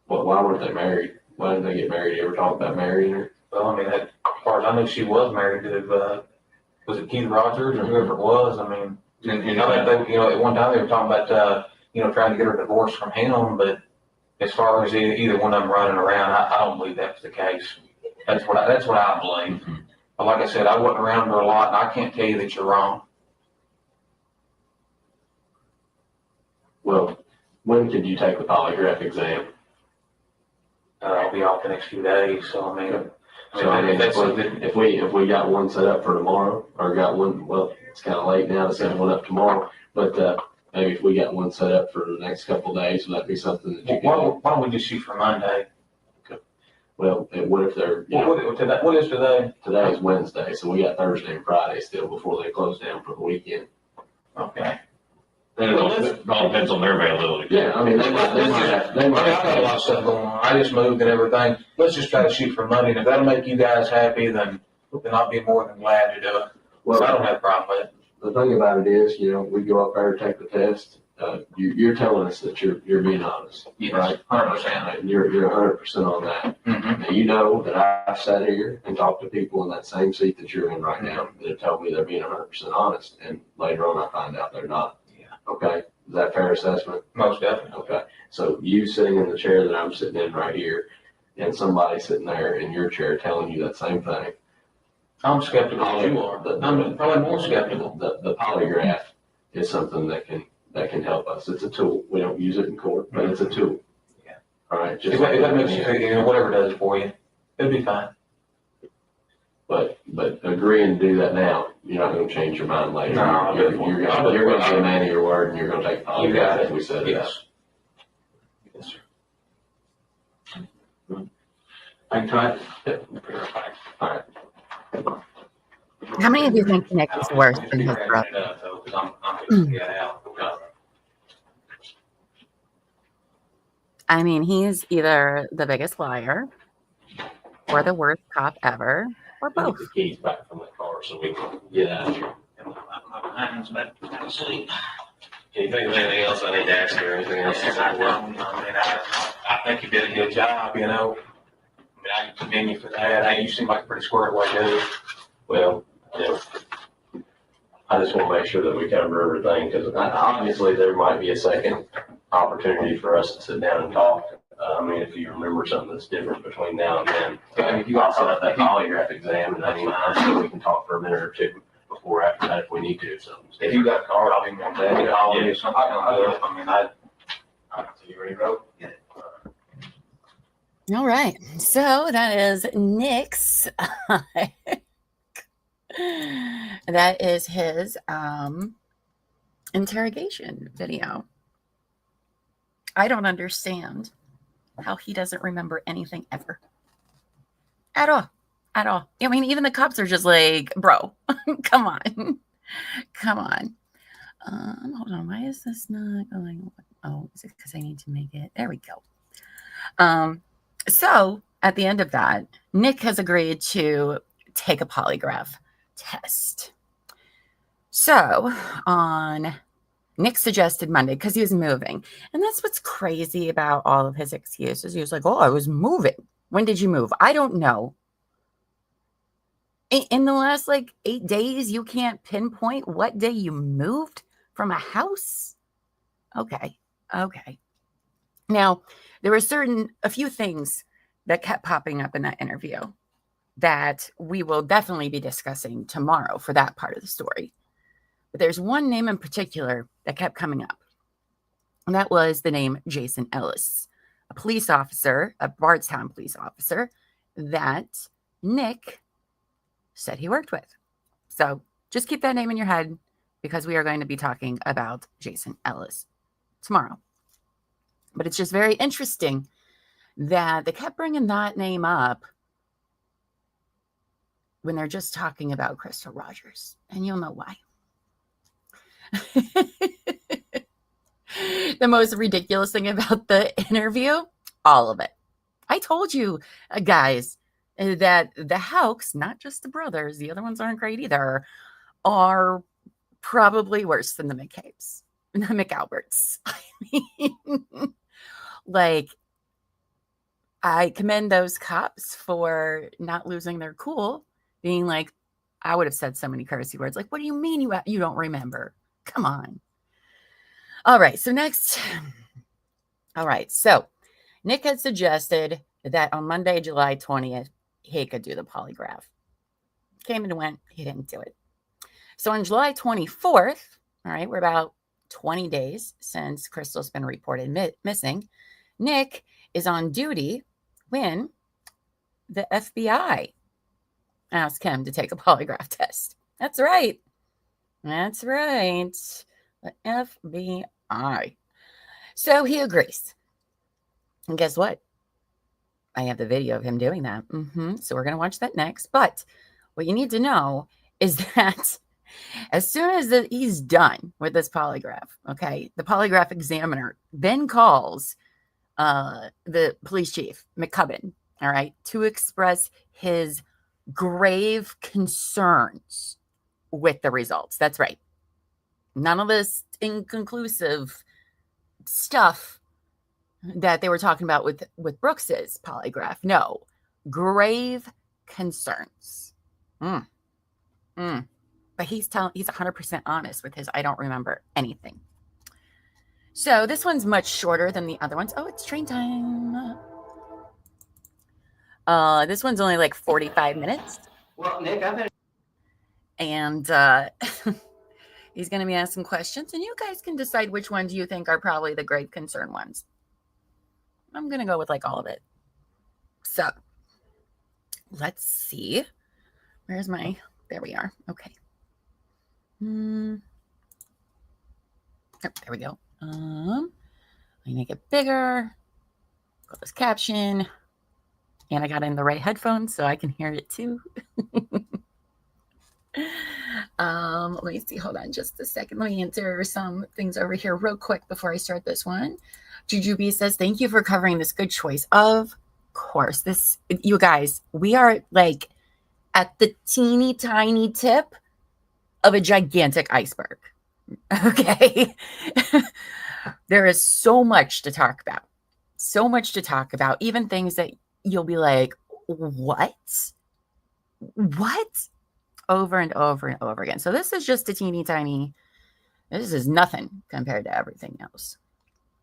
Well, why weren't they married? Why didn't they get married? You ever talk about marrying her?
Well, I mean, as far as I know, she was married to, was it Keith Rogers or whoever it was? I mean, at one time they were talking about, trying to get her divorced from him, but as far as either one of them running around, I don't believe that was the case. That's what I believe. But like I said, I wasn't around her a lot, and I can't tell you that you're wrong.
Well, when could you take the polygraph exam?
I'll be off the next few days, so I mean,
if we got one set up for tomorrow, or got one, well, it's kind of late now to set one up tomorrow, but maybe if we got one set up for the next couple of days, would that be something that you could?
Why don't we just shoot for Monday?
Okay. Well, what if they're,
what is today?
Today is Wednesday, so we got Thursday and Friday still before they close down for the weekend.
Okay.
Then it all depends on their availability.
Yeah, I mean, they might
I've got a lot of stuff going on. I just moved and everything. Let's just try to shoot for Monday, and if that'll make you guys happy, then I'll be more than glad to do it. Well, I don't have a problem with it.
The thing about it is, we go up there, take the test. You're telling us that you're being honest,
yes,
right?
100%.
And you're 100% on that.
Mm-hmm.
Now, you know that I've sat here and talked to people in that same seat that you're in right now that have told me they're being 100% honest, and later on I find out they're not.
Yeah.
Okay, is that a fair assessment?
Most definitely.
Okay, so you sitting in the chair that I'm sitting in right here, and somebody sitting there in your chair telling you that same thing.
I'm skeptical as you are. I'm probably more skeptical.
The polygraph is something that can help us. It's a tool. We don't use it in court, but it's a tool.
Yeah.
All right.
If that makes you, whatever it does for you, it'll be fine.
But agreeing to do that now, you're not going to change your mind later.
No,
you're going to be a man of your word, and you're going to take the
You got
polygraph
it.
as we set it up.
Yes, sir. Hang tight.
All right.
How many of you think Nick is worse than his brother? I mean, he's either the biggest liar or the worst cop ever, or both.
Get the keys back from the car so we can get out of here.
My hands back to sleep. Can you think of anything else I need to ask you or anything else? I think you did a good job, you know. I mean, I commend you for that. Hey, you seem like a pretty squared away dude.
Well, yeah. I just want to make sure that we cover everything because obviously there might be a second opportunity for us to sit down and talk. I mean, if you remember something that's different between now and then, if you also have that polygraph exam, and I mean, I'm sure we can talk for a minute or two before after that if we need to. So
If you got a card, I'll be more glad to call you. I mean, so you ready to go? Yeah.
All right. So that is Nick's. That is his interrogation video. I don't understand how he doesn't remember anything ever. At all. At all. I mean, even the cops are just like, bro, come on. Come on. Hold on. Why is this not going? Oh, is it because I need to make it? There we go. So at the end of that, Nick has agreed to take a polygraph test. So on Nick suggested Monday because he was moving. And that's what's crazy about all of his excuses. He was like, oh, I was moving. When did you move? I don't know. In the last 8 days, you can't pinpoint what day you moved from a house? Okay. Now, there were a few things that kept popping up in that interview that we will definitely be discussing tomorrow for that part of the story. But there's one name in particular that kept coming up, and that was the name Jason Ellis, a police officer, a Bardstown police officer that Nick said he worked with. So just keep that name in your head because we are going to be talking about Jason Ellis tomorrow. But it's just very interesting that they kept bringing that name up when they're just talking about Crystal Rogers. And you'll know why. The most ridiculous thing about the interview, all of it. I told you, guys, that the Houcks, not just the brothers, the other ones aren't great either, are probably worse than the McCabe's, the McAlberts. I mean, I commend those cops for not losing their cool, being like, I would have said so many curse words. What do you mean you don't remember? Come on. All right. So next. All right. So Nick had suggested that on Monday, July 20th, he could do the polygraph. Came and went. He didn't do it. So on July 24th, all right, we're about 20 days since Crystal's been reported missing. Nick is on duty when the FBI asked him to take a polygraph test. That's right. That's right. The FBI. So he agrees. And guess what? I have the video of him doing that. So we're going to watch that next. But what you need to know is that as soon as he's done with this polygraph, okay, the polygraph examiner then calls the police chief, McCubbin, all right, to express his grave concerns with the results. That's right. None of this inconclusive stuff that they were talking about with Brooks's polygraph. No, grave concerns. But he's 100% honest with his, I don't remember anything. So this one's much shorter than the other ones. Oh, it's train time. This one's only 45 minutes.
Well, Nick, I've been...
And he's going to be asking questions, and you guys can decide which ones you think are probably the grave concern ones. I'm going to go with all of it. So let's see. Where's my, there we are. Okay. Oh, there we go. I make it bigger. Got this caption. And I got in the right headphones so I can hear it too. Let me see. Hold on just a second. Let me answer some things over here real quick before I start this one. Jujubee says, thank you for covering this. Good choice. Of course. This, you guys, we are like at the teeny tiny tip of a gigantic iceberg. Okay. There is so much to talk about. So much to talk about. Even things that you'll be like, what? What? Over and over and over again. So this is just a teeny tiny, this is nothing compared to everything else.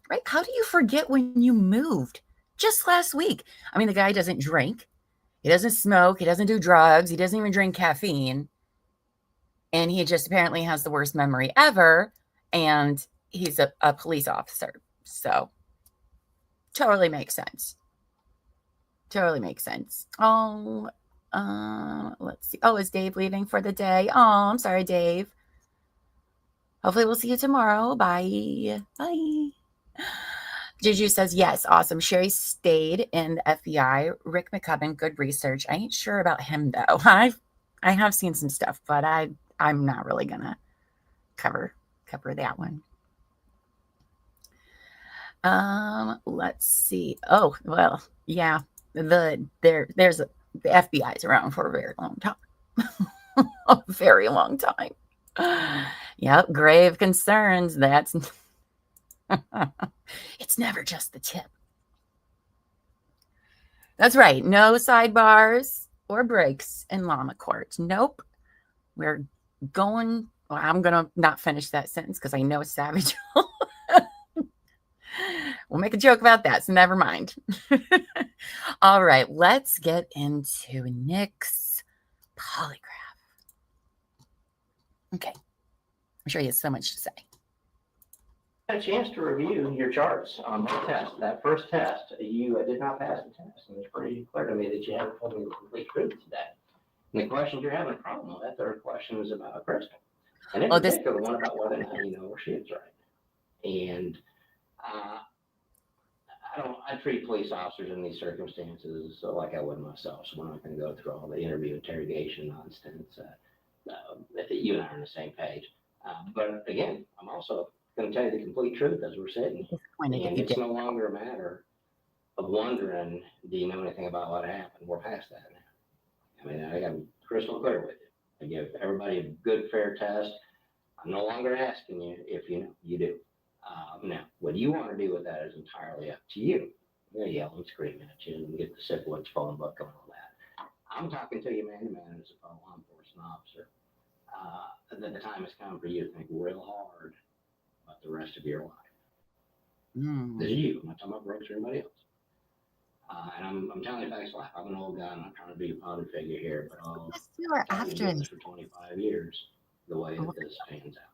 Right? How do you forget when you moved just last week? I mean, the guy doesn't drink. He doesn't smoke. He doesn't do drugs. He doesn't even drink caffeine. And he just apparently has the worst memory ever. And he's a police officer. So totally makes sense. Totally makes sense. Oh, let's see. Oh, is Dave leaving for the day? Oh, I'm sorry, Dave. Hopefully we'll see you tomorrow. Bye. Bye. Juju says, yes, awesome. Sherry stayed in the FBI. Rick McCubbin, good research. I ain't sure about him, though. I have seen some stuff, but I'm not really going to cover that one. Let's see. Oh, well, yeah. The FBI is around for a very long time. A very long time. Yep, grave concerns. That's it's never just the tip. That's right. No sidebars or breaks in Llama Court. Nope. We're going. Well, I'm gonna not finish that sentence because I know Savage. We'll make a joke about that, so never mind. All right, let's get into Nick's polygraph. Okay. I'm sure he has so much to say.
I had a chance to review your charts on that test. That first test, you did not pass the test, and it's pretty clear to me that you haven't told me the complete truth today. And the questions you're having a problem with are questions about Crystal. And in particular, the one about whether or not you know where she is right. And I treat police officers in these circumstances like I would myself, so we're not going to go through all the interview interrogation nonsense. You and I are on the same page. But again, I'm also going to tell you the complete truth as we're sitting. And it's no longer a matter of wondering, do you know anything about what happened? We're past that now. I mean, I got crystal clear with you. I give everybody a good, fair test. I'm no longer asking you if you know. You do. Now, what you want to do with that is entirely up to you. You're yell and scream at you and get the syphilis phone book and all that. I'm talking to you man to man as a law enforcement officer. That the time has come for you to think real hard about the rest of your life. This is you. I'm not talking about Brooks or anybody else. And I'm telling you facts life. I'm an old guy. I'm not trying to be a father figure here, but I'll tell you this for 25 years, the way that this pans out.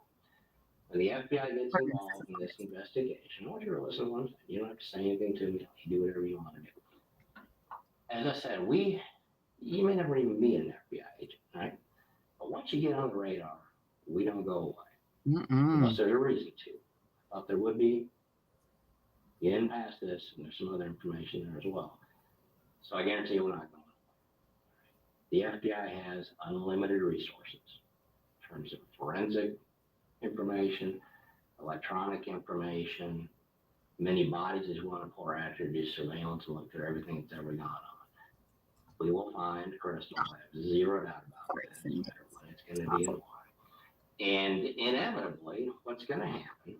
When the FBI gets involved in this investigation, I want you to listen to one thing. You don't have to say anything to me. You do whatever you want to do. As I said, you may never even be an FBI agent, right? But once you get on the radar, we don't go away. Unless there's a reason to. I thought there would be. You didn't pass this, and there's some other information there as well. So I guarantee you we're not going away. The FBI has unlimited resources in terms of forensic information, electronic information, many bodies as you want to pour out here, do surveillance and look through everything that's ever gone on. We will find Crystal. I have zero doubt about that. No matter what it's going to be and why. And inevitably, what's going to happen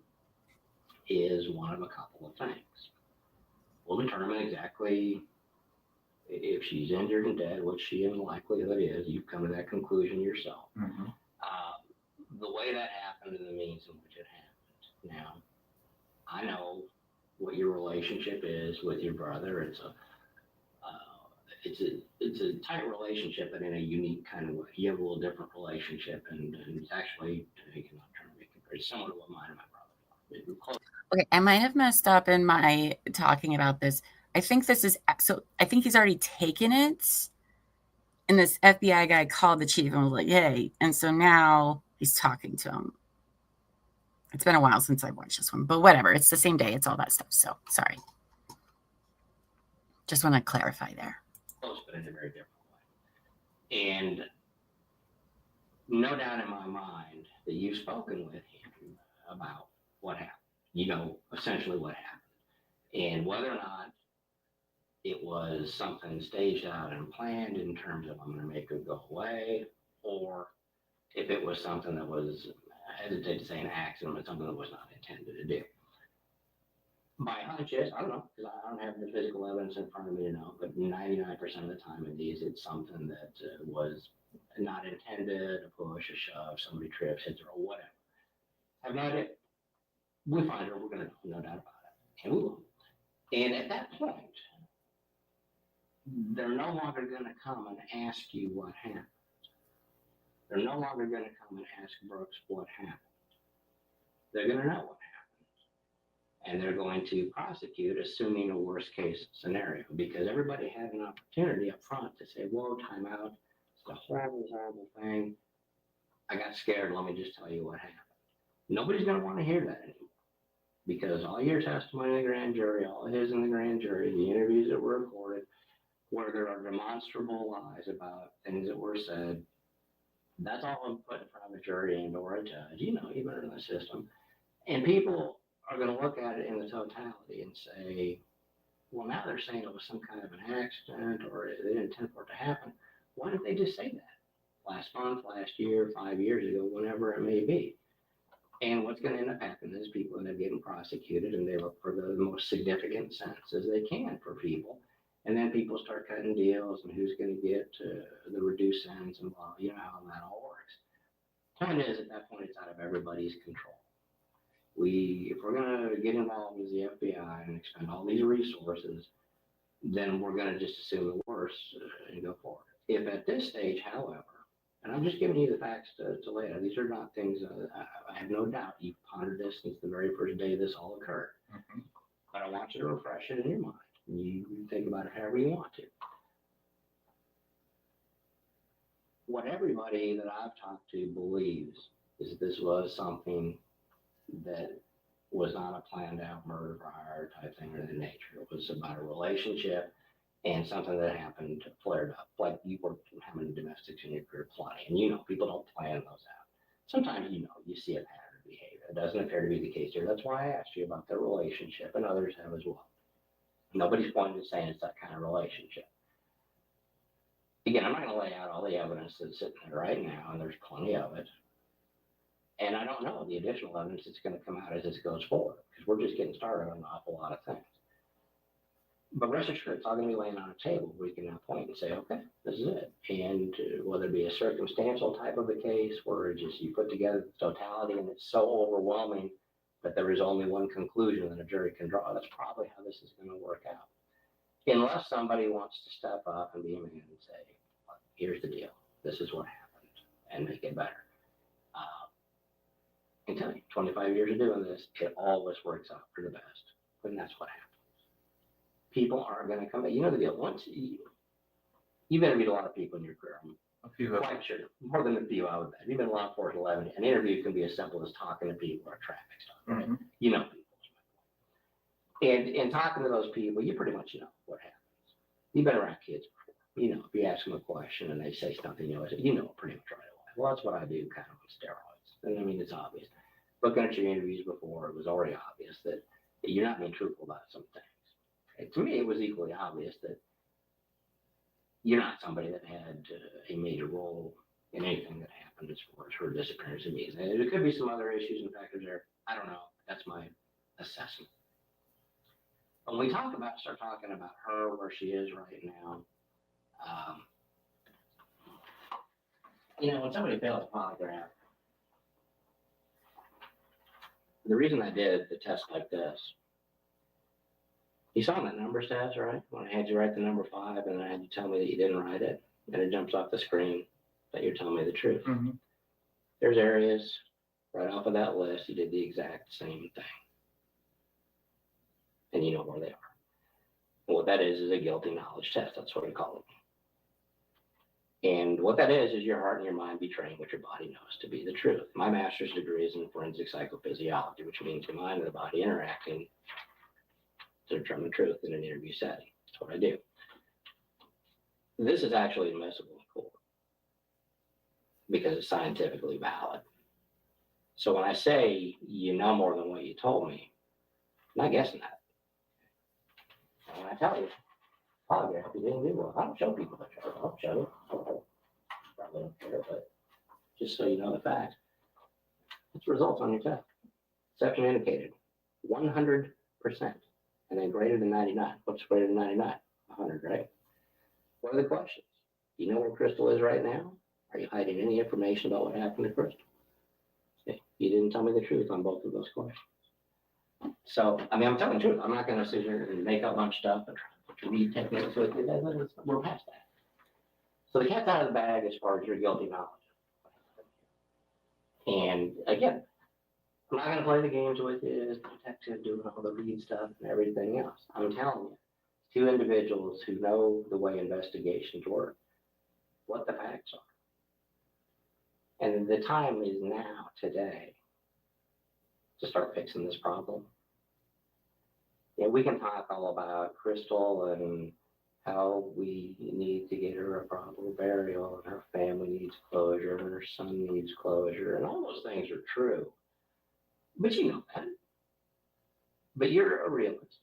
is one of a couple of things. We'll determine exactly if she's injured and dead, which she in likelihood is. You've come to that conclusion yourself. The way that happened and the means in which it happened. Now, I know what your relationship is with your brother. It's a tight relationship, but in a unique kind of way. You have a little different relationship, and it's actually, I'm not trying to make it very similar to what mine and my brother.
Okay, I might have messed up in my talking about this. I think this is, so I think he's already taken it. And this FBI guy called the chief and was like, hey. And so now he's talking to him. It's been a while since I've watched this one, but whatever. It's the same day. It's all that stuff. So sorry. Just want to clarify there.
But in a very different way. And no doubt in my mind that you've spoken with him about what happened. You know, essentially what happened. And whether or not it was something staged out and planned in terms of I'm going to make it go away, or if it was something that was, I hesitate to say an accident, but something that was not intended to do. My hunch is, I don't know, because I don't have the physical evidence in front of me to know, but 99% of the time in these, it's something that was not intended, a push, a shove, somebody trips, hits her, or whatever. Have no idea. We find her, we're going to know, no doubt about it. And we will. And at that point, they're no longer going to come and ask you what happened. They're no longer going to come and ask Brooks what happened. They're going to know what happened. And they're going to prosecute, assuming a worst case scenario, because everybody had an opportunity up front to say, whoa, time out. It's a horrible, horrible thing. I got scared. Let me just tell you what happened. Nobody's going to want to hear that anymore, because all your testimony in the grand jury, all his in the grand jury, the interviews that were recorded, where there are demonstrable lies about things that were said, that's all I'm put in front of a jury and or a judge, you know, even in the system. And people are going to look at it in the totality and say, well, now they're saying it was some kind of an accident or they didn't intend for it to happen. Why didn't they just say that last month, last year, 5 years ago, whenever it may be? And what's going to end up happening is people end up getting prosecuted, and they look for the most significant sentences they can for people. And then people start cutting deals and who's going to get the reduced sentence and blah, you know how that all works. Point is, at that point, it's out of everybody's control. If we're going to get involved as the FBI and expend all these resources, then we're going to just assume the worst and go forward. If at this stage, however, and I'm just giving you the facts to lay out, these are not things, I have no doubt you've pondered this since the very first day this all occurred. Mm-hmm. But I want you to refresh it in your mind. You think about it however you want to. What everybody that I've talked to believes is this was something that was not a planned out murder for hire type thing of the nature. It was about a relationship and something that happened flared up. Like you were having domestics in your career plenty, and you know people don't plan those out. Sometimes you know you see a pattern of behavior. It doesn't appear to be the case here. That's why I asked you about the relationship, and others have as well. Nobody's pointing to saying it's that kind of relationship. Again, I'm not going to lay out all the evidence that's sitting there right now, and there's plenty of it. And I don't know the additional evidence that's going to come out as this goes forward, because we're just getting started on an awful lot of things. But rest assured, it's all going to be laying on a table where you can now point and say, okay, this is it. And whether it be a circumstantial type of a case where just you put together the totality and it's so overwhelming that there is only one conclusion that a jury can draw, that's probably how this is going to work out. Unless somebody wants to step up and be a man and say, here's the deal, this is what happened, and make it better. I can tell you, 25 years of doing this, it always works out for the best. And that's what happens. People aren't going to come back. You know the deal. Once you've interviewed a lot of people in your career. I'm quite sure. More than a few, I would bet. You've been in law enforcement 11. An interview can be as simple as talking to people or traffic stop. Right? Mm-hmm. You know people. And talking to those people, you pretty much know what happens. You've been around kids before. You know, if you ask them a question and they say something, you know pretty much right away. Well, that's what I do kind of on steroids. And I mean, it's obvious. Looking at your interviews before, it was already obvious that you're not being truthful about some things. And to me, it was equally obvious that you're not somebody that had a major role in anything that happened as far as her disappearance and means. And there could be some other issues and factors there. I don't know. That's my assessment. When we start talking about her, where she is right now, when somebody fails a polygraph, the reason I did the test like this, you saw that numbers test, right? When I had you write the number 5 and I had you tell me that you didn't write it, and it jumps off the screen that you're telling me the truth. Mm-hmm. There's areas right off of that list, you did the exact same thing. And you know where they are. And what that is a guilty knowledge test. That's what we call it. And what that is your heart and your mind betraying what your body knows to be the truth. My master's degree is in forensic psychophysiology, which means the mind and the body interacting to determine truth in an interview setting. That's what I do. This is actually admissible in court because it's scientifically valid. So when I say you know more than what you told me, I'm not guessing that. And when I tell you, polygraph, you didn't do well. I don't show people the chart. I don't show it. Probably don't care, but just so you know the facts. What's the results on your test? Exception indicated, 100%. And then greater than 99. What's greater than 99? 100, right? What are the questions? Do you know where Crystal is right now? Are you hiding any information about what happened to Crystal? Okay. You didn't tell me the truth on both of those questions. So, I mean, I'm telling the truth. I'm not going to sit here and make up a bunch of stuff and try to put your read techniques with you. We're past that. So the cat's out of the bag as far as your guilty knowledge. And again, I'm not going to play the games with you as the detective doing all the read stuff and everything else. I'm telling you, two individuals who know the way investigations work, what the facts are. And the time is now, today, to start fixing this problem. Yeah, we can talk all about Crystal and how we need to get her a proper burial and her family needs closure and her son needs closure, and all those things are true. But you know that. But you're a realist.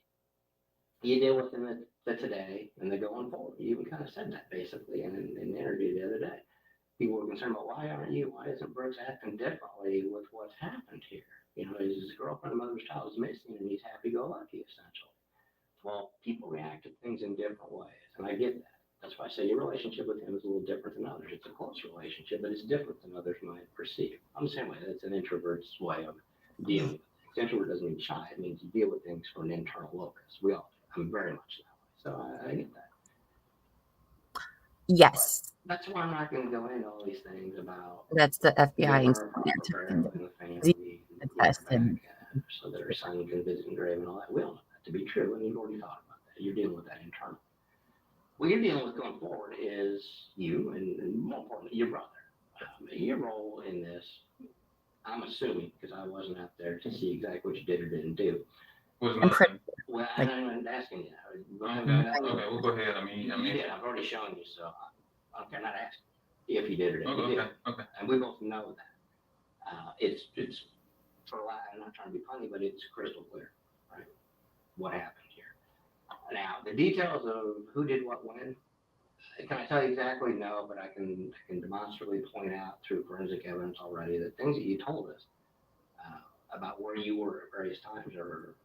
You deal with them the today and the going forward. You even kind of said that basically in an interview the other day. People were concerned about why isn't Brooks acting differently with what's happened here? You know, his girlfriend and mother's child is missing and he's happy-go-lucky essentially. Well, people react to things in different ways, and I get that. That's why I say your relationship with him is a little different than others. It's a close relationship, but it's different than others might perceive. I'm the same way. That's an introvert's way of dealing with things. Introvert doesn't mean shy. It means you deal with things from an internal locus. We all do. I'm very much that way. So I get that.
Yes.
But that's why I'm not going to go into all these things about.
That's the FBI
and
the
the family.
test and
So that her son can visit and grave and all that. We all know that to be true, and you've already thought about that. You're dealing with that internally. What you're dealing with going forward is you, and more importantly, your brother. Your role in this, I'm assuming, because I wasn't out there to see exactly what you did or didn't do.
Was nothing.
Well, I'm not even asking you.
Okay, we'll go ahead. I mean,
you did. I've already shown you, so I'm not asking if you did or didn't.
Okay.
And we both know that. It's for a lot. I'm not trying to be funny, but it's crystal clear, right? What happened here. Now, the details of who did what when, can I tell you exactly? No, but I can demonstrably point out through forensic evidence already that things that you told us about where you were at various times are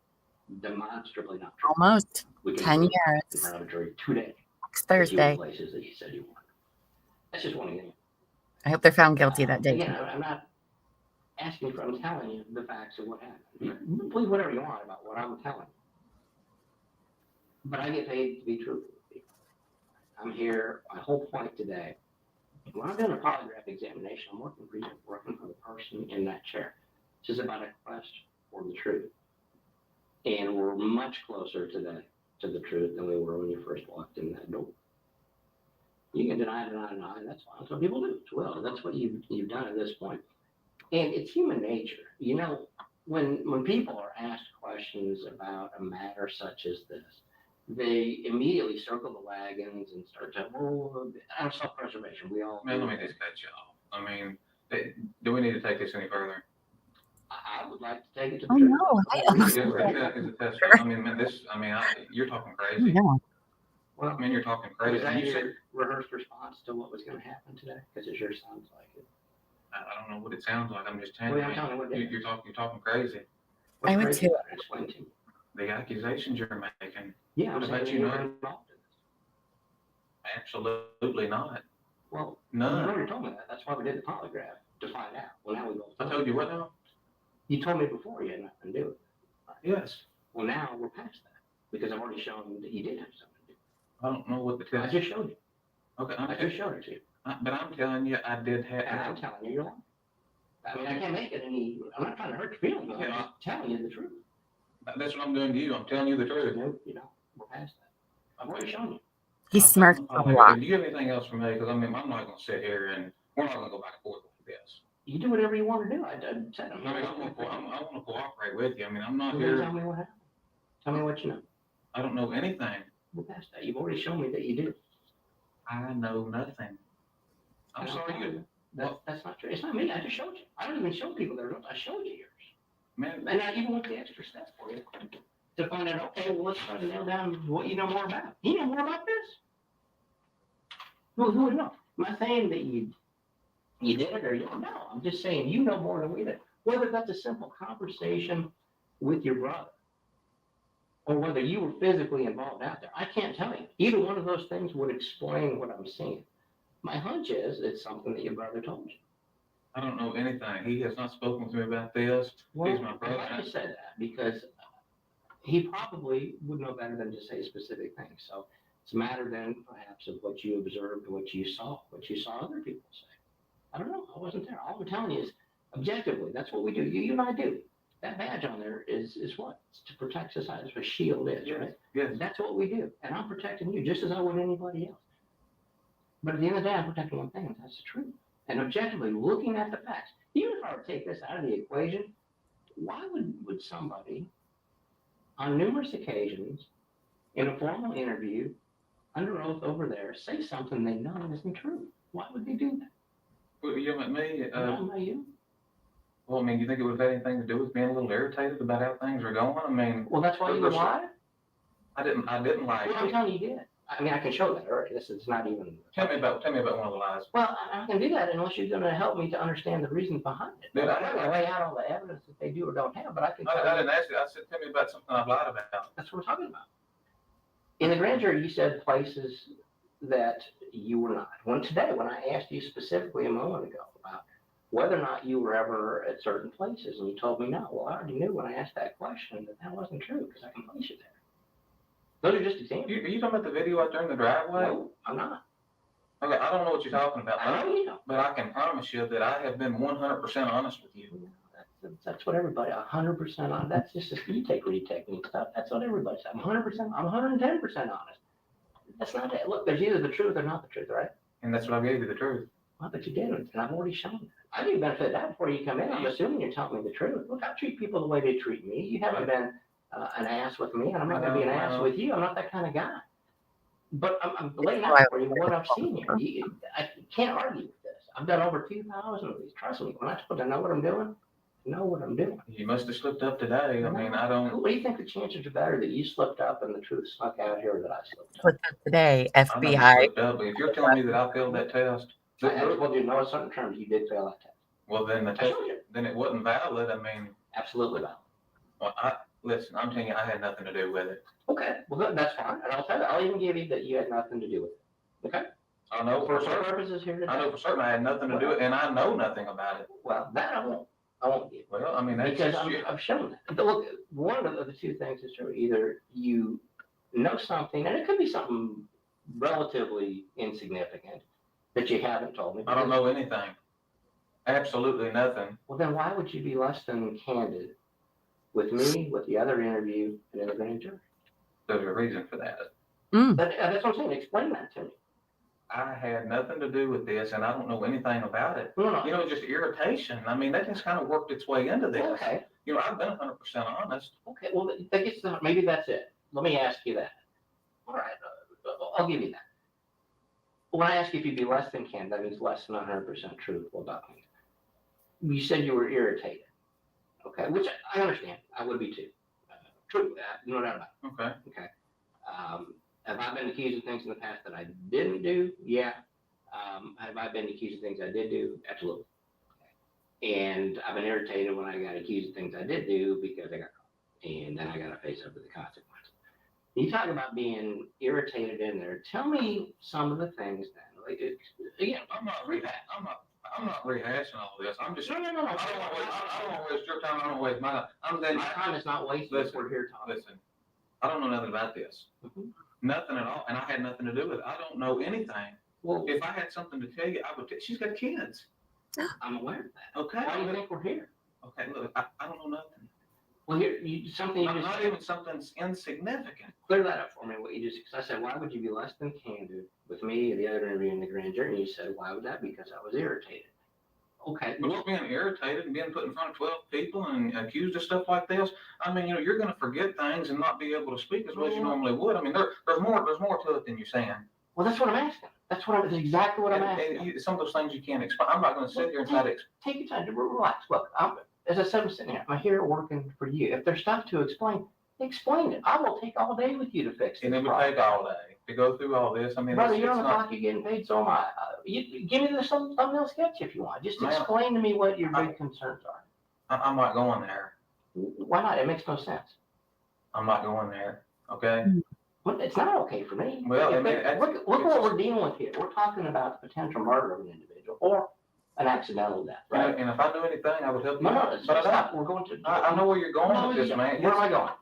demonstrably not true.
Almost 10 years.
In front of a jury today.
Next Thursday.
Places that you said you weren't. That's just one example.
I hope they're found guilty that day.
Again, I'm not asking for, I'm telling you the facts of what happened. Believe whatever you want about what I'm telling you. But I get paid to be truthful with people. I'm here, my whole point today, when I'm doing a polygraph examination, I'm working for you, working for the person in that chair. This is about a quest for the truth. And we're much closer today to the truth than we were when you first walked in that door. You can deny, that's fine. That's what people do as well. That's what you've done at this point. And it's human nature. You know, when people are asked questions about a matter such as this, they immediately circle the wagons and start to, I'm self-preservation. We all.
Man, let me just cut you off. I mean, do we need to take this any further?
I would like to take it to
the truth.
No. I mean, you're talking crazy.
No.
Well,
I mean, you're talking crazy.
Was that your rehearsed response to what was going to happen today? Because it sure sounds like it.
I don't know what it sounds like. I'm just telling
you.
You're talking crazy.
I would too.
Explain to me.
The accusations you're making.
Yeah, I'm saying you're involved in this.
Absolutely not.
Well,
none.
You already told me that. That's why we did the polygraph, to find out. Well, now we both.
I told you what now?
You told me before you had nothing to do with it.
Right. Yes.
Well, now we're past that because I've already shown that you did have something to do.
I don't know what the test.
I just showed you.
Okay.
I just showed it to you.
But I'm telling you, I did have.
And I'm telling you, you're lying. I mean, I can't make it any. I'm not trying to hurt your feelings. I'm just telling you the truth.
That's what I'm doing to you. I'm telling you the truth.
No, you know, we're past that. I've already shown you.
He smirks a lot.
Do you have anything else for me? Because I mean, I'm not going to sit here and we're not going to go back and forth like this.
You do whatever you want to do. I said
I want to cooperate with you. I mean, I'm not
Well,
here.
Tell me what happened. Tell me what you know.
I don't know anything.
Well, that's that. You've already shown me that you do.
I know nothing. I'm sorry.
That's not true. It's not me. I just showed you. I don't even show people their notes. I showed you yours.
Man.
And I even went the extra step for you to find out, okay, well, let's try to nail down what you know more about. You know more about this? Well, who would know? I'm not saying that you did it or you don't know. I'm just saying you know more than we did. Whether that's a simple conversation with your brother or whether you were physically involved out there, I can't tell you. Either one of those things would explain what I'm seeing. My hunch is it's something that your brother told you.
I don't know anything. He has not spoken to me about this.
Well,
He's my brother.
I'm glad you said that because he probably would know better than to say specific things. So it's a matter then perhaps of what you observed, what you saw other people say. I don't know. I wasn't there. All I'm telling you is objectively, that's what we do. You and I do. That badge on there is what? It's to protect society. That's what a shield is,
Yes.
right?
Yes.
That's what we do. And I'm protecting you just as I would anybody else. But at the end of the day, I'm protecting one thing, and that's the truth. And objectively, looking at the facts, even if I were to take this out of the equation, why would somebody, on numerous occasions, in a formal interview, under oath over there, say something they know isn't true? Why would they do that?
Well, you know, me.
Not you.
Well, I mean, you think it would have had anything to do with being a little irritated about how things are going? I mean,
well, that's why you lied.
I didn't lie.
Well, I'm telling you, you did. I mean, I can show that already. This is not even.
Tell me about one of the lies.
Well, I can do that unless you're going to help me to understand the reasons behind it. I'm not going to lay out all the evidence that they do or don't have, but I can.
I didn't ask you. I said, tell me about something I've lied about.
That's what we're talking about. In the grand jury, you said places that you were not. When I asked you specifically a moment ago about whether or not you were ever at certain places, and you told me no. Well, I already knew when I asked that question that wasn't true because I can place you there. Those are just examples.
Are you talking about the video out there in the driveway?
No, I'm not.
Okay, I don't know what you're talking about.
I know you don't.
But I can promise you that I have been 100% honest with you.
That's what everybody, 100% on. That's just a you take technique stuff. That's what everybody says. I'm 100%. I'm 110% honest. That's not it. Look, there's either the truth or not the truth, right?
And that's what I gave you, the truth.
Well, but you didn't, and I've already shown that. I give you benefit of that before you come in. I'm assuming you're telling me the truth. Look, I treat people the way they treat me. You haven't been an ass with me, and I'm not going to be an ass with you. I'm not that kind of guy. But I'm laying out for you what I've seen here. I can't argue with this. I've done over 2,000 of these. Trust me, when I told you I know what I'm doing, I know what I'm doing.
You must have slipped up today. I mean, I don't.
What do you think the chances are better that you slipped up and the truth snuck out here, or that I slipped up?
Slipped up today, FBI.
I slipped up, but if you're telling me that I failed that test,
I told you in no certain terms you did fail that test.
well, then the test, then it wasn't valid. I mean,
absolutely valid.
Well, listen, I'm telling you, I had nothing to do with it.
Okay, well, good, that's fine. And I'll tell you, I'll even give you that you had nothing to do with it. Okay?
I know for certain.
Purposes here today.
I know for certain I had nothing to do with it, and I know nothing about it.
Well, that I won't give.
Well, I mean, that's
because
just
I've shown that. But look, one of the two things is true. Either you know something, and it could be something relatively insignificant that you haven't told me.
I don't know anything. Absolutely nothing.
Well, then why would you be less than candid with me, with the other interview, and in the grand jury?
There's a reason for that.
That's what I'm saying. Explain that to me.
I had nothing to do with this, and I don't know anything about it.
No.
You know, just irritation. I mean, that just kind of worked its way into this.
Okay.
You know, I've been 100% honest.
Okay, well, that gets to, maybe that's it. Let me ask you that. All right, I'll give you that. When I ask you if you'd be less than candid, that means less than 100% truthful about things. You said you were irritated. Okay, which I understand. I would be too. True, no doubt about it.
Okay.
Okay. Have I been accused of things in the past that I didn't do? Yeah. Have I been accused of things I did do? Absolutely. Okay. And I've been irritated when I got accused of things I did do because I got caught. And then I got to face up to the consequences. You talk about being irritated in there. Tell me some of the things then. Like, again,
I'm not rehashing all this. I'm just.
No.
I don't want to waste your time. I don't waste my time.
My time is not wasted.
Listen,
we're here talking.
Listen, I don't know nothing about this. Mm-hmm. Nothing at all, and I had nothing to do with it. I don't know anything. Well, if I had something to tell you, I would. She's got kids.
I'm aware of that.
Okay.
Why do you think we're here?
Okay, look, I don't know nothing.
Well, something you
Not even something insignificant.
clear that up for me. What you just, because I said, why would you be less than candid with me or the other interview in the grand jury? And you said, why would that be? Because I was irritated. Okay.
But just being irritated and being put in front of 12 people and accused of stuff like this, I mean, you're going to forget things and not be able to speak as well as you normally would. I mean, there's more to it than you're saying.
Well, that's what I'm asking. That's exactly what I'm asking.
Some of those things you can't explain. I'm not going to sit here and try to explain.
Take your time to relax. Look, as I said, I'm sitting here. I'm here working for you. If there's stuff to explain it. I will take all day with you to fix it.
And it would take all day to go through all this. I mean,
brother, you're on the clock. You're getting paid. So am I. Give me the thumbnail sketch if you want. Just explain to me what your big concerns are.
I'm not going there.
Why not? It makes no sense.
I'm not going there. Okay.
Well, it's not okay for me.
Well,
look what we're dealing with here. We're talking about the potential murder of an individual or an accidental death, right?
And if I knew anything, I would help you.
No, but stop. We're going to.
I know where you're going with this, man.
Where am I going?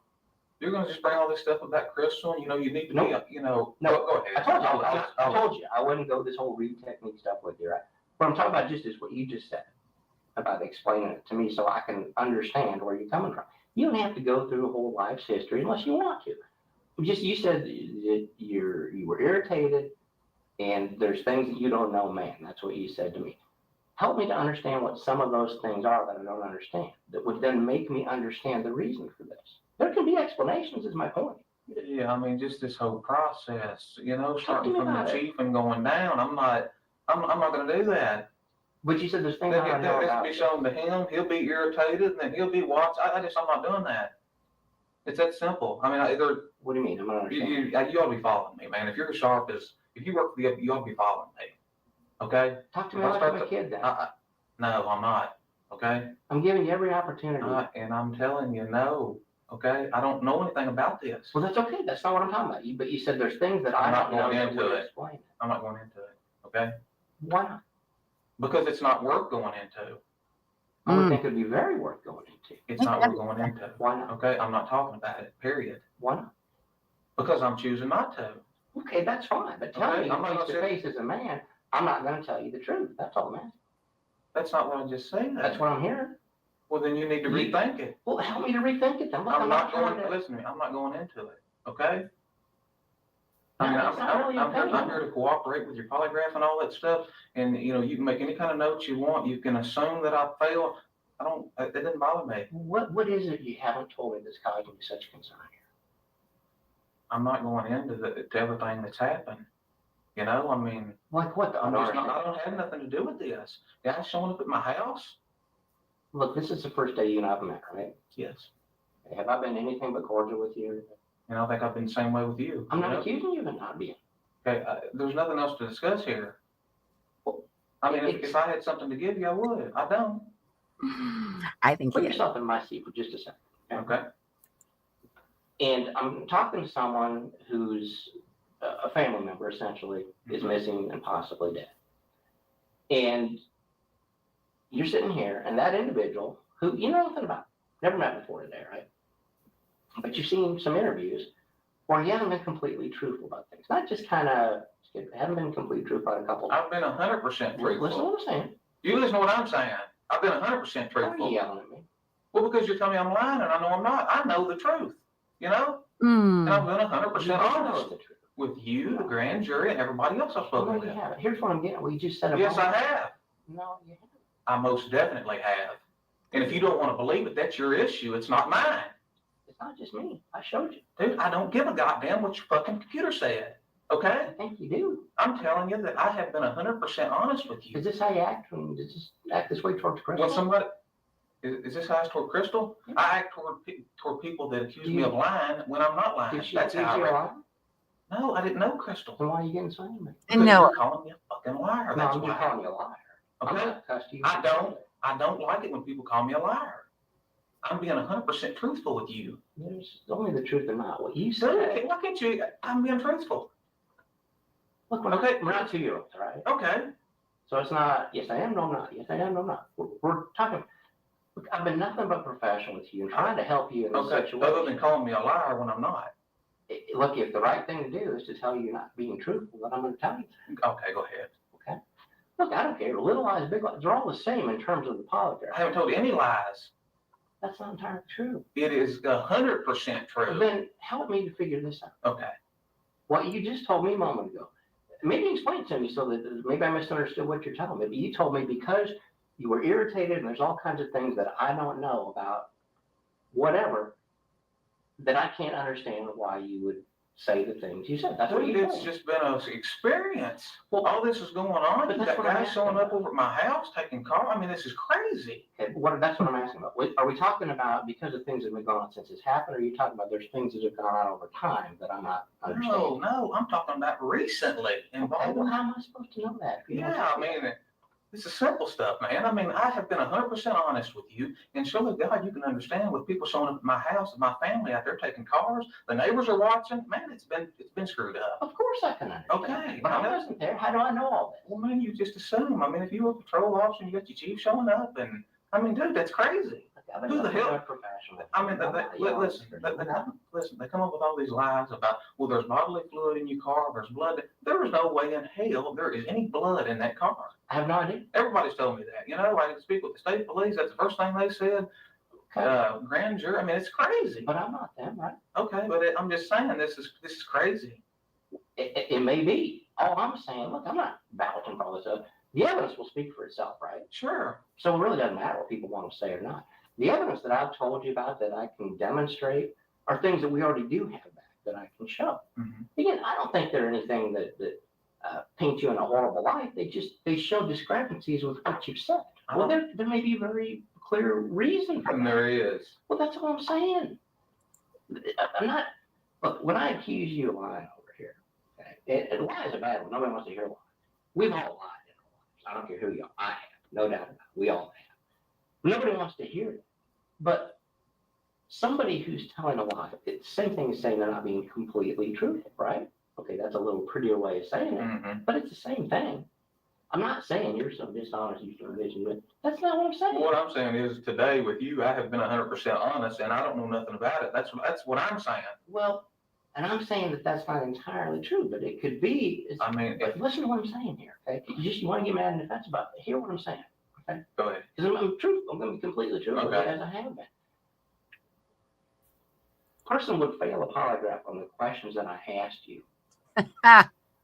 You're going to just bring all this stuff about Crystal, and you need to be,
No,
go ahead.
I told you, I wouldn't go this whole read technique stuff with you, right? What I'm talking about just is what you just said about explaining it to me so I can understand where you're coming from. You don't have to go through a whole life's history unless you want to. You said that you were irritated and there's things that you don't know, man. That's what you said to me. Help me to understand what some of those things are that I don't understand that would then make me understand the reason for this. There can be explanations, is my point.
Yeah, I mean, just this whole process, starting from the chief and going down. I'm not going to do that.
But you said there's things I know about.
Be shown to him. He'll be irritated, and then he'll be watched. I'm not doing that. It's that simple. I mean,
what do you mean? I'm not understanding.
You ought to be following me, man. If you're as sharp as, if you work for the, you ought to be following me. Okay?
Talk to me like I'm a kid then.
No, I'm not. Okay?
I'm giving you every opportunity.
And I'm telling you, no. Okay? I don't know anything about this.
Well, that's okay. That's not what I'm talking about. But you said there's things that I'm not going into it.
I'm not going into it. Okay?
Why not?
Because it's not worth going into.
I would think it'd be very worth going into.
It's not worth going into.
Why not?
Okay? I'm not talking about it, period.
Why not?
Because I'm choosing not to.
Okay, that's fine. But tell me face to face as a man, I'm not going to tell you the truth. That's all I'm asking.
That's not what I just said.
That's what I'm hearing.
Well, then you need to rethink it.
Well, help me to rethink it then. Look,
I'm not going to listen to me. I'm not going into it. Okay? I mean, I'm here to cooperate with your polygraph and all that stuff. And, you can make any kind of notes you want. You can assume that I failed. It didn't bother me.
What is it you haven't told me that's causing you such concern here?
I'm not going into to everything that's happened. I mean.
Like what?
I don't have nothing to do with this. Guys showing up at my house.
Look, this is the first day you and I have met, right?
Yes.
Have I been anything but cordial with you?
And I think I've been the same way with you.
I'm not accusing you of not being.
Okay, there's nothing else to discuss here. Well, I mean, if I had something to give you, I would. I don't.
I think
put yourself in my seat for just a second.
Okay.
And I'm talking to someone who's a family member, essentially, is missing and possibly dead. And you're sitting here, and that individual, who you know nothing about, never met before today, right? But you've seen some interviews where he hasn't been completely truthful about things. Not just kind of, haven't been completely truthful about a couple.
I've been 100% truthful.
Listen to what I'm saying.
You listen to what I'm saying. I've been 100% truthful.
Why are you yelling at me?
Well, because you're telling me I'm lying, and I know I'm not. I know the truth, And I've been 100% honest with you, the grand jury, and everybody else I've spoken with.
Here's what I'm getting. We just said.
Yes, I have.
No, you haven't.
I most definitely have. And if you don't want to believe it, that's your issue. It's not mine.
It's not just me. I showed you.
Dude, I don't give a goddamn what your fucking computer said. Okay?
I think you do.
I'm telling you that I have been 100% honest with you.
Is this how you act? Does this act this way towards Crystal?
Well, somebody, is this how I act toward Crystal? Yeah. I act toward people that accuse me of lying when I'm not lying.
That's how I act.
No, I didn't know Crystal.
Then why are you getting so angry?
Because you're calling me a fucking liar.
No, I'm just calling you a liar.
Okay? I don't like it when people call me a liar. I'm being 100% truthful with you.
There's only the truth and not what you said.
Look at you. I'm being truthful.
Look, we're not 2-year-olds, right?
Okay.
So it's not, yes, I am, no, I'm not. Yes, I am, no, I'm not. We're talking, look, I've been nothing but professional with you and trying to help you in this situation.
Other than calling me a liar when I'm not.
Look, if the right thing to do is to tell you you're not being truthful, then I'm going to tell you.
Okay, go ahead.
Okay. Look, I don't care. Little lies, big lies, they're all the same in terms of the polygraph.
I haven't told you any lies.
That's not entirely true.
It is 100% true.
Then help me to figure this out.
Okay.
What you just told me a moment ago, maybe explain it to me so that maybe I misunderstood what you're telling me. But you told me because you were irritated and there's all kinds of things that I don't know about, whatever, that I can't understand why you would say the things you said. That's what you
It's
told me.
just been an experience. Well, all this is going on.
But
You
that's
got
what I'm
guys showing up
asking
over at my house taking cars. I mean, this is crazy.
Okay, that's what I'm asking about. Are we talking about because of things that have been going on since it's happened, or are you talking about there's things that have gone on over time that I'm not understanding?
No, I'm talking about recently.
Okay, well, how am I supposed to know that?
Yeah, I mean, this is simple stuff, man. I mean, I have been 100% honest with you, and surely God, you can understand with people showing up at my house, my family out there taking cars, the neighbors are watching. Man, it's been screwed up.
Of course I can understand.
Okay,
but I wasn't there. How do I know all this?
Well, man, you just assume. I mean, if you were a patrol officer and you got your chief showing up, and I mean, dude, that's crazy. Who the hell? I mean, listen, they come up with all these lies about, well, there's bodily fluid in your car, there's blood. There is no way in hell there is any blood in that car.
I have no idea.
Everybody's told me that. You know, I speak with the state police. That's the first thing they said. Okay. Grand jury. I mean, it's crazy.
But I'm not them, right?
Okay, but I'm just saying this is crazy.
It may be. All I'm saying, look, I'm not vouching for all this stuff. The evidence will speak for itself, right?
Sure.
So it really doesn't matter what people want to say or not. The evidence that I've told you about that I can demonstrate are things that we already do have back that I can show.
Mm-hmm.
Again, I don't think they're anything that paint you in a horrible light. They show discrepancies with what you've said. Well, there may be a very clear reason for that.
There is.
Well, that's all I'm saying. I'm not. Look, when I accuse you of lying over here, okay, and lie is a bad one. Nobody wants to hear lies. We've all lied in our lives. I don't care who you are. I have, no doubt about it. We all have. Nobody wants to hear it. But somebody who's telling a lie, it's the same thing as saying they're not being completely truthful, right? Okay, that's a little prettier way of saying it, but it's the same thing. I'm not saying you're so dishonest you can envision it. That's not what I'm saying.
What I'm saying is today with you, I have been 100% honest, and I don't know nothing about it. That's what I'm saying.
Well, and I'm saying that that's not entirely true, but it could be. I mean, but listen to what I'm saying here, okay? You want to get mad in defense about it. Hear what I'm saying, okay?
Go ahead.
Because I'm truthful. I'm going to be completely truthful as I have been. Person would fail a polygraph on the questions that I asked you.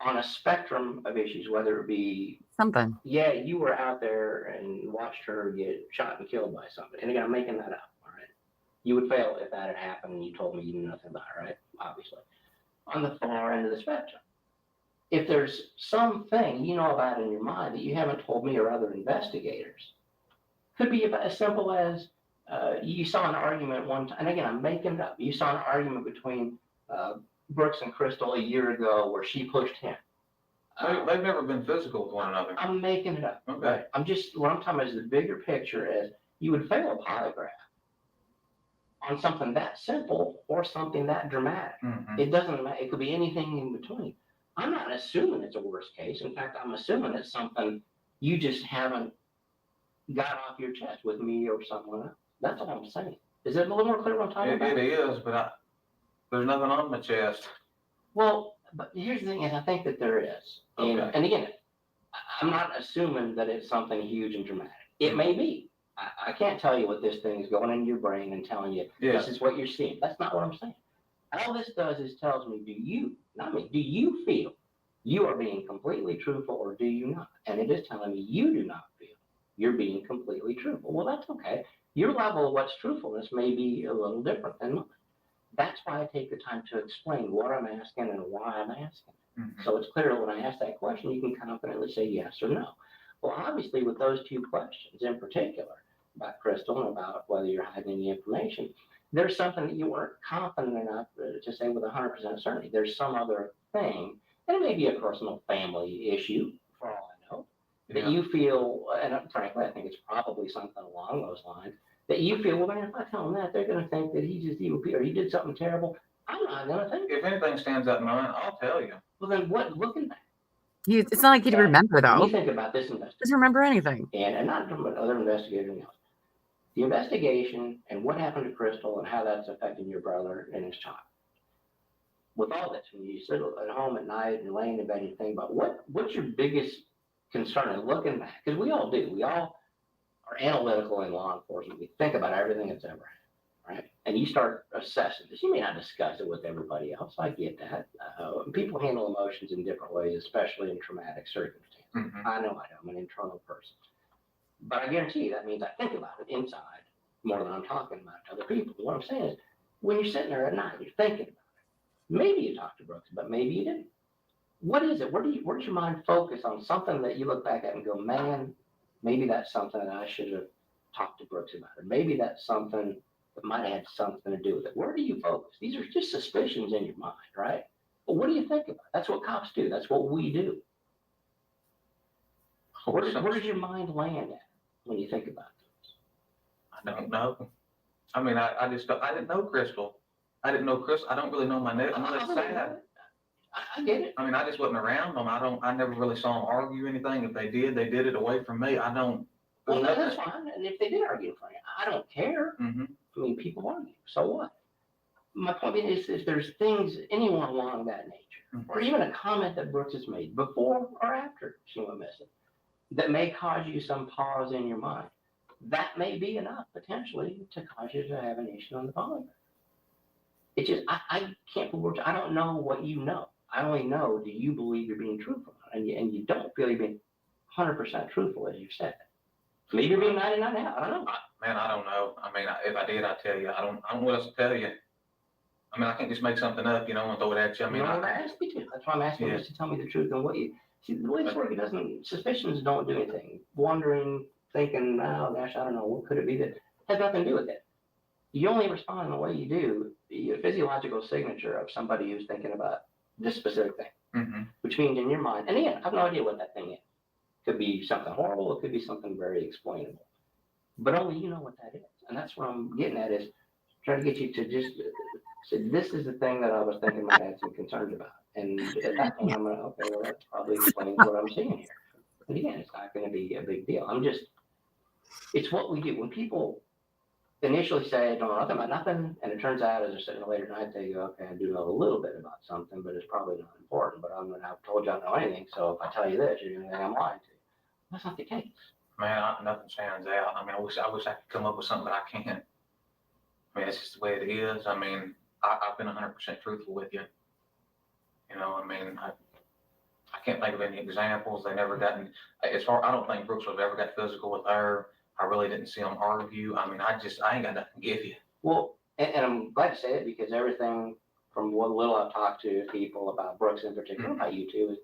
On a spectrum of issues, whether it be
something.
Yeah, you were out there and watched her get shot and killed by somebody. And again, I'm making that up, all right? You would fail if that had happened and you told me you knew nothing about it, right? Obviously. On the far end of the spectrum. If there's something you know about in your mind that you haven't told me or other investigators, could be about as simple as you saw an argument one time, and again, I'm making it up. You saw an argument between Brooks and Crystal a year ago where she pushed him.
They've never been physical with one another.
I'm making it up.
Okay.
Right? What I'm talking about is the bigger picture is you would fail a polygraph on something that simple or something that dramatic.
Mm-hmm.
It doesn't matter. It could be anything in between. I'm not assuming it's a worst case. In fact, I'm assuming it's something you just haven't got off your chest with me or someone else. That's all I'm saying. Is it a little more clear what I'm talking about?
It is, but there's nothing on my chest.
Well, but here's the thing is I think that there is.
Okay.
And again, I'm not assuming that it's something huge and dramatic. It may be. I can't tell you what this thing is going into your brain and telling you this is what you're seeing. That's not what I'm saying. All this does is tells me, do you feel you are being completely truthful or do you not? And it is telling me you do not feel you're being completely truthful. Well, that's okay. Your level of what's truthfulness may be a little different than mine. That's why I take the time to explain what I'm asking and why I'm asking.
Mm-hmm.
So it's clear when I ask that question, you can confidently say yes or no. Well, obviously, with those two questions in particular, about Crystal and about whether you're hiding any information, there's something that you weren't confident enough to say with 100% certainty. There's some other thing, and it may be a personal family issue, for all I know, that you feel, and frankly, I think it's probably something along those lines, that you feel, well, man, if I tell them that, they're going to think that he just EOP or he did something terrible. I'm not going to think.
If anything stands out in mind, I'll tell you.
Well, then what? Looking back.
It's not like he'd remember, though.
When you think about this investigation.
Doesn't remember anything.
And not from other investigators else. The investigation and what happened to Crystal and how that's affecting your brother and his child. With all this, when you sit at home at night and laying in bed and think about what's your biggest concern and looking back, because we all do. We all are analytical in law enforcement. We think about everything that's ever happened, right? And you start assessing this. You may not discuss it with everybody else. I get that. People handle emotions in different ways, especially in traumatic circumstances. I know I'm an internal person. But I guarantee you that means I think about it inside more than I'm talking about it to other people. What I'm saying is, when you're sitting there at night, you're thinking about it. Maybe you talked to Brooks, but maybe you didn't. What is it? Where's your mind focus on something that you look back at and go, man, maybe that's something that I should have talked to Brooks about, or maybe that's something that might have had something to do with it. Where do you focus? These are just suspicions in your mind, right? But what do you think about? That's what cops do. That's what we do. Where does your mind land at when you think about this?
I don't know. I mean, I didn't know Crystal. I didn't know Crystal. I don't really know my neighbor. I know that's sad.
I get it.
I mean, I just wasn't around them. I never really saw them argue anything. If they did it away from me. I don't.
Well, that's fine. And if they did argue in front of you, I don't care. I mean, people argue. So what? My point is, if there's things, anyone along that nature, or even a comment that Brooks has made before or after she went missing, that may cause you some pause in your mind, that may be enough potentially to cause you to have an issue on the polygraph. It's just, I can't put words. I don't know what you know. I only know, do you believe you're being truthful? And you don't feel you're being 100% truthful, as you said. Maybe you're being 99 now. I don't know.
Man, I don't know. I mean, if I did, I'd tell you. I don't know what else to tell you. I mean, I can't just make something up, and throw it at you. I mean,
I asked you to. That's why I'm asking you just to tell me the truth and what you see. The way this works, suspicions don't do anything. Wondering, thinking, oh gosh, I don't know, what could it be that has nothing to do with it. You only respond in the way you do, the physiological signature of somebody who's thinking about this specific thing, which means in your mind, and again, I have no idea what that thing is. It could be something horrible, it could be something very explainable, but only you know what that is. And that's what I'm getting at, is trying to get you to just say, this is the thing that I was thinking my had some concerns about. And at that point, I'm going, okay, well, that probably explains what I'm seeing here. And again, it's not going to be a big deal. It's what we do. When people initially say, I don't know nothing about nothing, and it turns out as they're sitting later at night, they go, okay, I do know a little bit about something, but it's probably not important, but I've told you I don't know anything, so if I tell you this, you're going to think I'm lying to you. That's not the case.
Man, nothing stands out. I mean, I wish I could come up with something, but I can't. I mean, it's just the way it is. I mean, I've been 100% truthful with you. I mean, I can't think of any examples. They never gotten, I don't think Brooks have ever got physical with her. I really didn't see them argue. I mean, I ain't got nothing to give you.
Well, and I'm glad to say it, because everything from what little I've talked to people about Brooks in particular, about you two,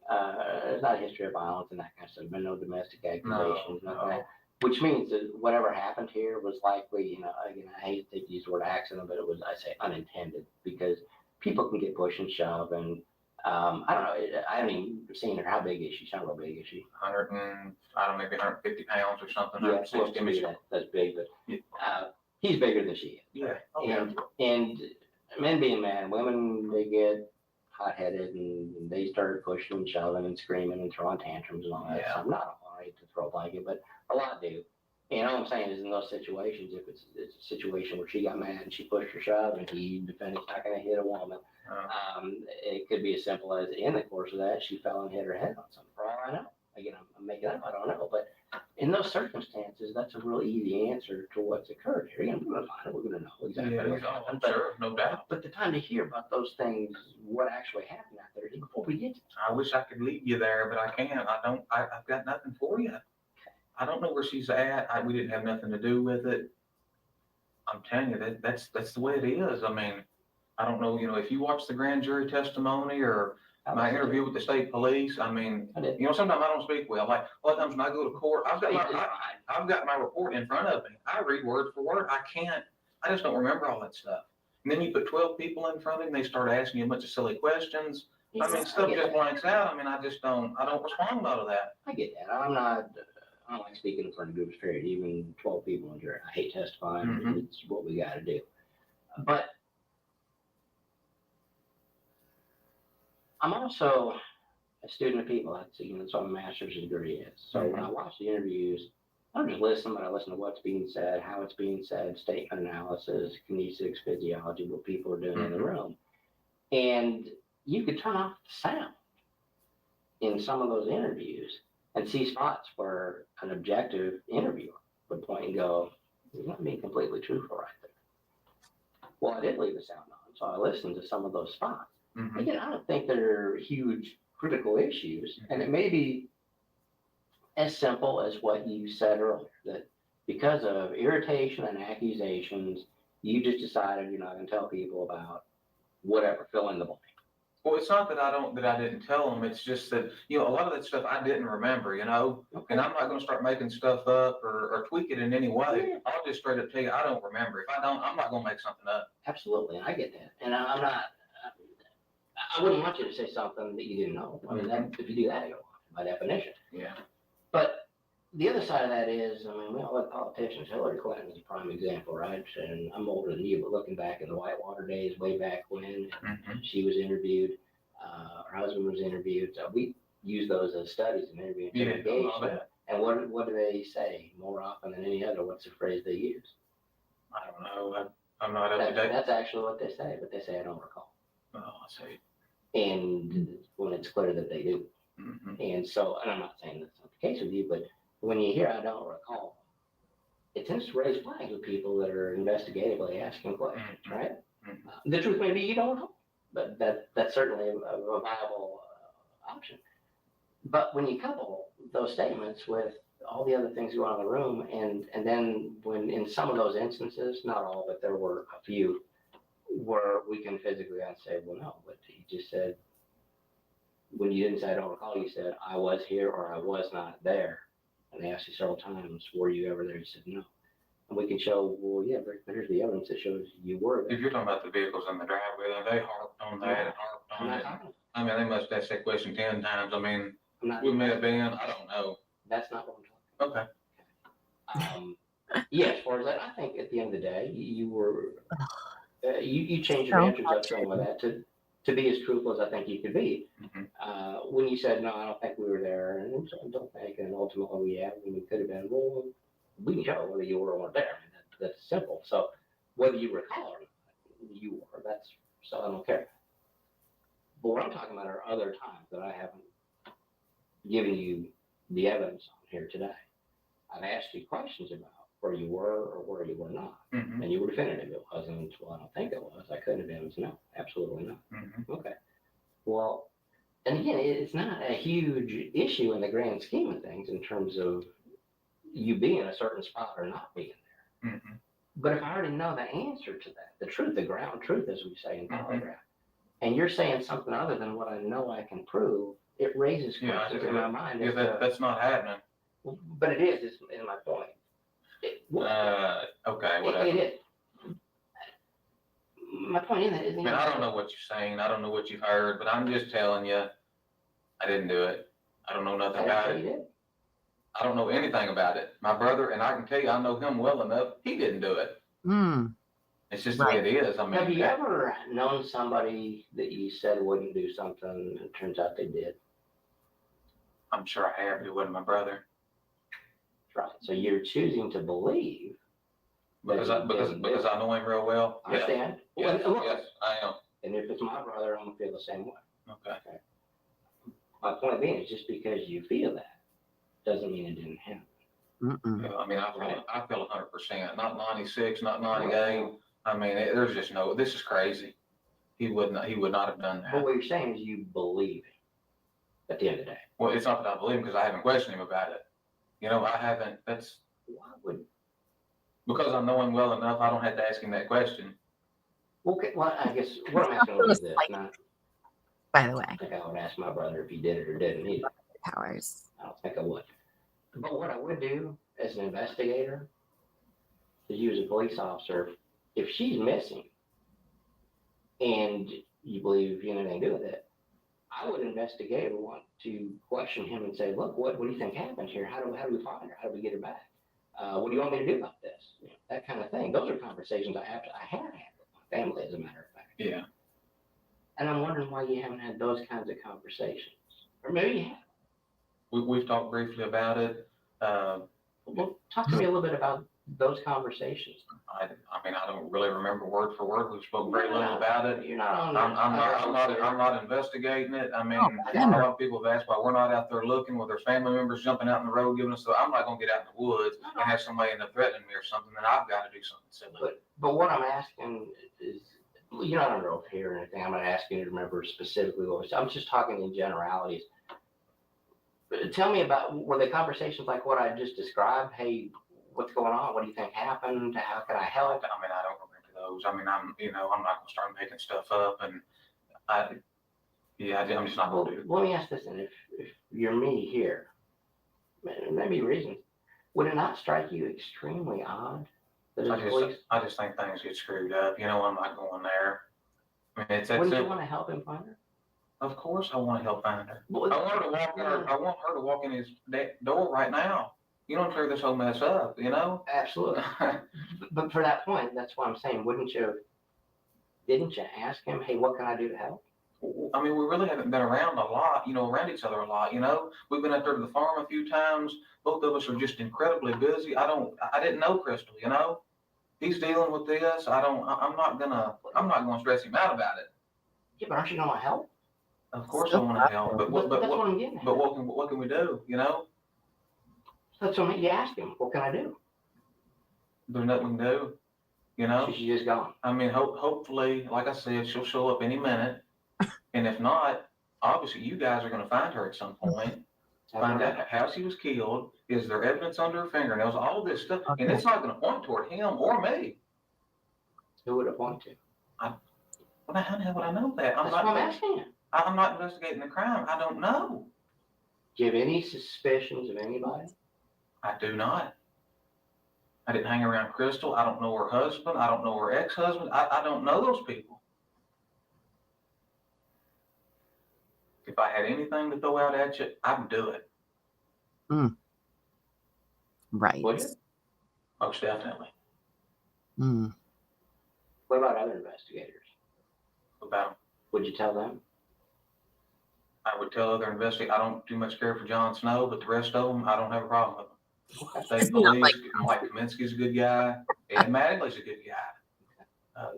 there's not a history of violence and that kind of stuff. There's been no domestic accusations, nothing like that. Which means that whatever happened here was likely, again, I hate to use the word accident, but it was, I say, unintended, because people can get pushed and shoved, and I don't know, I haven't even seen her. How big is she? She's not real big, is she?
maybe 150 pounds or something.
Yeah, well, to me, that's big, but he's bigger than she is.
Yeah.
Okay. And men being men, women, they get hot-headed, and they start pushing and shoving and screaming and throwing tantrums and all that. So I'm not all right to throw a blanket, but a lot do. And all I'm saying is, in those situations, if it's a situation where she got mad and she pushed or shoved, and he defended, he's not going to hit a woman. It could be as simple as, in the course of that, she fell and hit her head on something. For all I know, again, I'm making up, I don't know, but in those circumstances, that's a real easy answer to what's occurred here. Again, we're going to find it, we're going to know exactly what happened.
Sure, no doubt.
But the time to hear about those things, what actually happened out there, before we get to
I wish I could lead you there, but I can't. I've got nothing for you. I don't know where she's at. We didn't have nothing to do with it. I'm telling you, that's the way it is. I mean, I don't know, if you watch the grand jury testimony or my interview with the state police, I mean, sometimes I don't speak well. Like, a lot of times when I go to court, I've got my report in front of me. I read word for word. I just don't remember all that stuff. And then you put 12 people in front of me, and they start asking you a bunch of silly questions. I mean, stuff just blanks out. I mean, I don't respond out of that.
I get that. I don't like speaking in front of groups, period. Even 12 people in jury. I hate testifying. It's what we got to do. But I'm also a student of people. That's what my master's degree is. So when I watch the interviews, I don't just listen, but I listen to what's being said, how it's being said, statement analysis, kinesics, physiology, what people are doing in the room. And you could turn off the sound in some of those interviews and see spots where an objective interviewer would point and go, "You're not being completely truthful right there." Well, I did leave the sound on, so I listened to some of those spots.
Mhm.
Again, I don't think they're huge critical issues, and it may be as simple as what you said earlier, that because of irritation and accusations, you just decided you're not going to tell people about whatever, fill in the blank.
Well, it's not that I didn't tell them. It's just that, a lot of that stuff I didn't remember, and I'm not going to start making stuff up or tweak it in any way.
Yeah.
I'll just straight up tell you, I don't remember. If I don't, I'm not going to make something up.
Absolutely, I get that, and I'm not. I wouldn't want you to say something that you didn't know. I mean, if you do that, you're lying by definition.
Yeah.
But the other side of that is, I mean, we all like politicians. Hillary Clinton is a prime example, right? And I'm older than you, but looking back in the Whitewater days, way back when she was interviewed, her husband was interviewed. So we use those as studies in interview and interrogation. And what do they say more often than any other? What's the phrase they use?
I don't know. I'm not up to date.
That's actually what they say, but they say I don't recall.
Oh, I see.
And when it's clear that they do. And so, and I'm not saying that's not the case with you, but when you hear I don't recall, it tends to raise flags with people that are investigatively asking questions, right? The truth may be you don't know, but that's certainly a viable option. But when you couple those statements with all the other things going on in the room, and then when in some of those instances, not all, but there were a few, where we can physically say, well, no, but he just said, when you didn't say I don't recall, you said I was here or I was not there. And they asked you several times, were you ever there? You said no. And we can show, well, yeah, but here's the evidence that shows you were there.
If you're talking about the vehicles in the driveway, then they harped on that and harped on it. I mean, they must have asked that question 10 times. I mean, we may have been, I don't know.
That's not what I'm talking about. Okay. Yeah, as far as that, I think at the end of the day, you were, you changed your answers up some of that to be as truthful as I think you could be. When you said, no, I don't think we were there, and I don't think, and ultimately, yeah, we could have been, well, we can show whether you were or weren't there. I mean, that's simple. So whether you recall or not, you were, so I don't care. But what I'm talking about are other times that I haven't given you the evidence on here today. I've asked you questions about where you were or where you were not. And you were definitive. It wasn't, well, I don't think it was. I couldn't have been. It was no, absolutely not. Okay. Well, and again, it's not a huge issue in the grand scheme of things in terms of you being in a certain spot or not being there. But if I already know the answer to that, the truth, the ground truth, as we say in polygraph, and you're saying something other than what I know I can prove, it raises questions in my mind.
That's not happening.
But it is my point.
Okay, whatever.
It is. My point in that is,
I don't know what you're saying. I don't know what you've heard, but I'm just telling you, I didn't do it. I don't know nothing about it. I don't know anything about it. My brother, and I can tell you, I know him well enough. He didn't do it. It's just the way it is. I mean,
have you ever known somebody that you said wouldn't do something, and it turns out they did?
I'm sure I have. It wasn't my brother.
Right. So you're choosing to believe
because I know him real well.
I understand.
Yes, yes, I am.
And if it's my brother, I'm gonna feel the same way.
Okay.
My point being is just because you feel that doesn't mean it didn't happen.
Yeah, I mean, I feel 100%, not 96, not 98. I mean, there's just no. This is crazy. He would not have done that.
But what you're saying is you believe it at the end of the day.
Well, it's not that I believe him because I haven't questioned him about it. I haven't. That's because I know him well enough. I don't have to ask him that question.
Okay. Well, I guess what I'm asking is this.
By the way,
I think I would ask my brother if he did it or didn't either.
Powers.
I don't think I would. But what I would do as an investigator, as you as a police officer, if she's missing and you believe you have anything to do with it, I would investigate or want to question him and say, look, what do you think happened here? How do we find her? How do we get her back? What do you want me to do about this? That kind of thing. Those are conversations I have had with my family, as a matter of fact.
Yeah.
And I'm wondering why you haven't had those kinds of conversations. Or maybe you have.
We've talked briefly about it.
Well, talk to me a little bit about those conversations?
I mean, I don't really remember word for word. We spoke very little about it.
You're not on.
I'm not investigating it. I mean, a lot of people have asked why we're not out there looking with their family members jumping out in the road giving us. So I'm not going to get out in the woods and have somebody end up threatening me or something. Then I've got to do something silly.
But what I'm asking is, you're not under oath here or anything. I'm not asking you to remember specifically what was. I'm just talking in generalities. Tell me about, were the conversations like what I just described? Hey, what's going on? What do you think happened? How can I help?
I mean, I don't remember those. I mean, I'm not going to start making stuff up, and I'm just not going to do it.
Let me ask this, and if you're me here, maybe reasons, would it not strike you extremely odd that
I just think things get screwed up. I'm not going there. I mean,
wouldn't you want to help him find her?
Of course, I want to help find her. I want her to walk in his door right now. Clear this whole mess up,
Absolutely. But for that point, that's what I'm saying. Didn't you ask him, hey, what can I do to help?
I mean, we really haven't been around a lot, around each other a lot, We've been out there to the farm a few times. Both of us are just incredibly busy. I didn't know Crystal, He's dealing with this. I'm not gonna stress him out about it.
Yeah, but aren't you gonna help?
Of course I want to help, but
that's what I'm getting at.
But what can we do,
That's what you ask him. What can I do?
There's nothing we can do,
She's just gone.
I mean, hopefully, like I said, she'll show up any minute. And if not, obviously you guys are going to find her at some point. Find out how she was killed. Is there evidence under her fingernails? All this stuff. Okay. And it's not going to point toward him or me.
Who would it point to?
How the hell would I know that?
That's what I'm asking you.
I'm not investigating the crime. I don't know.
Do you have any suspicions of anybody?
I do not. I didn't hang around Crystal. I don't know her husband. I don't know her ex-husband. I don't know those people. If I had anything to throw out at you, I'd do it.
Right.
Would you? Most definitely.
What about other investigators?
About?
Would you tell them?
I would tell other investigators. I don't too much care for Jon Snow, but the rest of them, I don't have a problem with them. State police, Mike Kaminsky's a good guy. Ed Mattingly's a good guy.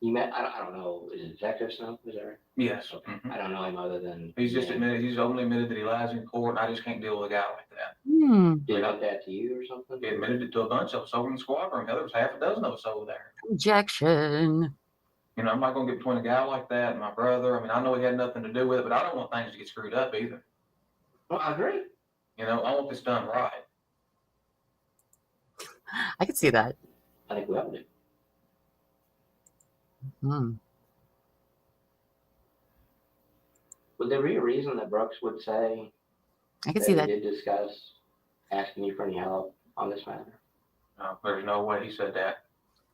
You met? I don't know. Is it Detective Snow? Is that right?
Yes.
Okay. I don't know him other than.
He's just admitted. He's openly admitted that he lies in court. I just can't deal with a guy like that.
Did he admit that to you or something?
He admitted it to a bunch of us over in the squad room. There was half a dozen of us over there.
Objection.
I'm not going to get between a guy like that and my brother. I mean, I know he had nothing to do with it, but I don't want things to get screwed up either.
Well, I agree.
I want this done right.
I can see that.
I think we all do. Would there be a reason that Brooks would say
I can see that
he did discuss asking you for any help on this matter?
No, there's no way he said that.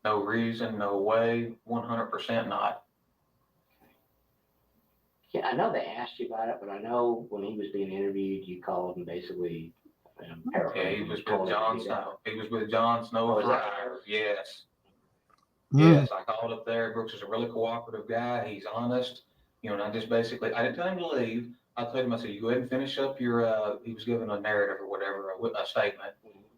No reason, no way, 100% not.
Yeah, I know they asked you about it, but I know when he was being interviewed, you called and basically.
Yeah, he was with Jon Snow. He was with Jon Snow for hours. Yes. Yes, I called up there. Brooks is a really cooperative guy. He's honest. And I just basically, I didn't tell him to leave. I told him, I said, you go ahead and finish up your, he was giving a narrative or whatever, a statement.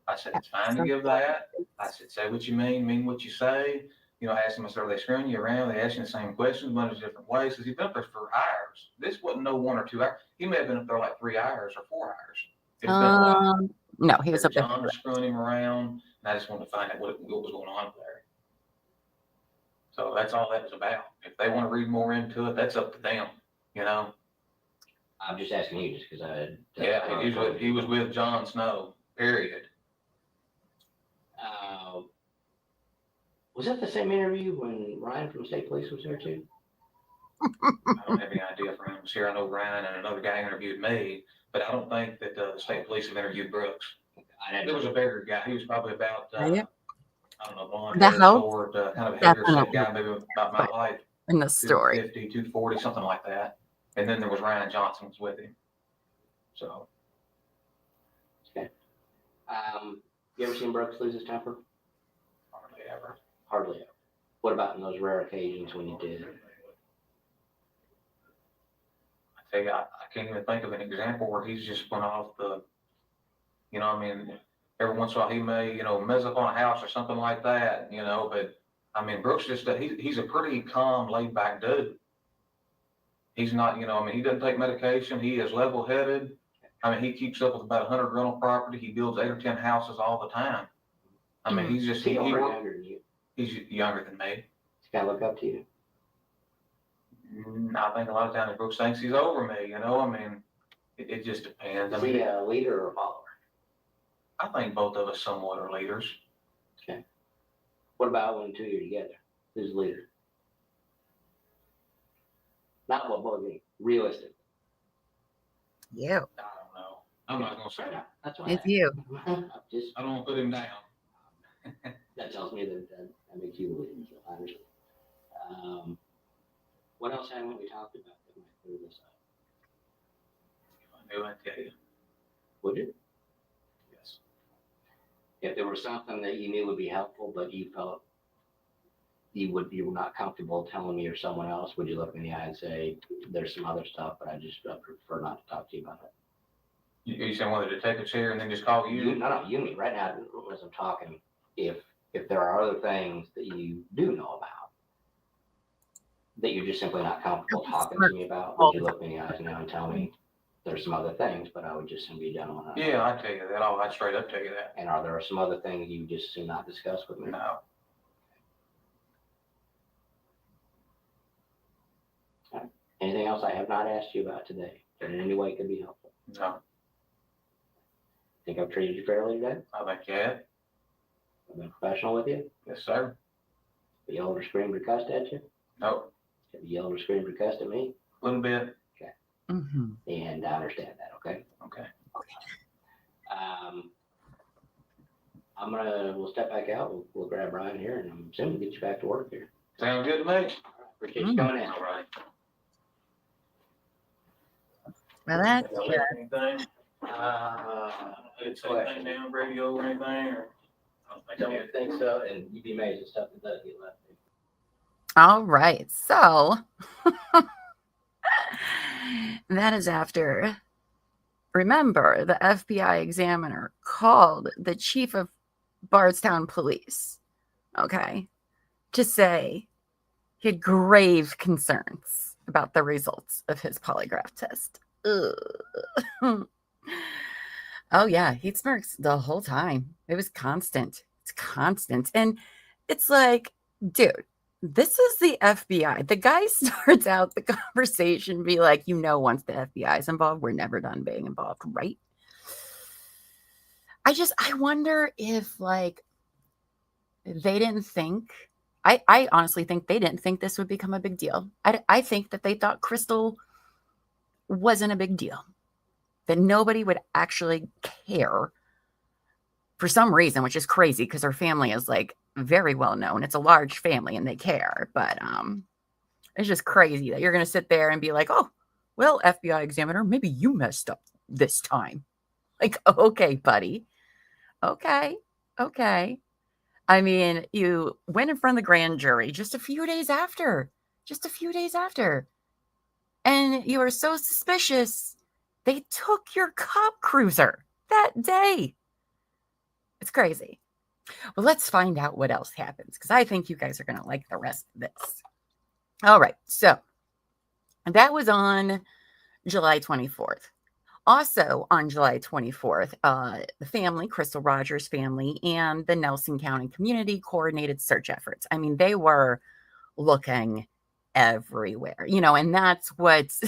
I said, it's fine to give that. I said, say what you mean what you say. I asked him, I said, are they screwing you around? They ask you the same questions, but in different ways. Because he's been up there for hours. This wasn't no 1 or 2 hours. He may have been up there like 3 hours or 4 hours. It's been a while.
No, he was up there.
John was screwing him around, and I just wanted to find out what was going on there. So that's all that was about. If they want to read more into it, that's up to them,
I'm just asking you just because I had.
Yeah, he was with Jon Snow, period.
Was that the same interview when Ryan from State Police was there too?
I don't have any idea if Ryan was here. I know Ryan and another guy interviewed me, but I don't think that the State Police have interviewed Brooks. There was a bigger guy. He was probably about, I don't know, blonde hair, short, kind of a heavier set guy, maybe about my height.
In the story.
250, 240, something like that. And then there was Ryan Johnson was with him. So.
Okay. You ever seen Brooks lose his temper?
Hardly ever.
Hardly ever. What about in those rare occasions when you did?
I tell you, I can't even think of an example where he's just went off the, every once in a while he may, mess up on a house or something like that, but I mean, Brooks he's a pretty calm, laid back dude. He's not, he doesn't take medication. He is level headed. I mean, he keeps up with about 100 rental property. He builds 8 or 10 houses all the time. I mean, he's just,
Younger than you.
He's younger than me.
He's got to look up to you.
I think a lot of times Brooks thinks he's over me, I mean, it just depends.
Is he a leader or a follower?
I think both of us somewhat are leaders.
Okay. What about when 2 of you are together? Who's the leader? Not what both of you. Realistic.
You.
I don't know. I'm not going to say that.
That's why
It's you.
I don't want to put him down.
That tells me that makes you the leader. So I understand. What else haven't we talked about that might clear this up?
I knew I'd tell you.
Would you?
Yes.
If there was something that you knew would be helpful, but you felt you were not comfortable telling me or someone else, would you look me in the eye and say, there's some other stuff, but I prefer not to talk to you about it?
You saying whether to take a chair and then just call you?
No, you mean right now as I'm talking, if there are other things that you do know about, that you're just simply not comfortable talking to me about, would you look me in the eyes now and tell me there's some other things, but I would just be a gentleman?
Yeah, I'd tell you that. I'd straight up tell you that.
And are there some other things you just do not discuss with me?
No.
Okay. Anything else I have not asked you about today that in any way could be helpful?
No.
Think I've treated you fairly today?
I think you have.
I've been professional with you?
Yes, sir.
Have you yelled or screamed or cussed at you?
No.
Have you yelled or screamed or cussed at me?
A little bit.
Okay.
Mm-hmm.
And I understand that, okay?
Okay.
We'll step back out. We'll grab Brian here, and I'm assuming get you back to work here.
Sounds good to me.
Appreciate you coming in.
All right.
Well, that's good.
Anything? Did say anything down radio or anything? Or?
I don't think so, and you'd be amazed at stuff that does get left.
All right. So that is after, remember, the FBI examiner called the chief of Bardstown police, okay, to say he had grave concerns about the results of his polygraph test. Oh, yeah, he smirks the whole time. It was constant. It's constant. And it's like, dude, this is the FBI. The guy starts out the conversation, be like, once the FBI is involved, we're never done being involved, right? I wonder if, they didn't think, I honestly think they didn't think this would become a big deal. I think that they thought Crystal wasn't a big deal, that nobody would actually care for some reason, which is crazy because her family is very well known. It's a large family and they care, but it's just crazy that you're going to sit there and be like, oh, well, FBI examiner, maybe you messed up this time. Okay, buddy. Okay. I mean, you went in front of the grand jury just a few days after, and you were so suspicious, they took your cop cruiser that day. It's crazy. Well, let's find out what else happens, because I think you guys are going to like the rest of this. All right. So that was on July 24th. Also on July 24th, the family, Crystal Rogers' family, and the Nelson County community coordinated search efforts. I mean, they were looking everywhere, and that's what's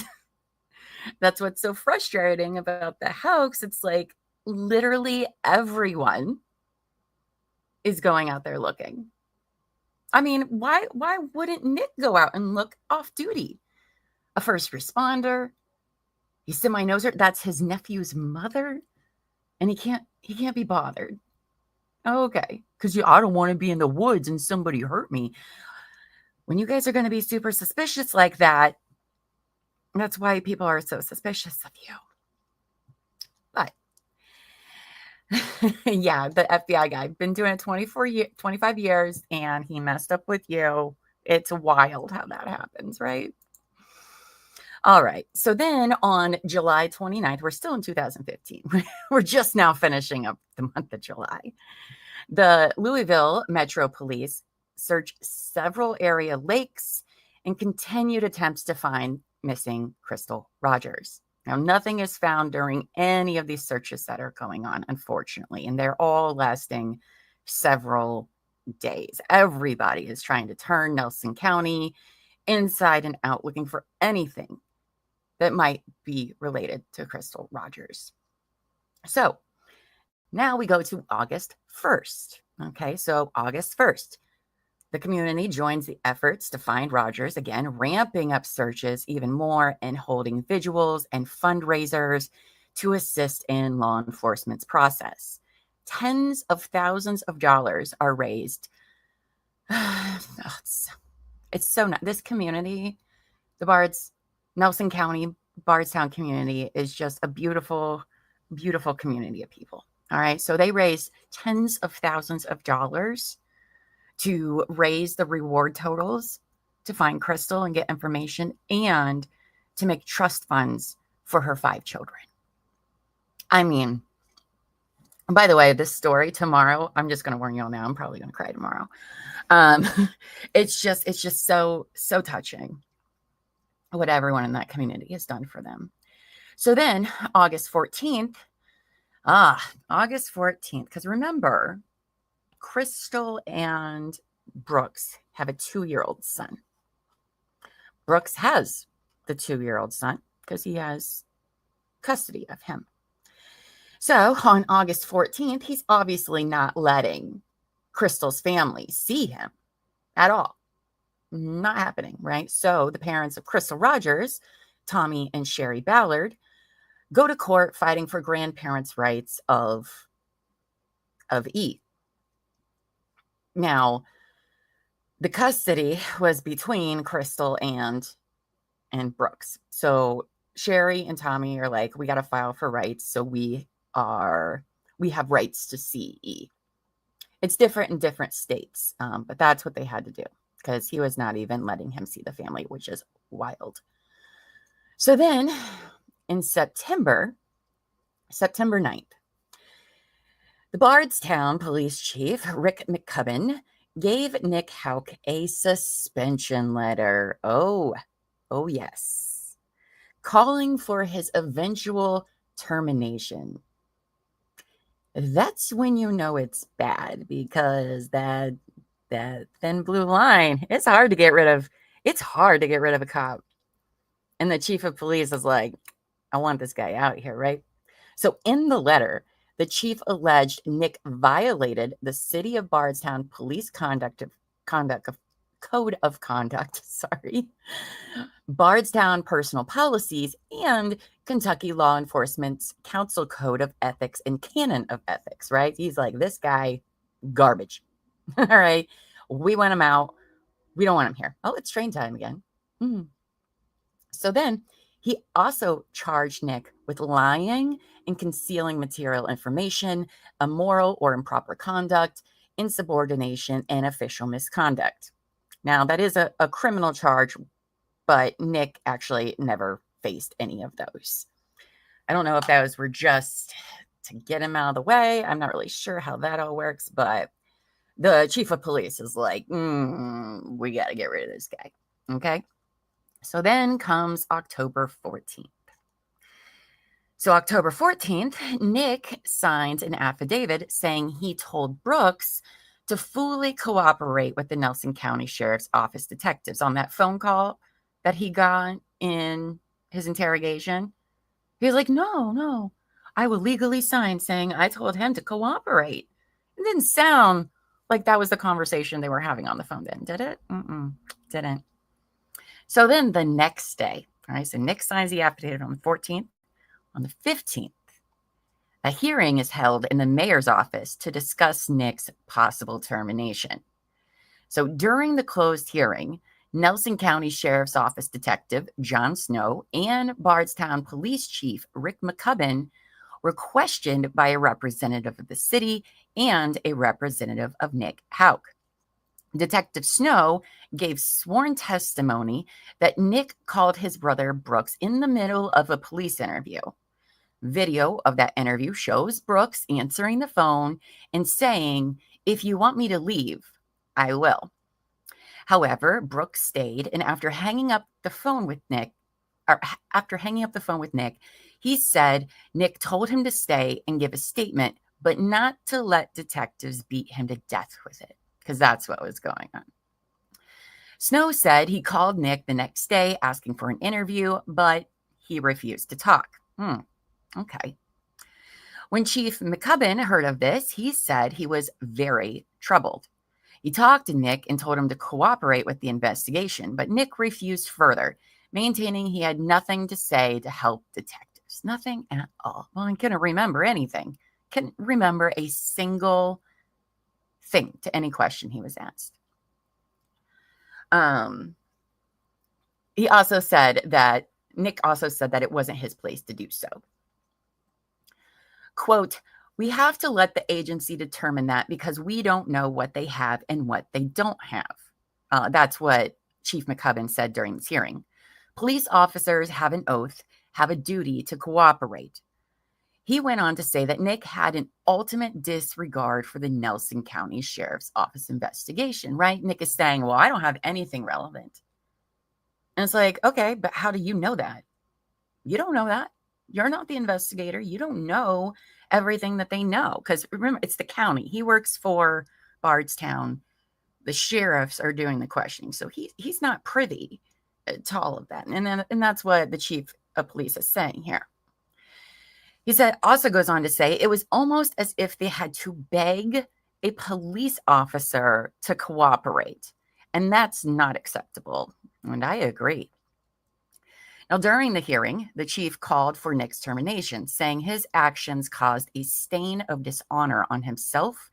so frustrating about the Houcks. It's like literally everyone is going out there looking. I mean, why wouldn't Nick go out and look off duty? A first responder. He semi-knows her. That's his nephew's mother. And he can't be bothered. Okay. Because I don't want to be in the woods and somebody hurt me. When you guys are going to be super suspicious like that, that's why people are so suspicious of you. But yeah, the FBI guy, been doing it 25 years, and he messed up with you. It's wild how that happens, right? All right. So then on July 29th, we're still in 2015. We're just now finishing up the month of July. The Louisville Metro Police search several area lakes and continued attempts to find missing Crystal Rogers. Now, nothing is found during any of these searches that are going on, unfortunately, and they're all lasting several days. Everybody is trying to turn Nelson County inside and out, looking for anything that might be related to Crystal Rogers. So now we go to August 1st. Okay, so August 1st, the community joins the efforts to find Rogers, again, ramping up searches even more and holding vigils and fundraisers to assist in law enforcement's process. Tens of thousands of dollars are raised. It's so nice. This community, the Nelson County, Bardstown community is just a beautiful, beautiful community of people. All right. So they raised tens of thousands of dollars to raise the reward totals to find Crystal and get information and to make trust funds for her 5 children. I mean, by the way, this story tomorrow, I'm just going to warn you all now, I'm probably going to cry tomorrow. It's just so touching what everyone in that community has done for them. So then August 14th, because remember, Crystal and Brooks have a 2-year-old son. Brooks has the 2-year-old son because he has custody of him. So on August 14th, he's obviously not letting Crystal's family see him at all. Not happening, right? So the parents of Crystal Rogers, Tommy and Sherry Ballard, go to court fighting for grandparents' rights of E. Now, the custody was between Crystal and Brooks. So Sherry and Tommy are like, we got to file for rights. So we have rights to see E. It's different in different states, but that's what they had to do because he was not even letting him see the family, which is wild. So then in September 9th, the Bardstown police chief, Rick McCubbin, gave Nick Houck a suspension letter. Oh yes. Calling for his eventual termination. That's when you know it's bad because that thin blue line, it's hard to get rid of. It's hard to get rid of a cop. And the chief of police is like, I want this guy out here, right? So in the letter, the chief alleged Nick violated the city of Bardstown police code of conduct, Bardstown personal policies, and Kentucky Law Enforcement's Council Code of Ethics and Canon of Ethics, right? He's like, this guy, garbage. All right. We want him out. We don't want him here. Oh, it's train time again. So then he also charged Nick with lying and concealing material information, immoral or improper conduct, insubordination, and official misconduct. Now, that is a criminal charge, but Nick actually never faced any of those. I don't know if those were just to get him out of the way. I'm not really sure how that all works, but the chief of police is like, we got to get rid of this guy. Okay. So then comes October 14th. So October 14th, Nick signed an affidavit saying he told Brooks to fully cooperate with the Nelson County Sheriff's Office detectives on that phone call that he got in his interrogation. He was like, no, I will legally sign saying I told him to cooperate. It didn't sound like that was the conversation they were having on the phone then, did it? Didn't. So then the next day, all right, so Nick signs the affidavit on the 14th. On the 15th, a hearing is held in the mayor's office to discuss Nick's possible termination. So during the closed hearing, Nelson County Sheriff's Office Detective John Snow and Bardstown Police Chief Rick McCubbin were questioned by a representative of the city and a representative of Nick Houck. Detective Snow gave sworn testimony that Nick called his brother Brooks in the middle of a police interview. Video of that interview shows Brooks answering the phone and saying, "If you want me to leave, I will." However, Brooks stayed, and after hanging up the phone with Nick, he said Nick told him to stay and give a statement, but not to let detectives beat him to death with it, because that's what was going on. Snow said he called Nick the next day asking for an interview, but he refused to talk. Okay. When Chief McCubbin heard of this, he said he was very troubled. He talked to Nick and told him to cooperate with the investigation, but Nick refused further, maintaining he had nothing to say to help detectives. Nothing at all. Well, he couldn't remember anything. Couldn't remember a single thing to any question he was asked. Nick also said that it wasn't his place to do so. Quote, "We have to let the agency determine that because we don't know what they have and what they don't have." That's what Chief McCubbin said during this hearing. Police officers have an oath, have a duty to cooperate. He went on to say that Nick had an ultimate disregard for the Nelson County Sheriff's Office investigation, right? Nick is saying, well, I don't have anything relevant. And it's like, okay, but how do you know that? You don't know that. You're not the investigator. You don't know everything that they know. Because remember, it's the county. He works for Bardstown. The sheriffs are doing the questioning. So he's not privy to all of that. And that's what the chief of police is saying here. He also goes on to say it was almost as if they had to beg a police officer to cooperate. And that's not acceptable. And I agree. Now, during the hearing, the chief called for Nick's termination, saying his actions caused a stain of dishonor on himself,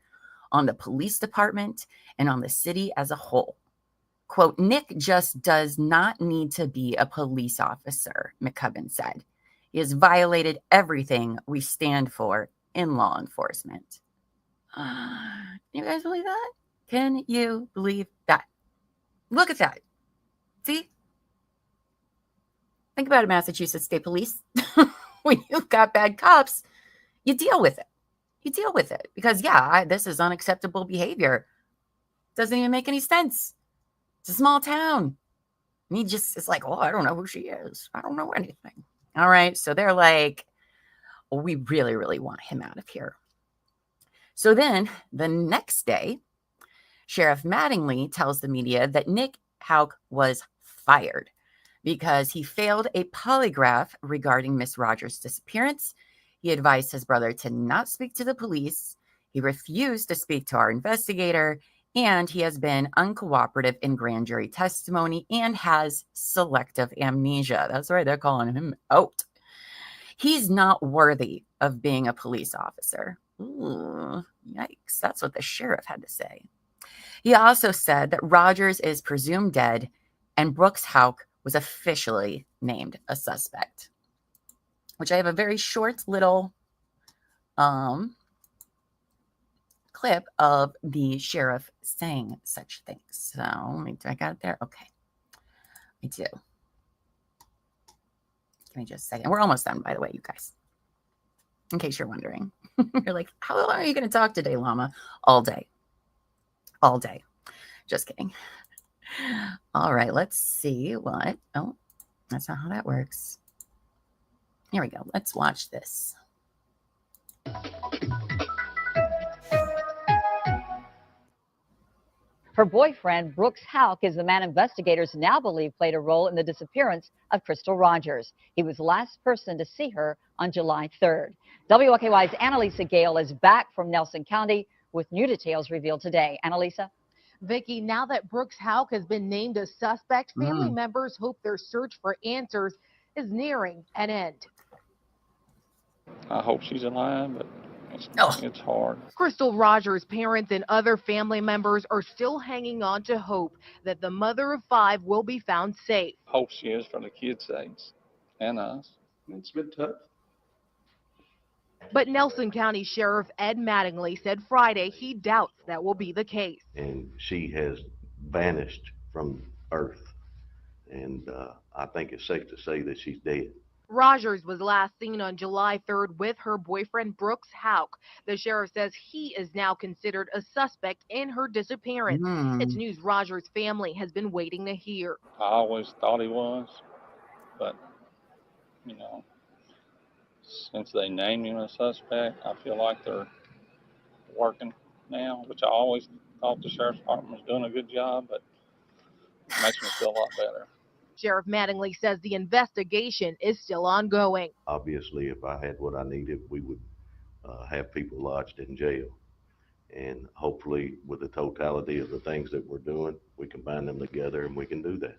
on the police department, and on the city as a whole. Quote, "Nick just does not need to be a police officer," McCubbin said. "He has violated everything we stand for in law enforcement." You guys believe that? Can you believe that? Look at that. See? Think about it, Massachusetts State Police. When you've got bad cops, you deal with it. You deal with it. Because, this is unacceptable behavior. Doesn't even make any sense. It's a small town. And he just is like, I don't know who she is. I don't know anything. All right. So they're like, we really, really want him out of here. So then the next day, Sheriff Mattingly tells the media that Nick Houck was fired because he failed a polygraph regarding Miss Rogers' disappearance. He advised his brother to not speak to the police. He refused to speak to our investigator, and he has been uncooperative in grand jury testimony and has selective amnesia. That's right, they're calling him out. He's not worthy of being a police officer. Ooh, yikes, that's what the sheriff had to say. He also said that Rogers is presumed dead and Brooks Houck was officially named a suspect, which I have a very short little clip of the sheriff saying such things. So I got it there? Okay, I do. Give me just a second. We're almost done, by the way, you guys. In case you're wondering. You're like, how long are you going to talk today, Llama? All day. All day. Just kidding. All right, let's see what. Oh, that's not how that works. Here we go. Let's watch this.
Her boyfriend, Brooks Houck, is the man investigators now believe played a role in the disappearance of Crystal Rogers. He was the last person to see her on July 3rd. WLKY's Annalisa Gale is back from Nelson County with new details revealed today. Annalisa?
Vicki, now that Brooks Houck has been named a suspect, family members hope their search for answers is nearing an end.
I hope she's alive, but it's hard.
Crystal Rogers' parents and other family members are still hanging on to hope that the mother of 5 will be found safe.
Hope she is for the kids' sakes and us.
It's been tough.
But Nelson County Sheriff Ed Mattingly said Friday he doubts that will be the case.
And she has vanished from Earth. And I think it's safe to say that she's dead.
Rogers was last seen on July 3rd with her boyfriend Brooks Houck. The sheriff says he is now considered a suspect in her disappearance. It's news Rogers' family has been waiting to hear.
I always thought he was, but, you know, since they named him a suspect, I feel like they're working now, which I always thought the sheriff's department was doing a good job, but it makes me feel a lot better.
Sheriff Mattingly says the investigation is still ongoing.
Obviously, if I had what I needed, we would have people lodged in jail. And hopefully, with the totality of the things that we're doing, we can bind them together and we can do that.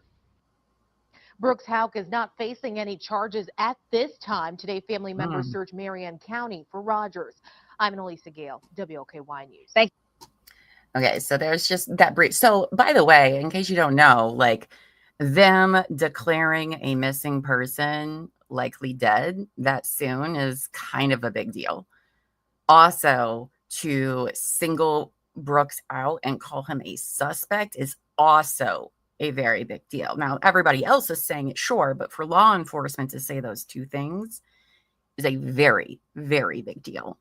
Brooks Houck is not facing any charges at this time. Today, family members search Marion County for Rogers. I'm Annalisa Gale, WOKY News.
Thank
you. Okay, so there's just that brief. So, by the way, in case you don't know, like them declaring a missing person likely dead that soon is kind of a big deal. Also, to single Brooks out and call him a suspect is also a very big deal. Now, everybody else is saying it, sure, but for law enforcement to say those two things is a very, very big deal.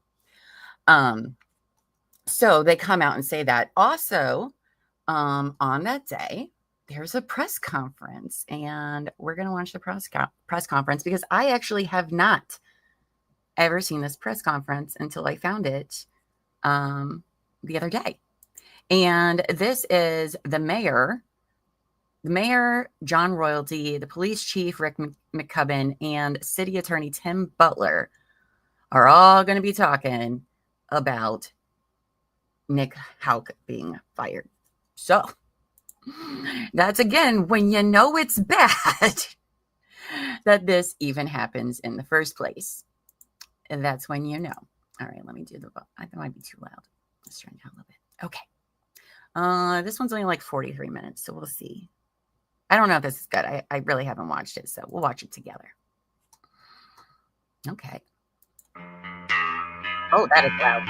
So they come out and say that. Also, on that day, there's a press conference, and we're going to watch the press conference because I actually have not ever seen this press conference until I found it the other day. And this is the mayor, John Royalty, the police chief, Rick McCubbin, and city attorney Tim Butler are all going to be talking about Nick Houck being fired. So that's, again, when you know it's bad that this even happens in the first place. And that's when you know. All right, let me do the, that might be too loud. Let's turn it down a little bit. Okay. This one's only like 43 minutes, so we'll see. I don't know if this is good. I really haven't watched it, so we'll watch it together. Okay. Oh, that is loud.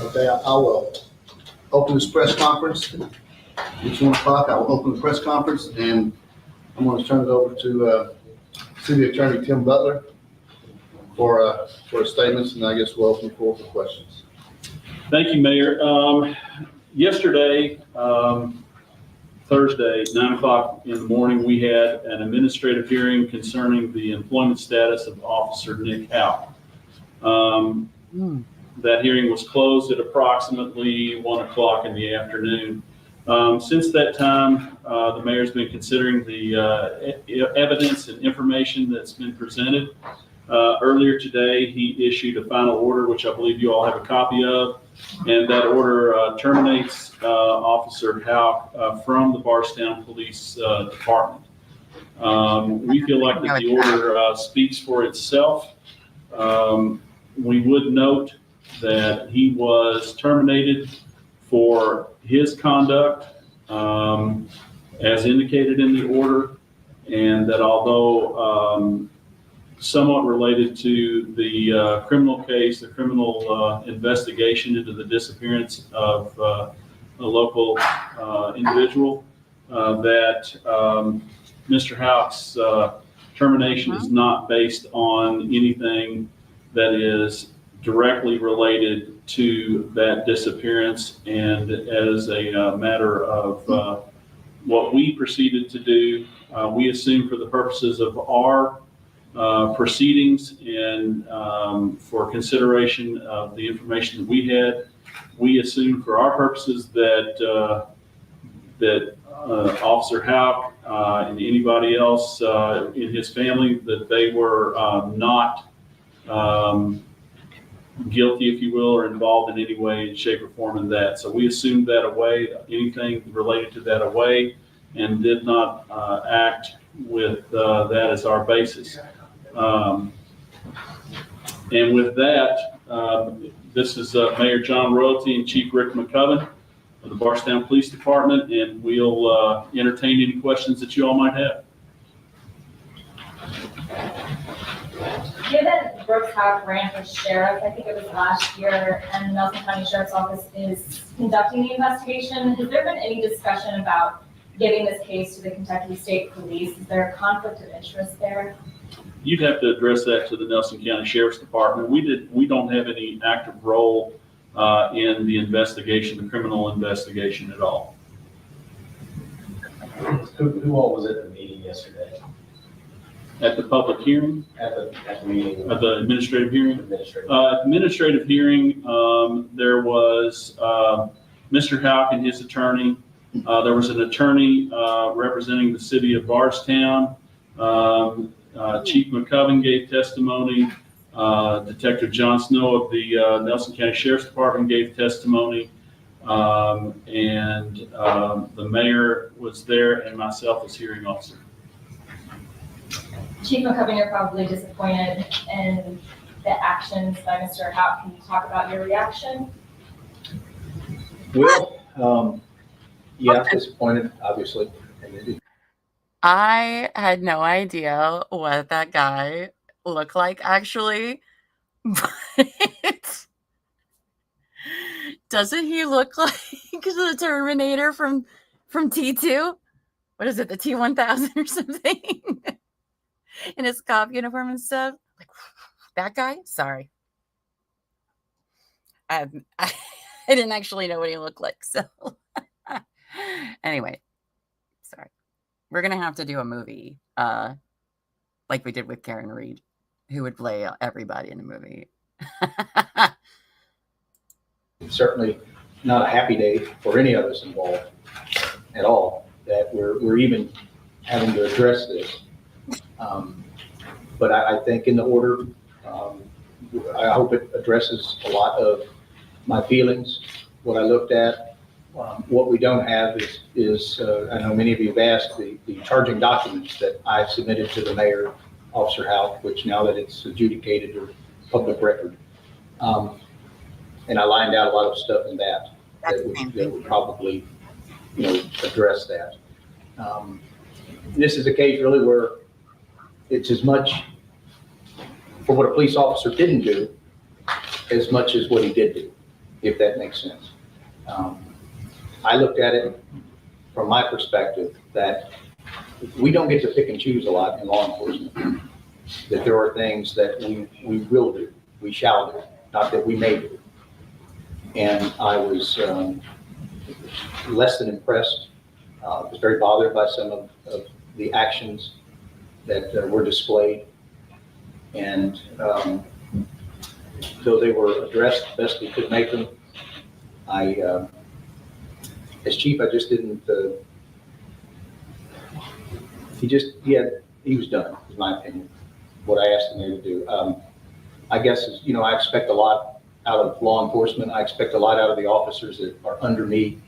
Okay, I will open this press conference. It's 1 o'clock. I will open the press conference, and I'm going to turn it over to City Attorney Tim Butler for his statements, and I guess we'll open the floor for questions.
Thank you, Mayor. Yesterday, Thursday, 9 o'clock in the morning, we had an administrative hearing concerning the employment status of Officer Nick Hal. That hearing was closed at approximately 1 o'clock in the afternoon. Since that time, the mayor's been considering the evidence and information that's been presented. Earlier today, he issued a final order, which I believe you all have a copy of, and that order terminates Officer Houck from the Bardstown Police Department. We feel like that the order speaks for itself. We would note that he was terminated for his conduct as indicated in the order, and that although somewhat related to the criminal case, the criminal investigation into the disappearance of a local individual, that Mr. Houck's termination is not based on anything that is directly related to that disappearance, and as a matter of what we proceeded to do, we assume for the purposes of our proceedings and for consideration of the information that we had, we assume for our purposes that Officer Houck and anybody else in his family, that they were not guilty, if you will, or involved in any way, shape, or form in that. So we assumed that away, anything related to that away, and did not act with that as our basis. And with that, this is Mayor John Royalty and Chief Rick McCubbin. of the Bardstown Police Department, and we'll entertain any questions that you all might have.
Given Brooks Houck ran for sheriff, I think it was last year, and the Nelson County Sheriff's Office is conducting the investigation, has there been any discussion about giving this case to the Kentucky State Police? Is there a conflict of interest there?
You'd have to address that to the Nelson County Sheriff's Department. We don't have any active role in the investigation, the criminal investigation at all.
Who all was at the meeting yesterday?
At the public hearing?
At the meeting?
At the administrative hearing? Administrative hearing, there was Mr. Houck and his attorney. There was an attorney representing the city of Bardstown. Chief McCoven gave testimony. Detective John Snow of the Nelson County Sheriff's Department gave testimony. And the mayor was there, and myself as hearing officer.
Chief McCoven, you're probably disappointed in the actions by Mr. Houck. Can you talk about your reaction?
Well, yeah, I'm disappointed, obviously.
I had no idea what that guy looked like, actually. But doesn't he look like the Terminator from T2? What is it, the T-1000 or something? In his cop uniform and stuff. Like, that guy? Sorry. I didn't actually know what he looked like, so. Anyway, sorry. We're going to have to do a movie like we did with Karen Reed, who would play everybody in the movie.
It's certainly not a happy day for any of us involved at all, that we're even having to address this. But I think in the order, I hope it addresses a lot of my feelings, what I looked at. What we don't have is I know many of you have asked, the charging documents that I submitted to the mayor, Officer Houck, which now that it's adjudicated or public record. And I lined out a lot of stuff in that would probably, address that. This is a case really where it's as much for what a police officer didn't do as much as what he did do, if that makes sense. I looked at it from my perspective that we don't get to pick and choose a lot in law enforcement. That there are things that we will do, we shall do, not that we may do. And I was less than impressed. Was very bothered by some of the actions that were displayed. And though they were addressed the best we could make them, as chief, I just didn't, he was done, in my opinion, what I asked him to do. I guess, I expect a lot out of law enforcement. I expect a lot out of the officers that are under me.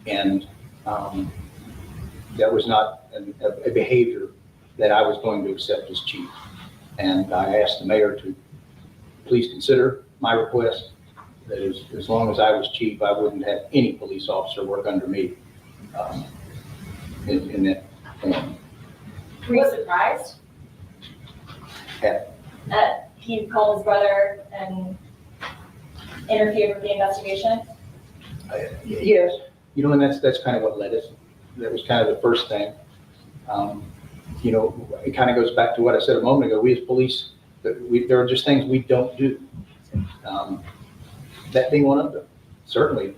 And that was not a behavior that I was going to accept as chief. And I asked the mayor to please consider my request, that as long as I was chief, I wouldn't have any police officer work under me in that form.
Were you surprised that he called his brother and interfered with the investigation?
Yes, and that's kind of what led us. That was kind of the first thing. It kind of goes back to what I said a moment ago. We as police, there are just things we don't do. That being one of them. Certainly,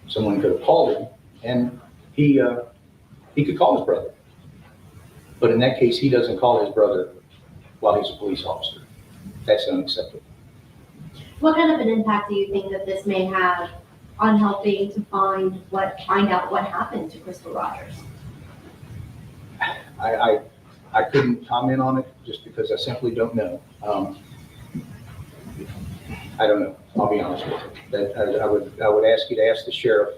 someone could have called him, and he could call his brother. But in that case, he doesn't call his brother while he's a police officer. That's unacceptable.
What kind of an impact do you think that this may have on helping to find out what happened to Crystal Rogers?
I couldn't comment on it just because I simply don't know. I don't know. I'll be honest with you. I would ask you to ask the sheriff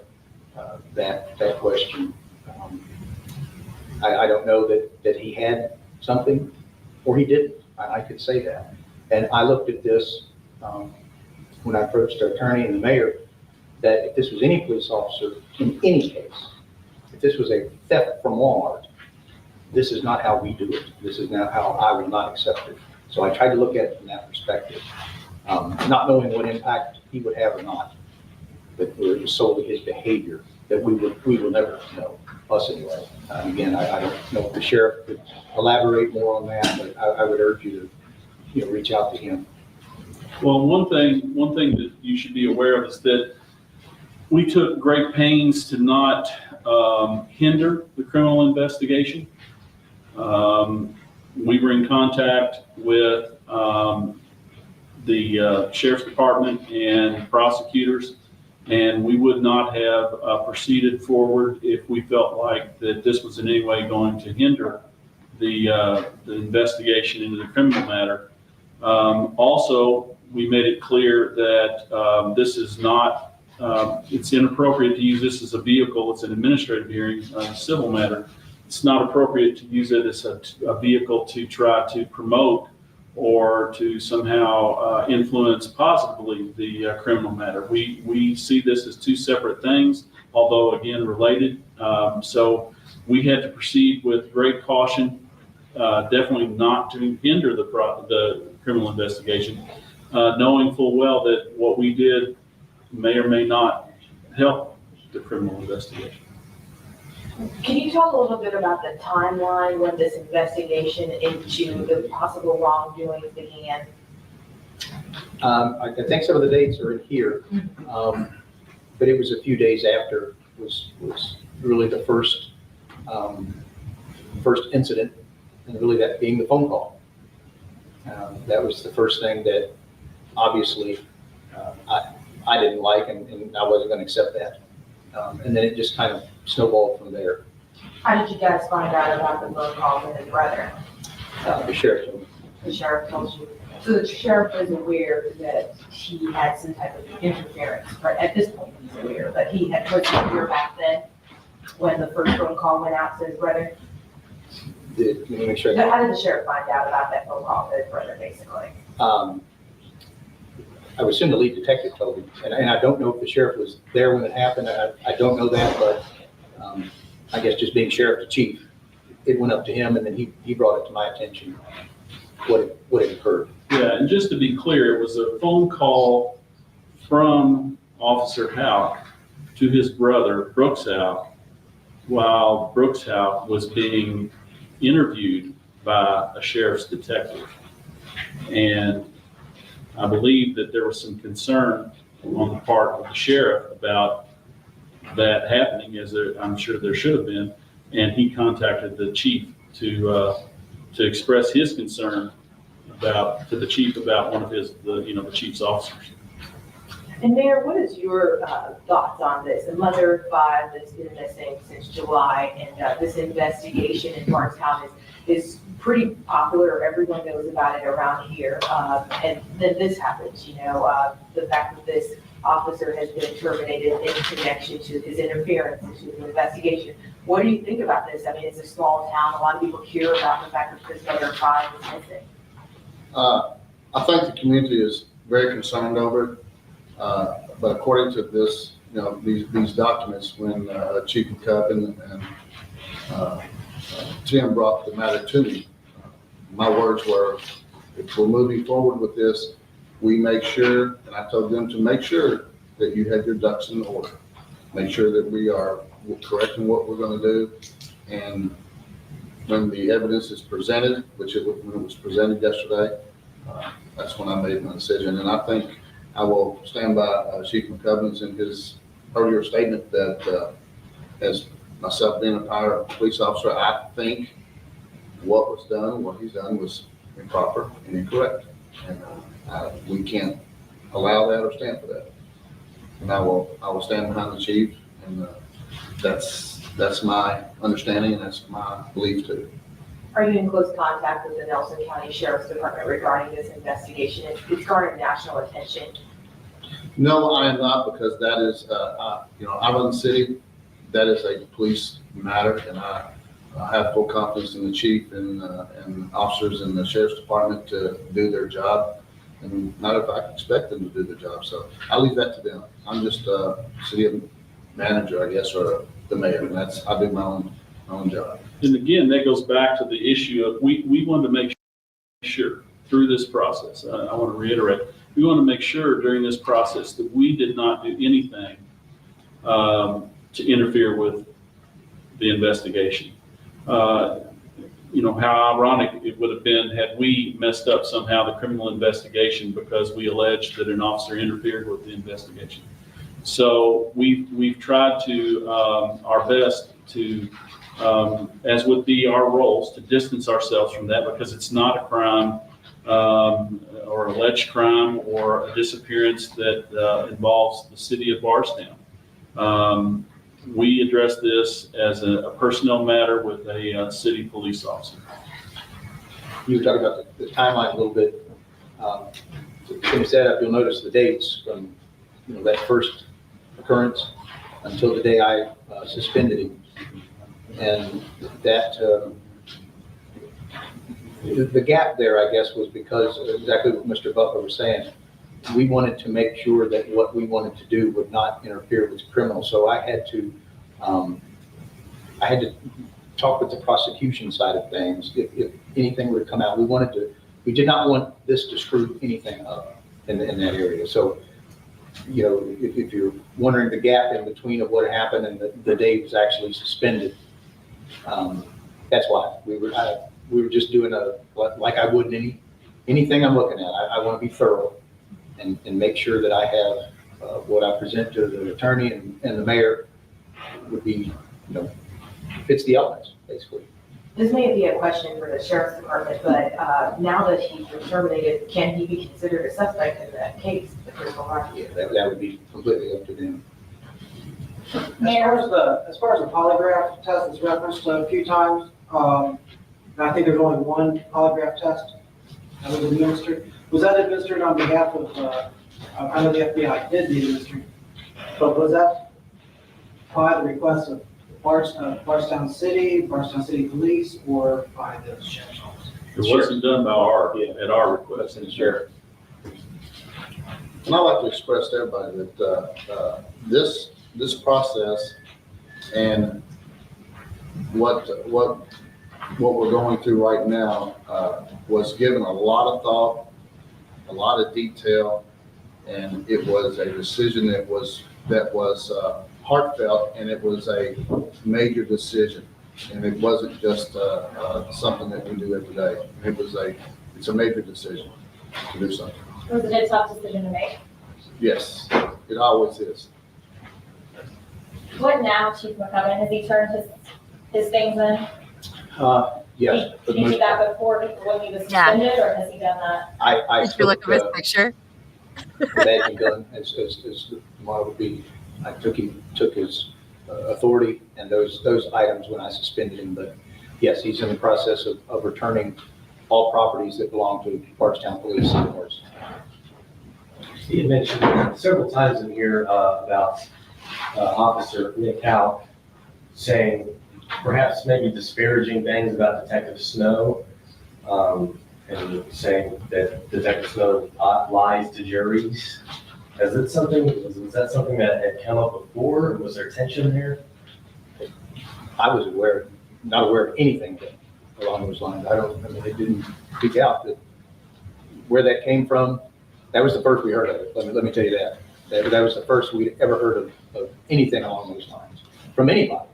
that question. I don't know that he had something or he didn't. I could say that. And I looked at this when I approached our attorney and the mayor. that if this was any police officer in any case, if this was a theft from Walmart, this is not how we do it. This is not how I would not accept it. So I tried to look at it from that perspective, not knowing what impact he would have or not, but it was solely his behavior that we will never know, us anyway. Again, I don't know if the sheriff could elaborate more on that, but I would urge you to, reach out to him.
Well, one thing that you should be aware of is that we took great pains to not hinder the criminal investigation. We were in contact with the sheriff's department and prosecutors, and we would not have proceeded forward if we felt like that this was in any way going to hinder the investigation into the criminal matter. Also, we made it clear that this is not, it's inappropriate to use this as a vehicle. It's an administrative hearing, a civil matter. It's not appropriate to use it as a vehicle to try to promote or to somehow influence positively the criminal matter. We see this as two separate things, although again related. So we had to proceed with great caution, definitely not to hinder the criminal investigation, knowing full well that what we did may or may not help the criminal investigation.
Can you talk a little bit about the timeline when this investigation into the possible wrongdoings began?
I think some of the dates are in here, but it was a few days after was really the first incident, and really that being the phone call. That was the first thing that obviously I didn't like, and I wasn't going to accept that. And then it just kind of snowballed from there.
How did you guys find out about the phone call with his brother?
The sheriff told me.
The sheriff told you. So the sheriff was aware that he had some type of interference, right? At this point, he's aware, but he was aware back then when the first phone call went out to his brother.
Let me make sure.
So how did the sheriff find out about that phone call to his brother, basically?
I would assume the lead detective told him, and I don't know if the sheriff was there when it happened. I don't know that, but I guess just being sheriff to chief, it went up to him, and then he brought it to my attention what had occurred.
Yeah, and just to be clear, it was a phone call from Officer Houck to his brother, Brooks Houck, while Brooks Houck was being interviewed by a sheriff's detective. And I believe that there was some concern on the part of the sheriff about that happening, as I'm sure there should have been, and he contacted the chief to express his concern to the chief about one of the chief's officers.
And Mayor, what is your thoughts on this? A mother of five that's been missing since July, and this investigation in Bardstown is pretty popular. Everyone knows about it around here. And then this happens, the fact that this officer has been terminated in connection to his interference into the investigation. What do you think about this? I mean, it's a small town. A lot of people hear about the fact that this mother of five is missing.
I think the community is very concerned over it. But according to this, these documents, when Chief McCubbin and Tim brought the matter to me, my words were, if we're moving forward with this, we make sure, and I told them to make sure that you had your ducks in order. Make sure that we are correct in what we're going to do. And when the evidence is presented, when it was presented yesterday, that's when I made my decision. And I think I will stand by Chief McCubbins in his earlier statement that as myself being a prior police officer, I think what he's done was improper and incorrect. And we can't allow that or stand for that. And I will stand behind the chief, and that's my understanding, and that's my belief too.
Are you in close contact with the Nelson County Sheriff's Department regarding this investigation? It's garnered national attention.
No, I am not, because that is, I run the city. That is a police matter, and I have full confidence in the chief and officers in the sheriff's department to do their job. And not if I expect them to do the job. So I'll leave that to them. I'm just city manager, I guess, or the mayor, and I do my own job.
And again, that goes back to the issue of we wanted to make sure through this process, I want to reiterate, we want to make sure during this process that we did not do anything to interfere with the investigation. How ironic it would have been had we messed up somehow the criminal investigation because we alleged that an officer interfered with the investigation. So we've tried to our best to, as would be our roles, to distance ourselves from that because it's not a crime or alleged crime or a disappearance that involves the city of Bardstown. We address this as a personnel matter with a city police officer.
You were talking about the timeline a little bit. From the setup, you'll notice the dates from that first occurrence until the day I suspended him, and that the gap there, I guess, was because exactly what Mr. Butler was saying. We wanted to make sure that what we wanted to do would not interfere with criminal. So I had to talk with the prosecution side of things. If anything would come out, we did not want this to screw anything up in that area. So, if you're wondering the gap in between of what happened and the day it was actually suspended, that's why we were just doing like I would in anything I'm looking at. I want to be thorough and make sure that I have what I present to the attorney and the mayor would be, fits the elements, basically.
This may be a question for the sheriff's department, but now that he's been terminated, can he be considered a suspect in that case?
Yeah, that would be completely up to them.
As far as the polygraph test is referenced a few times, and I think there's only one polygraph test that was administered. Was that administered on behalf of, I know the FBI did the administration, but was that by the request of Bardstown City Police, or by the sheriff's office?
It wasn't done by at our request.
And the sheriff.
And I'd like to express to everybody that this process and what we're going through right now was given a lot of thought, a lot of detail, and it was a decision that was heartfelt, and it was a major decision, and it wasn't just something that we do every day. It's a major decision to do something.
Was it a tough decision to make?
Yes, it always is.
What now, Chief McCubbin? Has he turned his things in?
Yes.
Did he do that before when he was suspended, or has he done that?
Did you look
at his picture?
The badging gun, as the model would be. I took his authority and those items when I suspended him. But yes, he's in the process of returning all properties that belong to Bardstown Police and Force.
He had mentioned several times in here about Officer Nick Hal saying perhaps maybe disparaging things about Detective Snow, and saying that Detective Snow lies to juries. Was that something that had come up before? Was there tension there?
I was not aware of anything along those lines. It didn't speak out that where that came from. That was the first we heard of it. Let me tell you that. That was the first we'd ever heard of anything along those lines from anybody.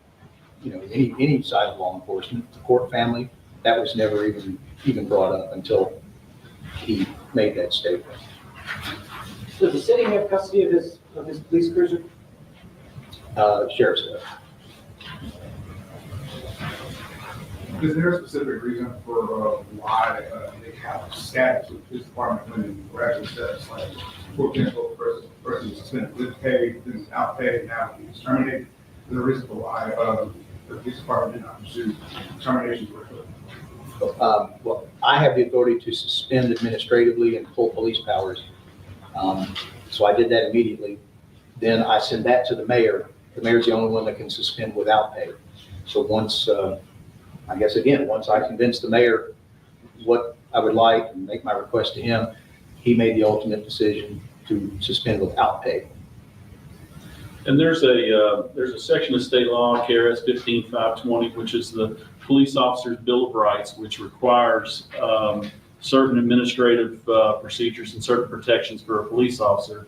Any side of law enforcement, the court family. That was never even brought up until he made that statement.
Does the city have custody of his police cruiser?
Sheriff's does.
Is there a specific reason for why they have status with this department when we're actually status, like, for example, the person suspended with pay, then without pay, now he's terminated? Is there a reason for why the police department did not pursue termination for
Well, I have the authority to suspend administratively and full police powers. So I did that immediately. Then I send that to the mayor. The mayor's the only one that can suspend without pay. So once I convince the mayor what I would like and make my request to him,
he made the ultimate decision to suspend without pay.
And there's a section of state law, KRS 15520, which is the Police Officer's Bill of Rights, which requires certain administrative procedures and certain protections for a police officer.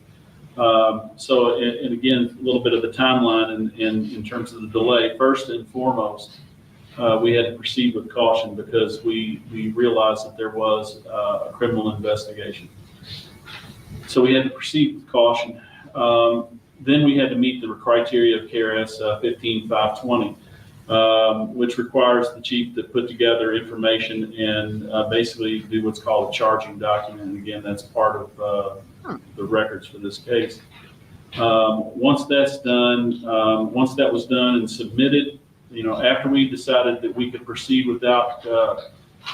And again, a little bit of the timeline in terms of the delay. First and foremost, we had to proceed with caution because we realized that there was a criminal investigation. So we had to proceed with caution. Then we had to meet the criteria of KRS 15520, which requires the chief to put together information and basically do what's called a charging document. And again, that's part of the records for this case. Once that's done, once that was done and submitted, after we decided that we could proceed without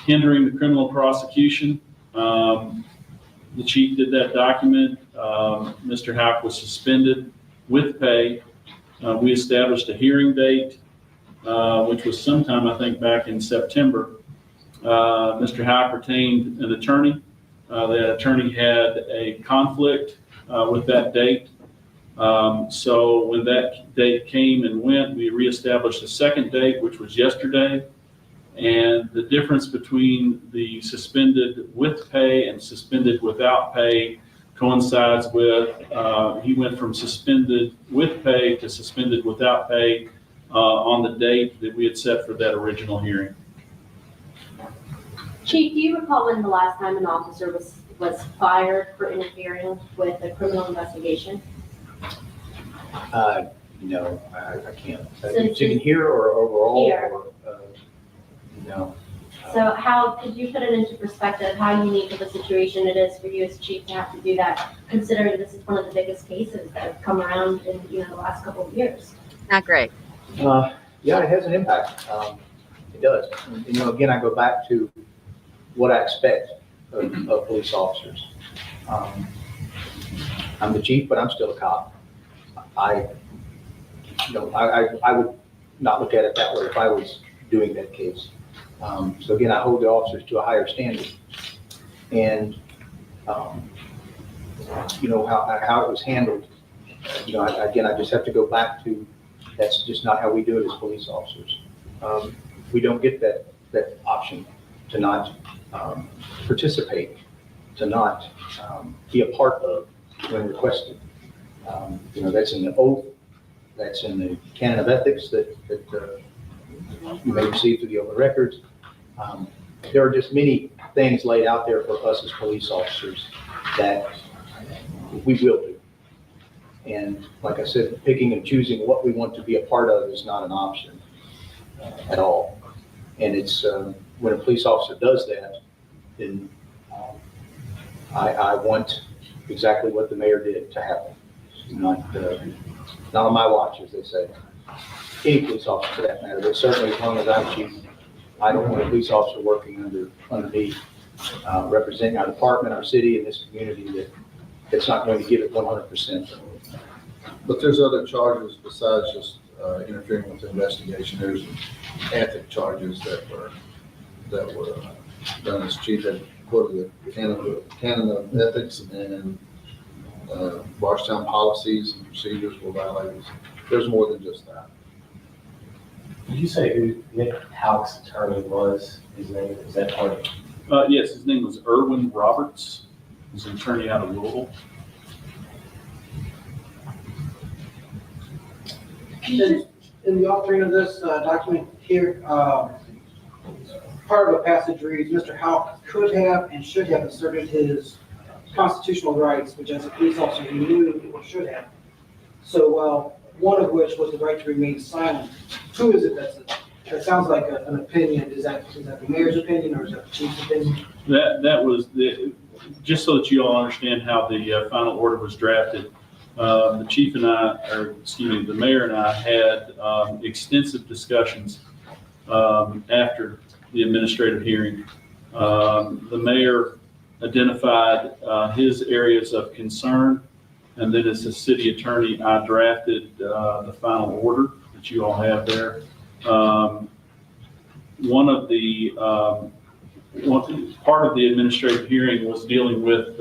hindering the criminal prosecution, the chief did that document. Mr. Houck was suspended with pay. We established a hearing date, which was sometime, I think, back in September. Mr. Houck retained an attorney. The attorney had a conflict with that date. So when that date came and went, we reestablished a second date, which was yesterday. And the difference between the suspended with pay and suspended without pay coincides with, he went from suspended with pay to suspended without pay on the date that we had set for that original hearing.
Chief, do you recall when the last time an officer was fired for interfering with a criminal investigation?
No, I can't.
Since
You can hear or overall?
Here.
Or, no.
So how, could you put it into perspective, how unique of a situation it is for you as chief to have to do that, considering this is one of the biggest cases that have come around in the last couple of years?
Not great.
Yeah, it has an impact. It does. And, again, I go back to what I expect of police officers. I'm the chief, but I'm still a cop. I would not look at it that way if I was doing that case. So again, I hold the officers to a higher standard. And, how it was handled, again, I just have to go back to, that's just not how we do it as police officers. We don't get that option to not participate, to not be a part of when requested. That's in the oath, that's in the canon of ethics that you may receive through the open records. There are just many things laid out there for us as police officers that we will do. And like I said, picking and choosing what we want to be a part of is not an option at all. And it's when a police officer does that, then I want exactly what the mayor did to happen. Not on my watch, as they say. Any police officer for that matter, but certainly as long as I'm chief, I don't want a police officer working under me, representing our department, our city, and this community that's not going to give it 100%.
But there's other charges besides just interfering with the investigation. There's ethic charges that were done as chief had quoted the canon of ethics and Bardstown policies and procedures were violated. There's more than just that.
Did you say who Nick Houck's attorney was? His name, is that part of?
Yes, his name was Erwin Roberts. He's an attorney out of Louisville.
In the authoring of this document here, part of a passage reads, Mr. Houck could have and should have asserted his constitutional rights, which as a police officer he knew or should have. So one of which was the right to remain silent. Who is it that sounds like an opinion? Is that the mayor's opinion or is that the chief's opinion?
That was just so that you all understand how the final order was drafted. The chief and the mayor and I had extensive discussions after the administrative hearing. The mayor identified his areas of concern, and then as the city attorney, I drafted the final order that you all have there. One of the part of the administrative hearing was dealing with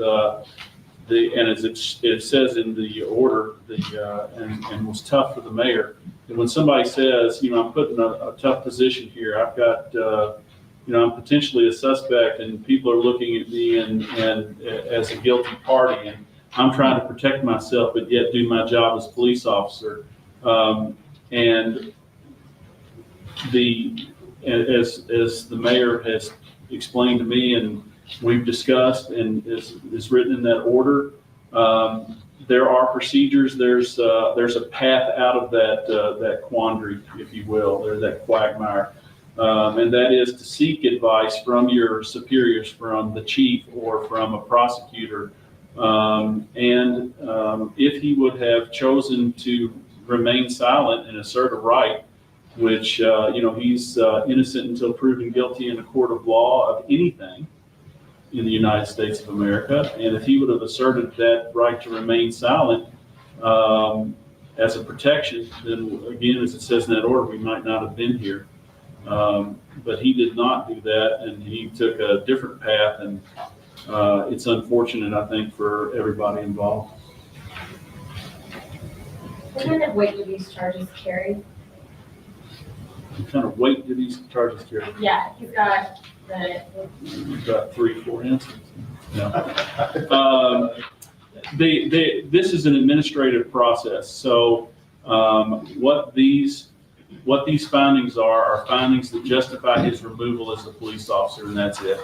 and as it says in the order, and was tough for the mayor. And when somebody says, I'm put in a tough position here, I've got, I'm potentially a suspect, and people are looking at me and as a guilty party, and I'm trying to protect myself, but yet do my job as a police officer. And as the mayor has explained to me, and we've discussed, and is written in that order, there are procedures. There's a path out of that quandary, if you will, or that quagmire, and that is to seek advice from your superiors, from the chief or from a prosecutor. If he would have chosen to remain silent and assert a right, which he's innocent until proven guilty in a court of law of anything in the United States of America, and if he would have asserted that right to remain silent as a protection, then again, as it says in that order, we might not have been here. But he did not do that, and he took a different path, and it's unfortunate, I think, for everybody involved.
What kind of weight do these charges carry?
What kind of weight do these charges carry?
Yeah, he's got
You've got 3-4 instances. No. This is an administrative process. So what these findings are findings that justify his removal as a police officer, and that's it.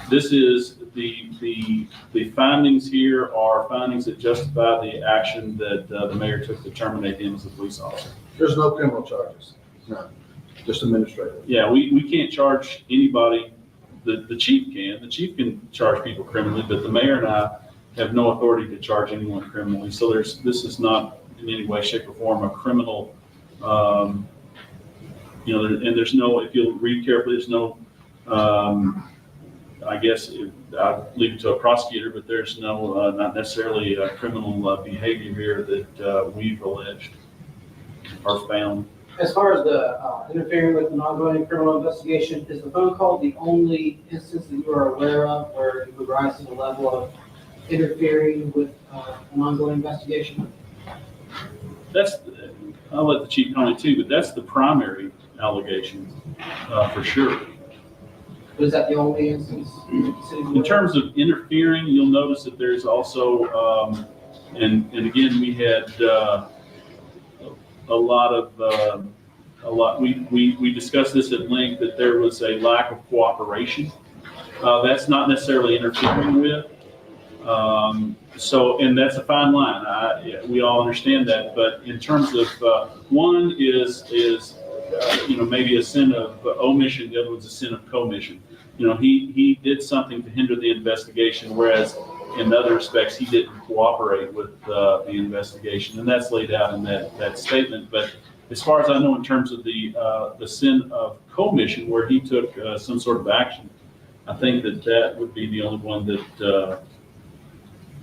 This is the findings here are findings that justify the action that the mayor took to terminate him as a police officer.
There's no criminal charges. No, just administrative.
Yeah, we can't charge anybody. The chief can. The chief can charge people criminally, but the mayor and I have no authority to charge anyone criminally. So this is not in any way, shape, or form a criminal. And there's no. If you'll read carefully, there's no. I guess I'll leave it to a prosecutor, but there's no, not necessarily criminal behavior here that we've alleged or found.
As far as the interfering with an ongoing criminal investigation, is the phone call the only instance that you are aware of where it would rise to the level of interfering with an ongoing investigation?
I'll let the chief comment too, but that's the primary allegation for sure.
Was that the only instance?
In terms of interfering, you'll notice that there's also, and again, we had we discussed this at length, that there was a lack of cooperation. That's not necessarily interfering with. And that's a fine line. We all understand that, but in terms of one is maybe a sin of omission, the other one's a sin of commission. He did something to hinder the investigation, whereas in other respects he didn't cooperate with the investigation, and that's laid out in that statement. But as far as I know, in terms of the sin of commission, where he took some sort of action, I think that would be the only one that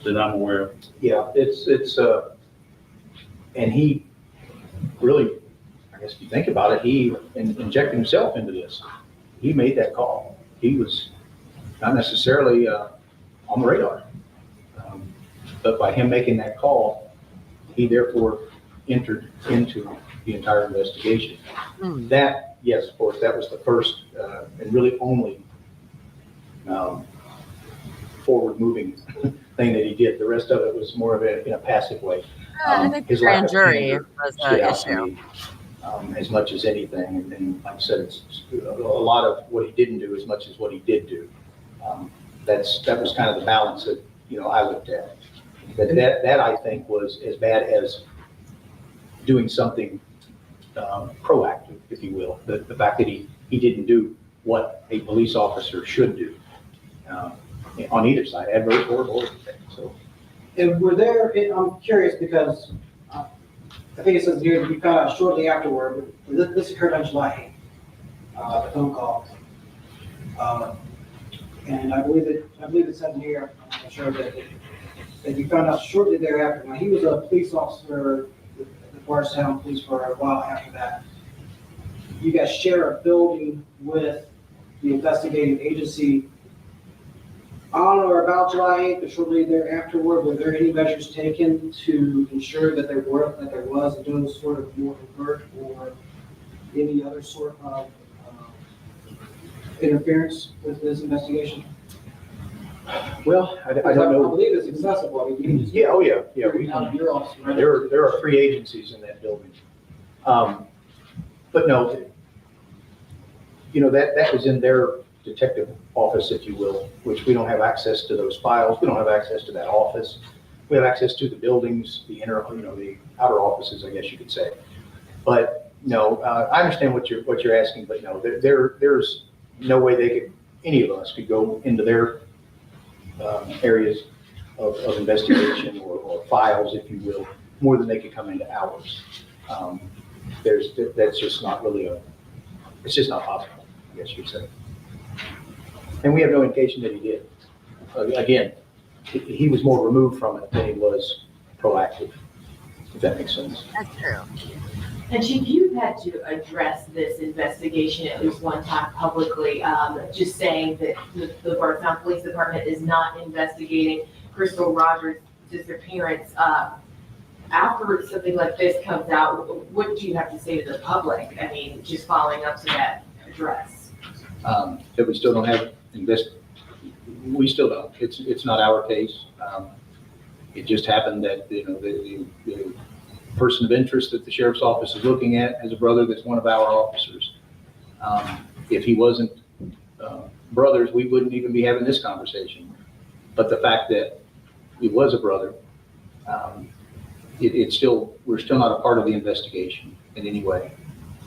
I'm aware of.
Yeah, it's and he really, I guess if you think about it, he injected himself into this. He made that call. He was not necessarily on the radar, but by him making that call, he therefore entered into the entire investigation. That, yes, of course, that was the first and really only forward-moving thing that he did. The rest of it was more of in a passive way.
I think the grand jury was an issue.
As much as anything, and like I said, it's a lot of what he didn't do as much as what he did do. That was kind of the balance that I looked at. But that I think was as bad as doing something proactive, if you will. The fact that he didn't do what a police officer should do on either side, adverse or so.
And were there, I'm curious because I think it says here that you found out shortly afterward, but this occurred on July 8th, the phone call. And I believe it said here, I'm not sure that you found out shortly thereafter. Now, he was a police officer at the Bardstown Police for a while after that. You guys share a building with the investigating agency on or about July 8th, or shortly thereafterward, were there any measures taken to ensure that there was no sort of more overt or any other sort of interference with this investigation?
Well, I don't know.
I believe it's accessible. I mean, you can just.
Yeah, oh, yeah, yeah.
Out of your office, right?
There are 3 agencies in that building. But no, that was in their detective office, if you will, which we don't have access to those files. We don't have access to that office. We have access to the buildings, the outer offices, I guess you could say. But no, I understand what you're asking, but no, there's no way any of us could go into their areas of investigation or files, if you will, more than they could come into ours. That's just not really it's just not possible, I guess you'd say. And we have no indication that he did. Again, he was more removed from it than he was proactive, if that makes sense.
That's true.
And Chief, you've had to address this investigation at least one time publicly, just saying that the Bardstown Police Department is not investigating Crystal Rogers' disappearance. After something like this comes out, what do you have to say to the public? I mean, just following up to that address.
That we still don't have we still don't. It's not our case. It just happened that the person of interest that the sheriff's office is looking at has a brother that's one of our officers. If he wasn't brothers, we wouldn't even be having this conversation. But the fact that he was a brother, we're still not a part of the investigation in any way.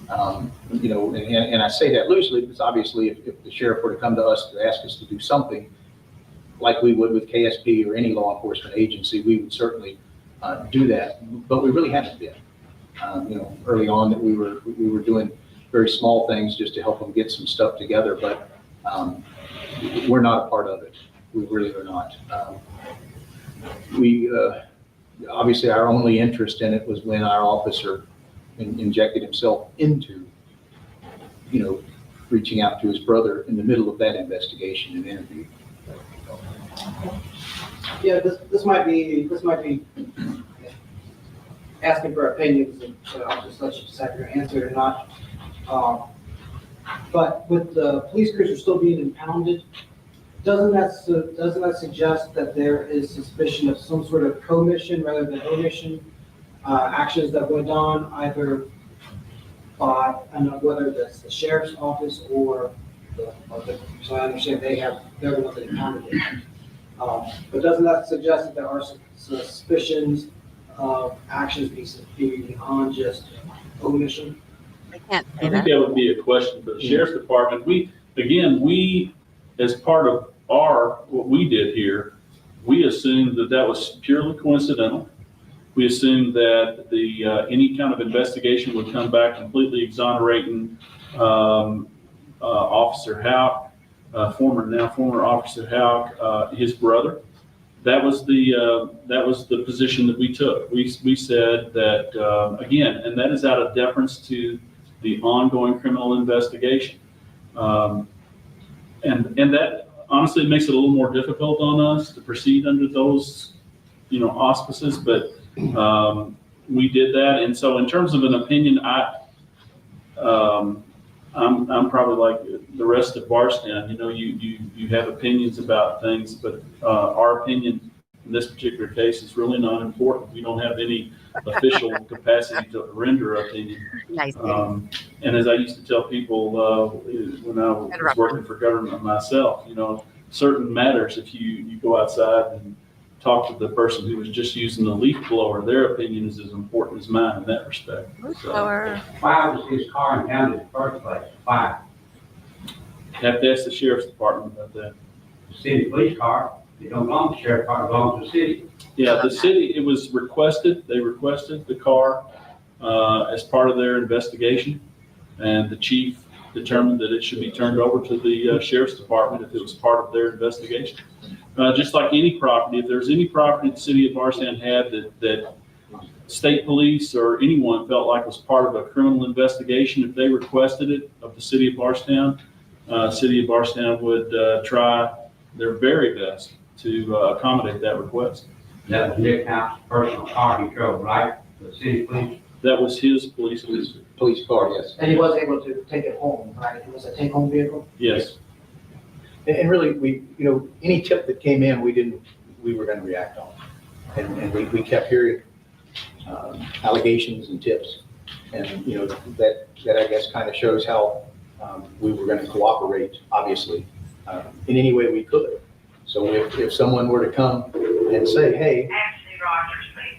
And I say that loosely because obviously if the sheriff were to come to us to ask us to do something like we would with KSP or any law enforcement agency, we would certainly do that, but we really haven't been. Early on that we were doing very small things just to help them get some stuff together, but we're not a part of it. We really are not. Obviously our only interest in it was when our officer injected himself into, reaching out to his brother in the middle of that investigation and interview.
Yeah, this might be asking for opinions, and so I'll just let you decide your answer or not. But with the police cruiser still being impounded, doesn't that suggest that there is suspicion of some sort of commission rather than omission actions that went on either by, I don't know whether that's the sheriff's office or so I understand they're the ones that impounded it. But doesn't that suggest that there are suspicions of actions beyond just omission?
I think that would be a question for the sheriff's department. We, as part of what we did here, we assumed that was purely coincidental. We assumed that any kind of investigation would come back completely exonerating Officer Houck, former Officer Houck, his brother. That was the position that we took. We said that again, and that is out of deference to the ongoing criminal investigation, and that honestly makes it a little more difficult on us to proceed under those auspices, but we did that. And so in terms of an opinion, I'm probably like the rest of Bardstown. You have opinions about things, but our opinion in this particular case is really not important. We don't have any official capacity to render opinion.
Nice.
And as I used to tell people when I was working for government myself, certain matters, if you go outside and talk to the person who was just using the leaf blower, their opinion is as important as mine in that respect.
Why was his car impounded in the first place? Why?
Have to ask the sheriff's department about that.
The city police car, it don't belong to the sheriff's car, it belongs to the city.
Yeah, the city, it was requested, they requested the car as part of their investigation, and the chief determined that it should be turned over to the sheriff's department if it was part of their investigation. Just like any property, if there's any property the city of Bardstown had that state police or anyone felt like was part of a criminal investigation, if they requested it of the city of Bardstown, City of Bardstown would try their very best to accommodate that request.
That was Nick Hal's personal car he drove, right? The city police.
That was his police
car, yes.
And he was able to take it home, right? It was a take-home vehicle?
Yes.
And really, any tip that came in, we were going to react on. And we kept hearing allegations and tips. And, that I guess kind of shows how we were going to cooperate, obviously, in any way we could. So if someone were to come and say, hey,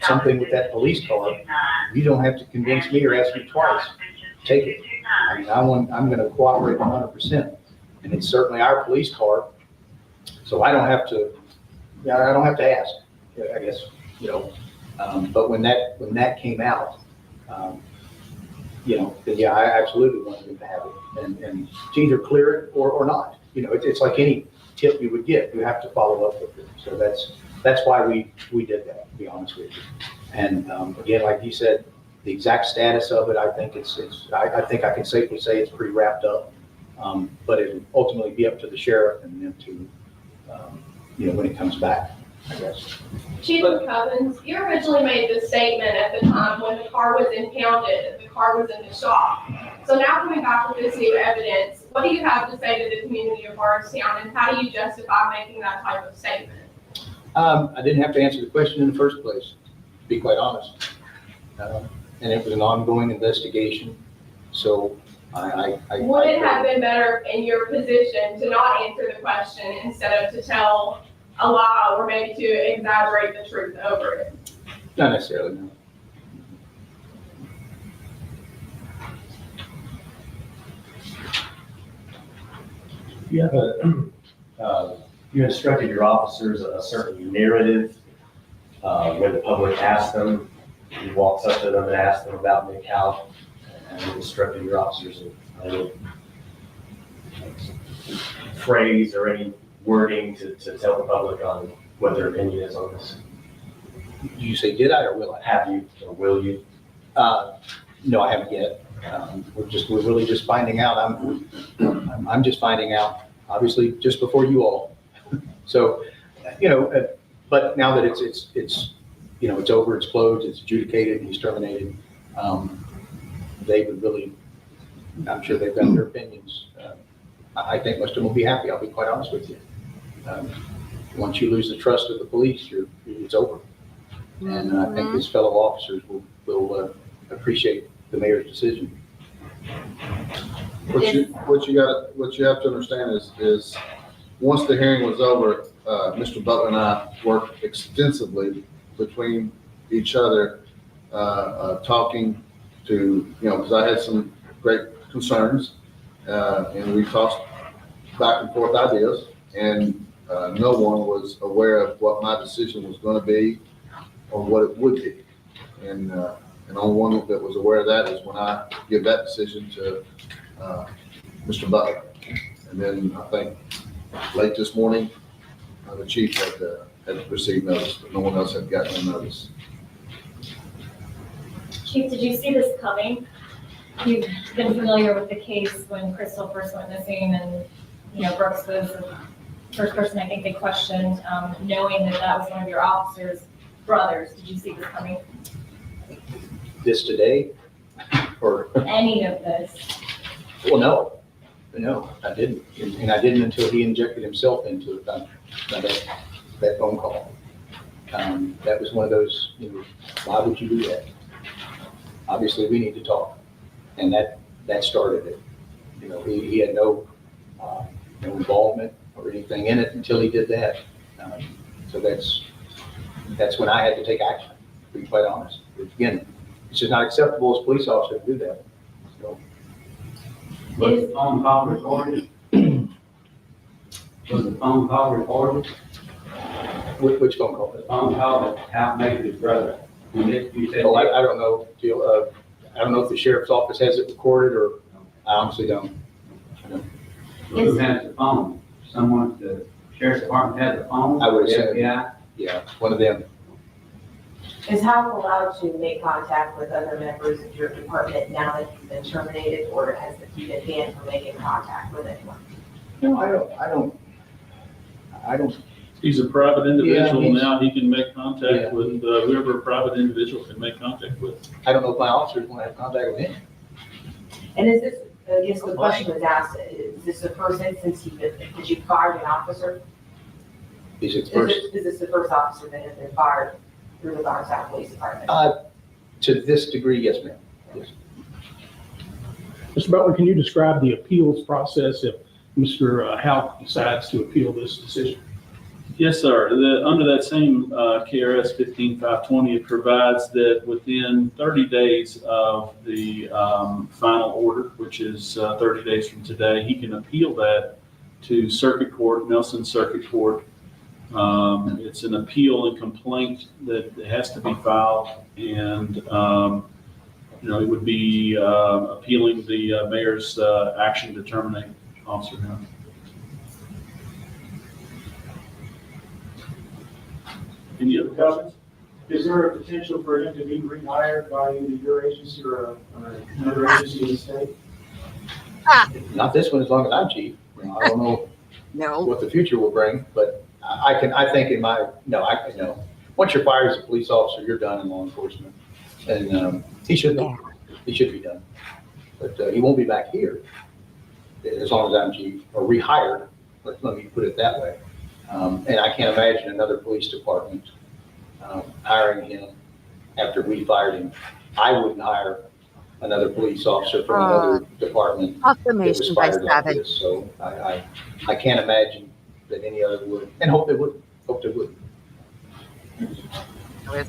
something with that police car, you don't have to convince me or ask me twice. Take it. I mean, I'm going to cooperate 100%. And it's certainly our police car, so I don't have to ask, I guess, but when that came out, then yeah, I absolutely wanted him to have it, and to either clear it or not. It's like any tip you would get, you have to follow up with it. So that's why we did that, to be honest with you. And again, like you said, the exact status of it, I think I think I can safely say it's pretty wrapped up. But it would ultimately be up to the sheriff and then to, when it comes back, I guess.
Chief Cummins, you originally made this statement at the time when the car was impounded, the car was in the shop. So now coming back with this new evidence, what do you have to say to the community of Bardstown, and how do you justify making that type of statement?
I didn't have to answer the question in the first place, to be quite honest. And it was an ongoing investigation, so
would it have been better in your position to not answer the question instead of to tell a lie or maybe to exaggerate the truth over it?
Not necessarily, no.
You have you instructed your officers a certain narrative when the public asks them. You walked up to them and asked them about Nick Hal, and you instructed your officers in phrase or any wording to tell the public on what their opinion is on this.
Did you say did I or will I?
Have you or will you?
No, I haven't yet. We're really just finding out. I'm just finding out, obviously, just before you all. So, but now that it's over, it's closed, it's adjudicated, he's terminated. They would really, I'm sure they've got their opinions. I think most of them will be happy. I'll be quite honest with you. Once you lose the trust of the police, it's over. And I think his fellow officers will appreciate the mayor's decision.
What you have to understand is once the hearing was over, Mr. Butler and I worked extensively between each other, talking to, because I had some great concerns, and we tossed back and forth ideas, and no one was aware of what my decision was going to be or what it would be. And only one that was aware of that is when I give that decision to Mr. Butler. And then I think late this morning, the chief had received notice, but no one else had gotten a notice.
Chief, did you see this coming? You've been familiar with the case when Crystal first went missing, and Brooks was the first person I think they questioned, knowing that was one of your officers' brothers. Did you see this coming?
This today, or
any of this?
Well, no, I didn't, and I didn't until he injected himself into it. That phone call. That was one of those. Why would you do that? Obviously, we need to talk, and that started it. He had no involvement or anything in it until he did that. So that's when I had to take action. To be quite honest, again, it's just not acceptable as a police officer to do that. So.
Was the phone call recorded? Was the phone call recorded?
Which phone call?
The phone call that Hal made to his brother. You said
I don't know. I don't know if the sheriff's office has it recorded, or I honestly don't.
Who has the phone? Someone, the sheriff's department has the phone?
I would assume.
Yeah,
one of them.
Is Houck allowed to make contact with other members of your department now that he's been terminated, or has he been banned from making contact with anyone?
No, I don't.
He's a private individual
Yeah,
now. He can make contact
Yeah.
with whoever a private individual can make contact with.
I don't know if my officers want to have contact with him.
And is this, I guess the question was asked, is this the first instance that you fired an officer?
Is it first?
Is this the first officer that has been fired through the Bardstown Police Department?
To this degree, yes, ma'am. Yes.
Mr. Butler, can you describe the appeals process if Mr. Houck decides to appeal this decision?
Yes, sir. Under that same KRS 15520, it provides that within 30 days of the final order, which is 30 days from today, he can appeal that to Circuit Court, Nelson Circuit Court. It's an appeal and complaint that has to be filed, and it would be appealing the mayor's action to terminate Officer Houck. Any other comments?
Is there a potential for him to be rehired by either your agency or another agency in the state?
Not this one, as long as I'm chief. I don't know what the future will bring, but I think no. Once you're fired as a police officer, you're done in law enforcement. And he should be done. But he won't be back here as long as I'm chief, or rehired. Let me put it that way. And I can't imagine another police department hiring him after we fired him. I wouldn't hire another police officer from another department that was fired like this. So I can't imagine that any other would, and hope they would. Hope they would.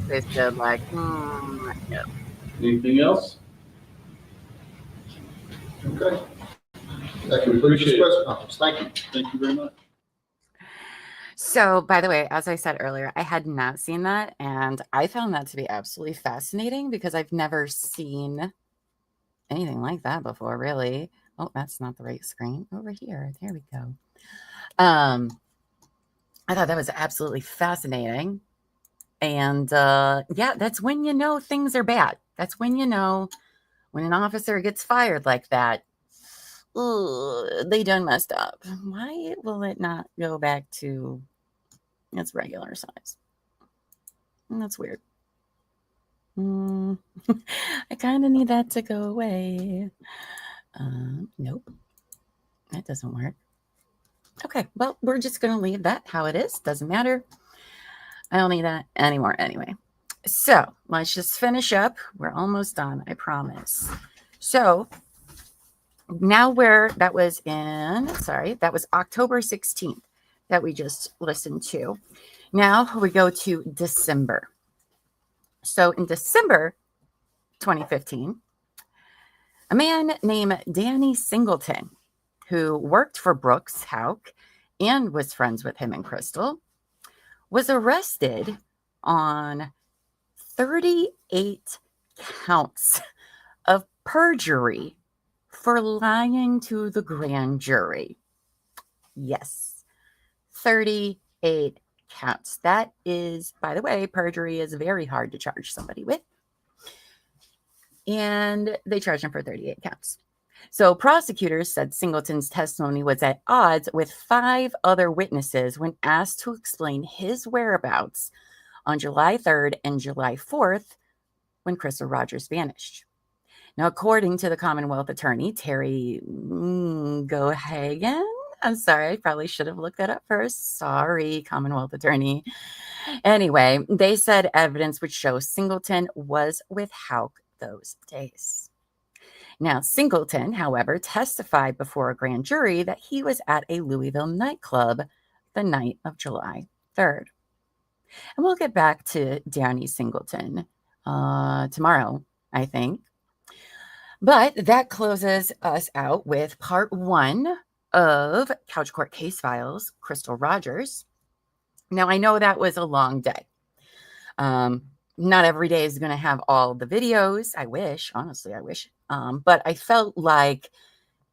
They said like, yeah.
Anything else?
Okay. That concludes this press conference. Thank you.
Thank you very much.
So, by the way, as I said earlier, I had not seen that, and I found that to be absolutely fascinating because I've never seen anything like that before, really. Oh, that's not the right screen. Over here. There we go. I thought that was absolutely fascinating. And yeah, that's when you know things are bad. That's when you know when an officer gets fired like that. Ooh, they done messed up. Why will it not go back to its regular size? That's weird. I kind of need that to go away. Nope. That doesn't work. Okay, well, we're just going to leave that how it is. Doesn't matter. I don't need that anymore anyway. So let's just finish up. We're almost done, I promise. So now that was October 16th that we just listened to. Now we go to December. So in December 2015, a man named Danny Singleton, who worked for Brooks Houck and was friends with him and Crystal, was arrested on 38 counts of perjury for lying to the grand jury. Yes, 38 counts. That is, by the way, perjury is very hard to charge somebody with. And they charged him for 38 counts. So prosecutors said Singleton's testimony was at odds with 5 other witnesses when asked to explain his whereabouts on July 3rd and July 4th when Crystal Rogers vanished. Now, according to the Commonwealth attorney, Terry Gohagan, I'm sorry, I probably should have looked that up first. Sorry, Commonwealth attorney. Anyway, they said evidence would show Singleton was with Houck those days. Now, Singleton, however, testified before a grand jury that he was at a Louisville nightclub the night of July 3rd. And we'll get back to Danny Singleton tomorrow, I think. But that closes us out with part 1 of Couch Court Case Files, Crystal Rogers. Now, I know that was a long day. Not every day is going to have all the videos. I wish, honestly, I wish. But I felt like,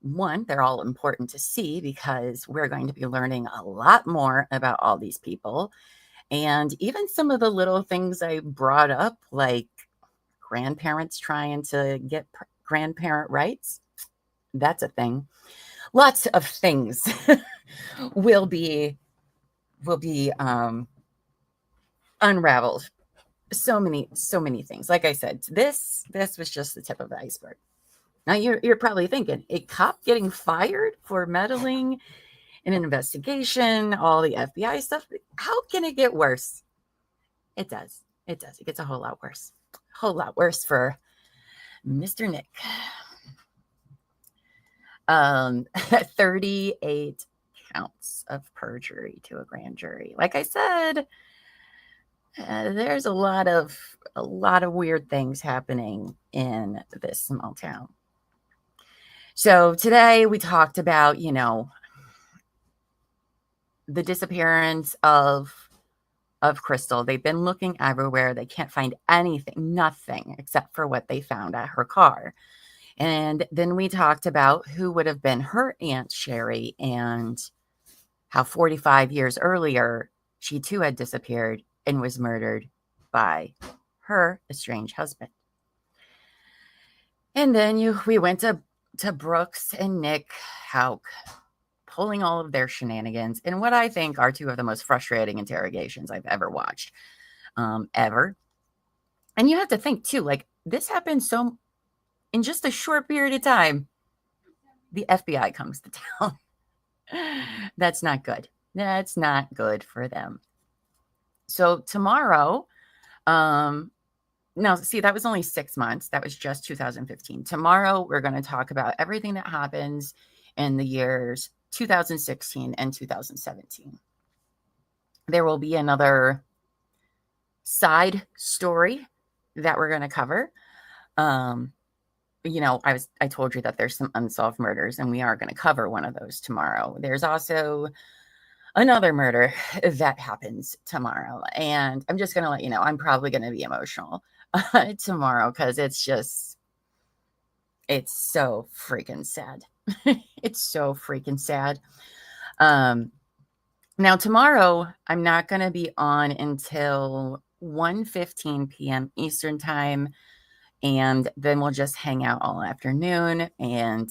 one, they're all important to see because we're going to be learning a lot more about all these people. And even some of the little things I brought up, like grandparents trying to get grandparent rights, that's a thing. lots of things will be unraveled. So many things. Like I said, this was just the tip of the iceberg. Now you're probably thinking, a cop getting fired for meddling in an investigation, all the FBI stuff. How can it get worse? It does. It does. It gets a whole lot worse. A whole lot worse for Mr. Nick. 38 counts of perjury to a grand jury. Like I said, there's a lot of weird things happening in this small town. So today we talked about, the disappearance of Crystal. They've been looking everywhere. They can't find anything, nothing except for what they found at her car. And then we talked about who would have been her Aunt Sherry and how 45 years earlier, she too had disappeared and was murdered by her estranged husband. And then we went to Brooks and Nick Houck, pulling all of their shenanigans in what I think are two of the most frustrating interrogations I've ever watched, ever. And you have to think too, like, this happened in just a short period of time, the FBI comes to town. That's not good. That's not good for them. So tomorrow, no, see, that was only 6 months. That was just 2015. Tomorrow, we're going to talk about everything that happens in the years 2016 and 2017. There will be another side story that we're going to cover. I told you that there's some unsolved murders, and we are going to cover one of those tomorrow. There's also another murder that happens tomorrow. And I'm just going to let you know, I'm probably going to be emotional tomorrow because it's so freaking sad. It's so freaking sad. Now tomorrow, I'm not going to be on until 1:15 p.m. Eastern time. And then we'll just hang out all afternoon and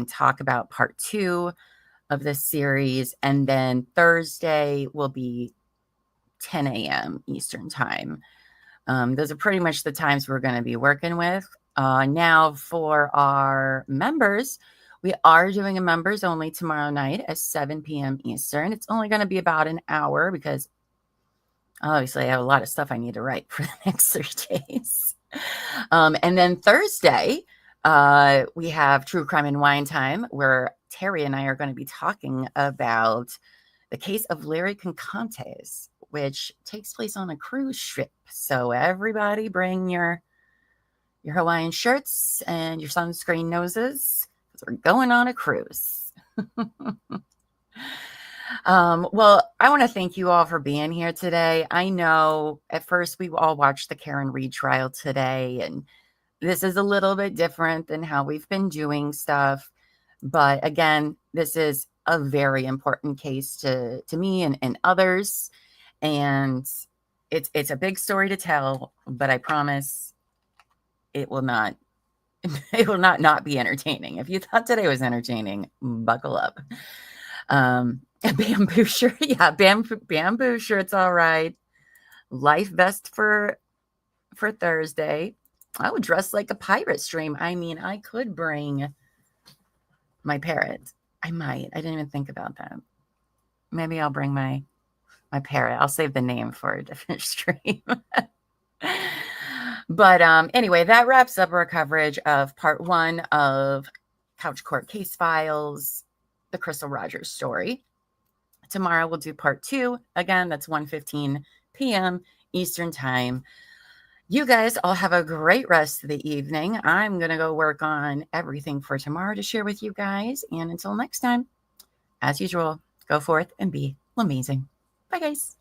talk about part 2 of this series. And then Thursday will be 10 a.m. Eastern time. Those are pretty much the times we're going to be working with. Now for our members, we are doing a members only tomorrow night at 7 p.m. Eastern. It's only going to be about an hour because obviously I have a lot of stuff I need to write for the next 3 days. And then Thursday, we have True Crime and Wine Time, where Terry and I are going to be talking about the case of Larry Concantes, which takes place on a cruise ship. So everybody bring your Hawaiian shirts and your sunscreen noses, because we're going on a cruise. Well, I want to thank you all for being here today. I know at first we all watched the Karen Reed trial today, and this is a little bit different than how we've been doing stuff. But again, this is a very important case to me and others. And it's a big story to tell, but I promise it will not be entertaining. If you thought today was entertaining, buckle up. A bamboo shirt. Yeah, bamboo shirt's all right. Life vest for Thursday. I would dress like a pirate stream. I mean, I could bring my parrot. I might. I didn't even think about that. Maybe I'll bring my parrot. I'll save the name for a different stream. But anyway, that wraps up our coverage of part 1 of Couch Court Case Files, the Crystal Rogers story. Tomorrow we'll do part 2. Again, that's 1:15 p.m. Eastern time. You guys all have a great rest of the evening. I'm going to go work on everything for tomorrow to share with you guys. And until next time, as usual, go forth and be amazing. Bye, guys.